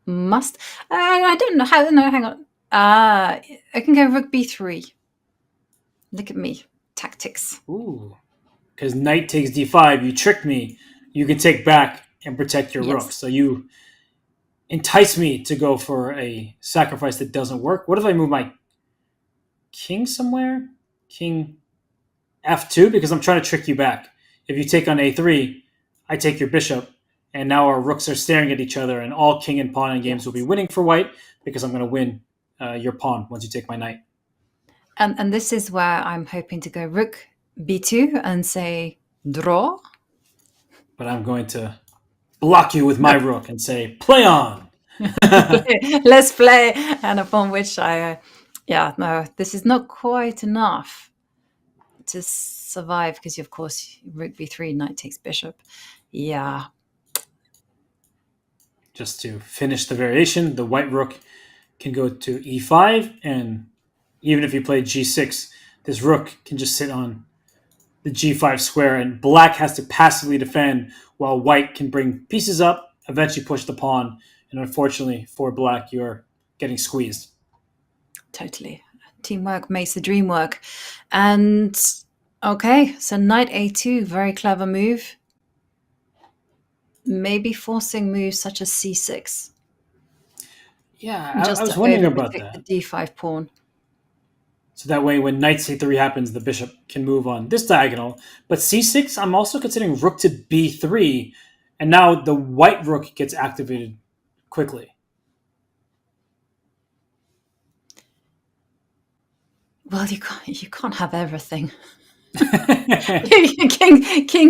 must. I don't know how. No, hang on. I can go rook b3. Look at me, tactics. Ooh, because knight takes d5. You tricked me. You can take back and protect your rook. So you entice me to go for a sacrifice that doesn't work. What if I move my king somewhere? King f2, because I'm trying to trick you back. If you take on a3, I take your bishop, and now our rooks are staring at each other, and all king and pawn games will be winning for white because I'm going to win your pawn once you take my knight. And this is where I'm hoping to go rook b2 and say draw. But I'm going to block you with my rook and say play on. Let's play. And upon which no, this is not quite enough to survive because, of course, rook b3, knight takes bishop. Yeah. Just to finish the variation, the white rook can go to e5, and even if you play g6, this rook can just sit on the g5 square, and black has to passively defend while white can bring pieces up, eventually push the pawn, and unfortunately for black, you're getting squeezed. Totally. Teamwork makes the dream work. And okay, so knight a2, very clever move. Maybe forcing moves such as c6. Yeah, I was wondering about that. The d5 pawn. So that way, when knight c3 happens, the bishop can move on this diagonal. But c6, I'm also considering rook to b3, and now the white rook gets activated quickly. Well, you can't have everything. King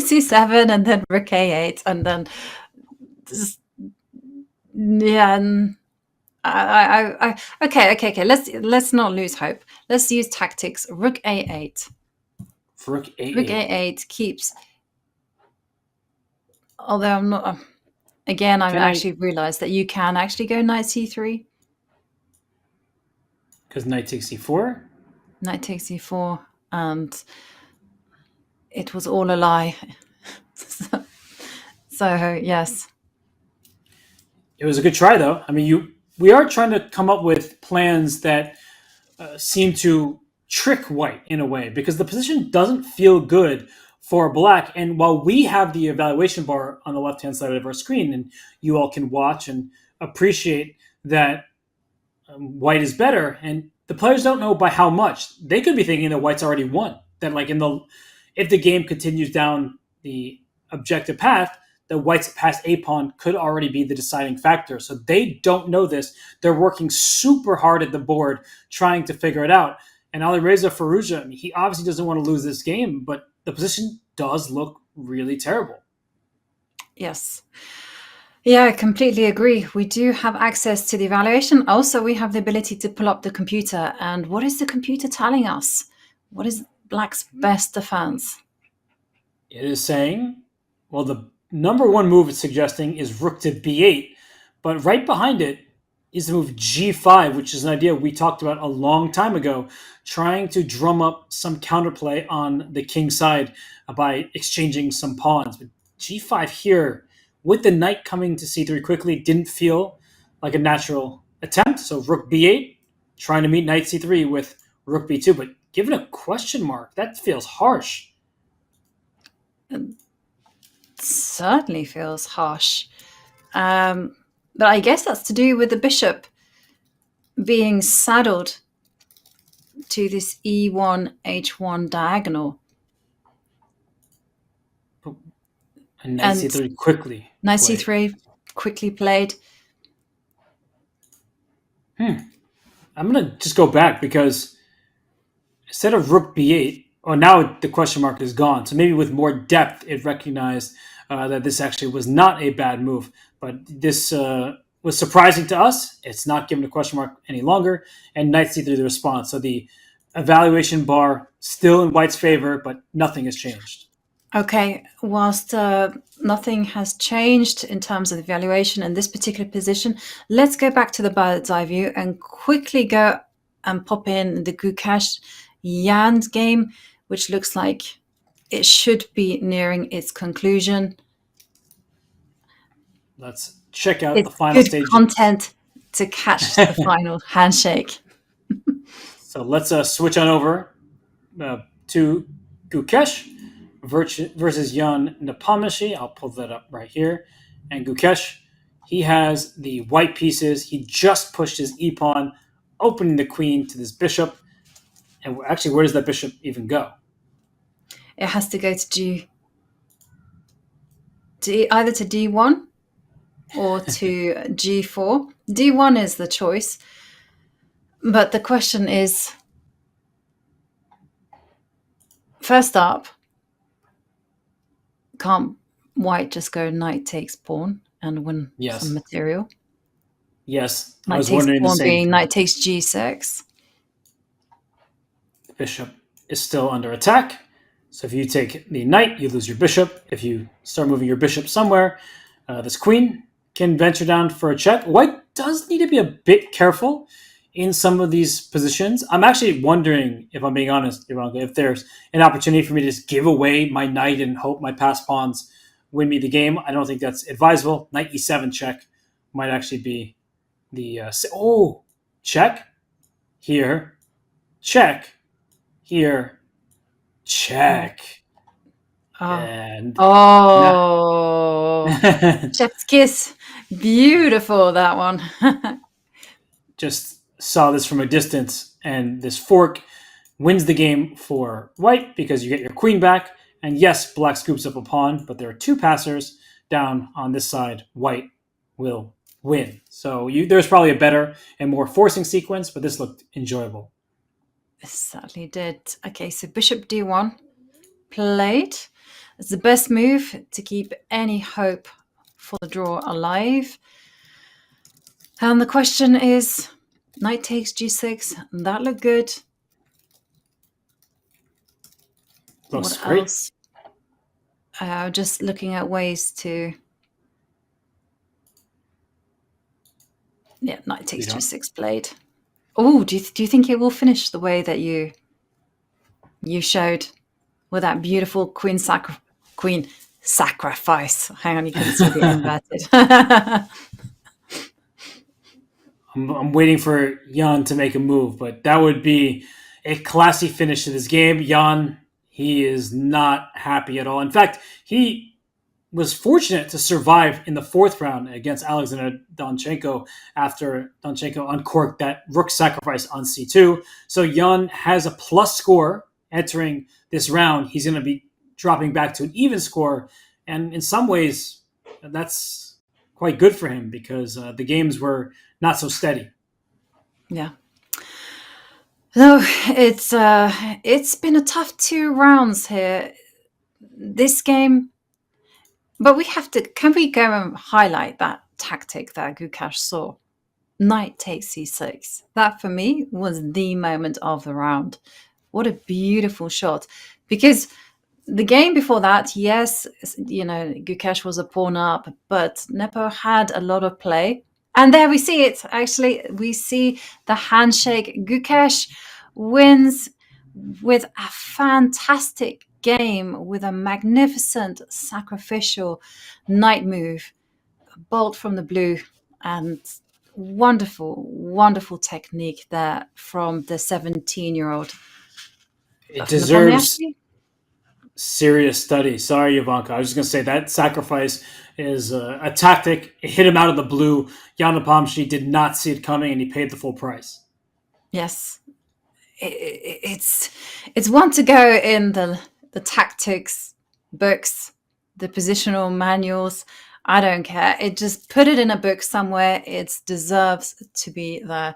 c7 and then rook a8 and then okay. Let's not lose hope. Let's use tactics. Rook a8. Rook a8. Rook a8 keeps. Although I'm not. Again, I've actually realized that you can actually go knight c3. Because knight takes c4. Knight takes c4, and it was all a lie. So yes. It was a good try, though. I mean, we are trying to come up with plans that seem to trick white in a way, because the position doesn't feel good for black. And while we have the evaluation bar on the left-hand side of our screen, and you all can watch and appreciate that white is better, and the players don't know by how much. They could be thinking that white's already won. That if the game continues down the objective path, the white's past a pawn could already be the deciding factor. So they don't know this. They're working super hard at the board trying to figure it out. And Alireza Firouzja, he obviously doesn't want to lose this game, but the position does look really terrible. Yes. Yeah, I completely agree. We do have access to the evaluation. Also, we have the ability to pull up the computer. And what is the computer telling us? What is black's best defense? It is saying, well, the number one move it's suggesting is rook to b8, but right behind it is the move g5, which is an idea we talked about a long time ago, trying to drum up some counterplay on the king side by exchanging some pawns. But g5 here, with the knight coming to c3 quickly, didn't feel like a natural attempt. So rook b8, trying to meet knight c3 with rook b2, but given a question mark, that feels harsh. It certainly feels harsh. But I guess that's to do with the bishop being saddled to this E1, H1 diagonal. And knight c3 quickly. Knight c3 quickly played. I'm going to just go back because instead of rook b8, now the question mark is gone. So maybe with more depth, it recognized that this actually was not a bad move. But this was surprising to us. It's not given a question mark any longer. And knight c3 the response. So the evaluation bar still in white's favor, but nothing has changed. Okay, whilst nothing has changed in terms of the evaluation in this particular position, let's go back to the bird's eye view and quickly go and pop in the Gukesh Jan's game, which looks like it should be nearing its conclusion. Let's check out It's the final good stage. content to catch the final handshake. So let's switch on over to Gukesh versus Jan Nepomniachtchi. I'll pull that up right here. And Gukesh, he has the white pieces. He just pushed his e-pawn, opening the queen to this bishop. And actually, where does that bishop even go? It has to go to either to D1 or to G4. D1 is the choice. But the question is, first up, can't white just go knight takes pawn and win some material? Yes. Knight takes pawn being knight takes G6. The bishop is still under attack. So if you take the knight, you lose your bishop. If you start moving your bishop somewhere, this queen can venture down for a check. White does need to be a bit careful in some of these positions. I'm actually wondering, if I'm being honest, Ivanka, if there's an opportunity for me to just give away my knight and hope my passed pawns win me the game. I don't think that's advisable. Knight e7 check might actually be the... check. Here. Check. Here. Check. And... Chef's kiss. Beautiful, that one. Just saw this from a distance, and this fork wins the game for white because you get your queen back. And yes, black scoops up a pawn, but there are two passers down on this side. White will win. So there's probably a better and more forcing sequence, but this looked enjoyable. It certainly did. Okay, so bishop d1 played. It's the best move to keep any hope for the draw alive. And the question is, knight takes g6. That looked good. Looks what great. else? Just looking at ways to... Yeah, knight takes g6 played. Oh, do you think it will finish the way that you showed with that beautiful queen sacrifice? Hang on, you can see the inverted. I'm waiting for Jan to make a move, but that would be a classy finish to this game. Jan, he is not happy at all. In fact, he was fortunate to survive in the fourth round against Alexander Donchenko after Donchenko uncorked that rook sacrifice on c2. So Jan has a plus score entering this round. He's going to be dropping back to an even score. And in some ways, that's quite good for him because the games were not so steady. Yeah. No, it's been a tough 2 rounds here. This game, but can we go and highlight that tactic that Gukesh saw? Knight takes c6. That for me was the moment of the round. What a beautiful shot. Because the game before that, yes, Gukesh was a pawn up, but Nepo had a lot of play. And there we see it. Actually, we see the handshake. Gukesh wins with a fantastic game, with a magnificent sacrificial knight move, a bolt from the blue, and wonderful, wonderful technique there from the 17-year-old. It deserves serious study. Sorry, Ivanka. I was just going to say that sacrifice is a tactic. It hit him out of the blue. Jan Nepomniachtchi did not see it coming, and he paid the full price. Yes. it's one to go in the tactics books, the positional manuals. I don't care. It just put it in a book somewhere. It deserves to be there.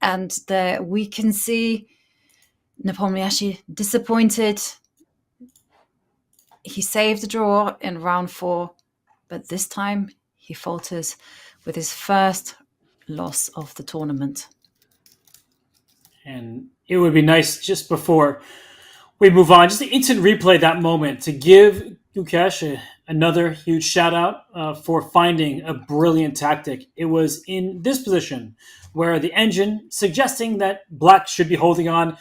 And there we can see Nepomniachtchi disappointed. He saved the draw in round 4, but this time he falters with his first loss of the tournament. And it would be nice just before we move on, just to instant replay that moment to give Gukesh another huge shout out for finding a brilliant tactic. It was in this position where the engine suggesting that black should be holding on.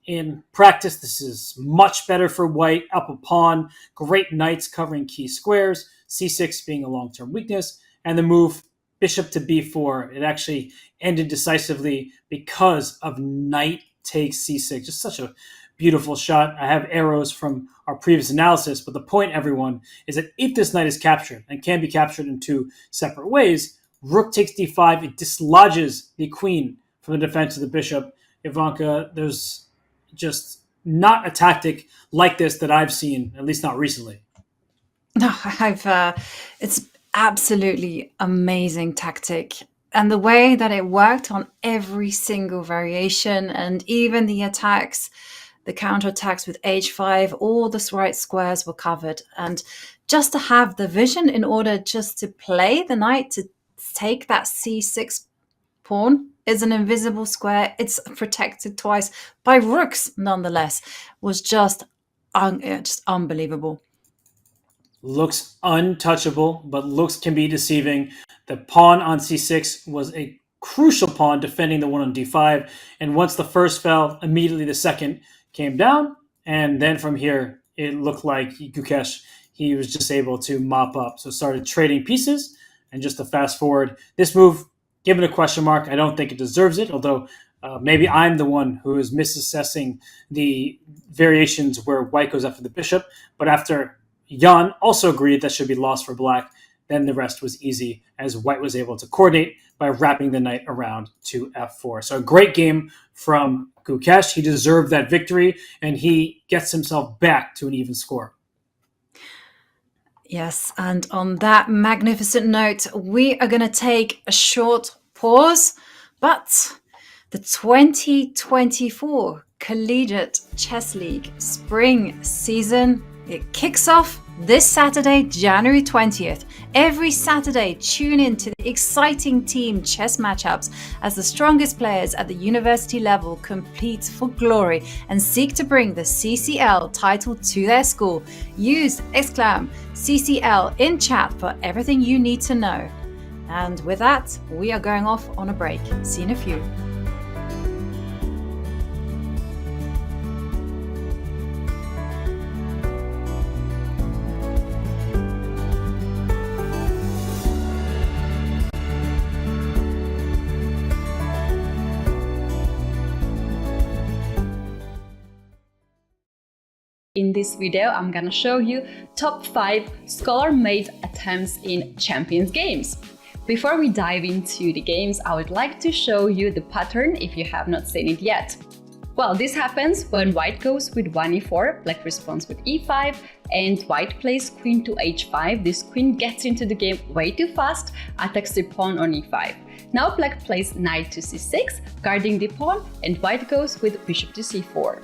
In practice, this is much better for white. Up a pawn, great knights covering key squares, c6 being a long-term weakness, and the move bishop to b4. It actually ended decisively because of knight takes c6. Just such a beautiful shot. I have arrows from our previous analysis, but the point, everyone, is that if this knight is captured, and can be captured in 2 separate ways, rook takes d5, it dislodges the queen from the defense of the bishop. Ivanka, there's just not a tactic like this that I've seen, at least not recently. No, it's absolutely amazing tactic. And the way that it worked on every single variation, and even the attacks, the counterattacks with h5, all the right squares were covered. And just to have the vision in order just to play the knight to take that c6 pawn is an invisible square. It's protected twice by rooks, nonetheless, was just unbelievable. Looks untouchable, but looks can be deceiving. The pawn on c6 was a crucial pawn defending the one on d5. And once the first fell, immediately the second came down. And then from here, it looked like Gukesh, he was just able to mop up. So started trading pieces. And just to fast forward, this move, given a question mark, I don't think it deserves it, although maybe I'm the one who is misassessing the variations where white goes after the bishop. But after Jan also agreed that should be lost for black, then the rest was easy, as white was able to coordinate by wrapping the knight around to f4. So a great game from Gukesh. He deserved that victory, and he gets himself back to an even score. Yes, and on that magnificent note, we are going to take a short pause, but the 2024 Collegiate Chess League Spring Season, it kicks off this Saturday, January 20th. Every Saturday, tune in to the exciting team chess matchups as the strongest players at the university level compete for glory and seek to bring the CCL title to their school. Use !CCL in chat for everything you need to know. And with that, we are going off on a break. See you in a few. In this video, I'm gonna show you top 5 scholar-made attempts in Champions games. Before we dive into the games, I would like to show you the pattern if you have not seen it yet. Well, this happens when white goes with 1e4, black responds with e5, and white plays queen to h5. This queen gets into the game way too fast, attacks the pawn on e5. Now black plays knight to c6, guarding the pawn, and white goes with bishop to c4.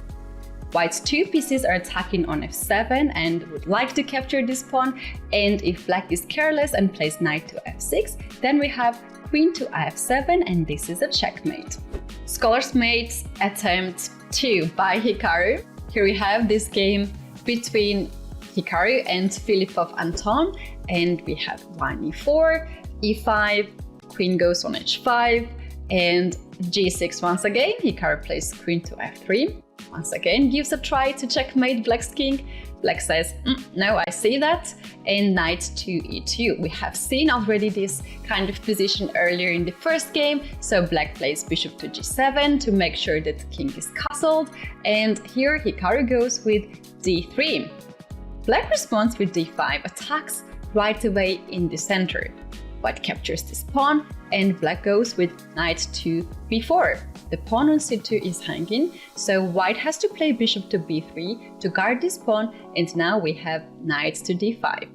White's 2 pieces are attacking on f7 and would like to capture this pawn, and if black is careless and plays knight to f6, then we have queen to f7, and this is a checkmate. Scholars Made attempt 2 by Hikaru. Here we have this game between Hikaru and Filipov Anton, and we have 1e4, e5, queen goes on h5, and g6 once again. Hikaru plays queen to f3. Once again, gives a try to checkmate black's king. Black says, no, I see that, and knight to e2. We have seen already this kind of position earlier in the first game, so black plays bishop to g7 to make sure that the king is castled, and here Hikaru goes with d3. Black responds with d5, attacks right away in the center. White captures this pawn, and black goes with knight to b4. The pawn on c2 is hanging, so white has to play bishop to b3 to guard this pawn, and now we have knight to d5.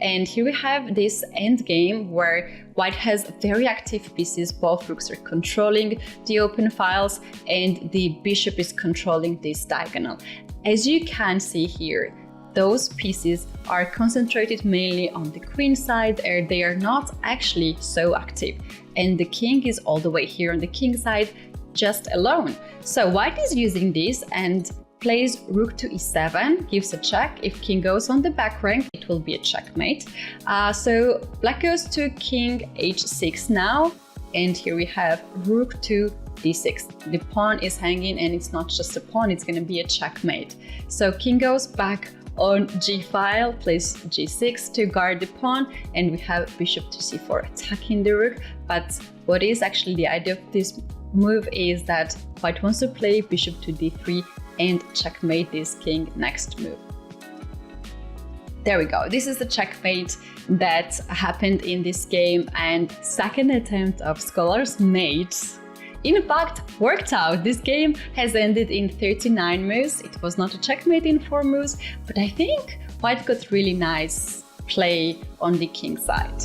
And here we have this endgame where white has very active pieces. Both rooks are controlling the open files and the bishop is controlling this diagonal. As you can see here, those pieces are concentrated mainly on the queen side, and they are not actually so active. And the king is all the way here on the king side, just alone. So white is using this and plays rook to e7, gives a check. If king goes on the back rank, it will be a checkmate. So black goes to king h6 now, and here we have rook to d6. The pawn is hanging, and it's not just a pawn, it's going to be a checkmate. So king goes back on g-file, plays g6 to guard the pawn, and we have bishop to c4 attacking the rook. But what is actually the idea of this move is that white wants to play bishop to d3 and checkmate this king next move. There we go. This is the checkmate that happened in this game, and second attempt of Scholar's Mate in fact worked out. This game has ended in 39 moves. It was not a checkmate in 4 moves, but I think white got really nice play on the king side.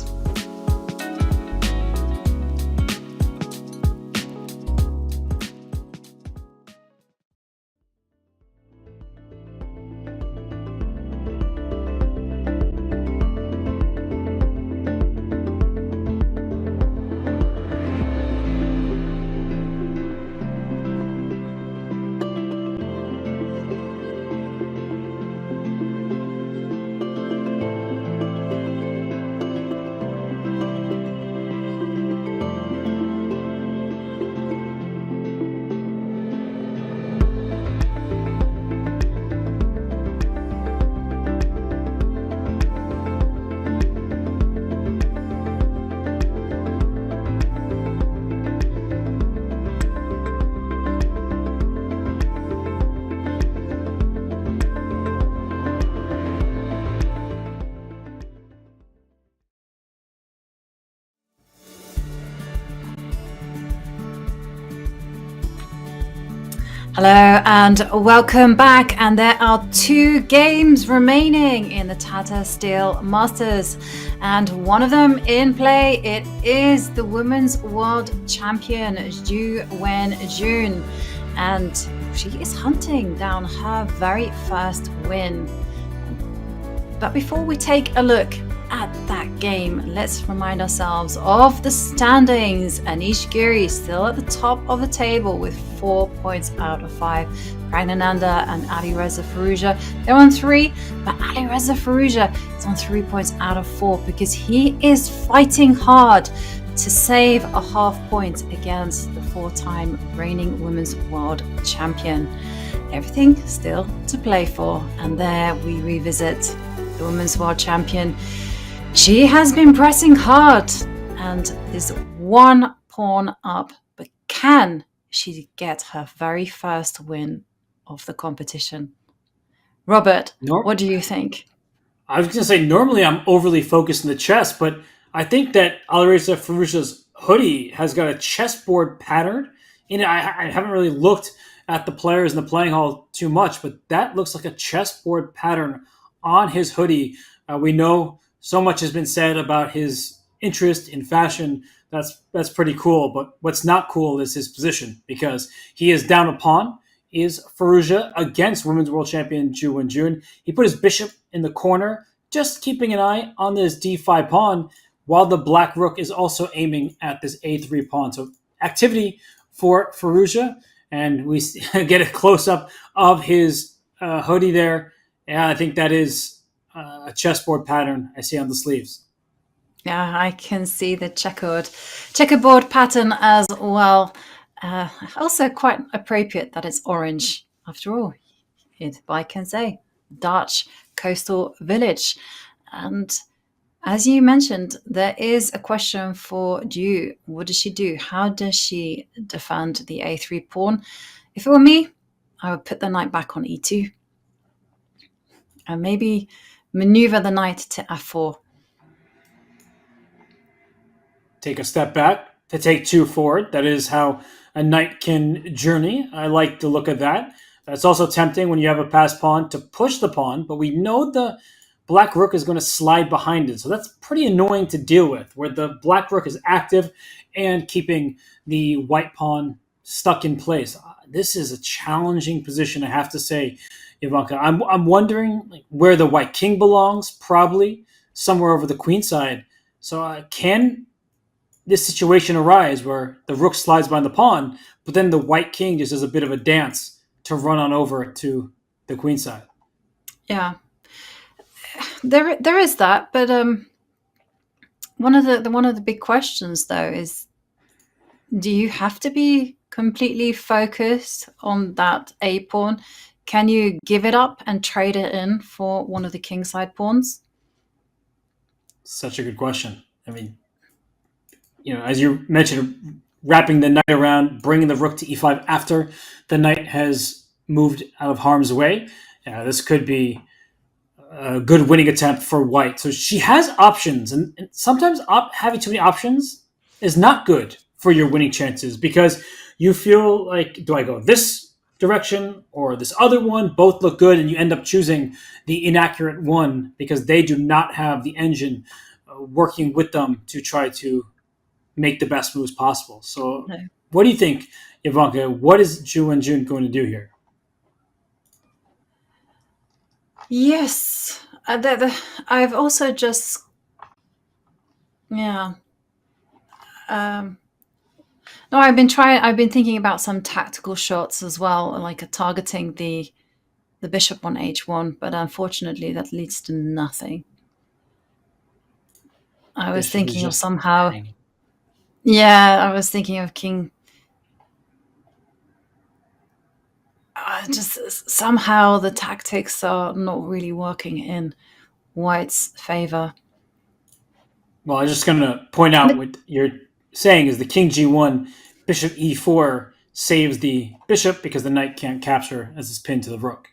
Hello and welcome back, and there are 2 games remaining in the Tata Steel Masters, and one of them in play. It is the Women's World Champion Wenjun, and she is hunting down her very first win. But before we take a look at that game, let's remind ourselves of the standings. Anish Giri still at the top of the table with 4 points out of 5. Pragnananda and Alireza Firouzja, they're on 3, but Alireza Firouzja is on 3 points out of 4 because he is fighting hard to save a half point against the 4-time reigning Women's World Champion. Everything still to play for, and there we revisit the Women's World Champion. She has been pressing hard and is 1 pawn up, but can she get her very first win of the competition? Robert, what do you think? I was going to say, normally I'm overly focused in the chess, but I think that Alireza Firouzja's hoodie has got a chessboard pattern in it. I haven't really looked at the players in the playing hall too much, but that looks like a chessboard pattern on his hoodie. We know so much has been said about his interest in fashion. That's pretty cool. But what's not cool is his position, because he is down a pawn, is Firouzja, against Women's World Champion Wenjun. He put his bishop in the corner, just keeping an eye on this d5 pawn, while the black rook is also aiming at this a3 pawn. So activity for Firouzja, and we get a close-up of his hoodie there. And I think that is a chessboard pattern I see on the sleeves. Yeah, I can see the checkerboard pattern as well. Also quite appropriate that it's orange. After all, I can say Dutch coastal village. And as you mentioned, there is a question for Du. What does she do? How does she defend the a3 pawn? If it were me, I would put the knight back on e2 and maybe maneuver the knight to f4. Take a step back to take 2 forward. That is how a knight can journey. I like the look of that. It's also tempting when you have a passed pawn to push the pawn, but we know the black rook is going to slide behind it. So that's pretty annoying to deal with, where the black rook is active and keeping the white pawn stuck in place. This is a challenging position, I have to say, Ivanka. I'm wondering where the white king belongs, probably somewhere over the queen side. So can this situation arise where the rook slides behind the pawn, but then the white king just does a bit of a dance to run on over to the queen side? Yeah, there is that, but one of the big questions though is, do you have to be completely focused on that A pawn? Can you give it up and trade it in for one of the kingside pawns? Such a good question. I mean, as you mentioned, wrapping the knight around, bringing the rook to e5 after the knight has moved out of harm's way. This could be a good winning attempt for white. So she has options, and sometimes having too many options is not good for your winning chances, because you feel like, do I go this direction or this other one? Both look good, and you end up choosing the inaccurate one because they do not have the engine working with them to try to make the best moves possible. So what do you think, Ivanka? What is Wenjun going to do here? Yes, I've also just, yeah. No, I've been thinking about some tactical shots as well, like targeting the bishop on h1, but unfortunately that leads to nothing. I was thinking of somehow, I was thinking of king. Just somehow the tactics are not really working in white's favor. Well, I'm just going to point out what you're saying is the king g1, bishop e4 saves the bishop because the knight can't capture as it's pinned to the rook.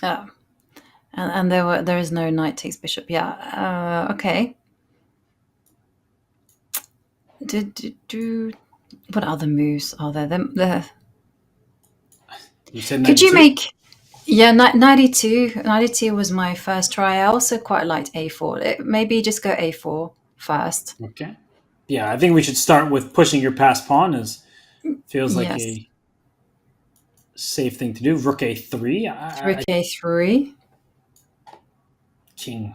Yeah, and there is no knight takes bishop. Yeah, okay. What other moves are there? You said 92? Could you make? Yeah, 92. 92 was my first try. I also quite liked a4. Maybe just go a4 first. Okay. Yeah, I think we should start with pushing your passed pawn, as feels like a safe thing to do. Rook a3. Rook a3. King.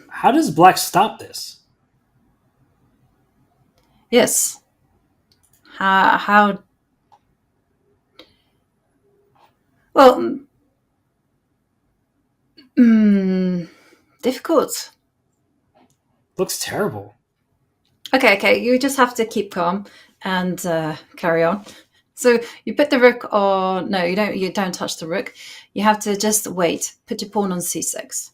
How does black stop this? Yes. How? Well, difficult. Looks terrible. Okay. You just have to keep calm and carry on. So you put the rook on. No, you don't. You don't touch the rook. You have to just wait. Put your pawn on c6.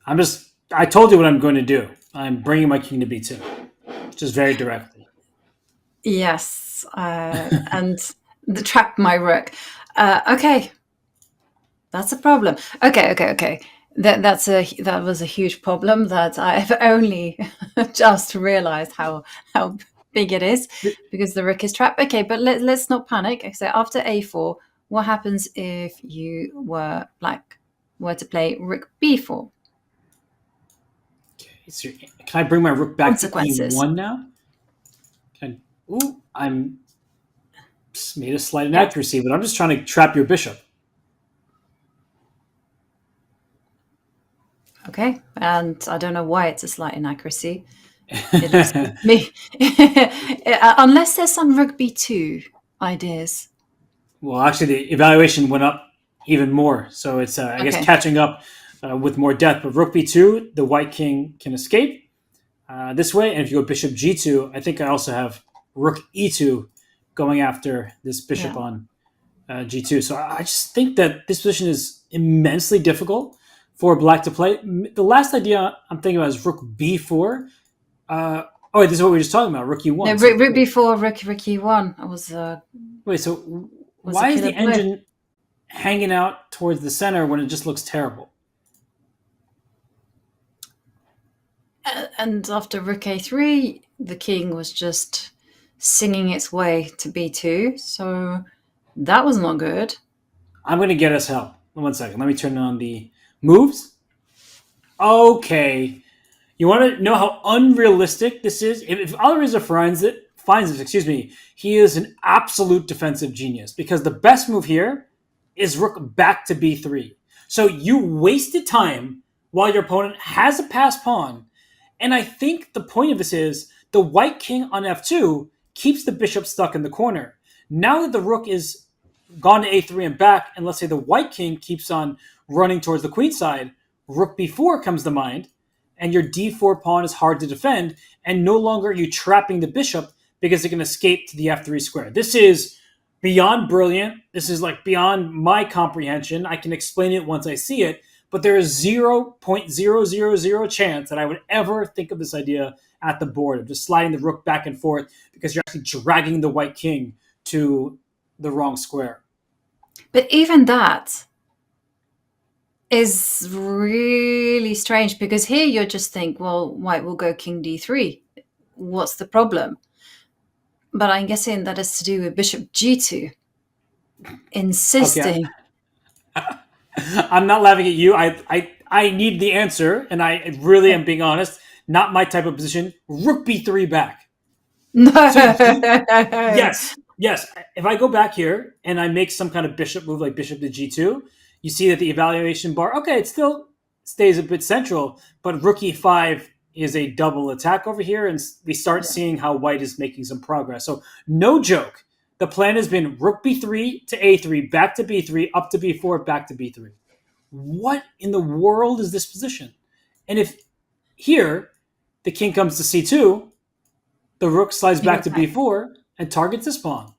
I told you what I'm going to do. I'm bringing my king to b2, just very directly. Yes, and trap my rook. Okay, that's a problem. Okay. That was a huge problem that I've only just realized how big it is, because the rook is trapped. Okay, but let's not panic. So after a4, what happens if black were to play rook b4? So can I bring my rook back to e1 now? I'm made a slight inaccuracy, but I'm just trying to trap your bishop. Okay, and I don't know why it's a slight inaccuracy. It is me. Unless there's some rook b2 ideas. Well, actually, the evaluation went up even more, so it's I guess catching up with more depth. But rook b2, the white king can escape this way, and if you go bishop g2, I think I also have rook e2 going after this bishop on g2. So I just think that this position is immensely difficult for black to play. The last idea I'm thinking about is rook b4. This is what we were just talking about, rook e1. No, rook b4, rook e1. I was. Wait, so why is the engine hanging out towards the center when it just looks terrible? And after rook a3, the king was just singing its way to b2. So that was not good. I'm going to get us help. 1 second. Let me turn on the moves. Okay. You want to know how unrealistic this is? If Alireza finds it, he is an absolute defensive genius because the best move here is rook back to b3. So you wasted time while your opponent has a passed pawn. And I think the point of this is the white king on f2 keeps the bishop stuck in the corner. Now that the rook is gone to a3 and back, and let's say the white king keeps on running towards the queen side, rook b4 comes to mind, and your d4 pawn is hard to defend, and no longer are you trapping the bishop because it can escape to the f3 square. This is beyond brilliant. This is like beyond my comprehension. I can explain it once I see it, but there is 0.000 chance that I would ever think of this idea at the board of just sliding the rook back and forth because you're actually dragging the white king to the wrong square. But even that is really strange because here you'll just think, well, white will go king d3. What's the problem? But I'm guessing that is to do with bishop g2. Insisting. Okay. I'm not laughing at you. I need the answer, and I really am being honest. Not my type of position. Rook b3 back. No. Yes. If I go back here and I make some kind of bishop move like bishop to g2, you see that the evaluation bar, okay, it still stays a bit central, but rook e5 is a double attack over here, and we start seeing how white is making some progress. So no joke. The plan has been rook b3 to a3, back to b3, up to b4, back to b3. What in the world is this position? And if here the king comes to c2, the rook slides back to b4 and targets this pawn.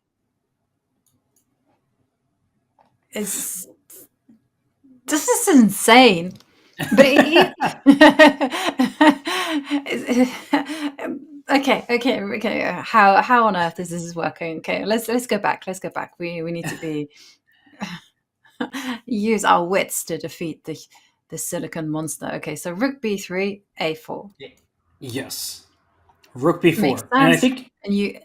This is insane. But okay. How on earth is this working? Okay, let's go back. We need to be use our wits to defeat the silicon monster. Okay, so rook b3, a4. Yes. Rook b4. Makes sense. And I think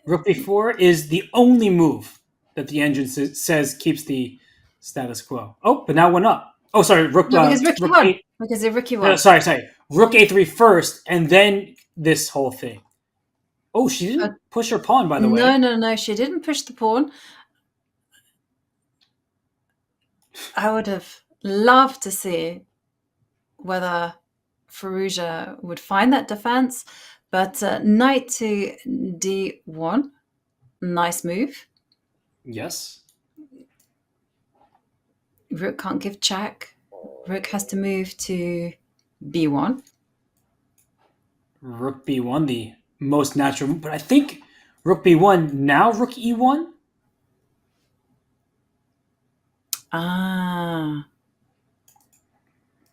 rook b4 is the only move that the engine says keeps the status quo. Oh, but now went up. Oh, sorry. Rook because rook e1. A, because rook e1. No, sorry. Rook a3 first, and then this whole thing. Oh, she didn't push her pawn, by the way. No. She didn't push the pawn. I would have loved to see whether Firouzja would find that defense, but knight to d1, nice move. Yes. Rook can't give check. Rook has to move to b1. Rook b1, the most natural move, but I think rook b1, now rook e1?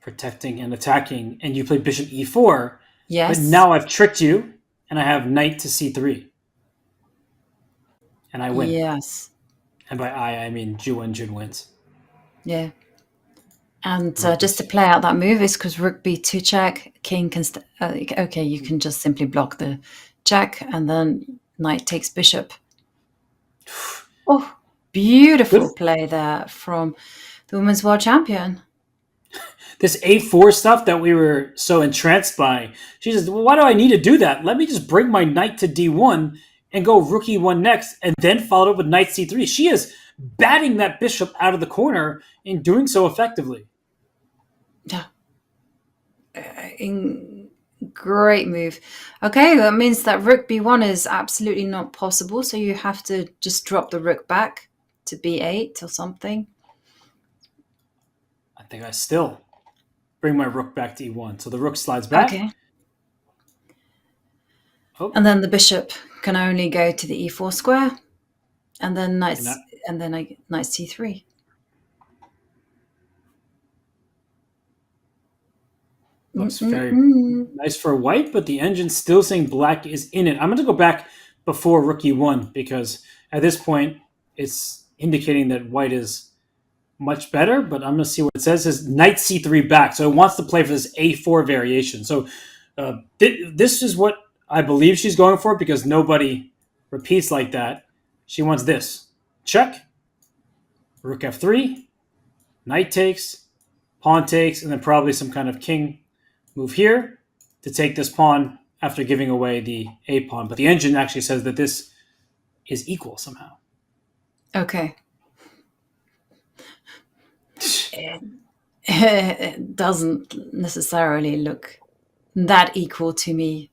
Protecting and attacking, and you play bishop e4. Yes. But now I've tricked you, and I have knight to c3. And I win. Yes. And by I mean Wenjun wins. Yeah. And just to play out that move is because rook b2 check, king can... okay, you can just simply block the check, and then knight takes bishop. Oh, beautiful play there from the Women's World Champion. This a4 stuff that we were so entranced by, she says, well, why do I need to do that? Let me just bring my knight to d1 and go rook e1 next, and then follow it up with knight c3. She is batting that bishop out of the corner and doing so effectively. Yeah. Great move. Okay, that means that rook b1 is absolutely not possible, so you have to just drop the rook back to b8 or something. I think I still bring my rook back to e1. So the rook slides back. Okay. Oh. And then the bishop can only go to the e4 square, and then knight c3. Looks very nice for white, but the engine's still saying black is in it. I'm going to go back before rook e1 because at this point it's indicating that white is much better, but I'm going to see what it says. It says knight c3 back, so it wants to play for this a4 variation. So This is what I believe she's going for because nobody repeats like that. She wants this. Check. Rook f3. Knight takes. Pawn takes. And then probably some kind of king move here to take this pawn after giving away the a pawn. But the engine actually says that this is equal somehow. Okay. It doesn't necessarily look that equal to me.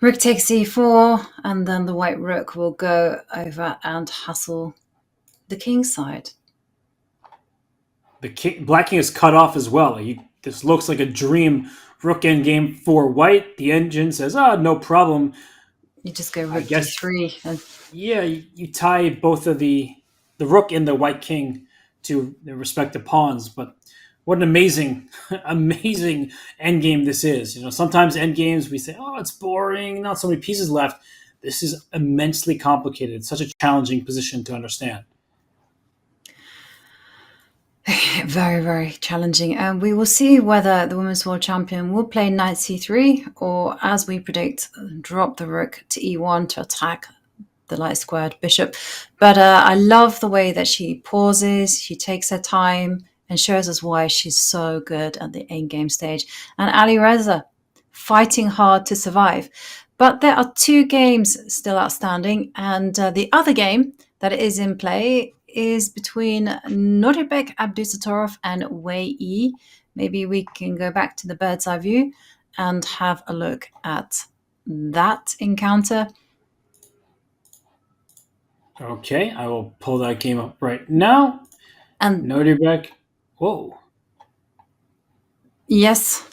Rook takes e4, and then the white rook will go over and hustle the king side. The black king is cut off as well. This looks like a dream rook endgame for white. The engine says, no problem. You just go rook d3. And... Yeah, you tie both of the rook and the white king to their respective pawns. But what an amazing, amazing endgame this is. Sometimes endgames we say, it's boring, not so many pieces left. This is immensely complicated. It's such a challenging position to understand. Very, very challenging. And we will see whether the Women's World Champion will play knight c3 or, as we predict, drop the rook to e1 to attack the light squared bishop. But I love the way that she pauses, she takes her time and shows us why she's so good at the endgame stage. And Alireza fighting hard to survive. But there are 2 games still outstanding, and the other game that is in play is between Nodirbek Abdusattorov and Wenjun. Maybe we can go back to the bird's eye view and have a look at that encounter. Okay, I will pull that game up right now. And Nodirbek. Whoa. Yes,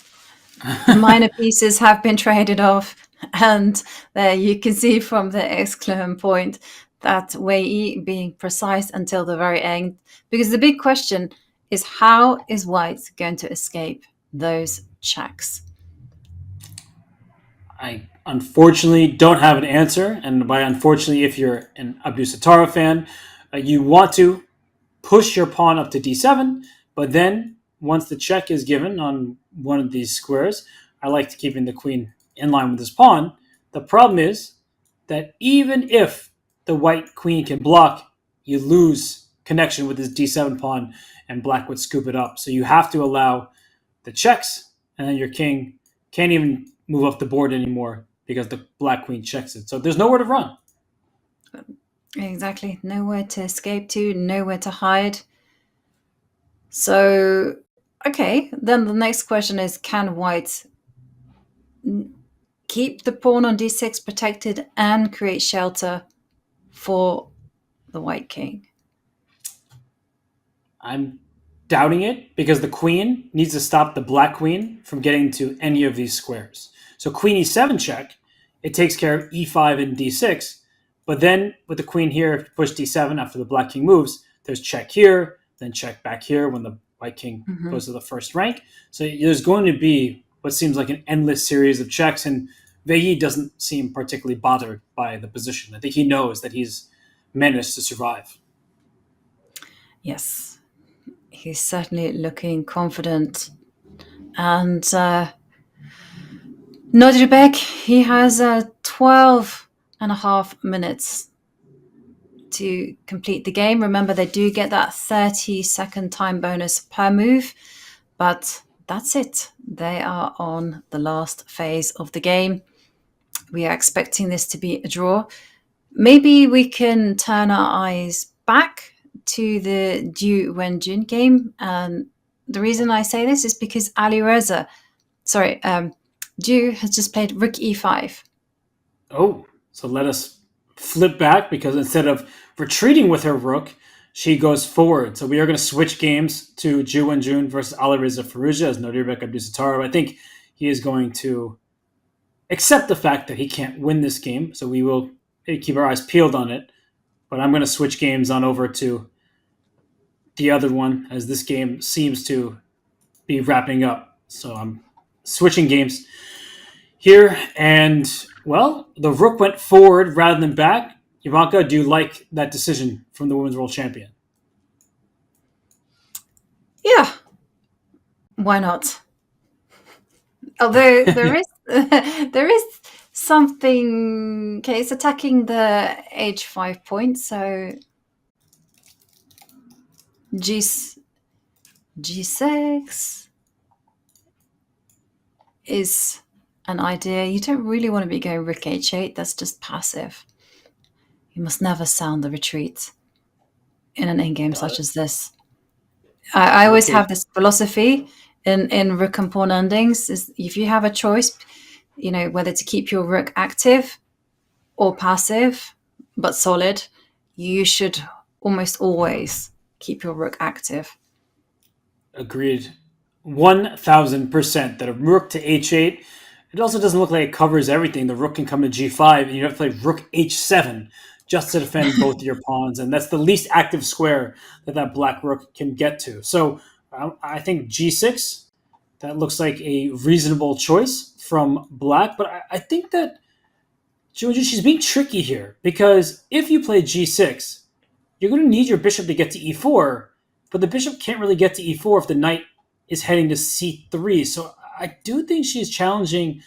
minor pieces have been traded off, and there you can see from the exclamation point that Wenjun being precise until the very end, because the big question is, how is white going to escape those checks? I unfortunately don't have an answer, and by unfortunately, if you're an Abdusattorov fan, you want to push your pawn up to d7, but then once the check is given on one of these squares, I like to keeping the queen in line with this pawn. The problem is that even if the white queen can block, you lose connection with this d7 pawn, and black would scoop it up. So you have to allow the checks, and then your king can't even move up the board anymore because the black queen checks it. So there's nowhere to run. Exactly. Nowhere to escape to, nowhere to hide. So, okay, then the next question is, can white keep the pawn on d6 protected and create shelter for the white king? I'm doubting it because the queen needs to stop the black queen from getting to any of these squares. So queen e7 check, it takes care of e5 and d6, but then with the queen here, if you push d7 after the black king moves, there's check here, then check back here when the white king goes to the first rank. So there's going to be what seems like an endless series of checks, and Wenjun doesn't seem particularly bothered by the position. I think he knows that he's managed to survive. Yes, he's certainly looking confident. And Nodirbek, he has 12 and a half minutes to complete the game. Remember, they do get that 30-second time bonus per move, but that's it. They are on the last phase of the game. We are expecting this to be a draw. Maybe we can turn our eyes back to the Du Wenjun game. And the reason I say this is because Du has just played rook e5. Oh, so let us flip back, because instead of retreating with her rook, she goes forward. So we are going to switch games to Du Wenjun versus Alireza Firouzja as Nodirbek Abdusattorov. I think he is going to accept the fact that he can't win this game, so we will keep our eyes peeled on it. But I'm going to switch games on over to the other one, as this game seems to be wrapping up. So I'm switching games here, and well, the rook went forward rather than back. Ivanka, do you like that decision from the Women's World Champion? Yeah, why not? Although there is there is something. Okay, it's attacking the h5 point. So G6 is an idea. You don't really want to be going rook h8. That's just passive. You must never sound the retreat in an endgame such as this. I always have this philosophy in rook and pawn endings: is if you have a choice, you know, whether to keep your rook active or passive but solid, you should almost always keep your rook active. Agreed. 1000% that a rook to h8, it also doesn't look like it covers everything. The rook can come to g5, and you have to play rook h7 just to defend both of your pawns, and that's the least active square that black rook can get to. So I think g6, that looks like a reasonable choice from black, but I think that she's being tricky here, because if you play g6, you're going to need your bishop to get to e4, but the bishop can't really get to e4 if the knight is heading to c3. So I do think she's challenging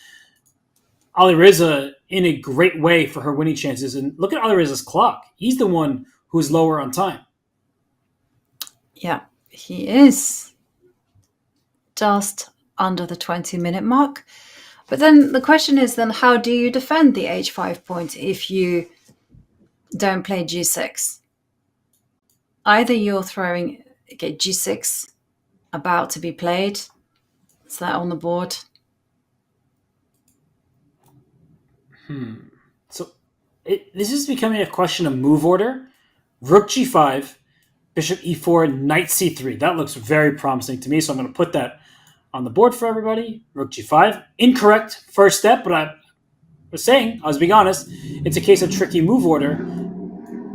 Alireza in a great way for her winning chances. And look at Alireza's clock. He's the one who's lower on time. Yeah, he is just under the 20-minute mark. But then the question is, then how do you defend the h5 point if you don't play g6? Either you're throwing g6 about to be played. Is that on the board? So this is becoming a question of move order. Rook g5, bishop e4, knight c3. That looks very promising to me, so I'm going to put that on the board for everybody. Rook g5. Incorrect first step, but I was being honest, it's a case of tricky move order.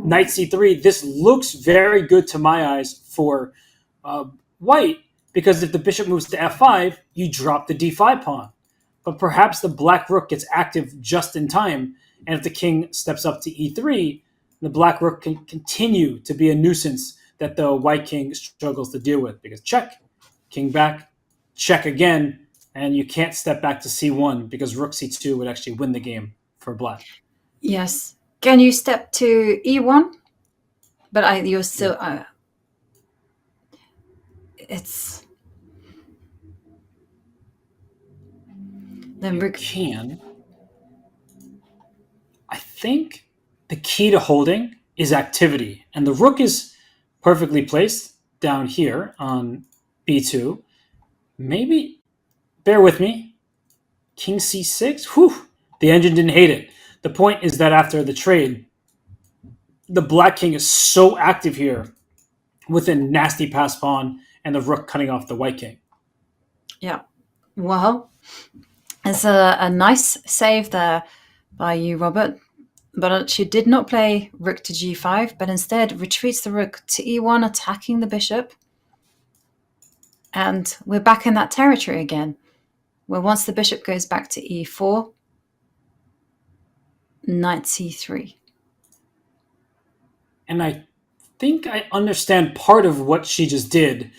Knight c3. This looks very good to my eyes for white, because if the bishop moves to f5, you drop the d5 pawn. But perhaps the black rook gets active just in time, and if the king steps up to e3, the black rook can continue to be a nuisance that the white king struggles to deal with, because check, king back, check again, and you can't step back to c1 because rook c2 would actually win the game for black. Yes. Can you step to e1? But you're still... it's... Then rook can. I think the key to holding is activity, and the rook is perfectly placed down here on b2. Maybe, bear with me, king c6. Whew, the engine didn't hate it. The point is that after the trade, the black king is so active here with a nasty pass pawn and the rook cutting off the white king. Yeah. Well, it's a nice save there by you, Robert. But she did not play rook to g5, but instead retreats the rook to e1, attacking the bishop. And we're back in that territory again, where once the bishop goes back to e4, knight c3. And I think I understand part of what she just did.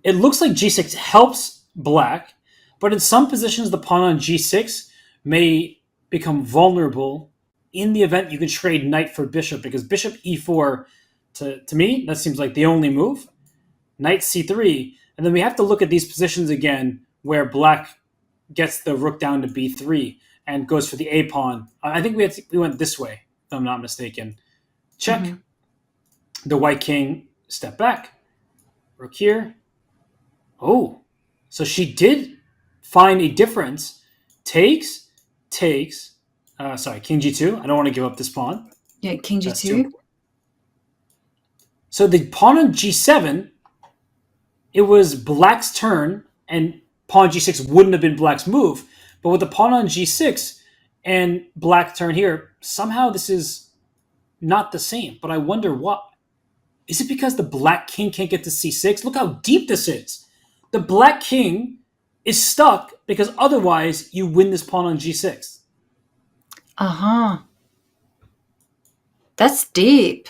It looks like g6 helps black, but in some positions the pawn on g6 may become vulnerable in the event you can trade knight for bishop, because bishop e4, to me, that seems like the only move. Knight c3, and then we have to look at these positions again where black gets the rook down to b3 and goes for the a pawn. I think we went this way, if I'm not mistaken. Check. Mm-hmm. The white king step back. Rook here. Oh, so she did find a difference. Takes. King g2. I don't want to give up this pawn. Yeah, king g2. So the pawn on g7, it was black's turn, and pawn g6 wouldn't have been black's move. But with the pawn on g6 and black turn here, somehow this is not the same. But I wonder why. Is it because the black king can't get to c6? Look how deep this is. The black king is stuck because otherwise you win this pawn on g6. Uh-huh. That's deep.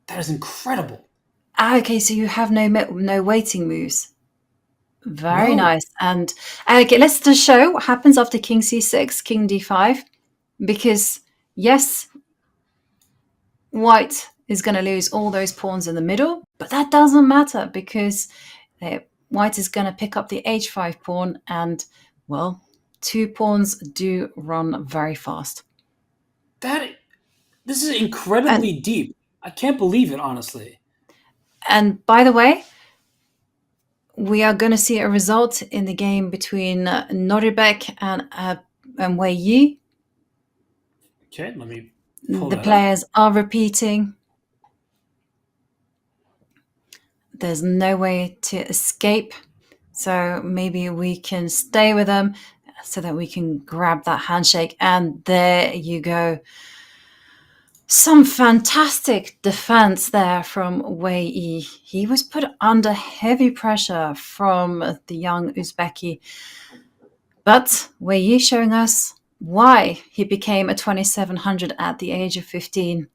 That is incredible. Okay, so you have no waiting moves. Very No. nice. And okay, let's just show what happens after king c6, king d5. Because, yes, white is going to lose all those pawns in the middle, but that doesn't matter because white is going to pick up the h5 pawn and, well, 2 pawns do run very fast. This is incredibly deep. I can't believe it, honestly. And by the way, we are going to see a result in the game between Nodirbek and Wei Yi. Okay, let me pull The that players are repeating. There's no way to escape. So maybe we can stay with them so that we can grab that handshake. And there you go. Some fantastic defense there from Wei Yi. He was put under heavy pressure from the young Uzbeki. But Wei Yi showing us why he became a 2700 at the age of 15.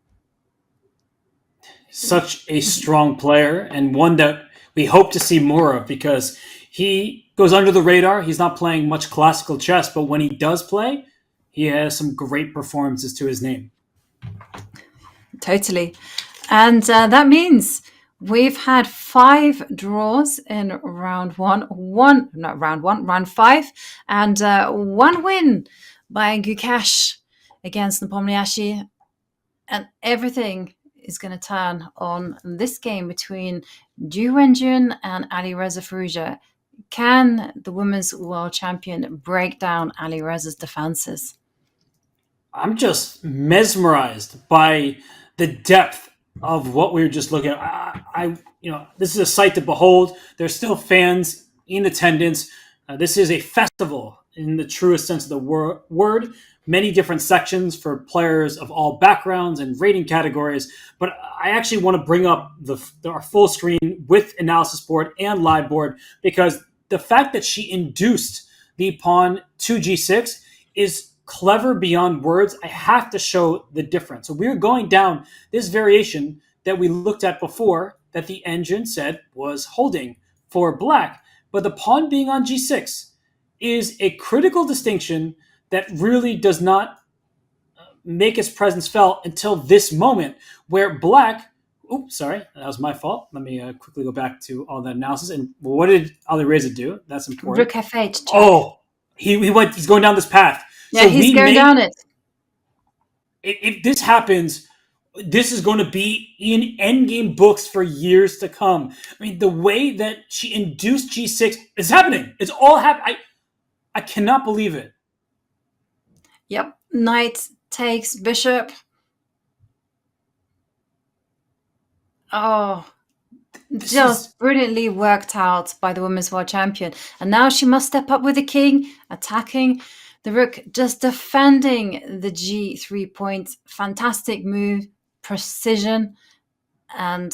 Such a strong player, and one that we hope to see more of, because he goes under the radar. He's not playing much classical chess, but when he does play, he has some great performances to his name. Totally. And that means we've had 5 draws in round 5, and 1 win by Gukesh against Nepomniachtchi. And everything is going to turn on this game between Wenjun and Alireza Firouzja. Can the women's world champion break down Alireza's defenses? I'm just mesmerized by the depth of what we were just looking at. This is a sight to behold. There's still fans in attendance. This is a festival in the truest sense of the word. Many different sections for players of all backgrounds and rating categories. But I actually want to bring up our full screen with analysis board and live board, because the fact that she induced the pawn to g6 is clever beyond words. I have to show the difference. So we're going down this variation that we looked at before that the engine said was holding for black. But the pawn being on g6 is a critical distinction that really does not make its presence felt until this moment, where black... Oops, sorry, that was my fault. Let me quickly go back to all that analysis. And what did Alireza do? That's important. Rook f8. Check. Oh, he's going down this path. Yeah, So he's going down it. If this happens, this is going to be in endgame books for years to come. I mean, the way that she induced g6 is happening. It's all happening. I cannot believe it. Yep. Knight takes bishop. Oh, just brilliantly worked out by the women's world champion. And now she must step up with the king, attacking the rook, just defending the g3 point. Fantastic move, precision. And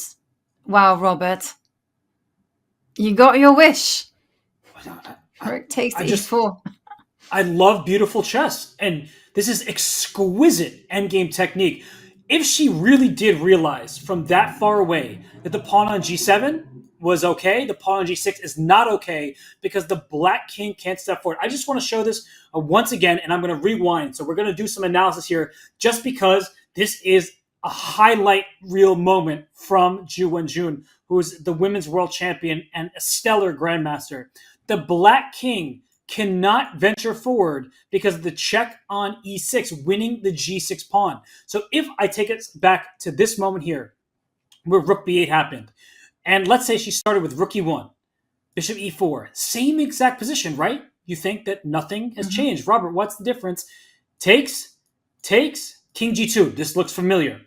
wow, Robert, you got your wish. Rook takes e4. I love beautiful chess, and this is exquisite endgame technique. If she really did realize from that far away that the pawn on g7 was okay, the pawn on g6 is not okay because the black king can't step forward. I just want to show this once again, and I'm going to rewind. So we're going to do some analysis here just because this is a highlight reel moment from Wenjun, who is the women's world champion and a stellar grandmaster. The black king cannot venture forward because of the check on e6, winning the g6 pawn. So if I take it back to this moment here, where rook b8 happened, and let's say she started with rook e1, bishop e4, same exact position, right? You think that nothing has changed. Robert, what's the difference? Takes, king g2. This looks familiar.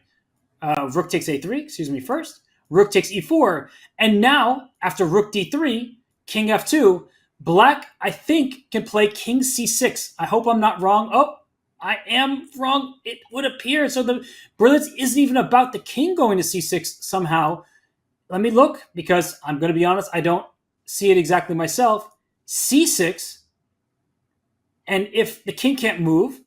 Rook takes a3, first. Rook takes e4, and now, after rook d3, king f2, black, I think, can play king c6. I hope I'm not wrong. Oh, I am wrong. It would appear. So the brilliance isn't even about the king going to c6 somehow. Let me look, because I'm going to be honest, I don't see it exactly myself. c6, and if the king can't move,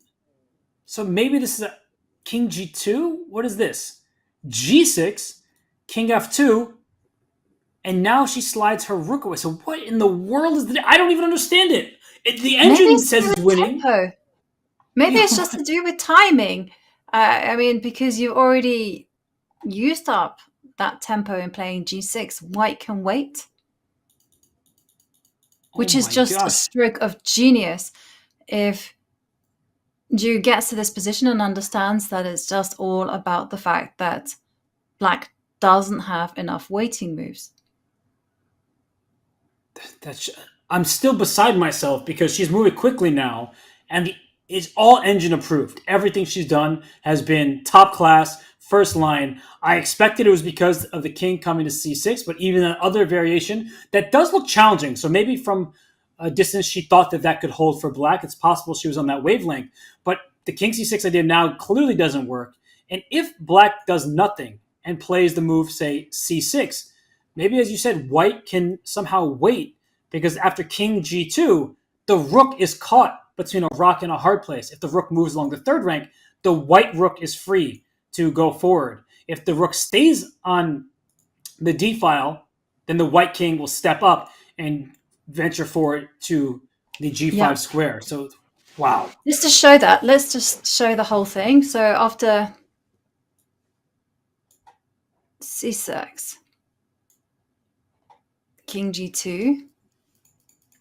so maybe this is a king g2? What is this? g6, king f2, and now she slides her rook away. So what in the world is I don't even understand it. The Maybe engine it's says to do it's with winning. tempo. Maybe it's just to do with timing. I mean, because you've already used up that tempo in playing g6. White can wait, which is my just a gosh. stroke of genius. If Ju gets to this position and understands that it's just all about the fact that Black doesn't have enough waiting moves. I'm still beside myself because she's moving quickly now, and it's all engine approved. Everything she's done has been top class, first line. I expected it was because of the king coming to c6, but even that other variation, that does look challenging. So maybe from a distance she thought that could hold for Black. It's possible she was on that wavelength, but the king c6 idea now clearly doesn't work. And if Black does nothing and plays the move, say, c6, maybe, as you said, White can somehow wait, because after king g2, the rook is caught between a rock and a hard place. If the rook moves along the third rank, the white rook is free to go forward. If the rook stays on the d file, then the white king will step up and venture forward to the g5 square. So, wow. Just to show that, let's just show the whole thing. So after c6, king g2,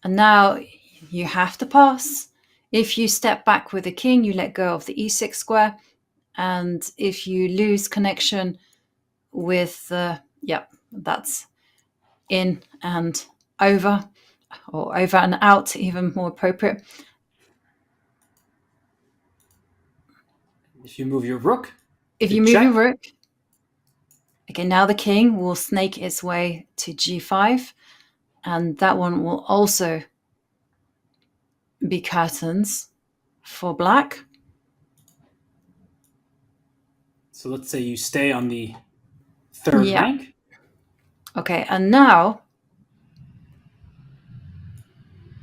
and now you have to pass. If you step back with the king, you let go of the e6 square. And if you lose connection with the, that's in and over, or over and out, even more appropriate. If you move your rook. If you move your rook. Okay, now the king will snake its way to g5. And that one will also be curtains for Black. So let's say you stay on the third rank. Okay, and now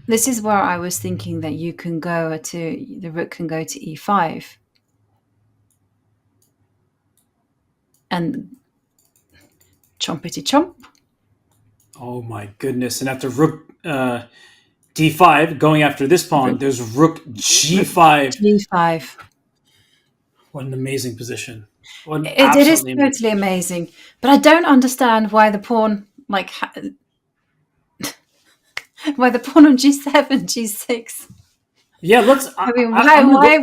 this is where I was thinking that you can go to, the rook can go to e5. And chompity chomp. Oh my goodness. And after rook d5, going after this pawn, there's rook g5. G5. What an amazing position. It is totally amazing. But I don't understand why the pawn, why the pawn on g7, g6. Yeah, why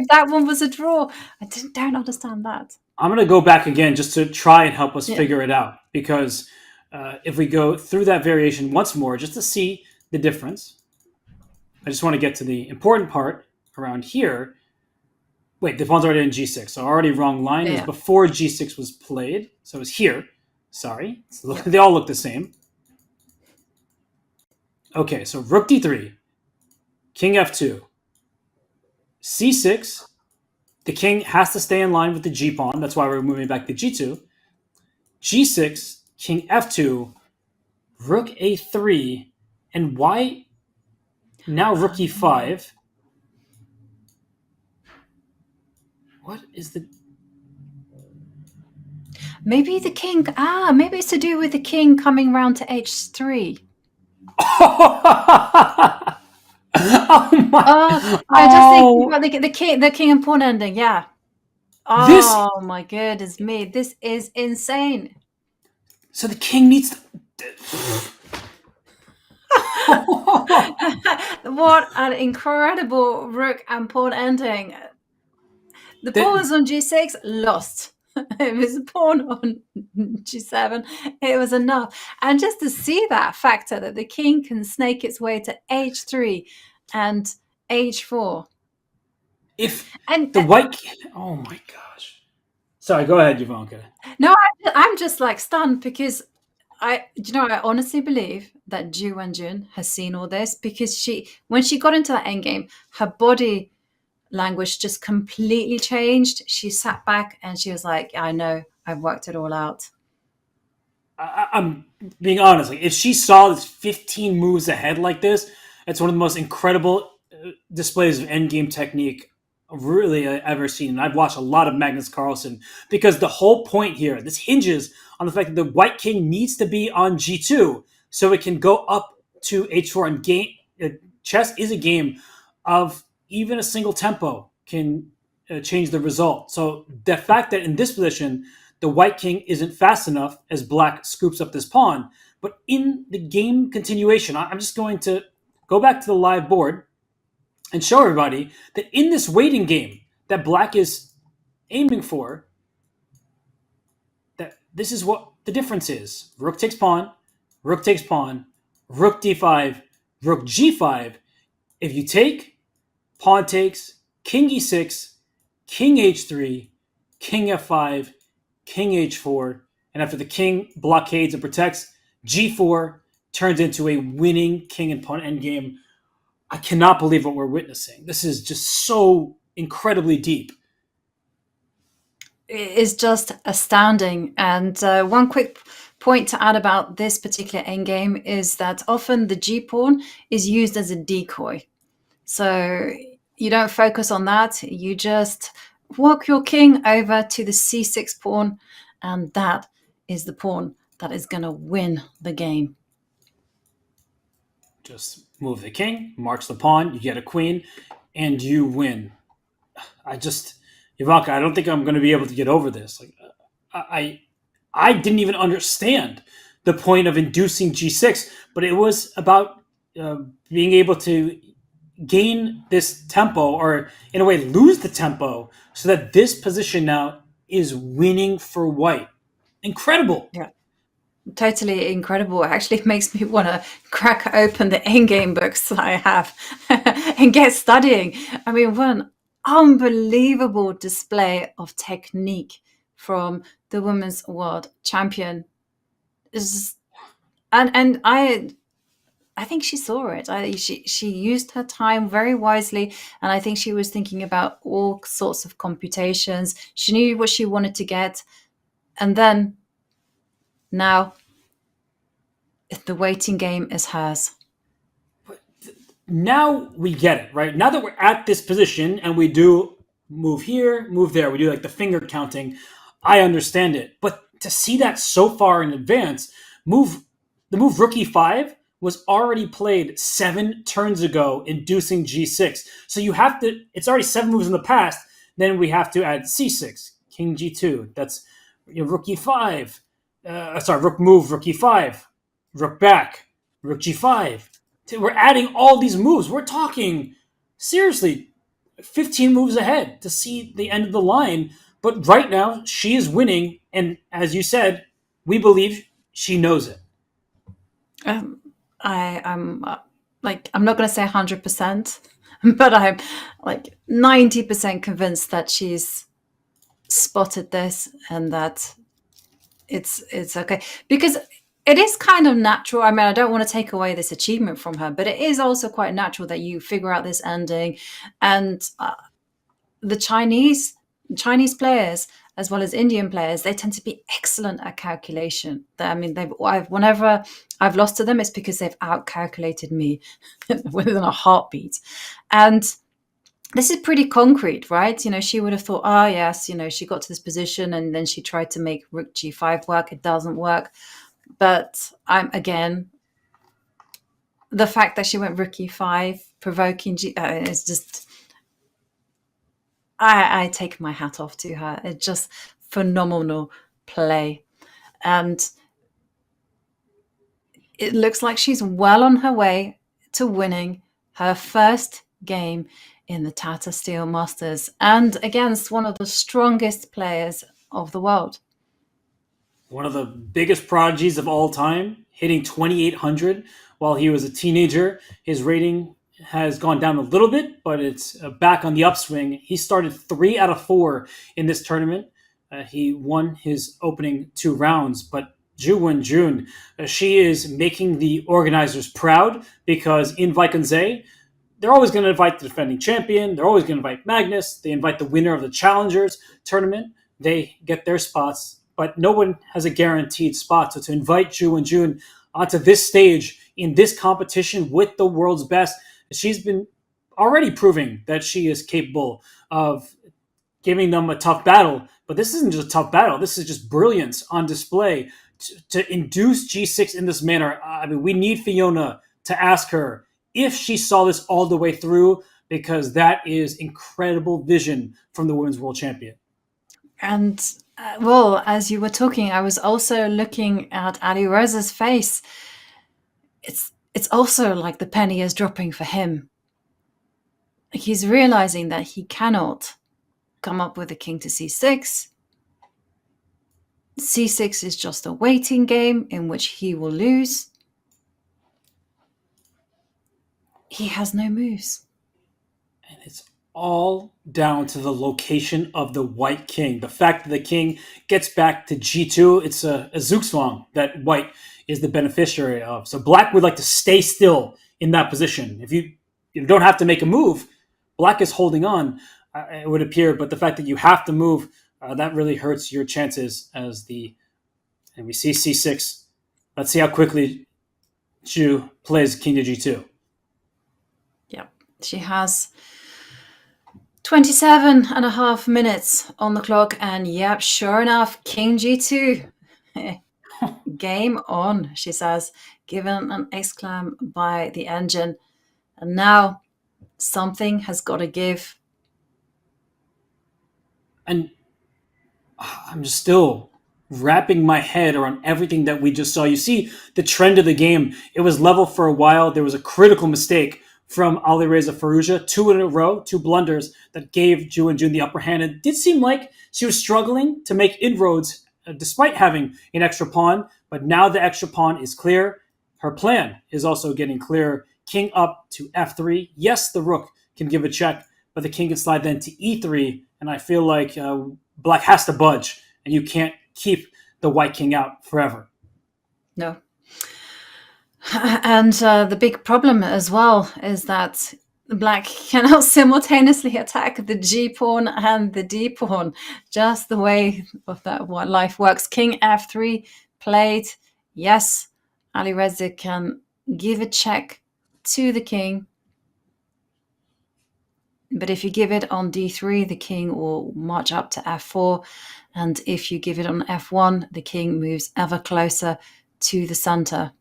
that one was a draw? I don't understand that. I'm going to go back again just to try and help us figure it out. Because if we go through that variation once more, just to see the difference, I just want to get to the important part around here. Wait, the pawn's already in g6, so already wrong line. It was before g6 was played, so it was here. Sorry. They all look the same. Okay, so rook d3, king f2, c6. The king has to stay in line with the g pawn. That's why we're moving back to g2. g6, king f2, rook a3, and why now rook e5? What is the... Maybe the king... maybe it's to do with the king coming round to h3. I just think about the king and pawn ending, Oh my goodness me. This is insane. So the king needs to... What an incredible rook and pawn ending. The pawn was on g6, lost. It was a pawn on g7. It was enough. And just to see that factor that the king can snake its way to h3 and h4. The white... Oh my gosh. Sorry, go ahead, Ivanka. No, I'm just like stunned because I honestly believe that Wenjun has seen all this, because when she got into that endgame, her body language just completely changed. She sat back and she was like, I know, I've worked it all out. I'm being honest. If she saw this 15 moves ahead like this, it's one of the most incredible displays of endgame technique really I've ever seen. And I've watched a lot of Magnus Carlsen, because the whole point here, this hinges on the fact that the white king needs to be on g2 so it can go up to h4. And chess is a game of even a single tempo can change the result. So the fact that in this position, the white king isn't fast enough as black scoops up this pawn, but in the game continuation, I'm just going to go back to the live board and show everybody that in this waiting game that black is aiming for, that this is what the difference is. Rook takes pawn, rook takes pawn, rook d5, rook g5. If you take, pawn takes, king e6, king h3, king f5, king h4, and after the king blockades and protects, g4 turns into a winning king and pawn endgame. I cannot believe what we're witnessing. This is just so incredibly deep. It is just astounding. And one quick point to add about this particular endgame is that often the g-pawn is used as a decoy. So you don't focus on that. You just walk your king over to the c6 pawn, and that is the pawn that is going to win the game. Just move the king, march the pawn, you get a queen, and you win. Ivanka, I don't think I'm going to be able to get over this. I didn't even understand the point of inducing g6, but it was about being able to gain this tempo, or in a way lose the tempo, so that this position now is winning for white. Incredible. Yeah, totally incredible. It actually makes me want to crack open the endgame books that I have and get studying. I mean, what an unbelievable display of technique from the women's world champion. And I think she saw it. She used her time very wisely, and I think she was thinking about all sorts of computations. She knew what she wanted to get, and then now the waiting game is hers. Now we get it, right? Now that we're at this position and we do move here, move there, we do like the finger counting, I understand it. But to see that so far in advance, the move rook e5 was already played 7 turns ago, inducing g6. So you have to, it's already 7 moves in the past, then we have to add c6, king g2. That's rook e5. Rook move, rook e5, rook back, rook g5. We're adding all these moves. We're talking, seriously, 15 moves ahead to see the end of the line. But right now, she is winning. And as you said, we believe she knows it. I'm not going to say 100%, but I'm like 90% convinced that she's spotted this and that it's okay, because it is kind of natural. I mean, I don't want to take away this achievement from her, but it is also quite natural that you figure out this ending. And the Chinese players, as well as Indian players, they tend to be excellent at calculation. I mean, whenever I've lost to them, it's because they've outcalculated me within a heartbeat. And this is pretty concrete, right? She would have thought, yes, she got to this position and then she tried to make rook g5 work. It doesn't work. But the fact that she went rook e5, provoking is just, I take my hat off to her. It's just phenomenal play. And it looks like she's well on her way to winning her first game in the Tata Steel Masters, and against one of the strongest players of the world. One of the biggest prodigies of all time, hitting 2,800 while he was a teenager. His rating has gone down a little bit, but it's back on the upswing. He started 3 out of 4 in this tournament. He won his opening 2 rounds, but Wenjun, she is making the organizers proud, because in Vaikonze, they're always going to invite the defending champion. They're always going to invite Magnus. They invite the winner of the Challengers tournament. They get their spots, but no one has a guaranteed spot. So to invite Wenjun onto this stage in this competition with the world's best, she's been already proving that she is capable of giving them a tough battle. But this isn't just a tough battle. This is just brilliance on display. to induce g6 in this manner, I mean, we need Fiona to ask her if she saw this all the way through, because that is incredible vision from the women's world champion. And well, as you were talking, I was also looking at Alireza's face. It's also like the penny is dropping for him. He's realizing that he cannot come up with a king to c6. c6 is just a waiting game in which he will lose. He has no moves. And it's all down to the location of the white king. The fact that the king gets back to g2, it's a zugzwang that white is the beneficiary of. So black would like to stay still in that position. If you don't have to make a move, black is holding on, it would appear, but the fact that you have to move, that really hurts your chances and we see c6. Let's see how quickly Zhu plays king to g2. Yeah, she has 27 and a half minutes on the clock, and yep, sure enough, king g2. Game on, she says, given an exclam by the engine. And now something has got to give. And I'm just still wrapping my head around everything that we just saw. You see the trend of the game. It was level for a while. There was a critical mistake from Alireza Firouzja, 2 in a row, 2 blunders that gave Wenjun the upper hand. It did seem like she was struggling to make inroads despite having an extra pawn, but now the extra pawn is clear. Her plan is also getting clear. King up to f3. Yes, the rook can give a check, but the king can slide then to e3, and I feel like black has to budge, and you can't keep the white king out forever. No. And the big problem as well is that black cannot simultaneously attack the g-pawn and the d-pawn, just the way of that what life works. King f3 played. Yes, Alireza can give a check to the king, but if you give it on d3, the king will march up to f4, and if you give it on f1, the king moves ever closer to the center.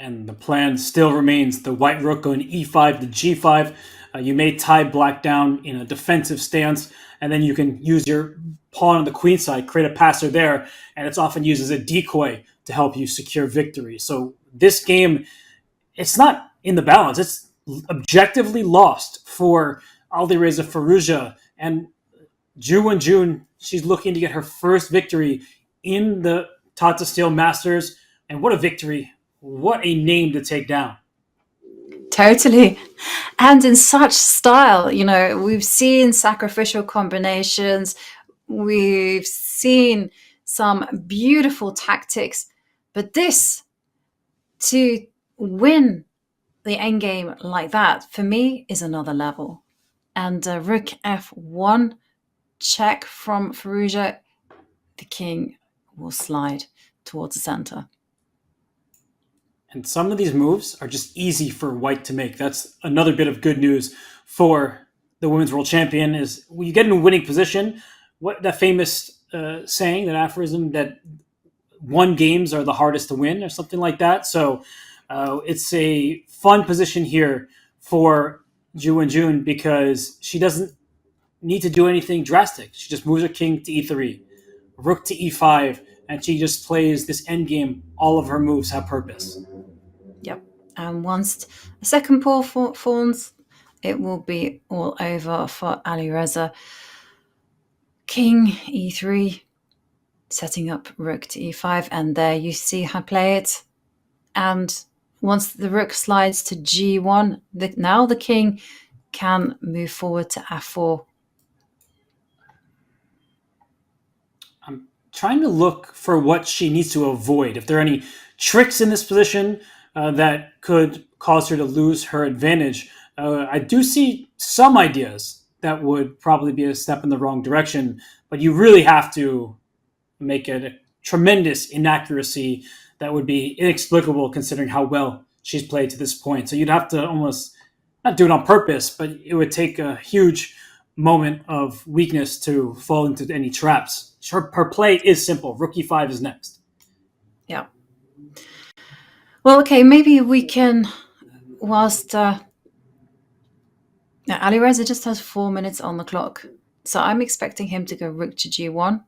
And the plan still remains the white rook going e5 to g5. You may tie black down in a defensive stance, and then you can use your pawn on the queen side, create a passer there, and it's often used as a decoy to help you secure victory. So this game, it's not in the balance. It's objectively lost for Alireza Firouzja. And Wenjun, she's looking to get her first victory in the Tata Steel Masters. And what a victory. What a name to take down. Totally. And in such style, you know, we've seen sacrificial combinations. We've seen some beautiful tactics. But this, to win the endgame like that, for me, is another level. And rook f1 check from Firouzja, the king will slide towards the center. And some of these moves are just easy for white to make. That's another bit of good news for the women's world champion is when you get in a winning position, what that famous saying, that aphorism that won games are the hardest to win or something like that. So it's a fun position here for Wenjun because she doesn't need to do anything drastic. She just moves her king to e3, rook to e5, and she just plays this endgame. All of her moves have purpose. Yep. And once the second pawn forms, it will be all over for Alireza. King e3, setting up rook to e5, and there you see her play it. And once the rook slides to g1, now the king can move forward to f4. Trying to look for what she needs to avoid. If there are any tricks in this position that could cause her to lose her advantage. I do see some ideas that would probably be a step in the wrong direction, but you really have to make it a tremendous inaccuracy that would be inexplicable considering how well she's played to this point. So you'd have to almost not do it on purpose, but it would take a huge moment of weakness to fall into any traps. Her play is simple. Rook e5 is next. Yeah. Well, okay, maybe we can, whilst Alireza just has 4 minutes on the clock, so I'm expecting him to go rook to g1.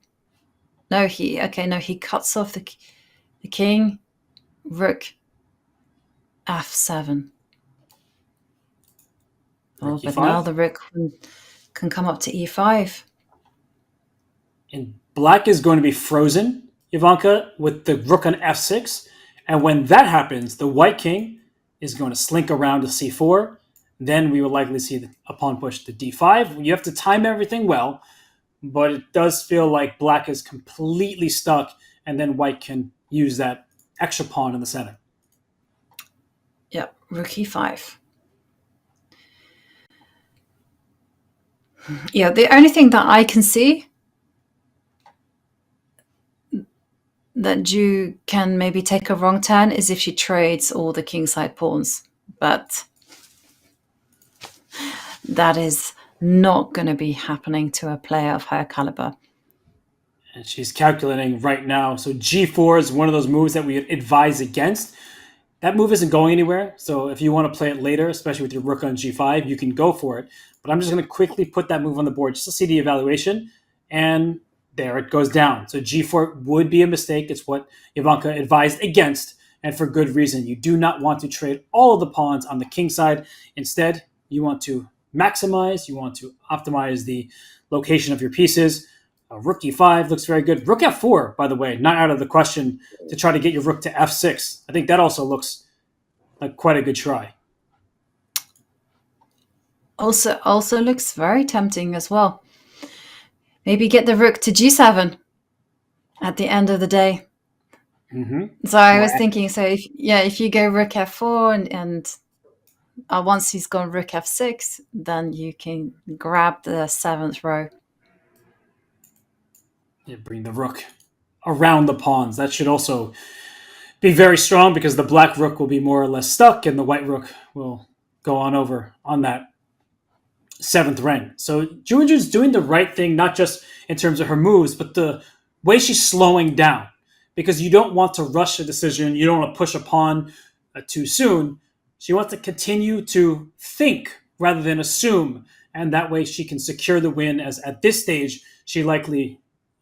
No, he cuts off the king. Rook f7. Rook But e5. now the rook can come up to e5. And black is going to be frozen, Ivanka, with the rook on f6. And when that happens, the white king is going to slink around to c4. Then we will likely see a pawn push to d5. You have to time everything well, but it does feel like black is completely stuck, and then white can use that extra pawn in the center. Yep, rook e5. Yeah, the only thing that I can see that Ju can maybe take a wrong turn is if she trades all the kingside pawns. But that is not going to be happening to a player of her caliber. And she's calculating right now. So g4 is one of those moves that we advise against. That move isn't going anywhere. So if you want to play it later, especially with your rook on g5, you can go for it. But I'm just going to quickly put that move on the board just to see the evaluation. And there it goes down. So g4 would be a mistake. It's what Ivanka advised against, and for good reason. You do not want to trade all of the pawns on the king side. Instead, you want to maximize. You want to optimize the location of your pieces. Rook e5 looks very good. Rook f4, by the way, not out of the question to try to get your rook to f6. I think that also looks like quite a good try. Also looks very tempting as well. Maybe get the rook to g7 at the end of the day. Mm-hmm. So I was thinking, so if you go rook f4 and once he's gone rook f6, then you can grab the 7th row. Yeah, bring the rook around the pawns. That should also be very strong because the black rook will be more or less stuck and the white rook will go on over on that 7th rank. So Wenjun's doing the right thing, not just in terms of her moves, but the way she's slowing down. Because you don't want to rush a decision. You don't want to push a pawn too soon. She wants to continue to think rather than assume. And that way she can secure the win, as at this stage, she likely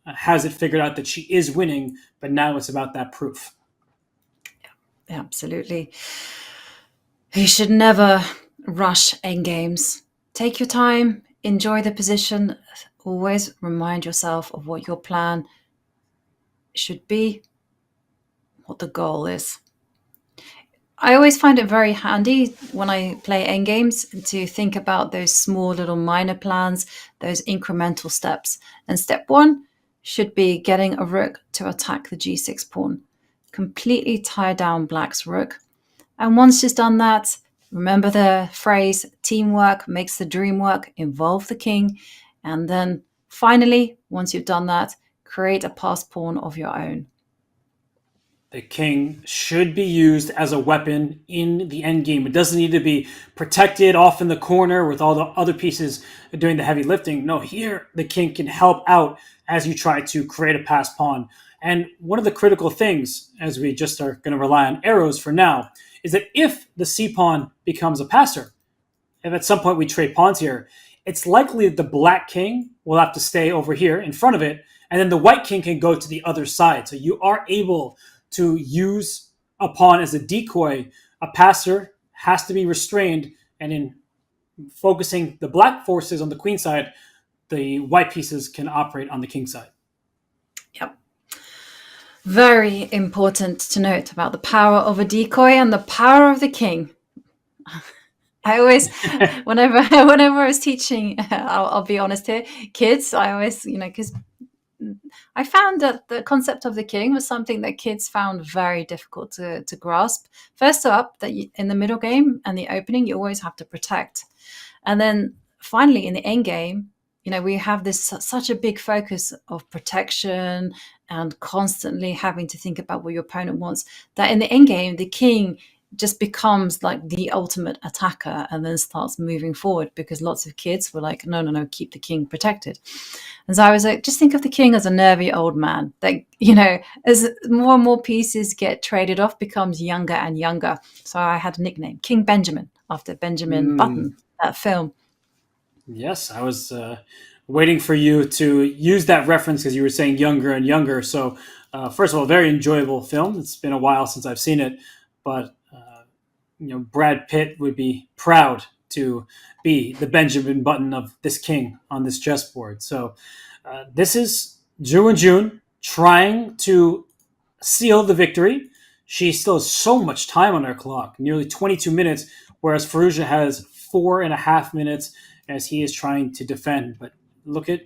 has it figured out that she is winning, but now it's about that proof. Yeah, absolutely. You should never rush endgames. Take your time, enjoy the position. Always remind yourself of what your plan should be, what the goal is. I always find it very handy when I play endgames to think about those small little minor plans, those incremental steps. And step 1 should be getting a rook to attack the g6 pawn. Completely tie down black's rook. And once she's done that, remember the phrase, teamwork makes the dream work, involve the king. And then finally, once you've done that, create a passed pawn of your own. The king should be used as a weapon in the endgame. It doesn't need to be protected off in the corner with all the other pieces doing the heavy lifting. No, here the king can help out as you try to create a passed pawn. And one of the critical things, as we just are going to rely on arrows for now, is that if the c-pawn becomes a passer, if at some point we trade pawns here, it's likely that the black king will have to stay over here in front of it, and then the white king can go to the other side. So you are able to use a pawn as a decoy. A passer has to be restrained, and in focusing the black forces on the queen side, the white pieces can operate on the king side. Yep. Very important to note about the power of a decoy and the power of the king. I always, whenever I was teaching, I'll be honest here, kids, I always, because I found that the concept of the king was something that kids found very difficult to grasp. First up, that in the middle game and the opening, you always have to protect. And then finally, in the end game, we have this such a big focus of protection and constantly having to think about what your opponent wants, that in the end game, the king just becomes like the ultimate attacker and then starts moving forward, because lots of kids were like, no, keep the king protected. And so I was like, just think of the king as a nervy old man that, as more and more pieces get traded off, becomes younger and younger. So I had a nickname, King Benjamin, after Benjamin Button, that film. Yes, I was waiting for you to use that reference because you were saying younger and younger. So, first of all, very enjoyable film. It's been a while since I've seen it, but Brad Pitt would be proud to be the Benjamin Button of this king on this chessboard. So, this is Wenjun trying to seal the victory. She still has so much time on her clock, nearly 22 minutes, whereas Firouzja has 4.5 minutes as he is trying to defend. But look at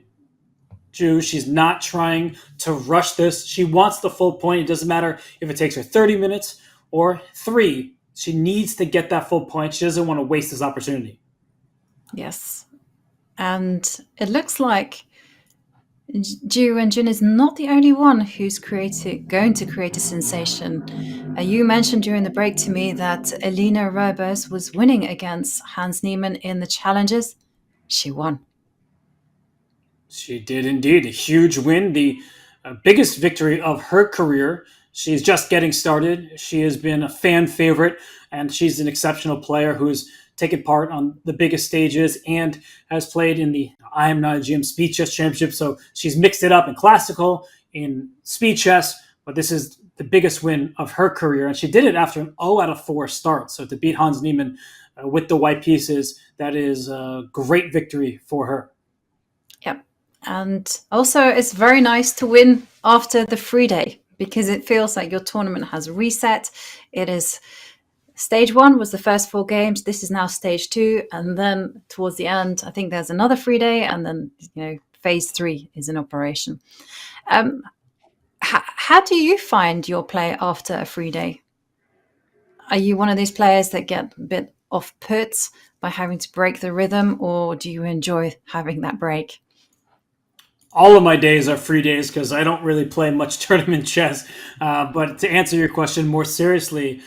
Ju. She's not trying to rush this. She wants the full point. It doesn't matter if it takes her 30 minutes or 3. She needs to get that full point. She doesn't want to waste this opportunity. Yes. And it looks like Ju Wenjun is not the only one who's going to create a sensation. You mentioned during the break to me that Elena Robers was winning against Hans Niemann in the challenges. She won. She did indeed. A huge win, the biggest victory of her career. She's just getting started. She has been a fan favorite, and she's an exceptional player who's taken part on the biggest stages and has played in the I Am Not a GM Speed Chess Championship. So she's mixed it up in classical, in speed chess, but this is the biggest win of her career. And she did it after an 0 out of 4 start. So to beat Hans Niemann with the white pieces, that is a great victory for her. Yep. And also it's very nice to win after the free day, because it feels like your tournament has reset. It is stage 1 was the first 4 games. This is now stage 2. And then towards the end, I think there's another free day. And then, phase 3 is in operation. How do you find your play after a free day? Are you one of these players that get a bit off put by having to break the rhythm, or do you enjoy having that break? All of my days are free days because I don't really play much tournament chess. But to answer your question more seriously,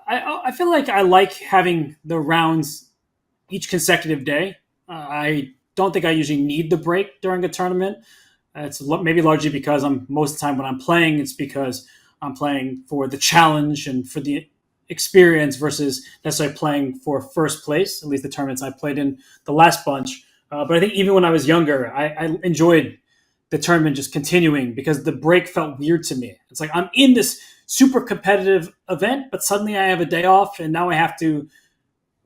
I feel like I like having the rounds each consecutive day. I don't think I usually need the break during a tournament. It's maybe largely because most of the time when I'm playing, it's because I'm playing for the challenge and for the experience versus necessarily playing for first place, at least the tournaments I played in the last bunch. But I think even when I was younger, I enjoyed the tournament just continuing because the break felt weird to me. It's like I'm in this super competitive event, but suddenly I have a day off and now I have to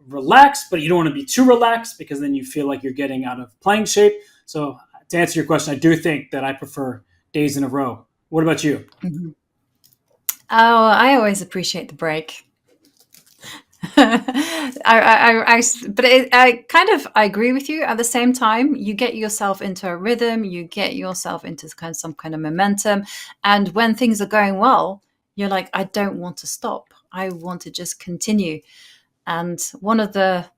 relax, but you don't want to be too relaxed because then you feel like you're getting out of playing shape. So to answer your question, I do think that I prefer days in a row. What about you? Mm-hmm. Oh, I always appreciate the break. I agree with you. At the same time, you get yourself into a rhythm, you get yourself into some kind of momentum. And when things are going well, you're like, I don't want to stop. I want to just continue. And one of the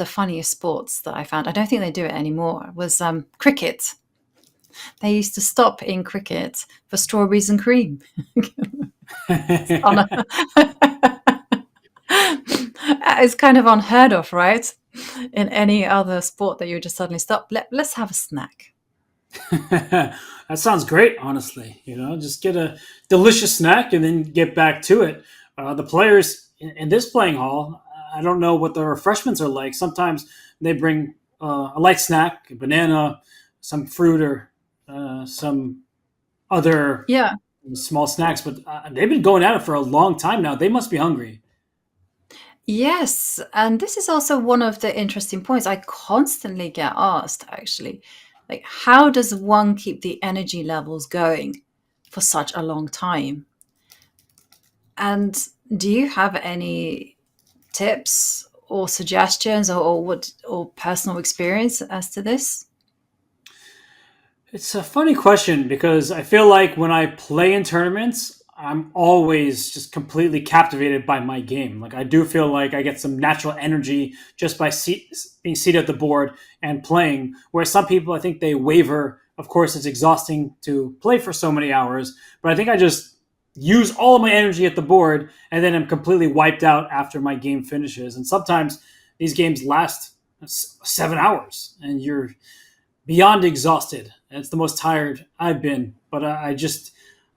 funniest sports that I found, I don't think they do it anymore, was cricket. They used to stop in cricket for strawberries and cream. It's kind of unheard of, right? In any other sport that you just suddenly stop. Let's have a snack. That sounds great, honestly. Just get a delicious snack and then get back to it. The players in this playing hall, I don't know what the refreshments are like. Sometimes they bring a light snack, a banana, some fruit, or some other small snacks. But they've been going at it for a long time now. They must be hungry. Yes, and this is also one of the interesting points I constantly get asked, actually. Like, how does one keep the energy levels going for such a long time? And do you have any tips or suggestions or personal experience as to this? It's a funny question because I feel like when I play in tournaments, I'm always just completely captivated by my game. Like I do feel like I get some natural energy just by being seated at the board and playing. Whereas some people, I think they waver. Of course, it's exhausting to play for so many hours, but I think I just use all of my energy at the board, and then I'm completely wiped out after my game finishes. And sometimes these games last 7 hours, and you're beyond exhausted. And it's the most tired I've been. But I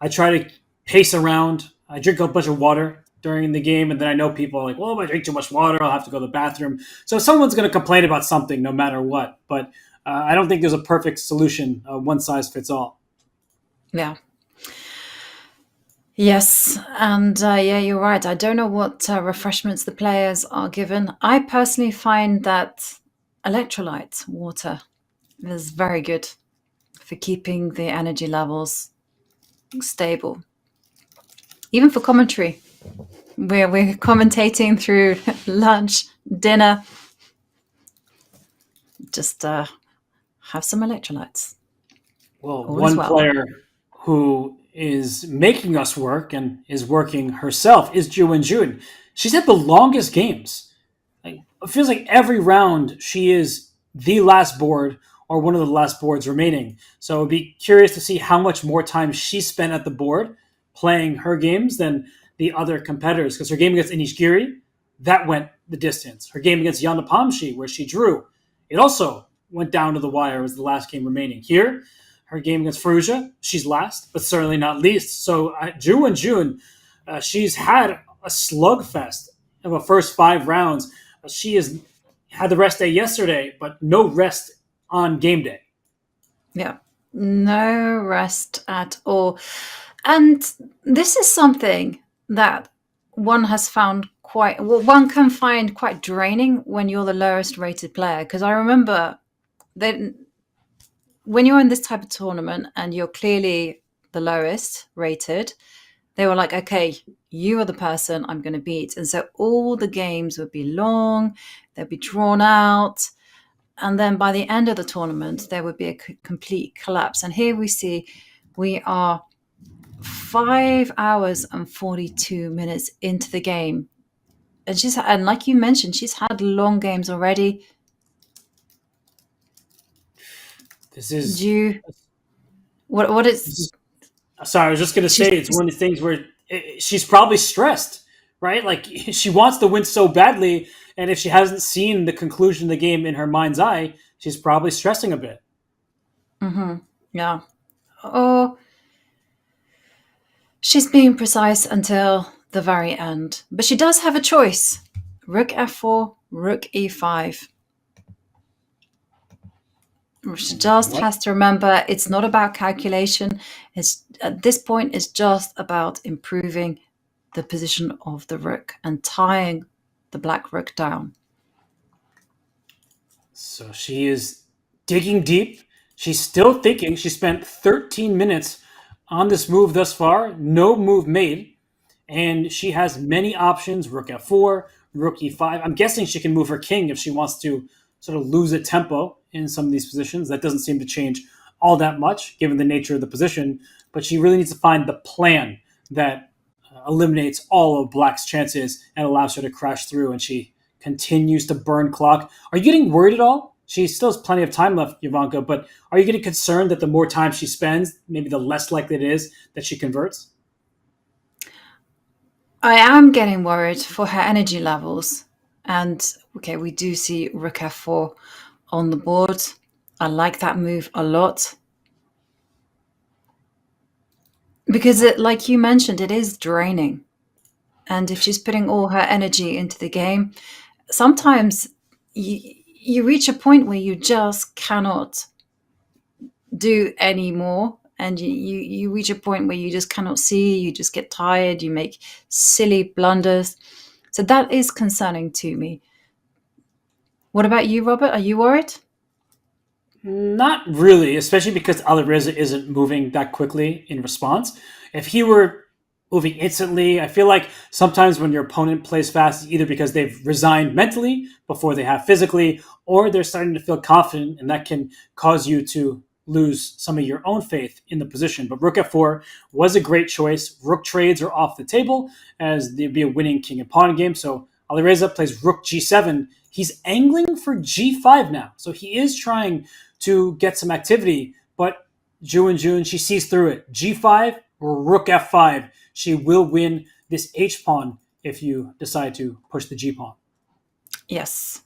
try to pace around. I drink a bunch of water during the game, and then I know people are like, well, if I drink too much water, I'll have to go to the bathroom. So someone's going to complain about something no matter what. But I don't think there's a perfect solution, one size fits all. Yeah. Yes, and yeah, you're right. I don't know what refreshments the players are given. I personally find that electrolyte water is very good for keeping the energy levels stable. Even for commentary, where we're commentating through lunch, dinner, just have some electrolytes. Well, All is one well. player who is making us work and is working herself is Wenjun. She's had the longest games. Like, it feels like every round she is the last board or one of the last boards remaining. So I'd be curious to see how much more time she spent at the board playing her games than the other competitors. Because her game against Anish Giri, that went the distance. Her game against Jan Nepomniachtchi, where she drew, it also went down to the wire as the last game remaining. Here, her game against Firouzja, she's last, but certainly not least. So Wenjun, she's had a slugfest of the first 5 rounds. She has had the rest day yesterday, but no rest on game day. Yeah, no rest at all. And this is something that one can find quite draining when you're the lowest rated player. Because I remember that when you're in this type of tournament and you're clearly the lowest rated, they were like, okay, you are the person I'm going to beat. And so all the games would be long, they'd be drawn out. And then by the end of the tournament, there would be a complete collapse. And here we see we are 5 hours and 42 minutes into the game. And like you mentioned, she's had long games already. This is what is? Sorry, I was just going to say it's one of the things where she's probably stressed, right? Like she wants to win so badly, and if she hasn't seen the conclusion of the game in her mind's eye, she's probably stressing a bit. Mm-hmm. Yeah. Oh, she's being precise until the very end, but she does have a choice: Rook f4, Rook e5. She just has to remember it's not about calculation. It's at this point, it's just about improving the position of the rook and tying the black rook down. So she is digging deep. She's still thinking. She spent 13 minutes on this move thus far. No move made. And she has many options. Rook f4, Rook e5. I'm guessing she can move her king if she wants to sort of lose a tempo in some of these positions. That doesn't seem to change all that much given the nature of the position, but she really needs to find the plan that eliminates all of Black's chances and allows her to crash through, and she continues to burn clock. Are you getting worried at all? She still has plenty of time left, Ivanka, but are you getting concerned that the more time she spends, maybe the less likely it is that she converts? I am getting worried for her energy levels. And okay, we do see Rook f4 on the board. I like that move a lot. Because like you mentioned, it is draining. And if she's putting all her energy into the game, sometimes you reach a point where you just cannot do any more. And you reach a point where you just cannot see, you just get tired, you make silly blunders. So that is concerning to me. What about you, Robert? Are you worried? Not really, especially because Alireza isn't moving that quickly in response. If he were moving instantly, I feel like sometimes when your opponent plays fast, it's either because they've resigned mentally before they have physically, or they're starting to feel confident, and that can cause you to lose some of your own faith in the position. But Rook f4 was a great choice. Rook trades are off the table as there'd be a winning king and pawn game. So Alireza plays Rook g7. He's angling for g5 now. So he is trying to get some activity, but Wenjun, she sees through it. G5 or Rook f5. she will win this H pawn if you decide to push the G pawn. Yes.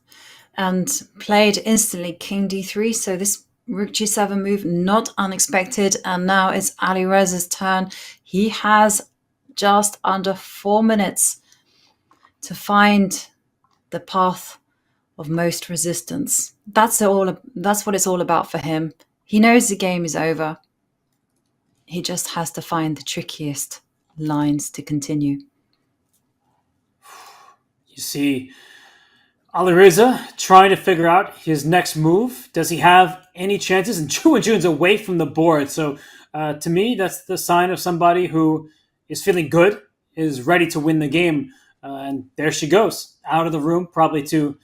And played instantly king d3. So this rook g7 move, not unexpected. And now it's Alireza's turn. He has just under 4 minutes to find the path of most resistance. That's what it's all about for him. He knows the game is over. He just has to find the trickiest lines to continue. You see Alireza trying to figure out his next move. Does he have any chances? And Wenjun's away from the board. So to me, that's the sign of somebody who is feeling good, is ready to win the game. And there she goes, out of the room, probably to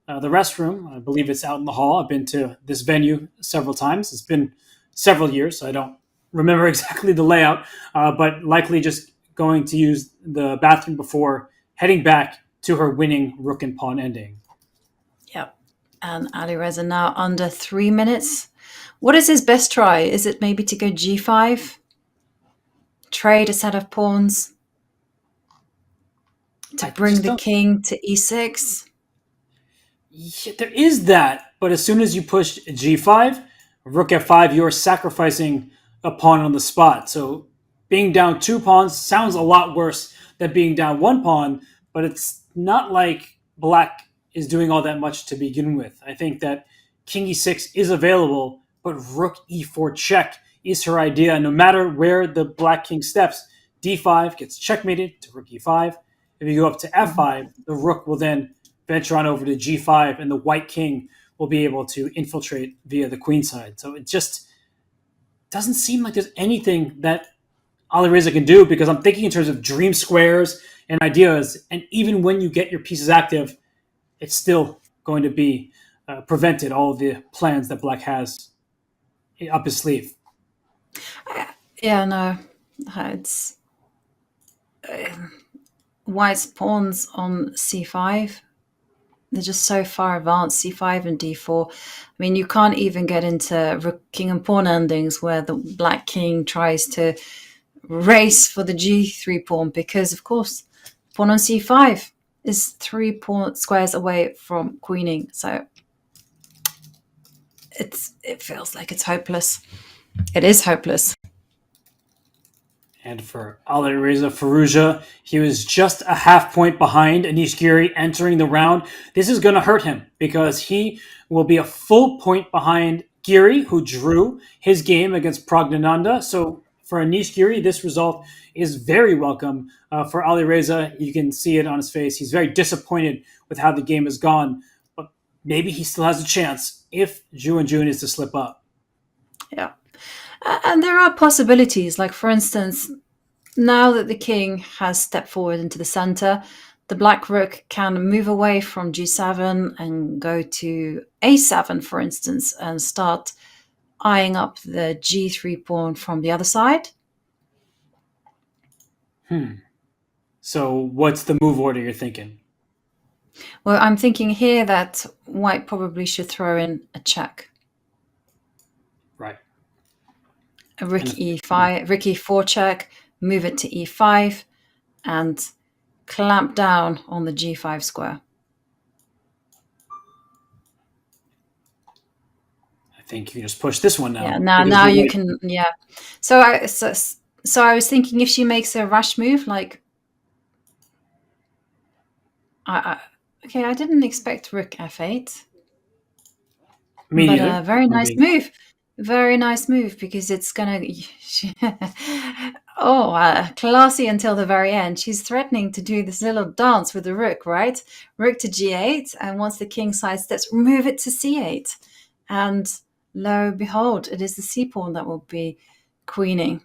the restroom. I believe it's out in the hall. I've been to this venue several times. It's been several years, so I don't remember exactly the layout, but likely just going to use the bathroom before heading back to her winning rook and pawn ending. Yep. And Alireza now under 3 minutes. What is his best try? Is it maybe to go g5? Trade a set of pawns? To bring the king to e6? Yeah, there is that, but as soon as you push g5, rook f5, you're sacrificing a pawn on the spot. So being down 2 pawns sounds a lot worse than being down 1 pawn, but it's not like black is doing all that much to begin with. I think that king e6 is available, but rook e4 check is her idea. No matter where the black king steps, d5 gets checkmated to rook e5. If you go up to f5, the rook will then venture on over to g5, and the white king will be able to infiltrate via the queen side. So it just doesn't seem like there's anything that Alireza can do, because I'm thinking in terms of dream squares and ideas, and even when you get your pieces active, it's still going to be prevented, all of the plans that black has up his sleeve. Yeah, no. It's white's pawns on c5. They're just so far advanced, c5 and d4. I mean, you can't even get into rook, king and pawn endings where the black king tries to race for the g3 pawn, because, of course, pawn on c5 is 3 pawn squares away from queening. So it feels like it's hopeless. It is hopeless. And for Alireza Firouzja, he was just a half point behind Anish Giri entering the round. This is going to hurt him because he will be a full point behind Giri, who drew his game against Pragg. So for Anish Giri, this result is very welcome. For Alireza, you can see it on his face. He's very disappointed with how the game has gone, but maybe he still has a chance if Wenjun is to slip up. Yeah. And there are possibilities, like, for instance, now that the king has stepped forward into the center, the black rook can move away from g7 and go to a7, for instance, and start eyeing up the g3 pawn from the other side. So what's the move order you're thinking? Well, I'm thinking here that white probably should throw in a check. Right. A rook e5, rook e4 check, move it to e5, and clamp down on the g5 square. I think you can just push this one now. Yeah, now you can. Yeah. So I was thinking, if she makes a rash move, like, okay, I didn't expect rook f8. Me but neither. Very nice move. Very nice move, because it's gonna classy until the very end. She's threatening to do this little dance with the rook, right? Rook to g8, and once the king sidesteps, move it to c8, and lo and behold, it is the c pawn that will be queening.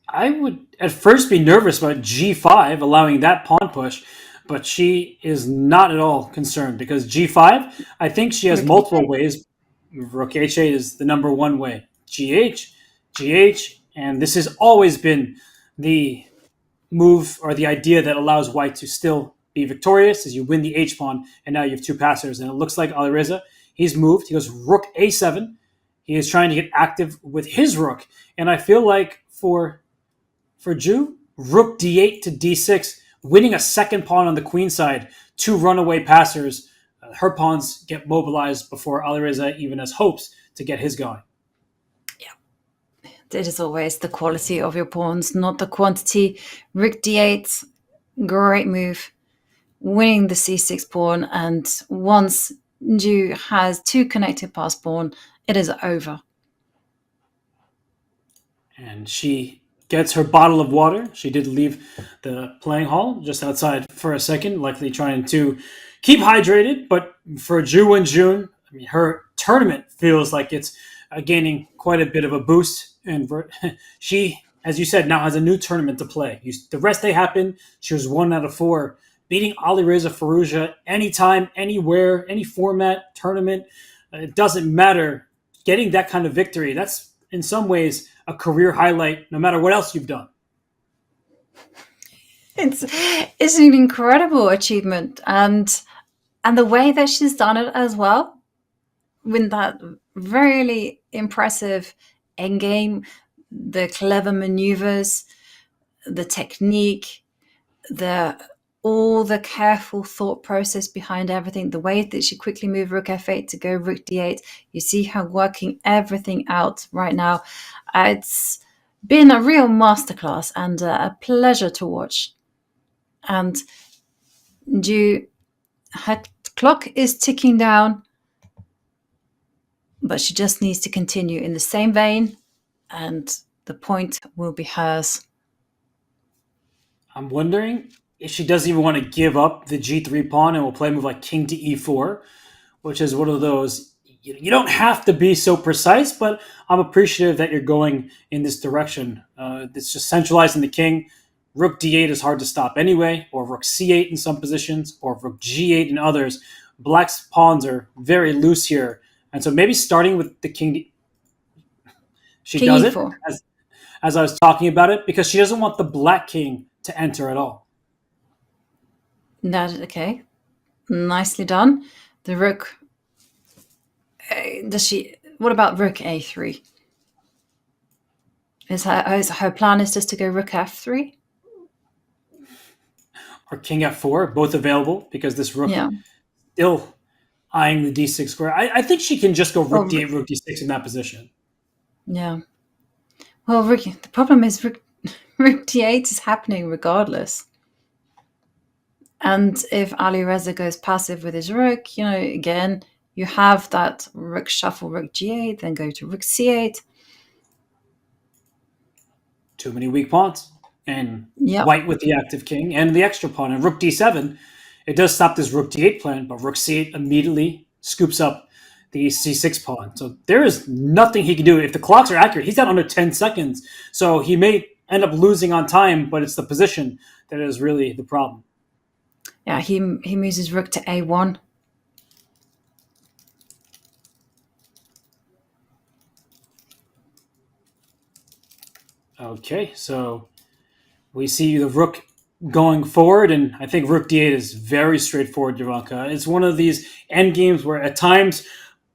I would at first be nervous about g5, allowing that pawn push, but she is not at all concerned, because g5, I think she has multiple ways. Rook h8 is the number one way. GH, and this has always been the move or the idea that allows white to still be victorious, as you win the h pawn, and now you have 2 passers. And it looks like Alireza, he's moved. He goes rook a7. He is trying to get active with his rook, and I feel like for for Ju, rook d8 to d6, winning a second pawn on the queen side. 2 runaway passers. Her pawns get mobilized before Alireza even has hopes to get his going. It is always the quality of your pawns, not the quantity. Rook d8, great move. Winning the c6 pawn, and once Ju has 2 connected pass pawn, it is over. And she gets her bottle of water. She did leave the playing hall just outside for a second, likely trying to keep hydrated. But for Ju Wenjun, I mean, her tournament feels like it's gaining quite a bit of a boost. And she, as you said, now has a new tournament to play. The rest day happened. She was 1 out of 4. Beating Alireza Firouzja anytime, anywhere, any format, tournament. It doesn't matter. Getting that kind of victory, that's in some ways a career highlight, no matter what else you've done. It's an incredible achievement, and the way that she's done it as well, with that really impressive endgame, the clever maneuvers, the technique, all the careful thought process behind everything, the way that she quickly moved rook f8 to go rook d8. You see her working everything out right now. It's been a real masterclass and a pleasure to watch. And her clock is ticking down, but she just needs to continue in the same vein, and the point will be hers. I'm wondering if she doesn't even want to give up the g3 pawn and will play a move like king to e4, which is one of those, you don't have to be so precise, but I'm appreciative that you're going in this direction. It's just centralizing the king. Rook d8 is hard to stop anyway, or rook c8 in some positions, or rook g8 in others. Black's pawns are very loose here. And so maybe starting with the king, she king does it, e4. as I was talking about it, because she doesn't want the black king to enter at all. Okay, nicely done. The rook. What about rook a3? Is her plan is just to go rook f3? Or king f4, both available, because this rook still eyeing the d6 square. I think she can just go rook d8, rook d6 in that position. Yeah. Well, the problem is rook d8 is happening regardless. And if Alireza goes passive with his rook, again, you have that rook shuffle, rook g8, then go to rook c8. Too many weak pawns. And white with the active king and the extra pawn. And rook d7, it does stop this rook d8 plan, but rook c8 immediately scoops up the c6 pawn. So there is nothing he can do. If the clocks are accurate, he's down under 10 seconds. So he may end up losing on time, but it's the position that is really the problem. Yeah, he moves his rook to a1. Okay, so we see the rook going forward, and I think rook d8 is very straightforward, Ivanka. It's one of these end games where at times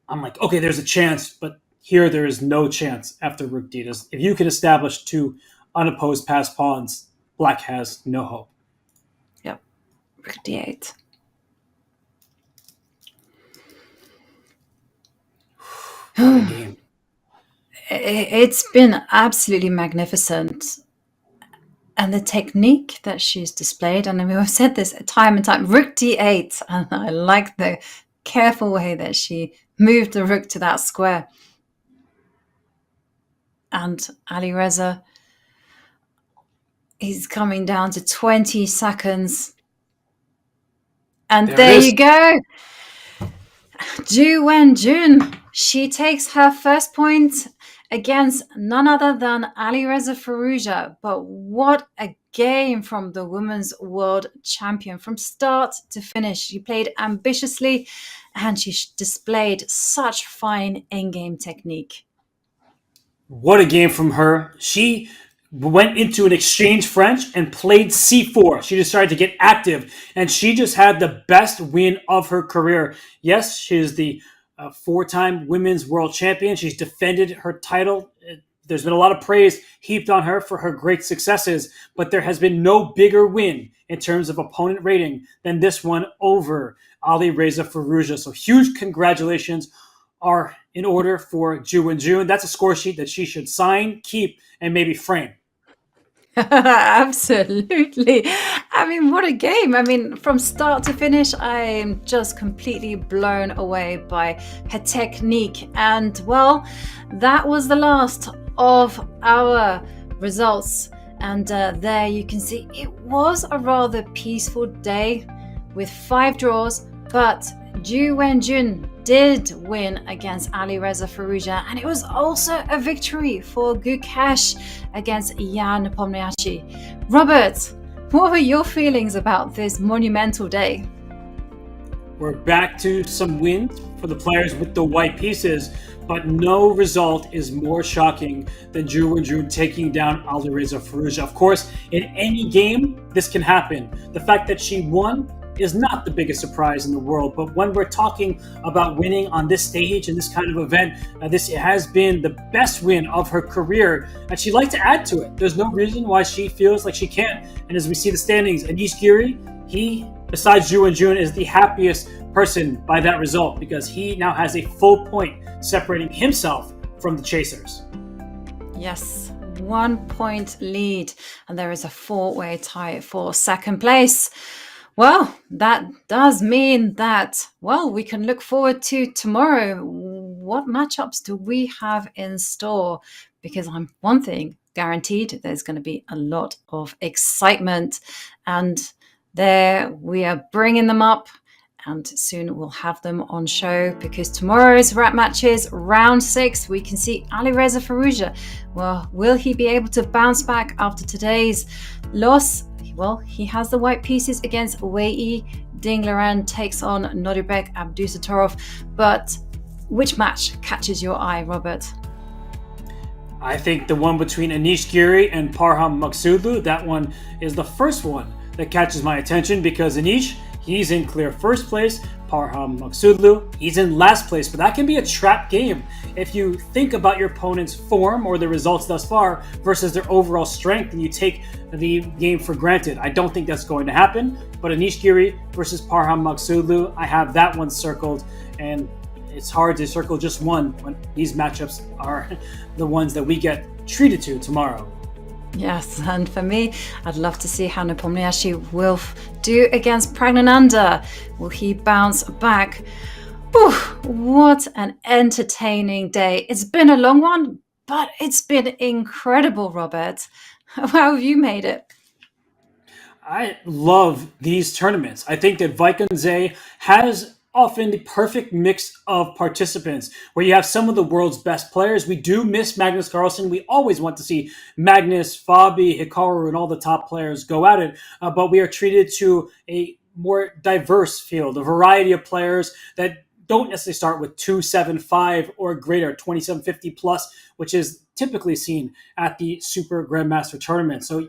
I'm like, okay, there's a chance, but here there is no chance after rook d8. If you can establish 2 unopposed passed pawns, black has no hope. Yep, rook d8. Game. It's been absolutely magnificent. And the technique that she's displayed, and we've said this time and time, rook d8, and I like the careful way that she moved the rook to that square. And Alireza, he's coming down to 20 seconds. And there you go. Ju Wenjun, she takes her first point against none other than Alireza Firouzja. But what a game from the women's world champion. From start to finish, she played ambitiously and she displayed such fine endgame technique. What a game from her. She went into an exchange French and played c4. She decided to get active, and she just had the best win of her career. Yes, she is the 4-time women's world champion. She's defended her title There's been a lot of praise heaped on her for her great successes, but there has been no bigger win in terms of opponent rating than this one over Alireza Firouzja. So huge congratulations are in order for Wenjun. That's a score sheet that she should sign, keep, and maybe frame. Absolutely. I mean, what a game. I mean, from start to finish, I am just completely blown away by her technique. And well, that was the last of our results. And there you can see it was a rather peaceful day with 5 draws, but Wenjun did win against Alireza Firouzja, and it was also a victory for Gukesh against Nepomniachtchi. Robert, what were your feelings about this monumental day? We're back to some wins for the players with the white pieces, but no result is more shocking than Wenjun taking down Alireza Firouzja. Of course, in any game, this can happen. The fact that she won is not the biggest surprise in the world, but when we're talking about winning on this stage in this kind of event, this has been the best win of her career, and she'd like to add to it. There's no reason why she feels like she can't. And as we see the standings, Anish Giri, he, besides Wenjun, is the happiest person by that result because he now has a full point separating himself from the chasers. Yes, 1 point lead, and there is a 4-way tie for second place. Well, that does mean that, well, we can look forward to tomorrow. What matchups do we have in store? Because I'm one thing guaranteed, there's going to be a lot of excitement. And there we are bringing them up. And soon we'll have them on show because tomorrow's rap matches, round 6, we can see Alireza Firouzja. Well, will he be able to bounce back after today's loss? Well, he has the white pieces against Wei. Dinglaran takes on Nodirbek, Abdusattorov. But which match catches your eye, Robert? I think the one between Anish Giri and Parham Maghsoodloo, that one is the first one that catches my attention because Anish, he's in clear first place. Parham Maghsoodloo, he's in last place, but that can be a trap game if you think about your opponent's form or the results thus far versus their overall strength and you take the game for granted. I don't think that's going to happen, but Anish Giri versus Parham Maghsoodloo, I have that one circled, and it's hard to circle just one when these matchups are the ones that we get treated to tomorrow. Yes, and for me, I'd love to see how Nepomniachtchi will do against Pragg. Will he bounce back? Whew, what an entertaining day. It's been a long one, but it's been incredible, Robert. How have you made it? I love these tournaments. I think that Vikonze has often the perfect mix of participants where you have some of the world's best players. We do miss Magnus Carlsen. We always want to see Magnus, Fabi, Hikaru, and all the top players go at it. But we are treated to a more diverse field, a variety of players that don't necessarily start with 275 or greater, 2750 plus, which is typically seen at the Super Grandmaster tournament. So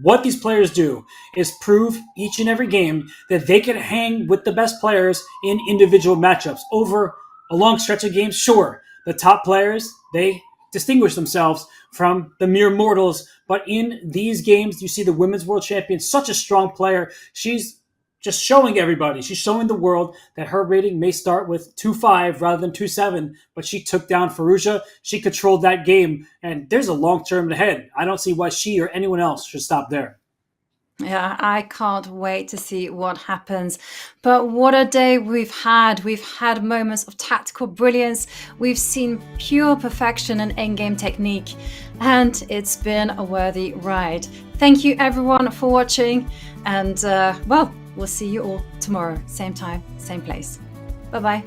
what these players do is prove each and every game that they can hang with the best players in individual matchups over a long stretch of games. Sure, the top players, they distinguish themselves from the mere mortals, but in these games, you see the women's world champion, such a strong player. She's just showing everybody, she's showing the world that her rating may start with 2.5 rather than 2.7, but she took down Firouzja. She controlled that game, and there's a long term ahead. I don't see why she or anyone else should stop there. Yeah, I can't wait to see what happens. But what a day we've had. We've had moments of tactical brilliance. We've seen pure perfection and endgame technique. And it's been a worthy ride. Thank you everyone for watching. And well, we'll see you all tomorrow. Same time, same place. Bye-bye.